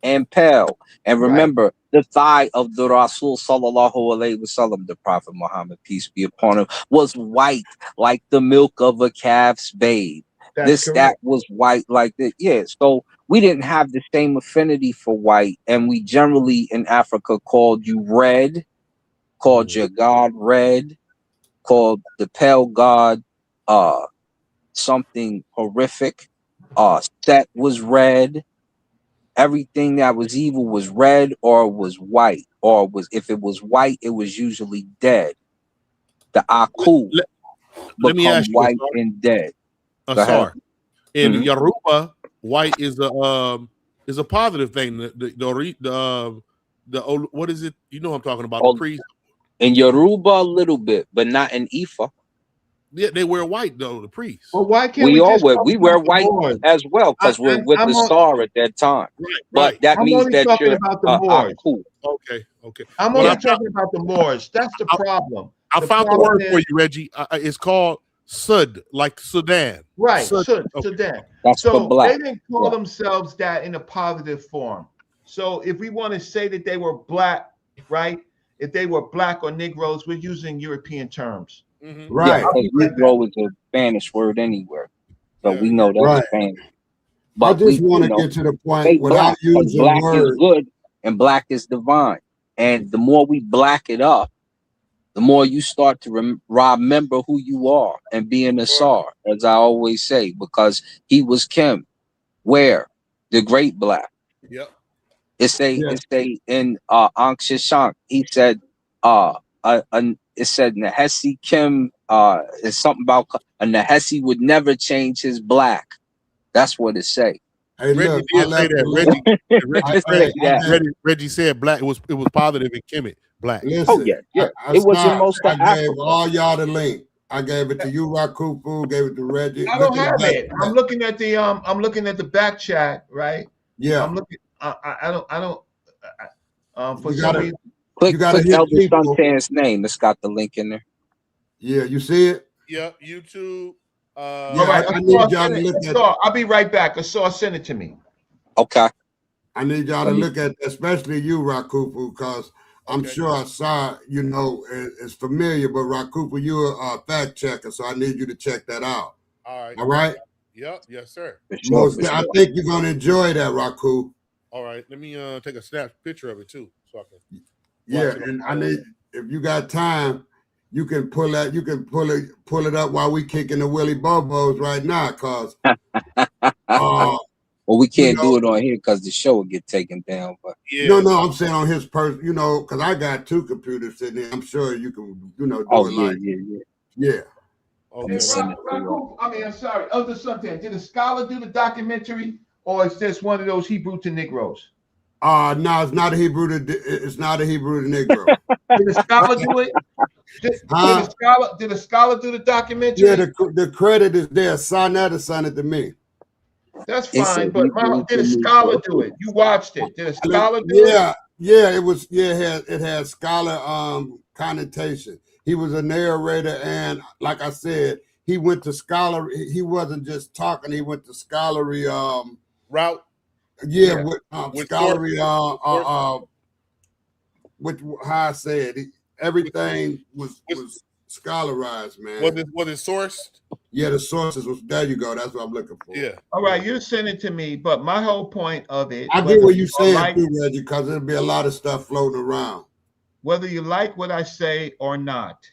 and pale. And remember, the thigh of the Rasul sallallahu alaihi wasallam, the Prophet Muhammad, peace be upon him, was white like the milk of a calf's babe. That was white like that. Yeah. So we didn't have the same affinity for white, and we generally in Africa called you red, called your God red, called the pale God something horrific. Set was red. Everything that was evil was red or was white, or was if it was white, it was usually dead. The Aku Let me become ask you, white Asar. and dead. Asar. In Mhm. Yoruba, white is a positive thing. What is it? You know what I'm talking about. The priest. In Yoruba a little bit, but not in Ifa. Yeah, they wear white though, the priests. Well, why can't We we all just wear talk we about wear the white Moors? as well, because we're with the star at that time. But that I'm means only that talking you're about the Moors. Aku. Okay. I'm only talking about the Moors. That's the problem. I found the word for you, Reggie. It's called Sud, like Sudan. Right, Sud. Sudan. That's so for black. They didn't call themselves that in a positive form. So if we want to say that they were black, right? If they were black or Negroes, we're using European terms. Mm-hmm. Right. Yeah, because Negro is a Spanish word anywhere. So we know that's right. Spanish. I But just want to get to the point without using black words. is good and black is divine. And the more we black it up, the more you start to remember who you are and be an Asar, as I always say, because he was Kim, where the great black. Yep. It's a in Ankh Shashank. He said it said Nahesi Kim it's something about a Nahesi would never change his black. That's what it say. Hey, Reggie look, did say that. Reggie said black. It was positive in Kemet. Black. Listen, it was in most of I gave Africa. all y'all the link. I gave it to you, Rakufu, gave it to Reggie. I don't have it. I'm looking at the back chat, right? Yeah. I'm looking. I don't. For you some gotta, reason, click you gotta hit Elder people. Suntan's name. It's got the link in there. Yeah, you see it? Yeah, YouTube. All right, I need y'all to look at. I'll be right back. Asar, send it to me. Okay. I need y'all to look at, especially you, Rakufu, because I'm sure Asar, is familiar, but Rakufu, you're a fact checker, so I need you to check that out. All right. All right? Yep. Yes, sir. I think you're going to enjoy that, Raku. All right. Let me take a snap picture of it, too, so I can. Yeah, and I need, if you got time, you can pull that, you can pull it up while we kicking the Willy Bobos right now, cause well, we you can't do know, it on here because the show will get taken down. But Yeah. no, I'm saying on his person, you know, because I got 2 computers sitting there. I'm sure you can, you know, do oh it yeah, like, yeah. yeah. Okay. Hey, Send it to you. Rock, I mean, I'm sorry. Other something. Did a scholar do the documentary, or is this one of those Hebrew to Negroes? No, it's not a Hebrew it's not a Hebrew to Negro. Did a scholar do it? Did Huh? a scholar do the documentary? Yeah, the credit is there. Sa.neter sent it to me. That's It's a fine, but Hebrew did a to scholar Negro. do it? You watched it. Did a scholar do it? Yeah, it was. Yeah, it had scholar connotation. He was a narrator, and like I said, he went to scholar. He wasn't just talking. He went to scholarly. Route. Yeah, Yeah. with With scholarly. source. With how I said, everything was scholarized, man. Was it sourced? Yeah, the sources was there. You go. That's what I'm looking for. Yeah. All right, you send it to me, but my whole point of it, I get what you're saying too, Reggie, because there'll be a lot of stuff floating around. whether you like what I say or not,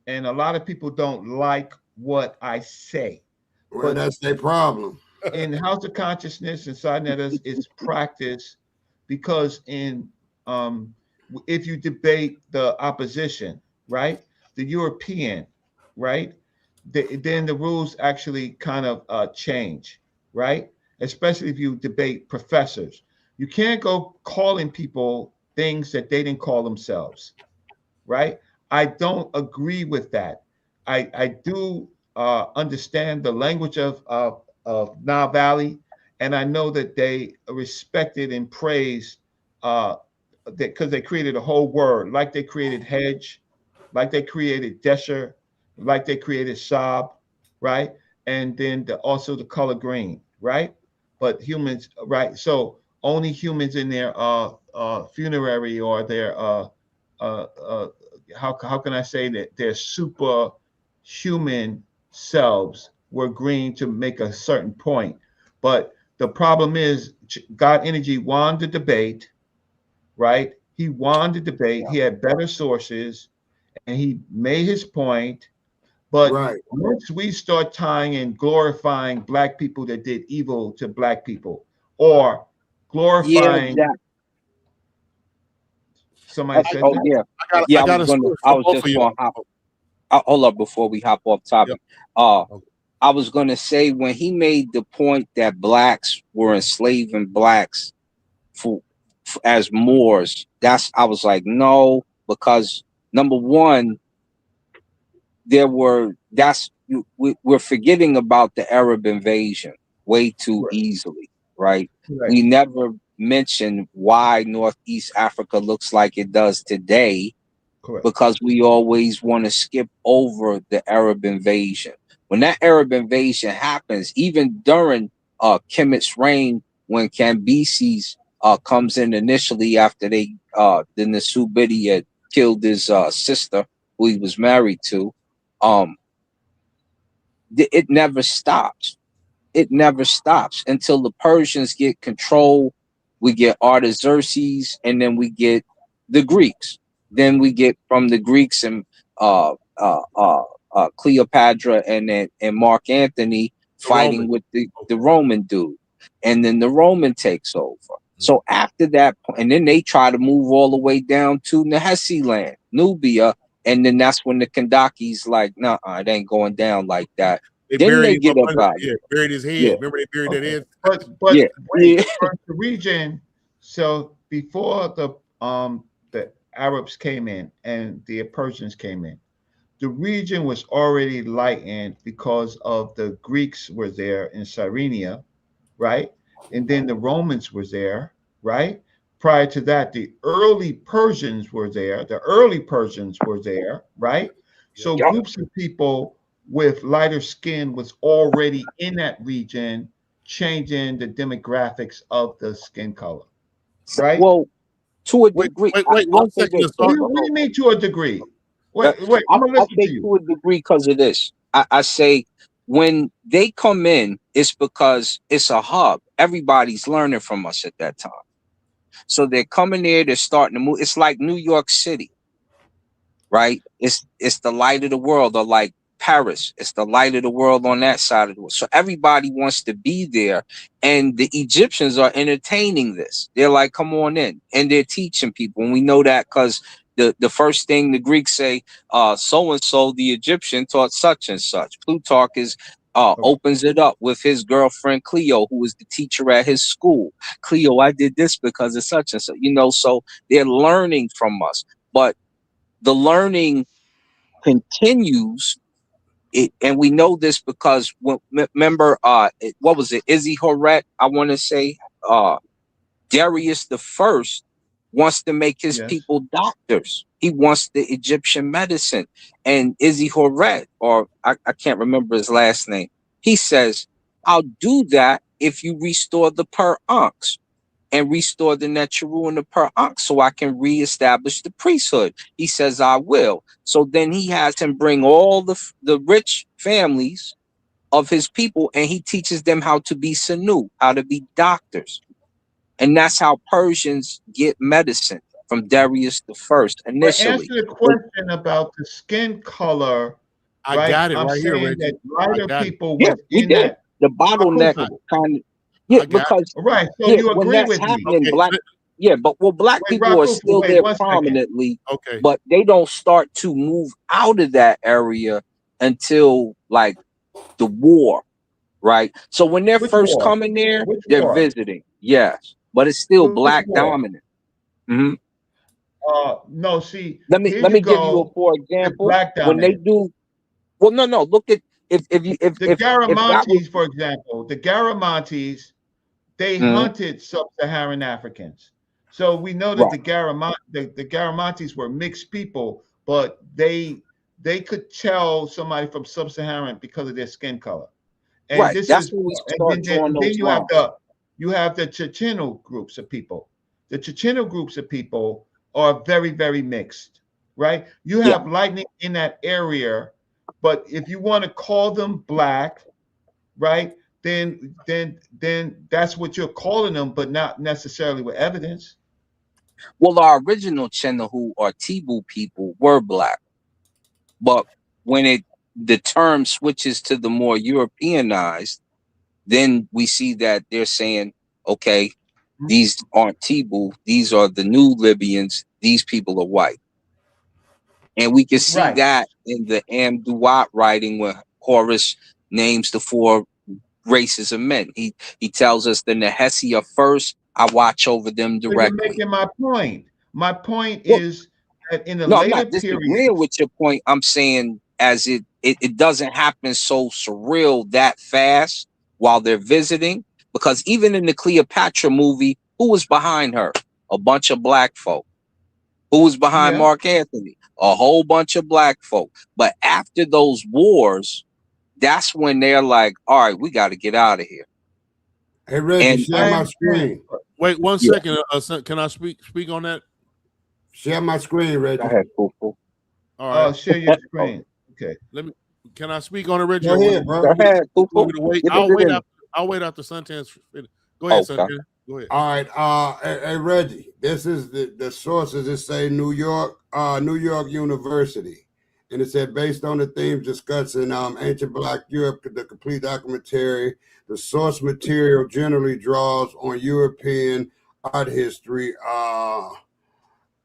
and a lot of people don't like what I say. Well, But that's their problem. in House of Consciousness and sa.neter is practice, because if you debate the opposition, right, the European, right, then the rules actually kind of change, right? Especially if you debate professors, you can't go calling people things that they didn't call themselves, right? I don't agree with that. I do understand the language of Nile Valley, and I know that they respected and praised because they created a whole word, like they created hedge, like they created desher, like they created shab, right? And then also the color green, right? But humans, right? So only humans in their funerary or their uh, uh, how can I say that their superhuman selves were green to make a certain point. But the problem is God Energy won the debate, right? He won the debate. He had better sources and he made his point. But Right. once we start tying and glorifying black people that did evil to black people, or Yeah, glorifying that. somebody said Oh that. yeah, I yeah. got a source I for was both just of you. gonna hop. Hold up before we hop off topic. Okay. I was gonna say when he made the point that blacks were enslaving blacks for as Moors, I was like, no, because number one, we're forgetting about the Arab invasion way too Correct. easily, right? Correct. We never mentioned why Northeast Africa looks like it does today, Correct. because we always want to skip over the Arab invasion. When that Arab invasion happens, even during Kemet's reign, when Cambyses comes in initially after the Nasubidi had killed his sister, who he was married to, um, it never stops. It never stops until the Persians get control. We get Artaxerxes, and then we get the Greeks. Then we get from the Greeks and Cleopatra and Mark Antony fighting with the Roman dude, and then the Roman takes over. So after that, and then they try to move all the way down to Nahesi land, Nubia, and then that's when the Kandakis like, nah, it ain't going down like that. They Then buried they him get up under, about it. yeah, buried his head. Yeah. Remember they buried that head? But Yeah. wait, Yeah. but the region. So before the Arabs came in and the Persians came in, the region was already lightened because of the Greeks were there in Cyrenia, right? And then the Romans were there, right? Prior to that, the early Persians were there. The early Persians were there, right? So Yup. groups of people with lighter skin was already in that region, changing the demographics of the skin color, right? Well, to a Wait, degree, wait, I'll 1 say second. this. What do, Sorry. you, what do you mean to a degree? Wait, I'm gonna I'll listen say to you. to a degree because of this. I say when they come in, it's because it's a hub. Everybody's learning from us at that time. So they're coming there, they're starting to move. It's like New York City. right? It's the light of the world, or like Paris, it's the light of the world on that side of the world. So everybody wants to be there, and the Egyptians are entertaining this. They're like, come on in, and they're teaching people, and we know that because the first thing the Greeks say, so and so the Egyptian taught such and such. Plutarch is opens it up with his girlfriend Cleo, who was the teacher at his school. Cleo, I did this because of such and such, you know. So they're learning from us, but the learning continues. And we know this because remember, what was it, Izzy Horet, I want to say, Darius the First wants to make his people doctors. He wants the Egyptian medicine. And Izzy Horet, or I can't remember his last name, he says, I'll do that if you restore the per uncs and restore the Neteru and the per unc, so I can reestablish the priesthood. He says, I will. So then he has him bring all the rich families of his people, and he teaches them how to be sanu, how to be doctors. And that's how Persians get medicine, from Darius the First initially. Answer the question about the skin color. I right? got it I'm right here, saying Reggie. that lighter people Yeah, we within did. that. The bottleneck kind of, yeah, because right. So yeah, you when agree that's with me? happening, black, yeah, but well, black Wait, people are Rakufu, still wait there 1 second. prominently, Okay. but they don't start to move out of that area until like the war, right? So when they're Which first war? coming there, Which they're war? visiting, yes, but it's still Which black war? dominant. Mhm. No, see, Let here me you give you a go for with example. black When they dominant. do, well, no, look at if you The if that was Garamantes, for example, the Garamantes, they mhm, hunted sub-Saharan Africans. So we know that right, the Garamantes were mixed people, but they could tell somebody from sub-Saharan because of their skin color. And right. this That's is, when we and start drawing then those you lines. have the Checheno groups of people. The Checheno groups of people are very, very mixed, right? You Yeah. have lightning in that area, but if you want to call them black, right, then that's what you're calling them, but not necessarily with evidence. Well, our original Chenahu or Tibu people were black, but when the term switches to the more Europeanized, then we see that they're saying, okay, these aren't Tibu, these are the new Libyans. These people are white, and we can see Right. that in the Amduat writing when Horus names the four races of men. He tells us the Nehesi are first. I watch over them So you're directly. making my point. My point Well, is that in the no, I'm later not disagreeing periods, with your point. I'm saying as it doesn't happen so surreal that fast while they're visiting, because even in the Cleopatra movie, who was behind her? A bunch of black folk. Who was behind yeah. Mark Antony? A whole bunch of black folk. But after those wars, that's when they're like, all right, we got to get out of here. Hey, Reggie, And share I my understand. screen. Wait 1 yeah, second. Can I speak on that? Share my screen, go Reggie. ahead, Fufu. All right. Share your Oh, screen. Okay. Can I speak on it, Reggie? Go Or ahead, go bro. ahead, want Fufu. me to wait? Get it in. I'll wait after Suntan's. Go ahead, Okay. Suntan. Go ahead. All right. Hey, Reggie, this is the sources that say New York University. And it said, based on the themes discussed in ancient Black Europe, the complete documentary, the source material generally draws on European art history,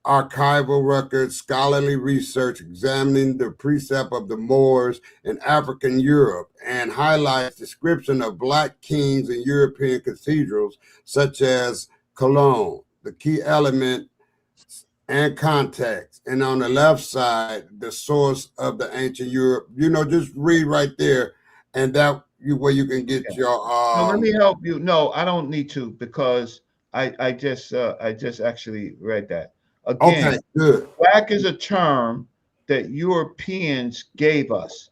archival records, scholarly research examining the precept of the Moors in African Europe, and highlights description of Black kings in European cathedrals, such as Cologne, the key element and context. And on the left side, the source of the ancient Europe. Just read right there, and that where you can get Okay. your So let me help you. No, I don't need to because I just actually read that. Okay, Again, good. black is a term that Europeans gave us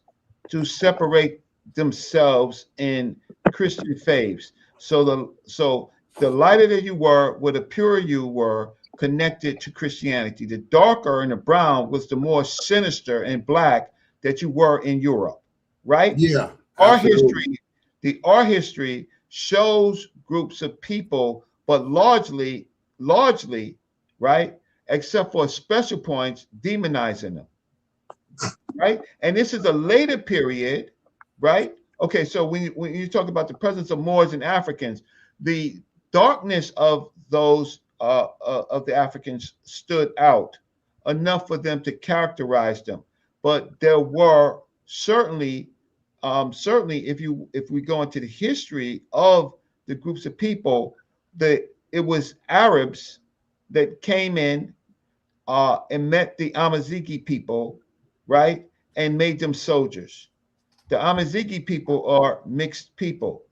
to separate themselves in Christian faiths. So the lighter that you were, the purer you were, connected to Christianity. The darker and the brown was the more sinister and black that you were in Europe, right? Yeah, Our absolutely. history, the art history shows groups of people, but largely, right, except for special points, demonizing them. right? And this is a later period, right? Okay, so when you talk about the presence of Moors and Africans, the darkness of those of the Africans stood out enough for them to characterize them. But there were certainly, if we go into the history of the groups of people, it was Arabs that came in and met the Amazighi people, right, and made them soldiers. The Amazighi people are mixed people,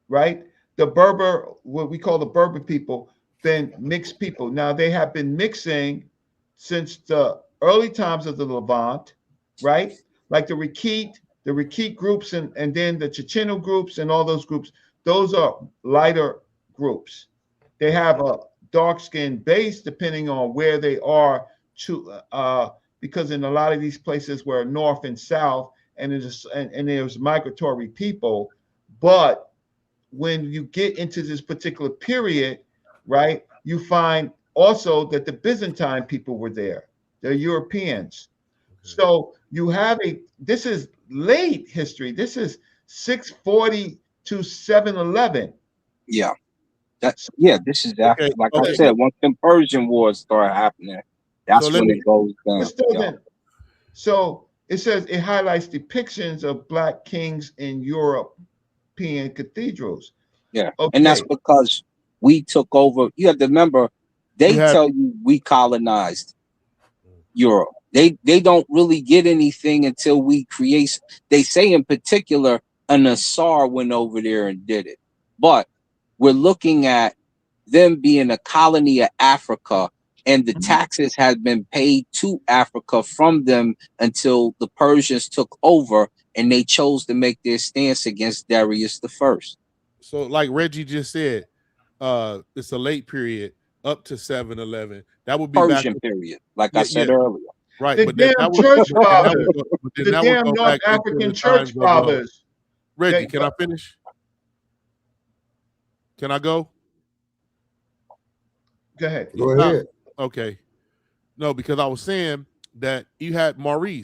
right? The Berber, what we call the Berber people, then mixed people. Now they have been mixing since the early times of the Levant, right? Like the Rakit groups, and then the Checheno groups and all those groups. Those are lighter groups. They have a dark skin base depending on where they are because in a lot of these places where north and south, and there's migratory people. But when you get into this particular period, right, you find also that the Byzantine people were there, the Europeans. So you have this is late history. This is 640 to 711. Yeah. This is after, I said, once the Persian Wars start happening, that's when it goes down. So it says it highlights depictions of Black kings in European cathedrals. Yeah, and that's because we took over. You have to remember, tell you we colonized Europe. They don't really get anything until we create. They say in particular, an Asar went over there and did it, but we're looking at them being a colony of Africa, and the taxes had been paid to Africa from them until the Persians took over, and they chose to make their stance against Darius I. So, like Reggie just said, it's a late period up to 711. That would be Persian period, like I said earlier. Right, the damn church fathers, the damn North African church fathers. Reggie, can I finish? Can I go? Go ahead. Go ahead. Okay. No, because I was saying that you had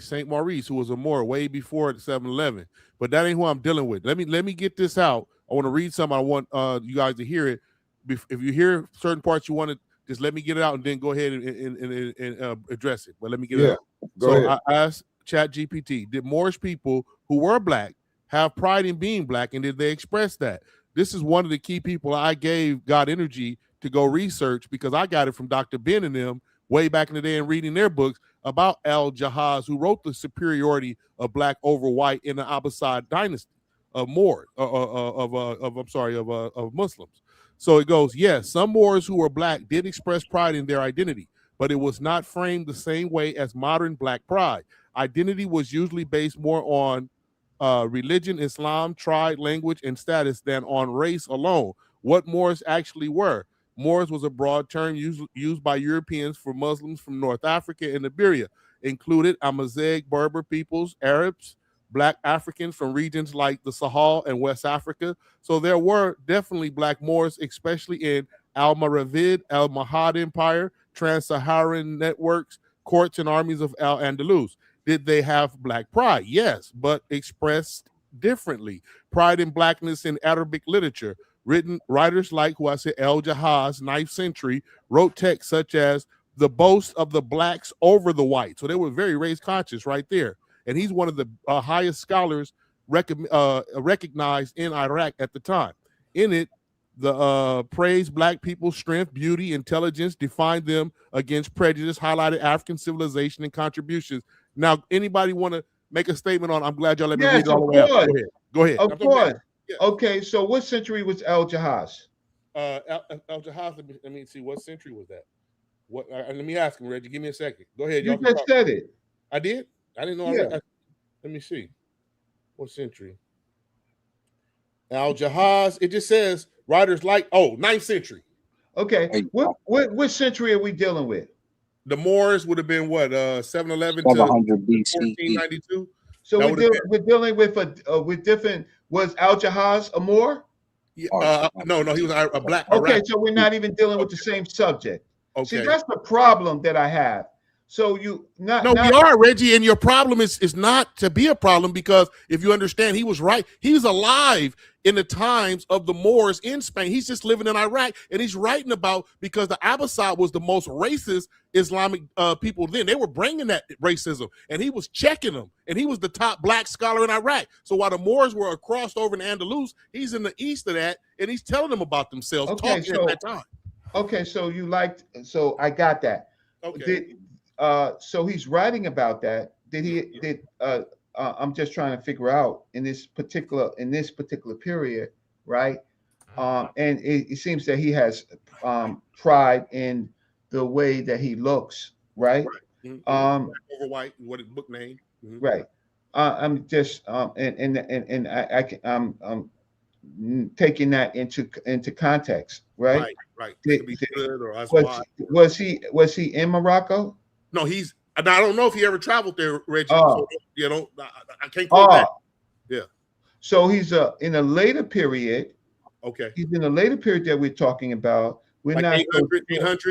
Saint Maurice, who was a Moor way before 711, but that ain't who I'm dealing with. Let me get this out. I want to read something. I want you guys to hear it. If you hear certain parts you want to, just let me get it out and then go ahead and address it. But let me get it out. Go ahead. I asked ChatGPT, did Moorish people who were Black have pride in being Black, and did they express that? This is one of the key people I gave God energy to go research, because I got it from Dr. Ben and them way back in the day and reading their books about Al-Jahaz, who wrote the superiority of Black over white in the Abbasid dynasty of Moors, of Muslims. So it goes, yes, some Moors who were Black did express pride in their identity, but it was not framed the same way as modern Black pride. Identity was usually based more on religion, Islam, tribe, language, and status than on race alone. What Moors actually were. Moors was a broad term used by Europeans for Muslims from North Africa and Iberia, included Amazigh, Berber peoples, Arabs, Black Africans from regions like the Sahel and West Africa. So there were definitely Black Moors, especially in Almoravid, Al-Mahad Empire, Trans-Saharan networks, courts and armies of Al-Andalus. Did they have Black pride? Yes, but expressed differently. Pride in Blackness in Arabic literature. Writers like who I said Al-Jahaz, 9th century, wrote texts such as the boast of the Blacks over the whites. So they were very race conscious right there. And he's one of the highest scholars recognized in Iraq at the time. In it, the praise Black people's strength, beauty, intelligence, defined them against prejudice, highlighted African civilization and contributions. Now, anybody want to make a statement on? I'm glad y'all let me read it all the way up. Go ahead. Of course. Yeah. Okay, so what century was Al-Jahaz? Al-Jahaz, let me see, what century was that? What? Let me ask him, Reggie. Give me a second. Go ahead. You just said it. I did? I didn't know. Yeah. Let me see. What century? Al-Jahaz, it just says writers like, 9th century. Okay. What century are we dealing with? The Moors would have been what? 711 to 1492. So we're dealing with different. Was Al-Jahaz a Moor? Yeah, no, he was a Black. Okay, so we're not even dealing with the same subject. Okay. See, that's the problem that I have. So you not No, we are, Reggie, and your problem is not to be a problem, because if you understand, he was right. He was alive in the times of the Moors in Spain. He's just living in Iraq, and he's writing about, because the Abbasid was the most racist Islamic people then. They were bringing that racism, and he was checking them, and he was the top black scholar in Iraq. So while the Moors were crossed over in Andalus, he's in the east of that, and he's telling them about themselves, talking at that time. Okay, so so I got that. Okay. So he's writing about that. I'm just trying to figure out in this particular period, right? And it seems that he has pride in the way that he looks, right? Over white, what is book name? Right. I'm just and I'm taking that into context, right? Right. Was he in Morocco? No, I don't know if he ever traveled there, Reggie. Oh. So, I can't quote that. Yeah. So he's in a later period. Okay. He's in a later period that we're talking about. We're like not 800.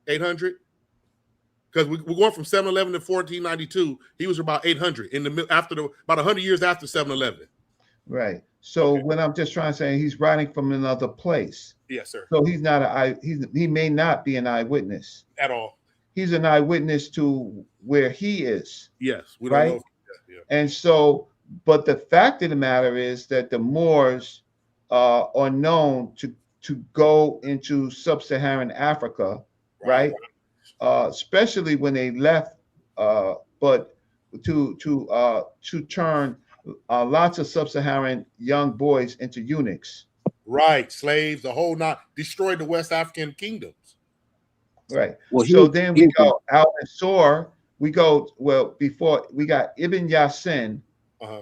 Because we're going from 7-Eleven to 1492. He was about 800 about 100 years after 7-Eleven. Right. So when I'm just trying to say, he's writing from another place. Yes, sir. So he's not he may not be an eyewitness at all. He's an eyewitness to where he is. Yes, we don't know. Yeah. And so, but the fact of the matter is that the Moors are known to go into sub-Saharan Africa, right? Especially when they left, but to turn lots of sub-Saharan young boys into eunuchs. Right, slaves, the whole destroyed the West African kingdoms. Right. Well, so then we go Al-Asar. We go before we got Ibn Yasin.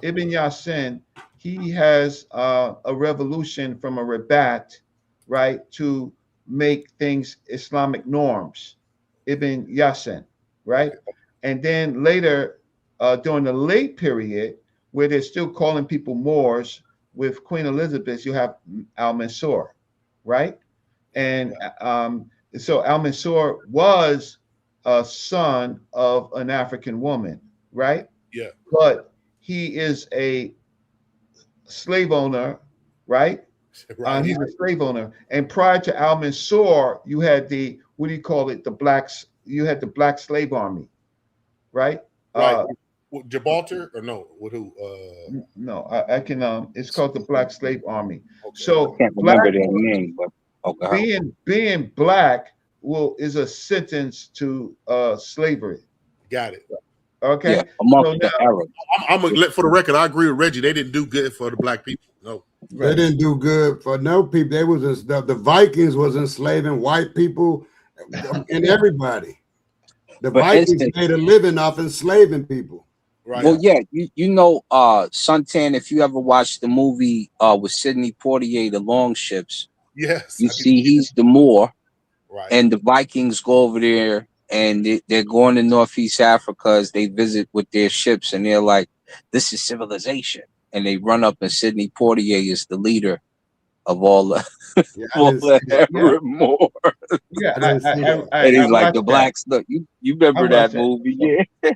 Ibn Yasin, he has a revolution from a Rabat, right, to make things Islamic norms. Ibn Yasin, right? And then later, during the late period, where they're still calling people Moors, with Queen Elizabeth, you have Al-Mansur, right? And so Al-Mansur was a son of an African woman, right? Yeah. But he is a slave owner, right? He's a slave owner. And prior to Al-Mansur, you had you had the black slave army, right? Right. Gibraltar or no? With who? No, I can. It's called the Black Slave Army. Okay. So I can't remember their name, but being black is a sentence to slavery. Got it. Okay. Yeah, among the Arabs. I'm for the record, I agree with Reggie. They didn't do good for the black people. No, they didn't do good for no people. They was the Vikings was enslaving white people and everybody. The Vikings made a living off enslaving people. Right. Well, yeah, you know, Suntan, if you ever watched the movie with Sidney Poitier, The Longships, yes, you see he's the Moor, right? And the Vikings go over there and they're going to Northeast Africa as they visit with their ships, and they're like, "This is civilization," and they run up, and Sidney Poitier is the leader of all the Arab Moors. Yeah, and he's like the blacks. Look, you remember that movie? Yeah.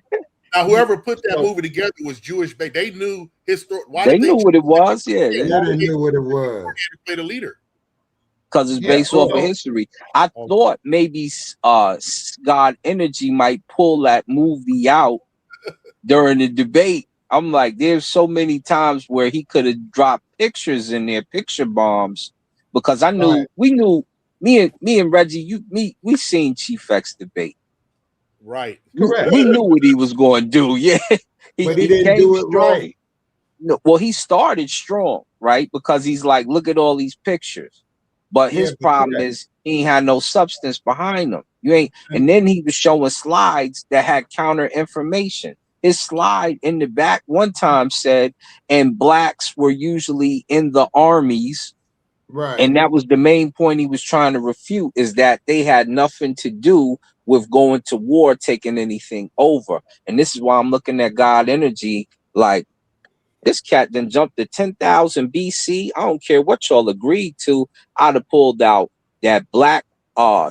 Now, whoever put that movie together was Jewish. They knew They knew what it was. Yeah, they knew what it was. Play the leader because it's based off of history. I thought maybe God Energy might pull that movie out during the debate. I'm like, there's so many times where he could have dropped pictures in there, picture bombs, because I knew we knew me and Reggie, we seen Chief X debate. Right. Correct. We knew what he was going to do. Yeah. But he didn't do it strong. right. No, well, he started strong, right? Because he's like, look at all these pictures. But his problem is he ain't had no substance behind them. You ain't, and then he was showing slides that had counter information. His slide in the back one time said, and blacks were usually in the armies. Right. And that was the main point he was trying to refute, is that they had nothing to do with going to war, taking anything over. And this is why I'm looking at God Energy like, this cat then jumped to 10,000 BC. I don't care what y'all agreed to. I'd have pulled out that black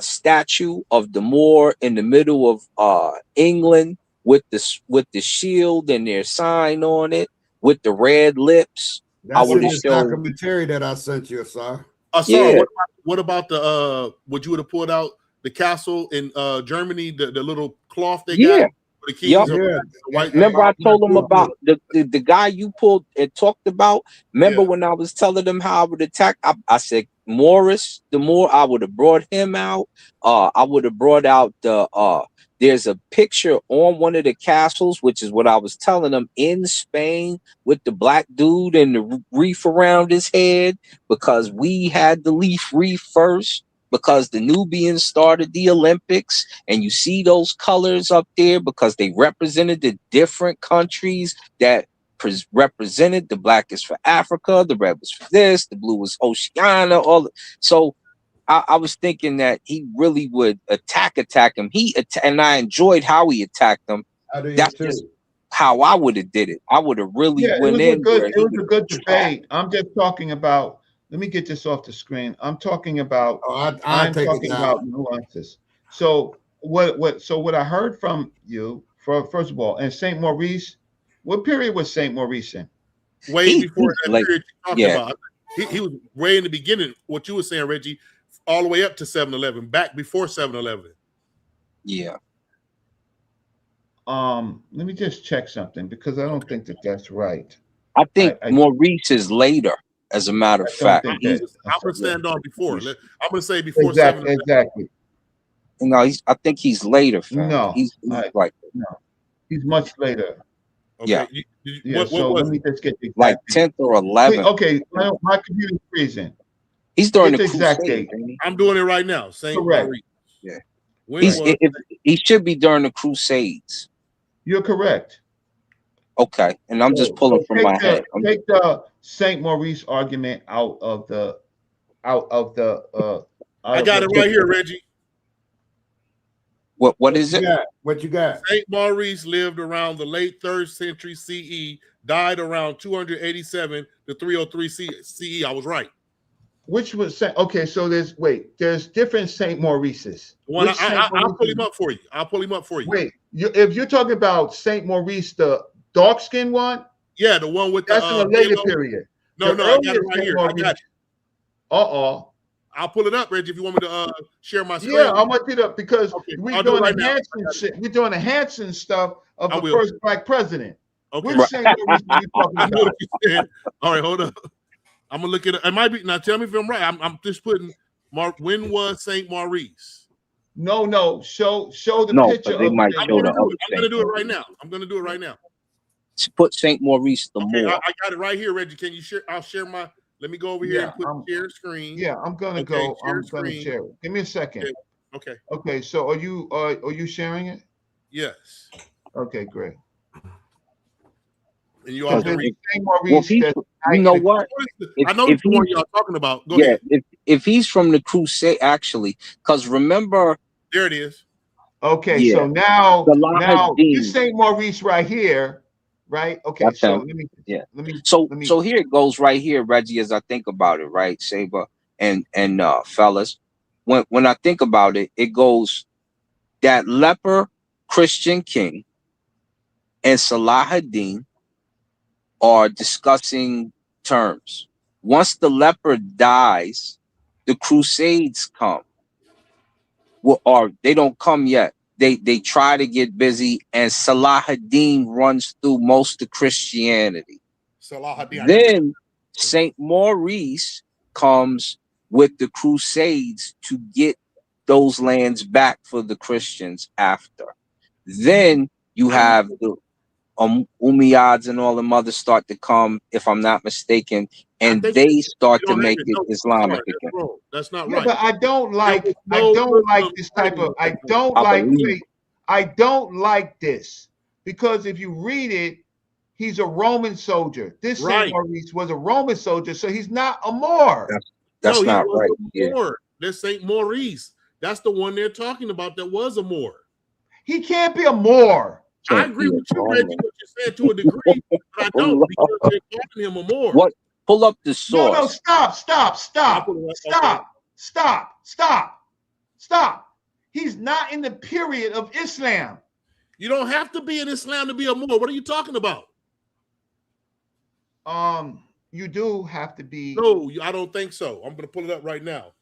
statue of the Moor in the middle of England with the shield and their sign on it with the red lips. That's would in have the showed. documentary that I sent you, sir. Asar, Yeah. what about the would you would have pulled out the castle in Germany, the little cloth they got for the kings of Yeah. the white? Remember I told them Yeah. about the guy you pulled and talked about? Remember Yeah. when I was telling them how I would attack? I said Morris, the Moor, I would have brought him out. I would have brought out the there's a picture on one of the castles, which is what I was telling them, in Spain with the black dude and the wreath around his head, because we had the leaf wreath first, because the Nubians started the Olympics, and you see those colors up there because they represented the different countries that represented. The black is for Africa, the red was for this, the blue was Oceania, so I was thinking that he really would attack him. And I enjoyed how he attacked them. That's just how I would have did it. I would have really went in. It was a good debate. I'm just talking about. Let me get this off the screen. I'm talking about. I'm talking about nuances. So what I heard from you, first of all, and Saint Maurice. What period was Saint Maurice in? Way before that period you talked about. He was way in the beginning. What you were saying, Reggie. All the way up to 7-Eleven, back before 7-Eleven. Yeah. Let me just check something because I don't think that's right. I think Maurice is later, as a matter of fact. I'm going to stand on before. I'm going to say before 7-Eleven. Exactly. No, I think he's later. Fam. No, he's right. No, he's much later. Okay. Yeah. So let me just get the like 10th or 11th. Okay, my computer's freezing. He's during the exact Crusade. date. I'm doing it right now. Correct. Yeah. He should be during the Crusades. You're correct. Okay, and I'm just pulling from my head. Take the Saint Maurice argument out of the. I got it right here, Reggie. What is it? What you got? Saint Maurice lived around the late 3rd century CE, died around 287 to 303 CE. I was right. Which was okay? So there's different Saint Maurices. I'll pull him up for you. Wait, if you're talking about Saint Maurice, the dark skinned one, yeah, the one with that's in the later period. No, I got it right here. I got it. I'll pull it up, Reggie, if you want me to share my screen. Yeah, I want it up because we're doing the Hanson stuff of the first black president. Okay. Which Saint Maurice are you talking about? All right, hold up. I'm gonna look at it. It might be now. Tell me if I'm right. I'm just putting when was Saint Maurice? No. Show the picture. They might show the I'm gonna do it right now. Put Saint Maurice the Moor. I got it right here, Reggie. Can you share? I'll share my. Let me go over here and put share screen. Yeah, I'm gonna go. I'm gonna share it. Give me a second. Okay. Okay. So are you sharing it? Yes. Okay, great. And you all can read. You know what? I know the one y'all talking about. Go ahead. If he's from the Crusade, actually, because remember, there it is. Okay, so now this Saint Maurice right here, right? Okay, so let me. So here it goes right here, Reggie. As I think about it, right, Saber and fellas, when I think about it, it goes that leper Christian king and Salah ad-Din are discussing terms. Once the leper dies, the Crusades come. Or they don't come yet. They try to get busy, and Salah ad-Din runs through most of Christianity. Then Saint Maurice comes with the Crusades to get those lands back for the Christians after. Then you have the Umayyads and all the others start to come, if I'm not mistaken, and they start to make it Islamic again. That's not right. But I don't like this type of. I don't like this because if you read it, he's a Roman soldier. This Saint Maurice was a Roman soldier, so he's not a Moor. That's not right. Yeah. This Saint Maurice. That's the one they're talking about. That was a Moor. He can't be a Moor. I agree with you, Reggie, what you said to a degree, but I don't because they're calling him a Moor. What? Pull up the source. No, stop. Stop. He's not in the period of Islam. You don't have to be in Islam to be a Moor. What are you talking about? You do have to be. No, I don't think so. I'm going to pull it up right now.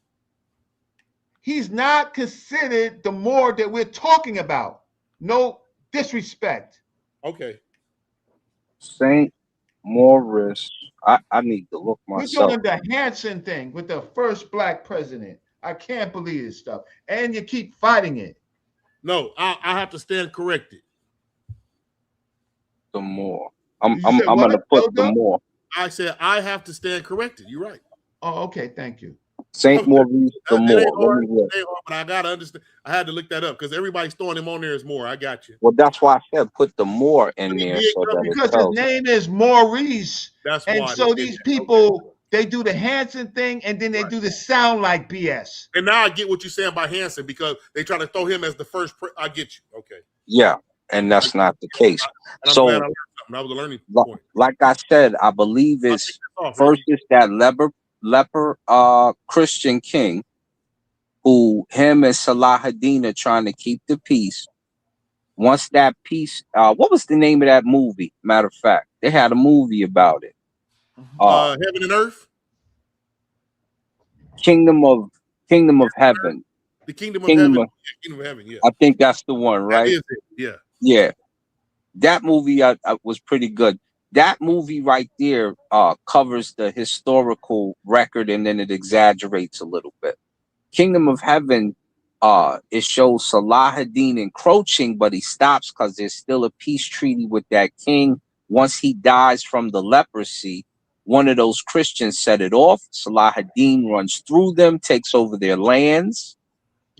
He's not considered the Moor that we're talking about. No disrespect. Okay. Saint Maurice. I need to look myself. We're doing the Hanson thing with the first black president. I can't believe this stuff. And you keep fighting it. No, I have to stand corrected. The Moor. I'm going to put the Moor. I said I have to stand corrected. You're right. Oh, okay. Thank you. Saint Maurice the Moor. But I gotta understand. I had to look that up because everybody's throwing him on there as Moor. I got you. Well, that's why I said put the Moor in there. Because his name is Maurice. That's and why. So these people, they do the Hanson thing and then they do the sound like BS. And now I get what you're saying by Hanson because they try to throw him as the first. I get you. Okay. Yeah, and that's not the case. And so I'm glad I learned something. That was a learning point. Like I said, I believe it's first is that leper Christian king who him and Salahuddin are trying to keep the peace. Once that peace, what was the name of that movie? Matter of fact, they had a movie about it. Heaven and Earth? Kingdom of Heaven. The Kingdom of Heaven. Kingdom of Heaven, yeah. I think that's the one, right? That is it. Yeah. Yeah. That movie was pretty good. That movie right there covers the historical record and then it exaggerates a little bit. Kingdom of Heaven, it shows Salahuddin encroaching, but he stops because there's still a peace treaty with that king. Once he dies from the leprosy, one of those Christians set it off. Salahuddin runs through them, takes over their lands.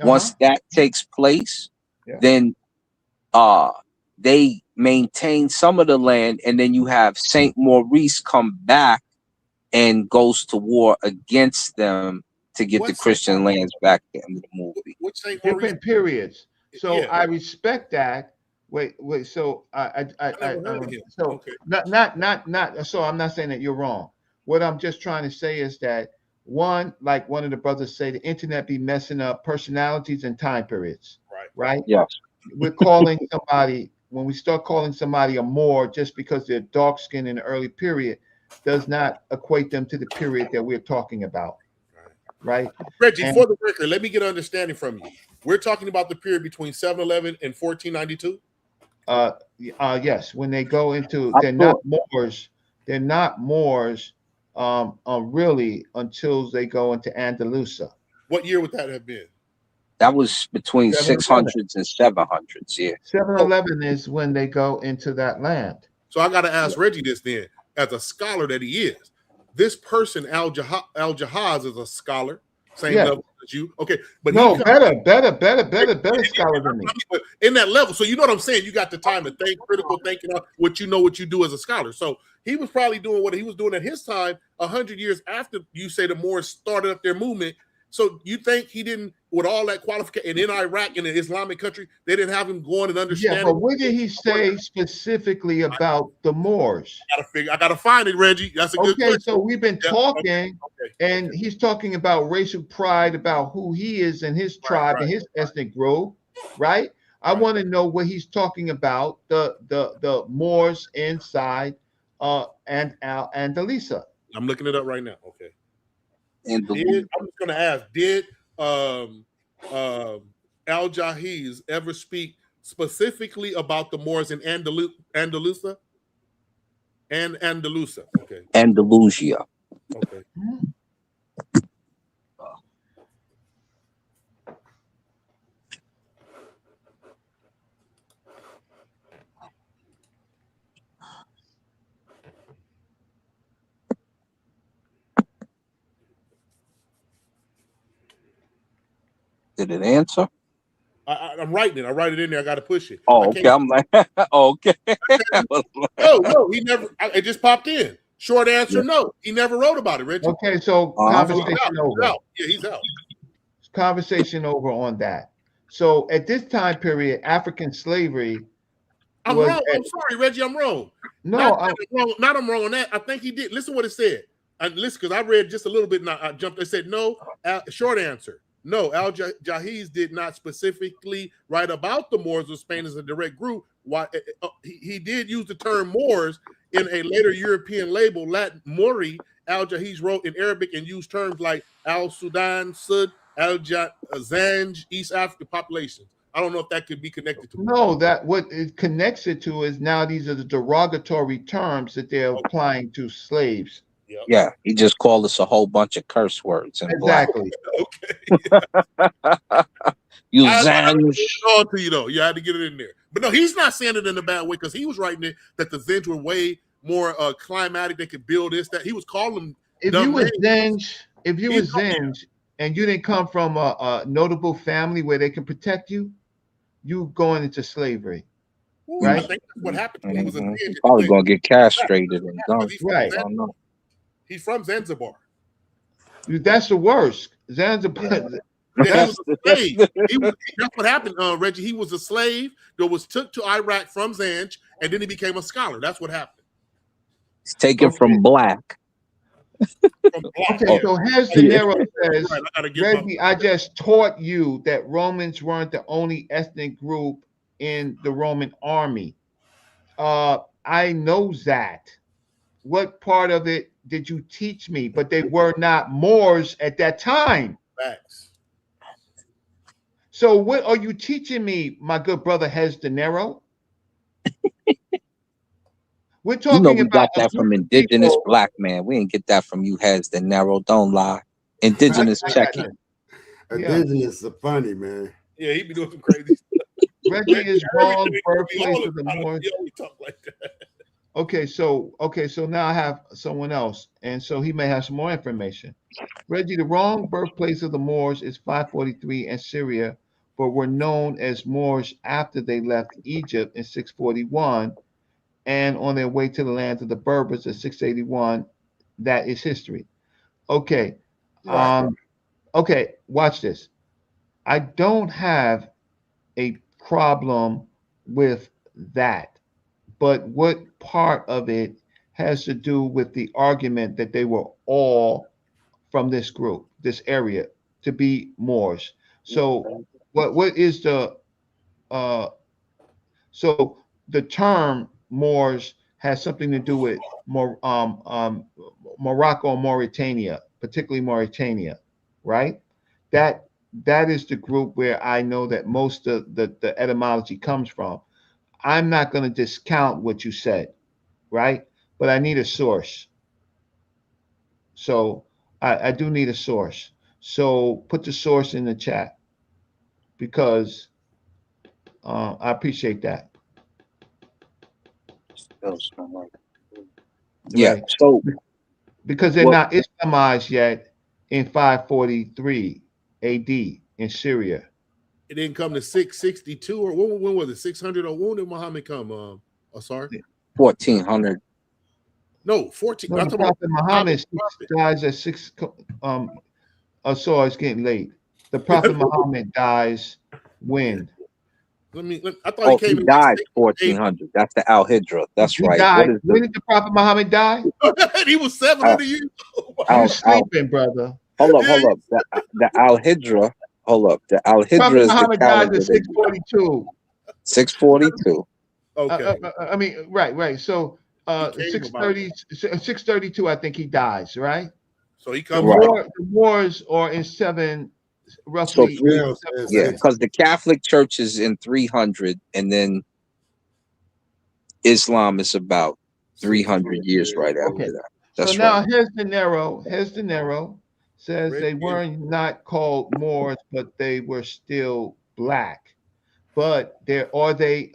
Once that takes place, then they maintain some of the land, and then you have Saint Maurice come back and goes to war against them to get the Christian lands back in the movie. Different periods. So I respect that. Wait. So So I'm not saying that you're wrong. What I'm just trying to say is that like one of the brothers say, the internet be messing up personalities and time periods. Right. Yes. We're calling somebody. When we start calling somebody a Moor just because they're dark skinned in the early period does not equate them to the period that we're talking about. Right. Reggie, for the record, let me get an understanding from you. We're talking about the period between 711 and 1492. Yes. When they go into, they're not Moors. They're not Moors really until they go into Andalusia. What year would that have been? That was between 600s and 700s. Yeah. 711 is when they go into that land. So I got to ask Reggie this then, as a scholar that he is. This person, Al-Jahaz, is a scholar, same level as you. Okay, but no, better scholar than me. But in that level, so you know what I'm saying. You got the time to think, critical thinking, what you do as a scholar. So he was probably doing what he was doing at his time, 100 years after you say the Moors started up their movement. So you think he didn't, with all that qualification, and in Iraq, in an Islamic country, they didn't have him going and understanding? Yeah, but what did he say specifically about the Moors? I gotta find it, Reggie. That's a good question. So we've been talking, and he's talking about racial pride, about who he is and his tribe and his ethnic group, right? I want to know what he's talking about, the Moors inside Andalusia. I'm looking it up right now. Okay. And I'm just going to ask, did Al-Jahiz ever speak specifically about the Moors in Andalusia? And Andalusia. Okay. Andalusia. Okay. Did it answer? I'm writing it. I write it in there. I got to push it. Oh, okay. I'm like, okay. No, he never. It just popped in. Short answer, no. He never wrote about it, Reggie. Okay, so conversation over. He's out. Yeah, he's out. Conversation over on that. So at this time period, African slavery. I'm wrong. I'm sorry, Reggie. I'm wrong. No, I'm wrong on that. I think he did. Listen what it said. Listen, because I read just a little bit and I jumped. It said no. Short answer. No, Al-Jahiz did not specifically write about the Moors of Spain as a direct group. Why he did use the term Moors in a later European label, Latin Mori. Al-Jahiz wrote in Arabic and used terms like Al-Sudan, Sud, Al-Zanj, East Africa populations. I don't know if that could be connected to it. No, that what it connects it to is now these are the derogatory terms that they're applying to slaves. Yep. Yeah, he just called us a whole bunch of curse words in Exactly. Okay. You I had Zanj. to get it on to you though. You had to get it in there. But no, he's not saying it in a bad way because he was writing it that the Zenj were way more climatic. They could build this, that. He was calling them. If you was Zenj, and you didn't come from a notable family where they can protect you, you going into slavery. Ooh, right? I think that's what happened to him. He was a Zenj. Probably gonna get castrated and done. Right. I don't know. He's from Zanzibar. That's the worst. Zanzibar. Yeah, he was a slave. That's what happened, Reggie. He was a slave that was took to Iraq from Zanj, and then he became a scholar. That's what happened. It's taken from black. From black. Okay, so here's the narrow says, Right, Reggie, I just taught you that Romans weren't the only ethnic group in the Roman army. I know that. What part of it did you teach me? But they were not Moors at that time. Facts. So what are you teaching me, my good brother Hez De Niro? We're talking You know we about got that from indigenous black man. We didn't get that from you, Hez De Niro. Don't lie. Indigenous checking. Indigenous are funny, man. Yeah, he be doing some crazy stuff. Reggie is wrong. Birthplace of the Moors. He always talk like that. Okay, so now I have someone else, and so he may have some more information. Reggie, the wrong birthplace of the Moors is 543 in Syria, but were known as Moors after they left Egypt in 641 and on their way to the lands of the Berbers at 681. That is history. Okay. Okay, watch this. I don't have a problem with that. But what part of it has to do with the argument that they were all from this group, this area, to be Moors? So what is the so the term Moors has something to do with Morocco, Mauritania, particularly Mauritania, right? That is the group where I know that most of the etymology comes from. I'm not going to discount what you said, right? But I need a source. So I do need a source. So put the source in the chat because I appreciate that. Yeah. Right. So because they're not Islamized yet in 543 AD in Syria. It didn't come to 662 or when was it? 600 or when did Muhammad come? Asar? 1400. No, 14. No, the Prophet Muhammad dies at 6. Asar is getting late. The Prophet Muhammad dies when? I thought he came in died 1400. That's the Al-Hijra. That's right. Died. When did the Prophet Muhammad die? He was 700 years old. You sleeping, brother. Hold up. The Al-Hijra. Hold up. The Al-Hijra is Muhammad the calendar. Died at 642. 642. Okay. I mean, right. So 632, I think he dies, right? So he comes. The wars are in 7, roughly. Yeah, because the Catholic Church is in 300, and then Islam is about 300 years right after that. That's so now right. Hez De Niro says they were not called Moors, but they were still black. But are they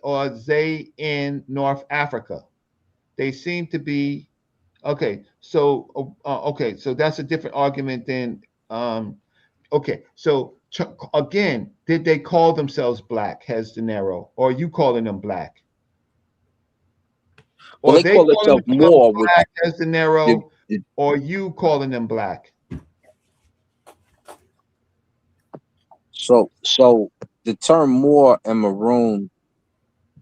in North Africa? They seem to be. Okay, so so that's a different argument than. Okay, so again, did they call themselves black, Hez De Niro, or are you calling them black? Well, or they call themselves Moor, black, Hez De Niro, or you calling them black? So the term Moor and maroon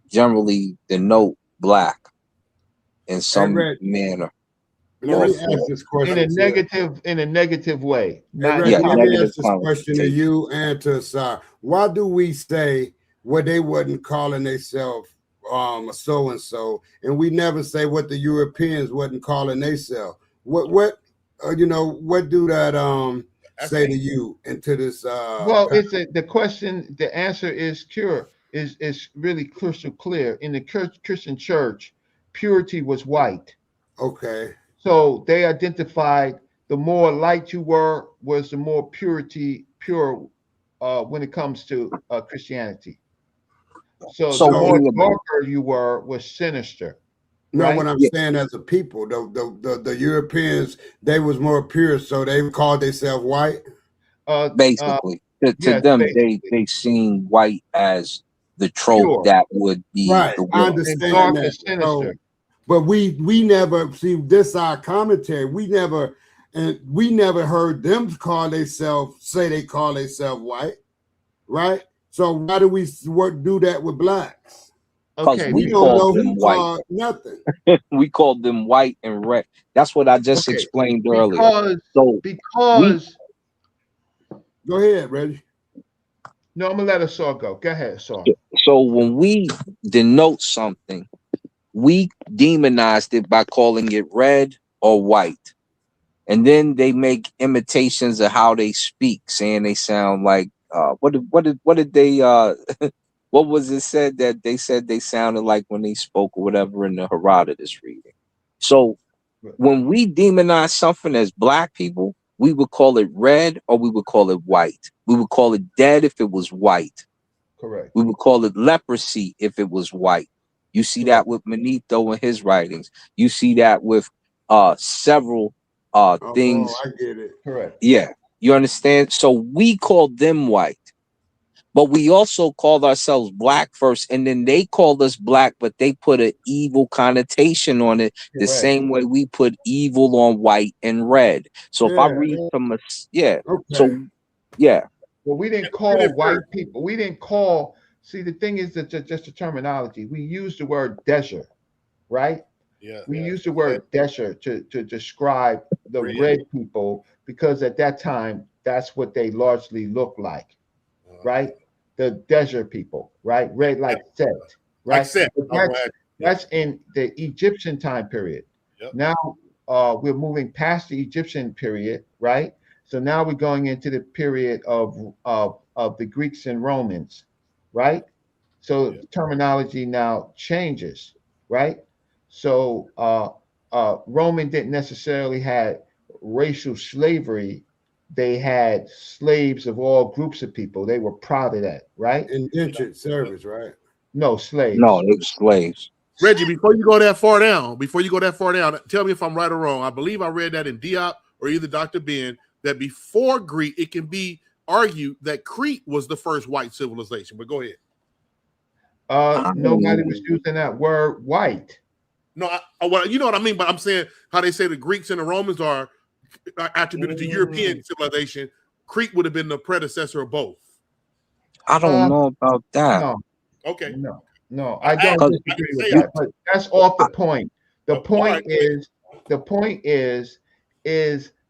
generally denote black in some manner. Let me Marissa, ask this question. in a negative way. Hey, Not Reggie, Yeah, let me negative ask this question to connotation. you and to Asar. Why do we say what they wasn't calling themselves so and so, and we never say what the Europeans wasn't calling themselves? What what do that say to you and to this well, it's the question. The answer is is really crystal clear. In the Christian church, purity was white. okay. So they identified the more light you were was the more pure when it comes to Christianity. So So the So more in the darker you were was sinister, no, right? what I'm yeah, saying as a people, the Europeans, they was more pure, so they called themselves white. Uh, uh, basically to yes, them basically they seen white as the trope pure that would be Right. the I will. and understand dark that. is So sinister. but we never see this our commentary. We never heard them say they call themselves white, right? So why do we do that with blacks? Because Okay, We we don't called know because them who white. called nothing. We called them white and red. That's what I just okay explained earlier. because So we because Go ahead, Reggie. no, I'm gonna let Asar go. Go ahead, Asar. so when we denote something, we demonized it by calling it red or white. And then they make imitations of how they speak, saying they sound like what did they what was it said that they said they sounded like when they spoke or whatever in the Herodotus reading. So when we demonize something as black people, we would call it red or we would call it white. We would call it dead if it was white. Correct. We would call it leprosy if it was white. You see Correct. that with Manetho in his writings. You see that with several Oh, things. I get it. Correct. Yeah. You understand? So we called them white. But we also called ourselves black first, and then they called us black, but they put an evil connotation on it the Correct. same way we put evil on white and red. So if I Yeah. read from a yeah, Okay. so yeah, Well, we didn't Get call it white first. people. We didn't call. See, the thing is that just the terminology. We use the word desert, right? Yeah. We use the word desert to describe the Red. red people because at that time that's what they largely look like, right? The desert people, right? Red like Set, Like right? Seth. But I was gonna ask you. that's in the Egyptian time period. Yep. Now we're moving past the Egyptian period, right? So now we're going into the period of the Greeks and Romans, right? So Yep. terminology now changes, right? So Roman didn't necessarily have racial slavery. They had slaves of all groups of people. They were proud of that, right? Indentured service, right? No no, slaves. they were slaves. Reggie, before you go that far down, tell me if I'm right or wrong. I believe I read that in Diop or either Dr. Ben that before Greek, it can be argued that Crete was the first white civilization. But go ahead. Nobody was using that word white. No, well, you know what I mean. But I'm saying how they say the Greeks and the Romans are attributed to European civilization. Crete would have been the predecessor of both. I don't know about that. No, Okay. no, I don't Because disagree with say that. But that's off the point. The all point right. is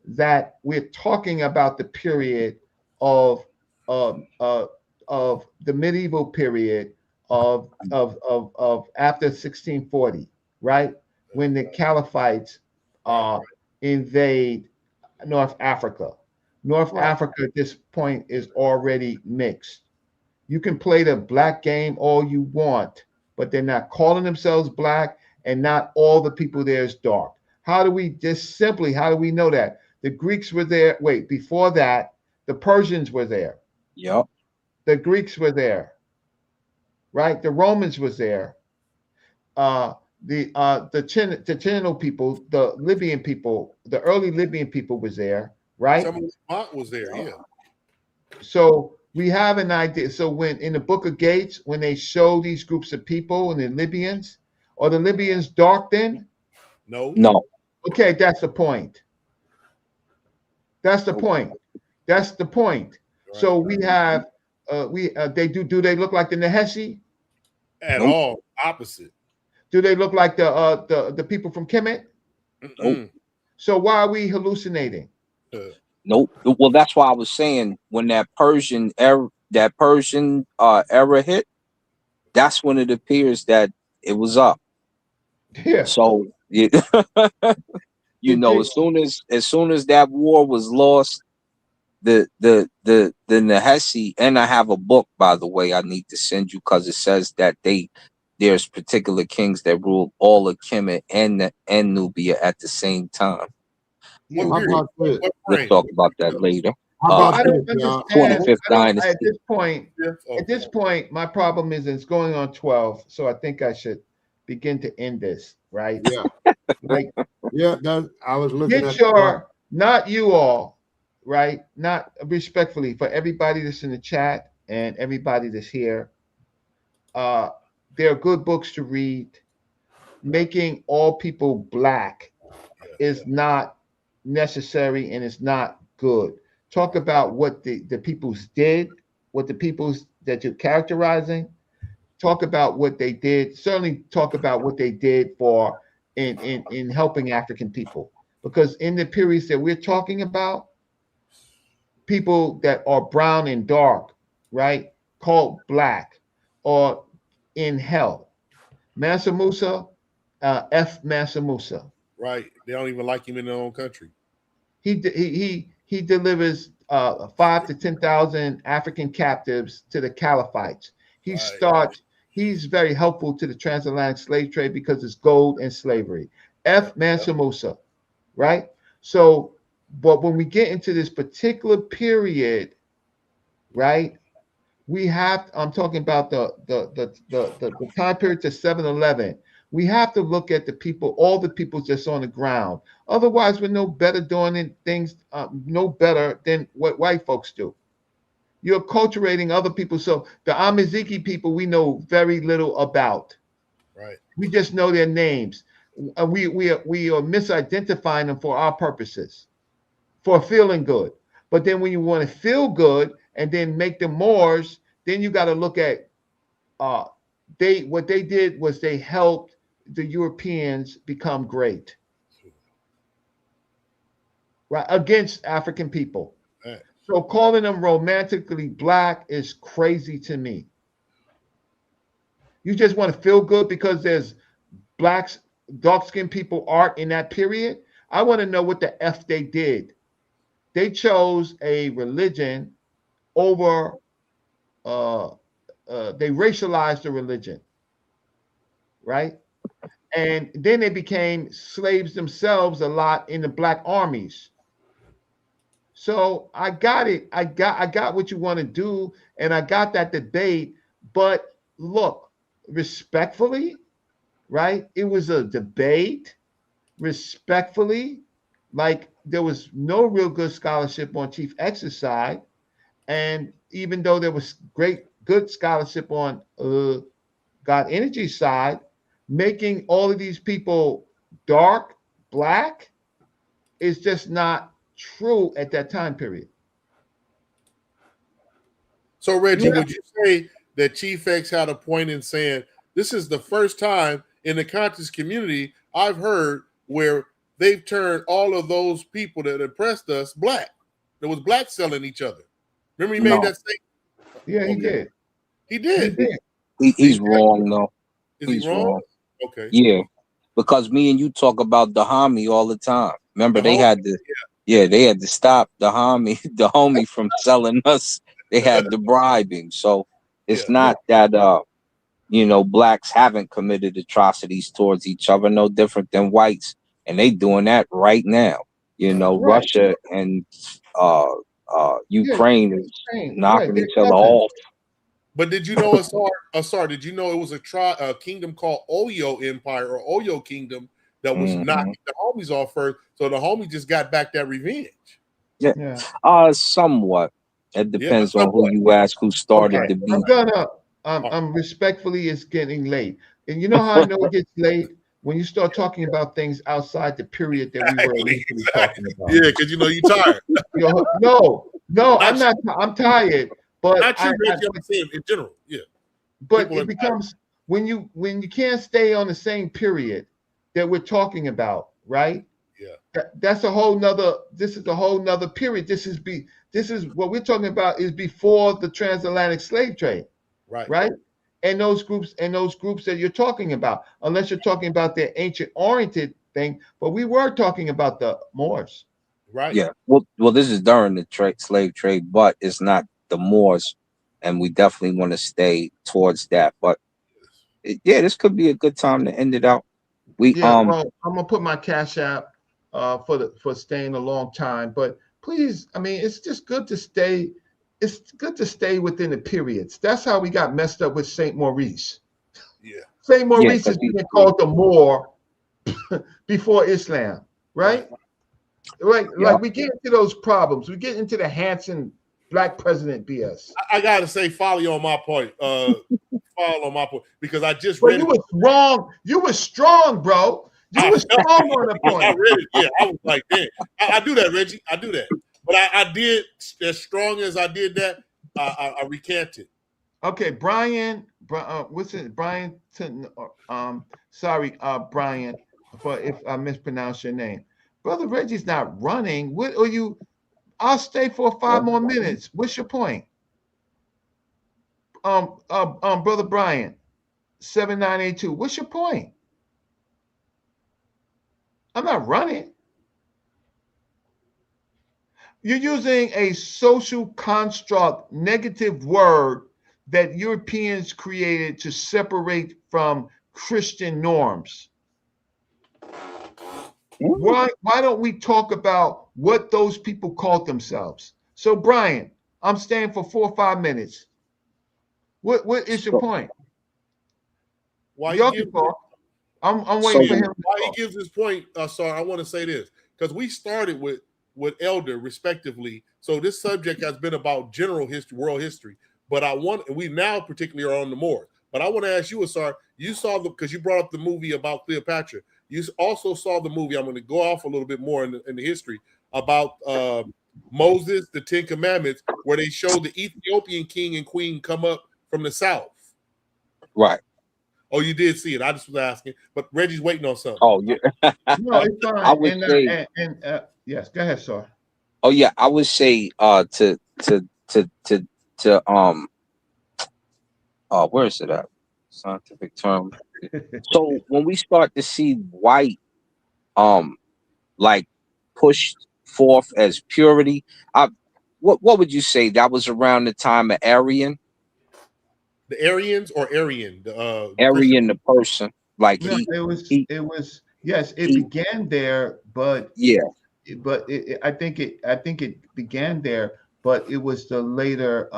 that we're talking about the period of of uh, of the medieval period of after 1640, right? When the Caliphites invade North Africa. North Africa at this point is already mixed. You can play the black game all you want, but they're not calling themselves black, and not all the people there is dark. How do we know that? The Greeks were there. Wait, before that, the Persians were there. yep. The Greeks were there, right? The Romans was there. The Chino people, the Libyan people, the early Libyan people was there, right? Some of the Mont was there, yeah. So we have an idea. So when in the Book of Gates, when they show these groups of people and the Libyans, are the Libyans dark then? No. No. Okay, that's the point. That's the point. That's the point. Right. So we have they do they look like the Naheshi? At Nope. all. Opposite. Do they look like the people from Kemet? Nope. So why are we hallucinating? Nope. Well, that's why I was saying when that Persian era hit, that's when it appears that it was up. Yeah. So you know, as soon as that war was lost, the Nahesi, and I have a book, by the way, I need to send you because it says that there's particular kings that ruled all of Kemet and Nubia at the same time. Yeah, What period? What We'll reign? talk about that later. How about I don't this, y'all? understand. 25th I don't, dynasty. at this point, my problem is it's going on 12. So I think I should begin to end this, right? Yeah. Like, Yeah, I was looking get at your, not you all, right? Not respectfully for everybody that's in the chat and everybody that's here. There are good books to read. Making all people black is not necessary and it's not good. Talk about what the peoples did, what the peoples that you're characterizing. Talk about what they did. Certainly talk about what they did for in helping African people. Because in the periods that we're talking about, people that are brown and dark, right, called black, or in hell. Mansa Musa, F. Mansa Musa. Right. They don't even like him in their own country. He delivers 5 to 10,000 African captives to the caliphites. He's very helpful to the transatlantic slave trade because it's gold and slavery. F. Mansa Musa, right? So, but when we get into this particular period, right? I'm talking about the time period to 7-11. We have to look at the people, all the people just on the ground. Otherwise, we're no better doing things, no better than what white folks do. You're acculturating other people. So the Amazighi people, we know very little about. Right. We just know their names. We are misidentifying them for our purposes, for feeling good. But then when you want to feel good and then make them Moors, then you got to look at what they did was they helped the Europeans become great, right, against African people. Right. So calling them romantically black is crazy to me. You just want to feel good because there's blacks, dark-skinned people art in that period. I want to know what the F they did. They chose a religion over, they racialized the religion, right? And then they became slaves themselves a lot in the black armies. So I got it. I got what you want to do, and I got that debate. But look, respectfully, right? It was a debate, respectfully. Like there was no real good scholarship on Chief X's side, and even though there was good scholarship on God Energy's side, making all of these people dark, black, is just not true at that time period. So, Reggie, would you say that Chief X had a point in saying this is the first time in the conscious community I've heard where they've turned all of those people that oppressed us black? There was black selling each other. Remember he made that statement? Yeah, he did. He did. He's wrong, though. Is he wrong? Okay. Yeah, because me and you talk about the homie all the time. Remember, they had to stop the homie from selling us. They had to bribe him. So it's not that blacks haven't committed atrocities towards each other, no different than whites, and they doing that right now. Russia and Ukraine is knocking each other off. But did you know, Asar, did you know it was a kingdom called Oyo Empire or Oyo Kingdom that was knocking the homies off first? So the homies just got back that revenge. Yeah. Somewhat. It depends on who you ask who started the beef. I'm respectfully, it's getting late. And you know how I know it gets late? When you start talking about things outside the period that we were initially talking about. Yeah, because you're tired. No, I'm not. I'm tired. But not you, Reggie, I'm saying in general. Yeah. But it becomes when you can't stay on the same period that we're talking about, right? That's a whole nother. This is a whole nother period. This is what we're talking about is before the transatlantic slave trade, Right. right? And those groups that you're talking about, unless you're talking about the ancient oriented thing, but we were talking about the Moors. Right. Yeah. Well, this is during the slave trade, but it's not the Moors, and we definitely want to stay towards that. But yeah, this could be a good time to end it out. We Yeah, well, I'm gonna put my cash app for staying a long time, but please, I mean, it's just good to stay. It's good to stay within the periods. That's how we got messed up with Saint Maurice. Yeah. Saint Yeah, Maurice is being called the Moor before Islam, right? Right. Yeah. Like we get into those problems. We get into the Hanson black president BS. I gotta say, follow you on my point. Follow on my point because I just But read you it. were wrong. You were strong, bro. You were strong on the point. I read it. Yeah, I was like, damn. I do that, Reggie. I do that. But I did as strong as I did that. I recanted. Okay, Brian. What's it? Brian. Sorry, Brian, for if I mispronounce your name. Brother Reggie's not running. What are you? I'll stay for 5 more minutes. What's your point? Brother Brian, 7982. What's your point? I'm not running. You're using a social construct, negative word that Europeans created to separate from Christian norms. Why don't we talk about what those people called themselves? So, Brian, I'm staying for 4 or 5 minutes. What is your point? Why Y'all he can gives, talk. I'm waiting for him. why he gives his point, sorry, I want to say this because we started with Elder respectively. So this subject has been about general history, world history. But we now particularly are on the Moors. But I want to ask you, Asar, you saw because you brought up the movie about Cleopatra. You also saw the movie. I'm going to go off a little bit more in the history about Moses, the 10 Commandments, where they show the Ethiopian king and queen come up from the south. Right. Oh, you did see it. I just was asking, but Reggie's waiting on something. Oh, yeah. No, it's fine. I would say, yes, go ahead, sir. oh yeah, I would say to where is it at? Scientific term. So when we start to see white like pushed forth as purity, what would you say that was around the time of Aryan? The Aryans or Aryan? The Aryan, the person, like No, it was yes, it began there, but yeah, I think it began there, but it was the later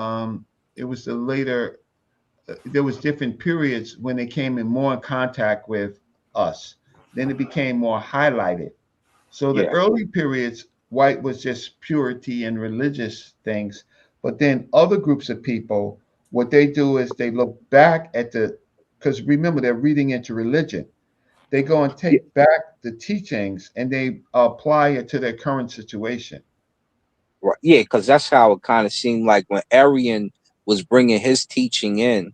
there was different periods when they came in more in contact with us. Then it became more highlighted. So the yeah. early periods, white was just purity and religious things, but then other groups of people, what they do is they look back at because remember they're reading into religion. They go and take back the teachings and they apply it to their current situation. Right. Yeah, because that's how it kind of seemed like when Aryan was bringing his teaching in,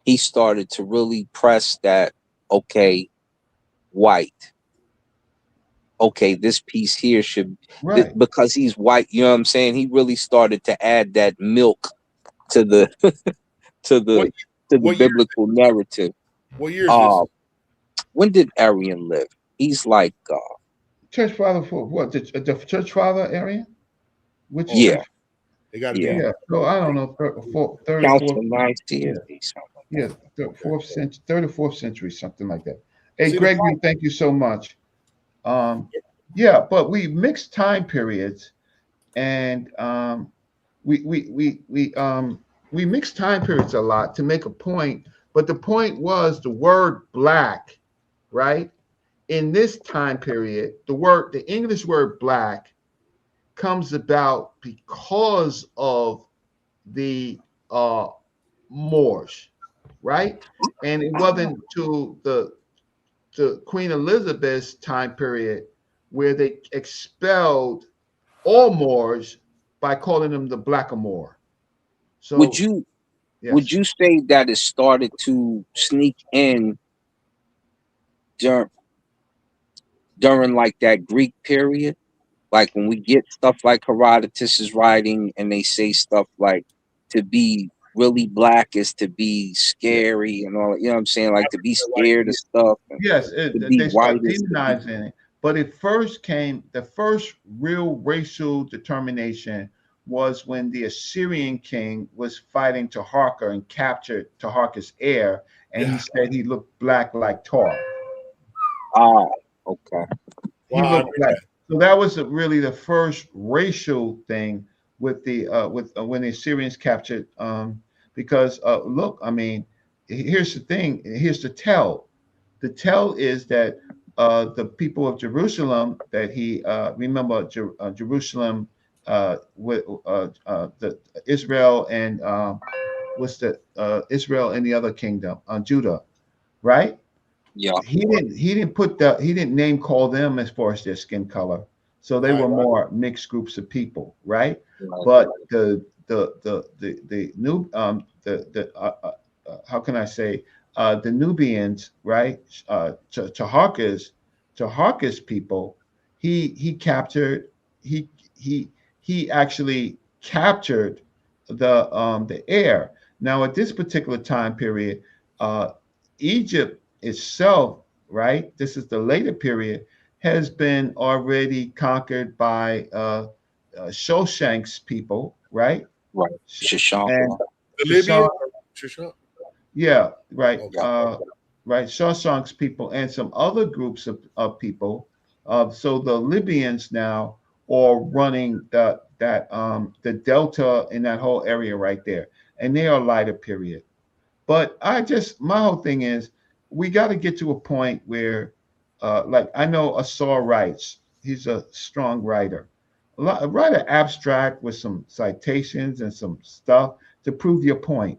he started to really press that, okay, white. Okay, this piece here should, Right. because he's white, you know what I'm saying? He really started to add that milk to the to the biblical narrative. What year is this? When did Aryan live? He's like Church father for what? The church father area? Which yeah. church? They got to Yeah. be. Yeah. So I don't know, third or Council fourth. Nicaea. Yeah, fourth century, third or fourth century, something like that. Hey, See, Greg, thank you so much. Yeah, but we mixed time periods, and we mixed time periods a lot to make a point. But the point was the word black, right? In this time period, the English word black comes about because of the Moors, right? And it wasn't to Queen Elizabeth's time period where they expelled all Moors by calling them the Blackamoor. So would you say that it started to sneak in during during like that Greek period. Like when we get stuff like Herodotus's writing and they say stuff like to be really black is to be Yeah. scary and all, you know what I'm saying? Like to be Like, scared of stuff and Yes, to be they white start is to be demonizing it. But it first came, the first real racial determination was when the Assyrian king was fighting Taharka and captured Taharka's heir, and he yeah. said he looked black like tar. ah okay. He Wow. looked black. So that was really the first racial thing with the when the Assyrians captured. Because look, I mean, here's the thing. Here's the tell. The tell is that the people of Jerusalem that he remember Jerusalem with the Israel and what's the Israel and the other kingdom Judah, right? Yeah. He didn't name call them as far as their skin color, so they Right. were more mixed groups of people, right? Right. But the new how can I say the Nubians, right? Taharka's people, he captured he he he actually captured the air. Now at this particular time period, uh, Egypt itself, right? This is the later period, has been already conquered by Shoshank's people, right? Right. Shashank. And The Libya? Shashank, Shashank? yeah, right, Yeah. right. Shoshank's people and some other groups of people. So the Libyans now are running the delta in that whole area right there, and they are lighter period. But my whole thing is, we got to get to a point where, like I know Asar writes, he's a strong writer. Write an abstract with some citations and some stuff to prove your point,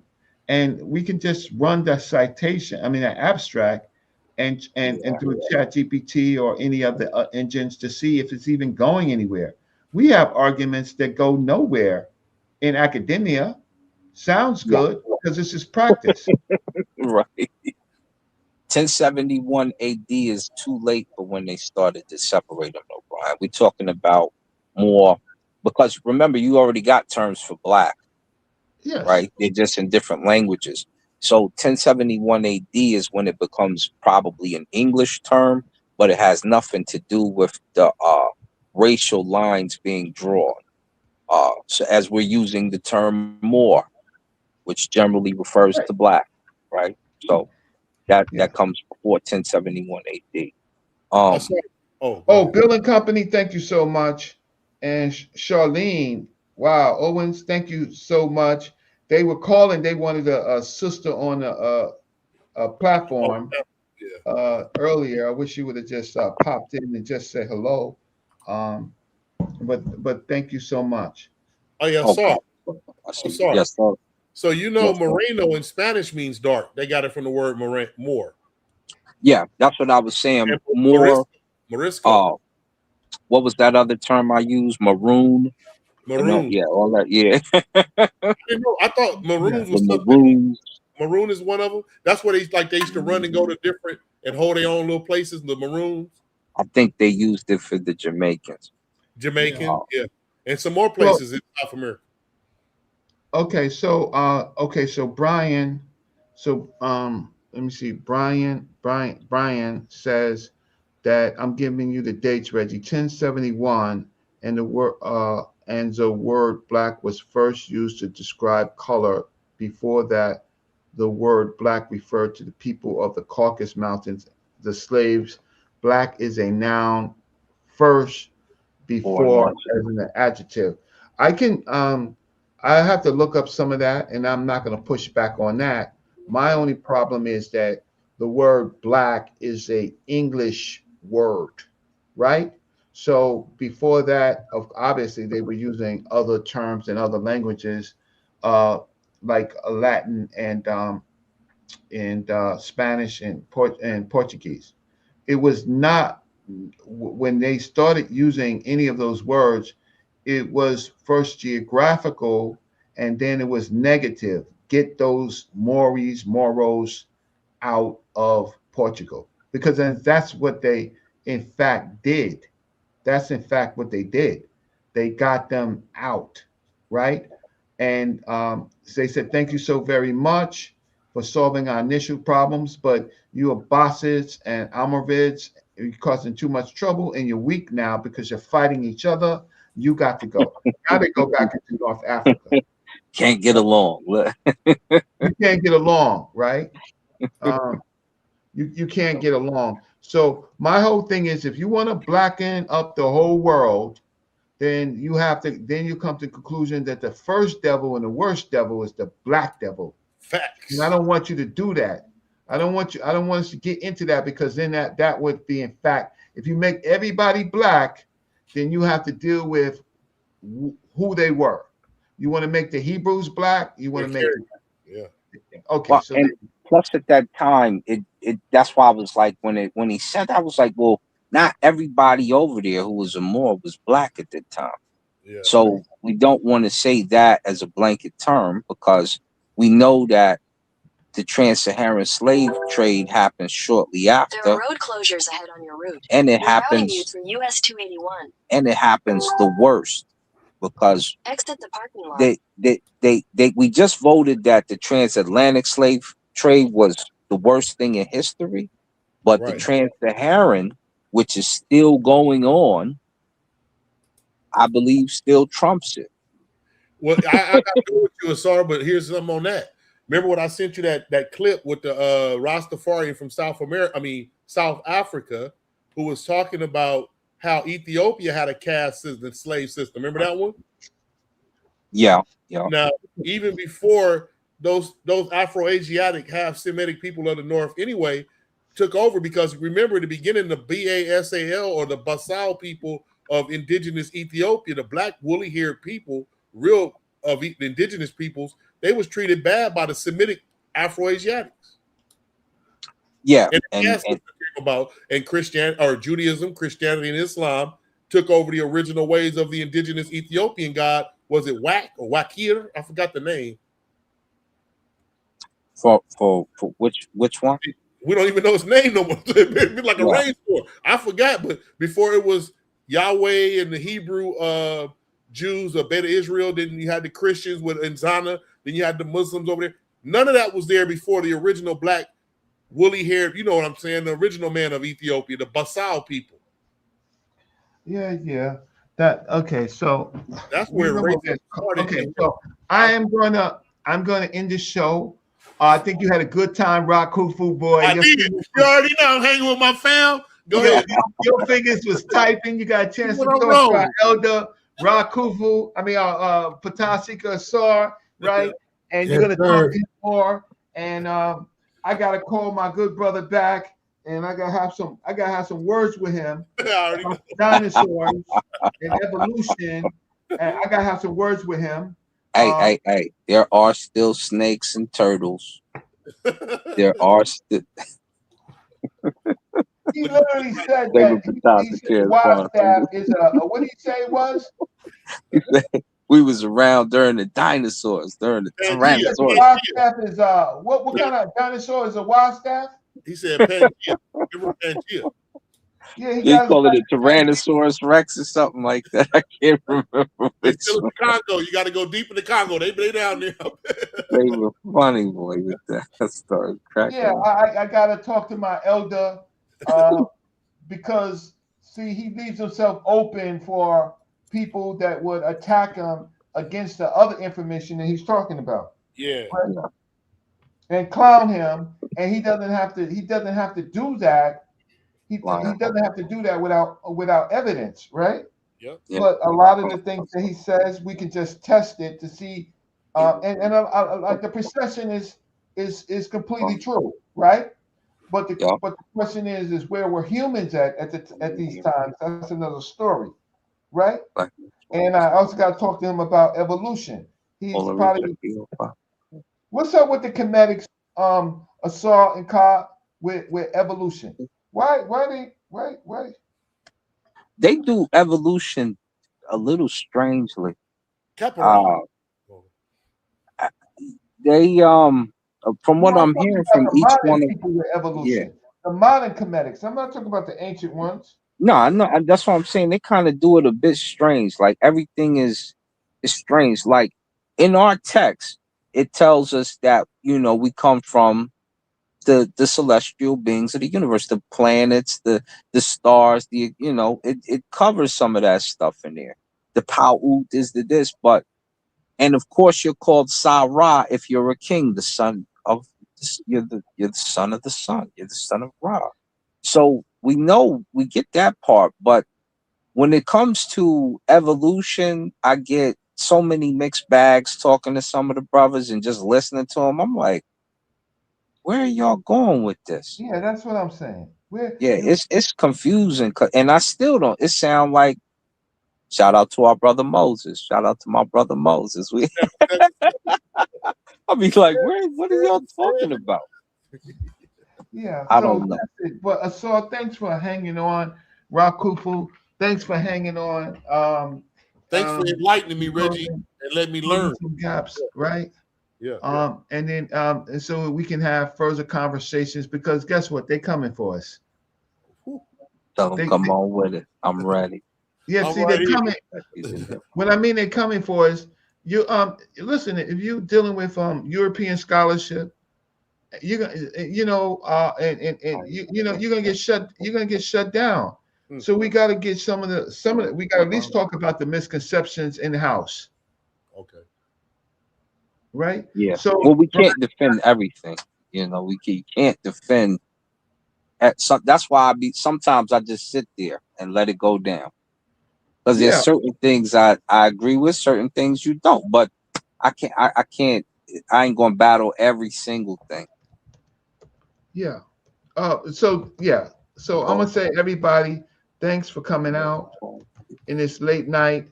and we can just run the citation. I mean, an abstract, and through Chat GPT or any of the engines to see if it's even going anywhere. We have arguments that go nowhere in academia. Sounds Yeah. good because this is practice. Right. 1071 AD is too late for when they started to separate them, though, Brian. We're talking about more because remember, you already got terms for black, Yes. right? They're just in different languages. So 1071 AD is when it becomes probably an English term, but it has nothing to do with the racial lines being drawn. So as we're using the term more, which generally refers Right. to black, right? So Yeah. that comes before 1071 AD. I saw. Oh, go Oh, ahead. Bill and Company, thank you so much. And Charlene, wow, Owens, thank you so much. They were calling. They wanted a sister on a Oh, platform yeah. earlier. I wish you would have just popped in and just said hello. Um, but thank you so much. Oh, yeah, I Okay, saw. I I see. saw. Yes, sir. So you know, Yes, sir. Moreno in Spanish means dark. They got it from the word more. Yeah, that's what I was saying. And More. Morisco, Uh, what was that other term I used? Maroon. And maroon. yeah, all that. Yeah, I didn't know. I thought Yeah. maroons the was something. maroons. Maroon is one of them. That's where they used to run and go to different and hold their own little places. The maroons, I think they used it for the Jamaicans. Yeah. Jamaican, yeah, and some more Well, places in South America. so Brian, let me see. Brian says that I'm giving you the dates, Reggie. 1071, and the word black was first used to describe color. Before that, the word black referred to the people of the Caucasus Mountains, the slaves. Black is a noun first Or before as an adjective. I can I have to look up some of that, and I'm not going to push back on that. My only problem is that the word black is a English word, right? So before that, obviously they were using other terms in other languages, uh, like Latin and Spanish and Portuguese. It was not when they started using any of those words, it was first geographical and then it was negative. Get those Moros out of Portugal because then that's what they in fact did. That's in fact what they did. They got them out, right? And so they said, thank you so very much for solving our initial problems, but you are bosses and Almoravids, you're causing too much trouble and you're weak now because you're fighting each other. You got to go. Now they go back into North Africa. Can't get along. You can't get along, right? You can't get along. So my whole thing is, if you want to blacken up the whole world, then you have to. Then you come to the conclusion that the first devil and the worst devil is the black devil. Facts. And I don't want you to do that. I don't want us to get into that, because then that would be, in fact, if you make everybody black, then you have to deal with who they were. You want to make the Hebrews black. You want to make okay. Well, so and plus at that time, it that's why I was like, when he said that, I was like, well, not everybody over there who was a Moor was black at that time. Yeah. So we don't want to say that as a blanket term, because we know that the trans-Saharan slave trade happened shortly after. There are road closures ahead on your route. And it We're routing happens you through US 281. And it happens the worst, because Exit the parking lot. we just voted that the transatlantic slave trade was the worst thing in history, but the trans-Saharan, which is still going on, I believe still trumps it. Well, I got to go with you, Asar, but here's something on that. Remember what I sent you, that clip with the Rastafarian from South Africa, who was talking about how Ethiopia had a caste system, slave system. Remember that one? Yeah. Now, even before those Afro-Asiatic half-Semitic people of the North anyway took over, because remember, in the beginning, the BASAL, or the Basal people of indigenous Ethiopia, the black woolly-haired people, real of the indigenous peoples, they was treated bad by the Semitic Afro-Asiatics. Yeah, and Christianity, or Judaism, Christianity, and Islam took over the original ways of the indigenous Ethiopian god. Was it Wak or Wakir? I forgot the name. For which one? We don't even know his name no more. It'd be like a rainstorm. I forgot, but before it was Yahweh and the Hebrew Jews of Beta Israel, then you had the Christians with Nzana, then you had the Muslims over there. None of that was there before the original black woolly haired, you know what I'm saying, the original man of Ethiopia, the Basal people. Yeah. Okay, so that's where okay, so I'm gonna end the show. I think you had a good time, Rock Kufu boy. I did. You already know I'm hanging with my fam. Go ahead. Your fingers was typing. You got a chance to talk to our elder Rock Kufu. Patika Assaur, right? And you're gonna talk to him more. And I gotta call my good brother back, and I gotta have some words with him about dinosaurs and evolution. And I gotta have some words with him. Hey, there are still snakes and turtles. There are still. He literally said that he said wild staff is what did he say it was? He said we was around during the dinosaurs, during the Tyrannosaurus. Wild staff is what kind of dinosaur is a wild staff? He said Pangea. Pangea. Yeah, he called it a Tyrannosaurus Rex or something like that. I can't remember. It's still in the Congo. You got to go deep in the Congo. They down there. They were funny, boy, with that. I started cracking. Yeah, I got to talk to my elder because, see, he leaves himself open for people that would attack him against the other information that he's talking about. Yeah. Right? And clown him, and he doesn't have to do that. He doesn't have to do that without evidence, right? Yep. But a lot of the things that he says, we can just test it to see. And like the precession is completely true, right? But the question is where were humans at these times? That's another story, right? And I also got to talk to him about evolution. He's probably. What's up with the kinetics, Asar and Ka with evolution? Why? They do evolution a little strangely. They from what I'm hearing from each one of people with evolution. the modern comedics. I'm not talking about the ancient ones. No, I know. That's what I'm saying. They kind of do it a bit strange. Like everything is strange. Like in our text, it tells us that we come from the celestial beings of the universe, the planets, the stars. It covers some of that stuff in there. The Pa'ut is the this, and of course you're called Sa-Ra if you're a king, the son of you're the son of the sun. You're the son of Ra. So we know we get that part, but when it comes to evolution, I get so many mixed bags talking to some of the brothers and just listening to them. I'm like, where are y'all going with this? Yeah, that's what I'm saying. Yeah, it's confusing, and I still don't. It sound like shout out to our brother Moses. Shout out to my brother Moses. I'll be like, what are y'all talking about? Yeah, I so don't know. that's it. But Asar, thanks for hanging on. Rakufu, thanks for hanging on. Thanks for enlightening me, Reggie, closing- and let me closing learn. some gaps, right? Yeah. And then and so we can have further conversations because guess what? They're coming for us. Tell them come on with it. I'm ready. Yeah, I'm see, right they're coming. here. What I mean, they're coming for us. You listen. If you're dealing with European scholarship, you're gonna and you're gonna get shut. You're gonna get shut down. So we got to get some of the. We got to at least talk about the misconceptions in the house, Okay. right? Yeah. So Well, we can't defend everything. We can't defend. That's why sometimes I just sit there and let it go down. Because there's yeah, certain things I agree with, certain things you don't. But I can't. I can't. I ain't gonna battle every single thing. yeah. So yeah. So I'm gonna say everybody, thanks for coming out in this late night.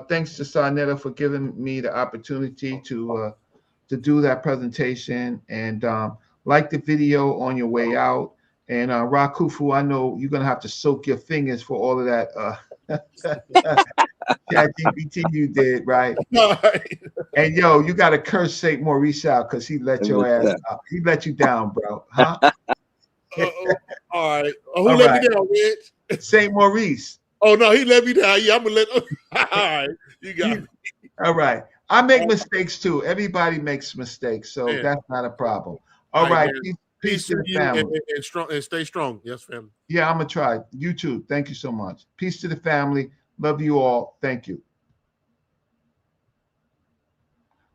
Thanks to sa.neter for giving me the opportunity to do that presentation and like the video on your way out. And Rakufu, I know you're gonna have to soak your fingers for all of that chat GPT you did, right? And yo, you gotta curse Saint Maurice out because he let your ass he let you down, bro. Huh? All right. Who All let right. me down, Rich? Saint Maurice. Oh no, he let me down. Yeah, I'm gonna let. All right, you got me. All right. I make mistakes too. Everybody makes mistakes, so Man. that's not a problem. All right. Peace to the you family. and strong and stay strong. Yes, family. Yeah, I'm gonna try. You too. Thank you so much. Peace to the family. Love you all. Thank you.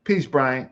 Peace, Brian.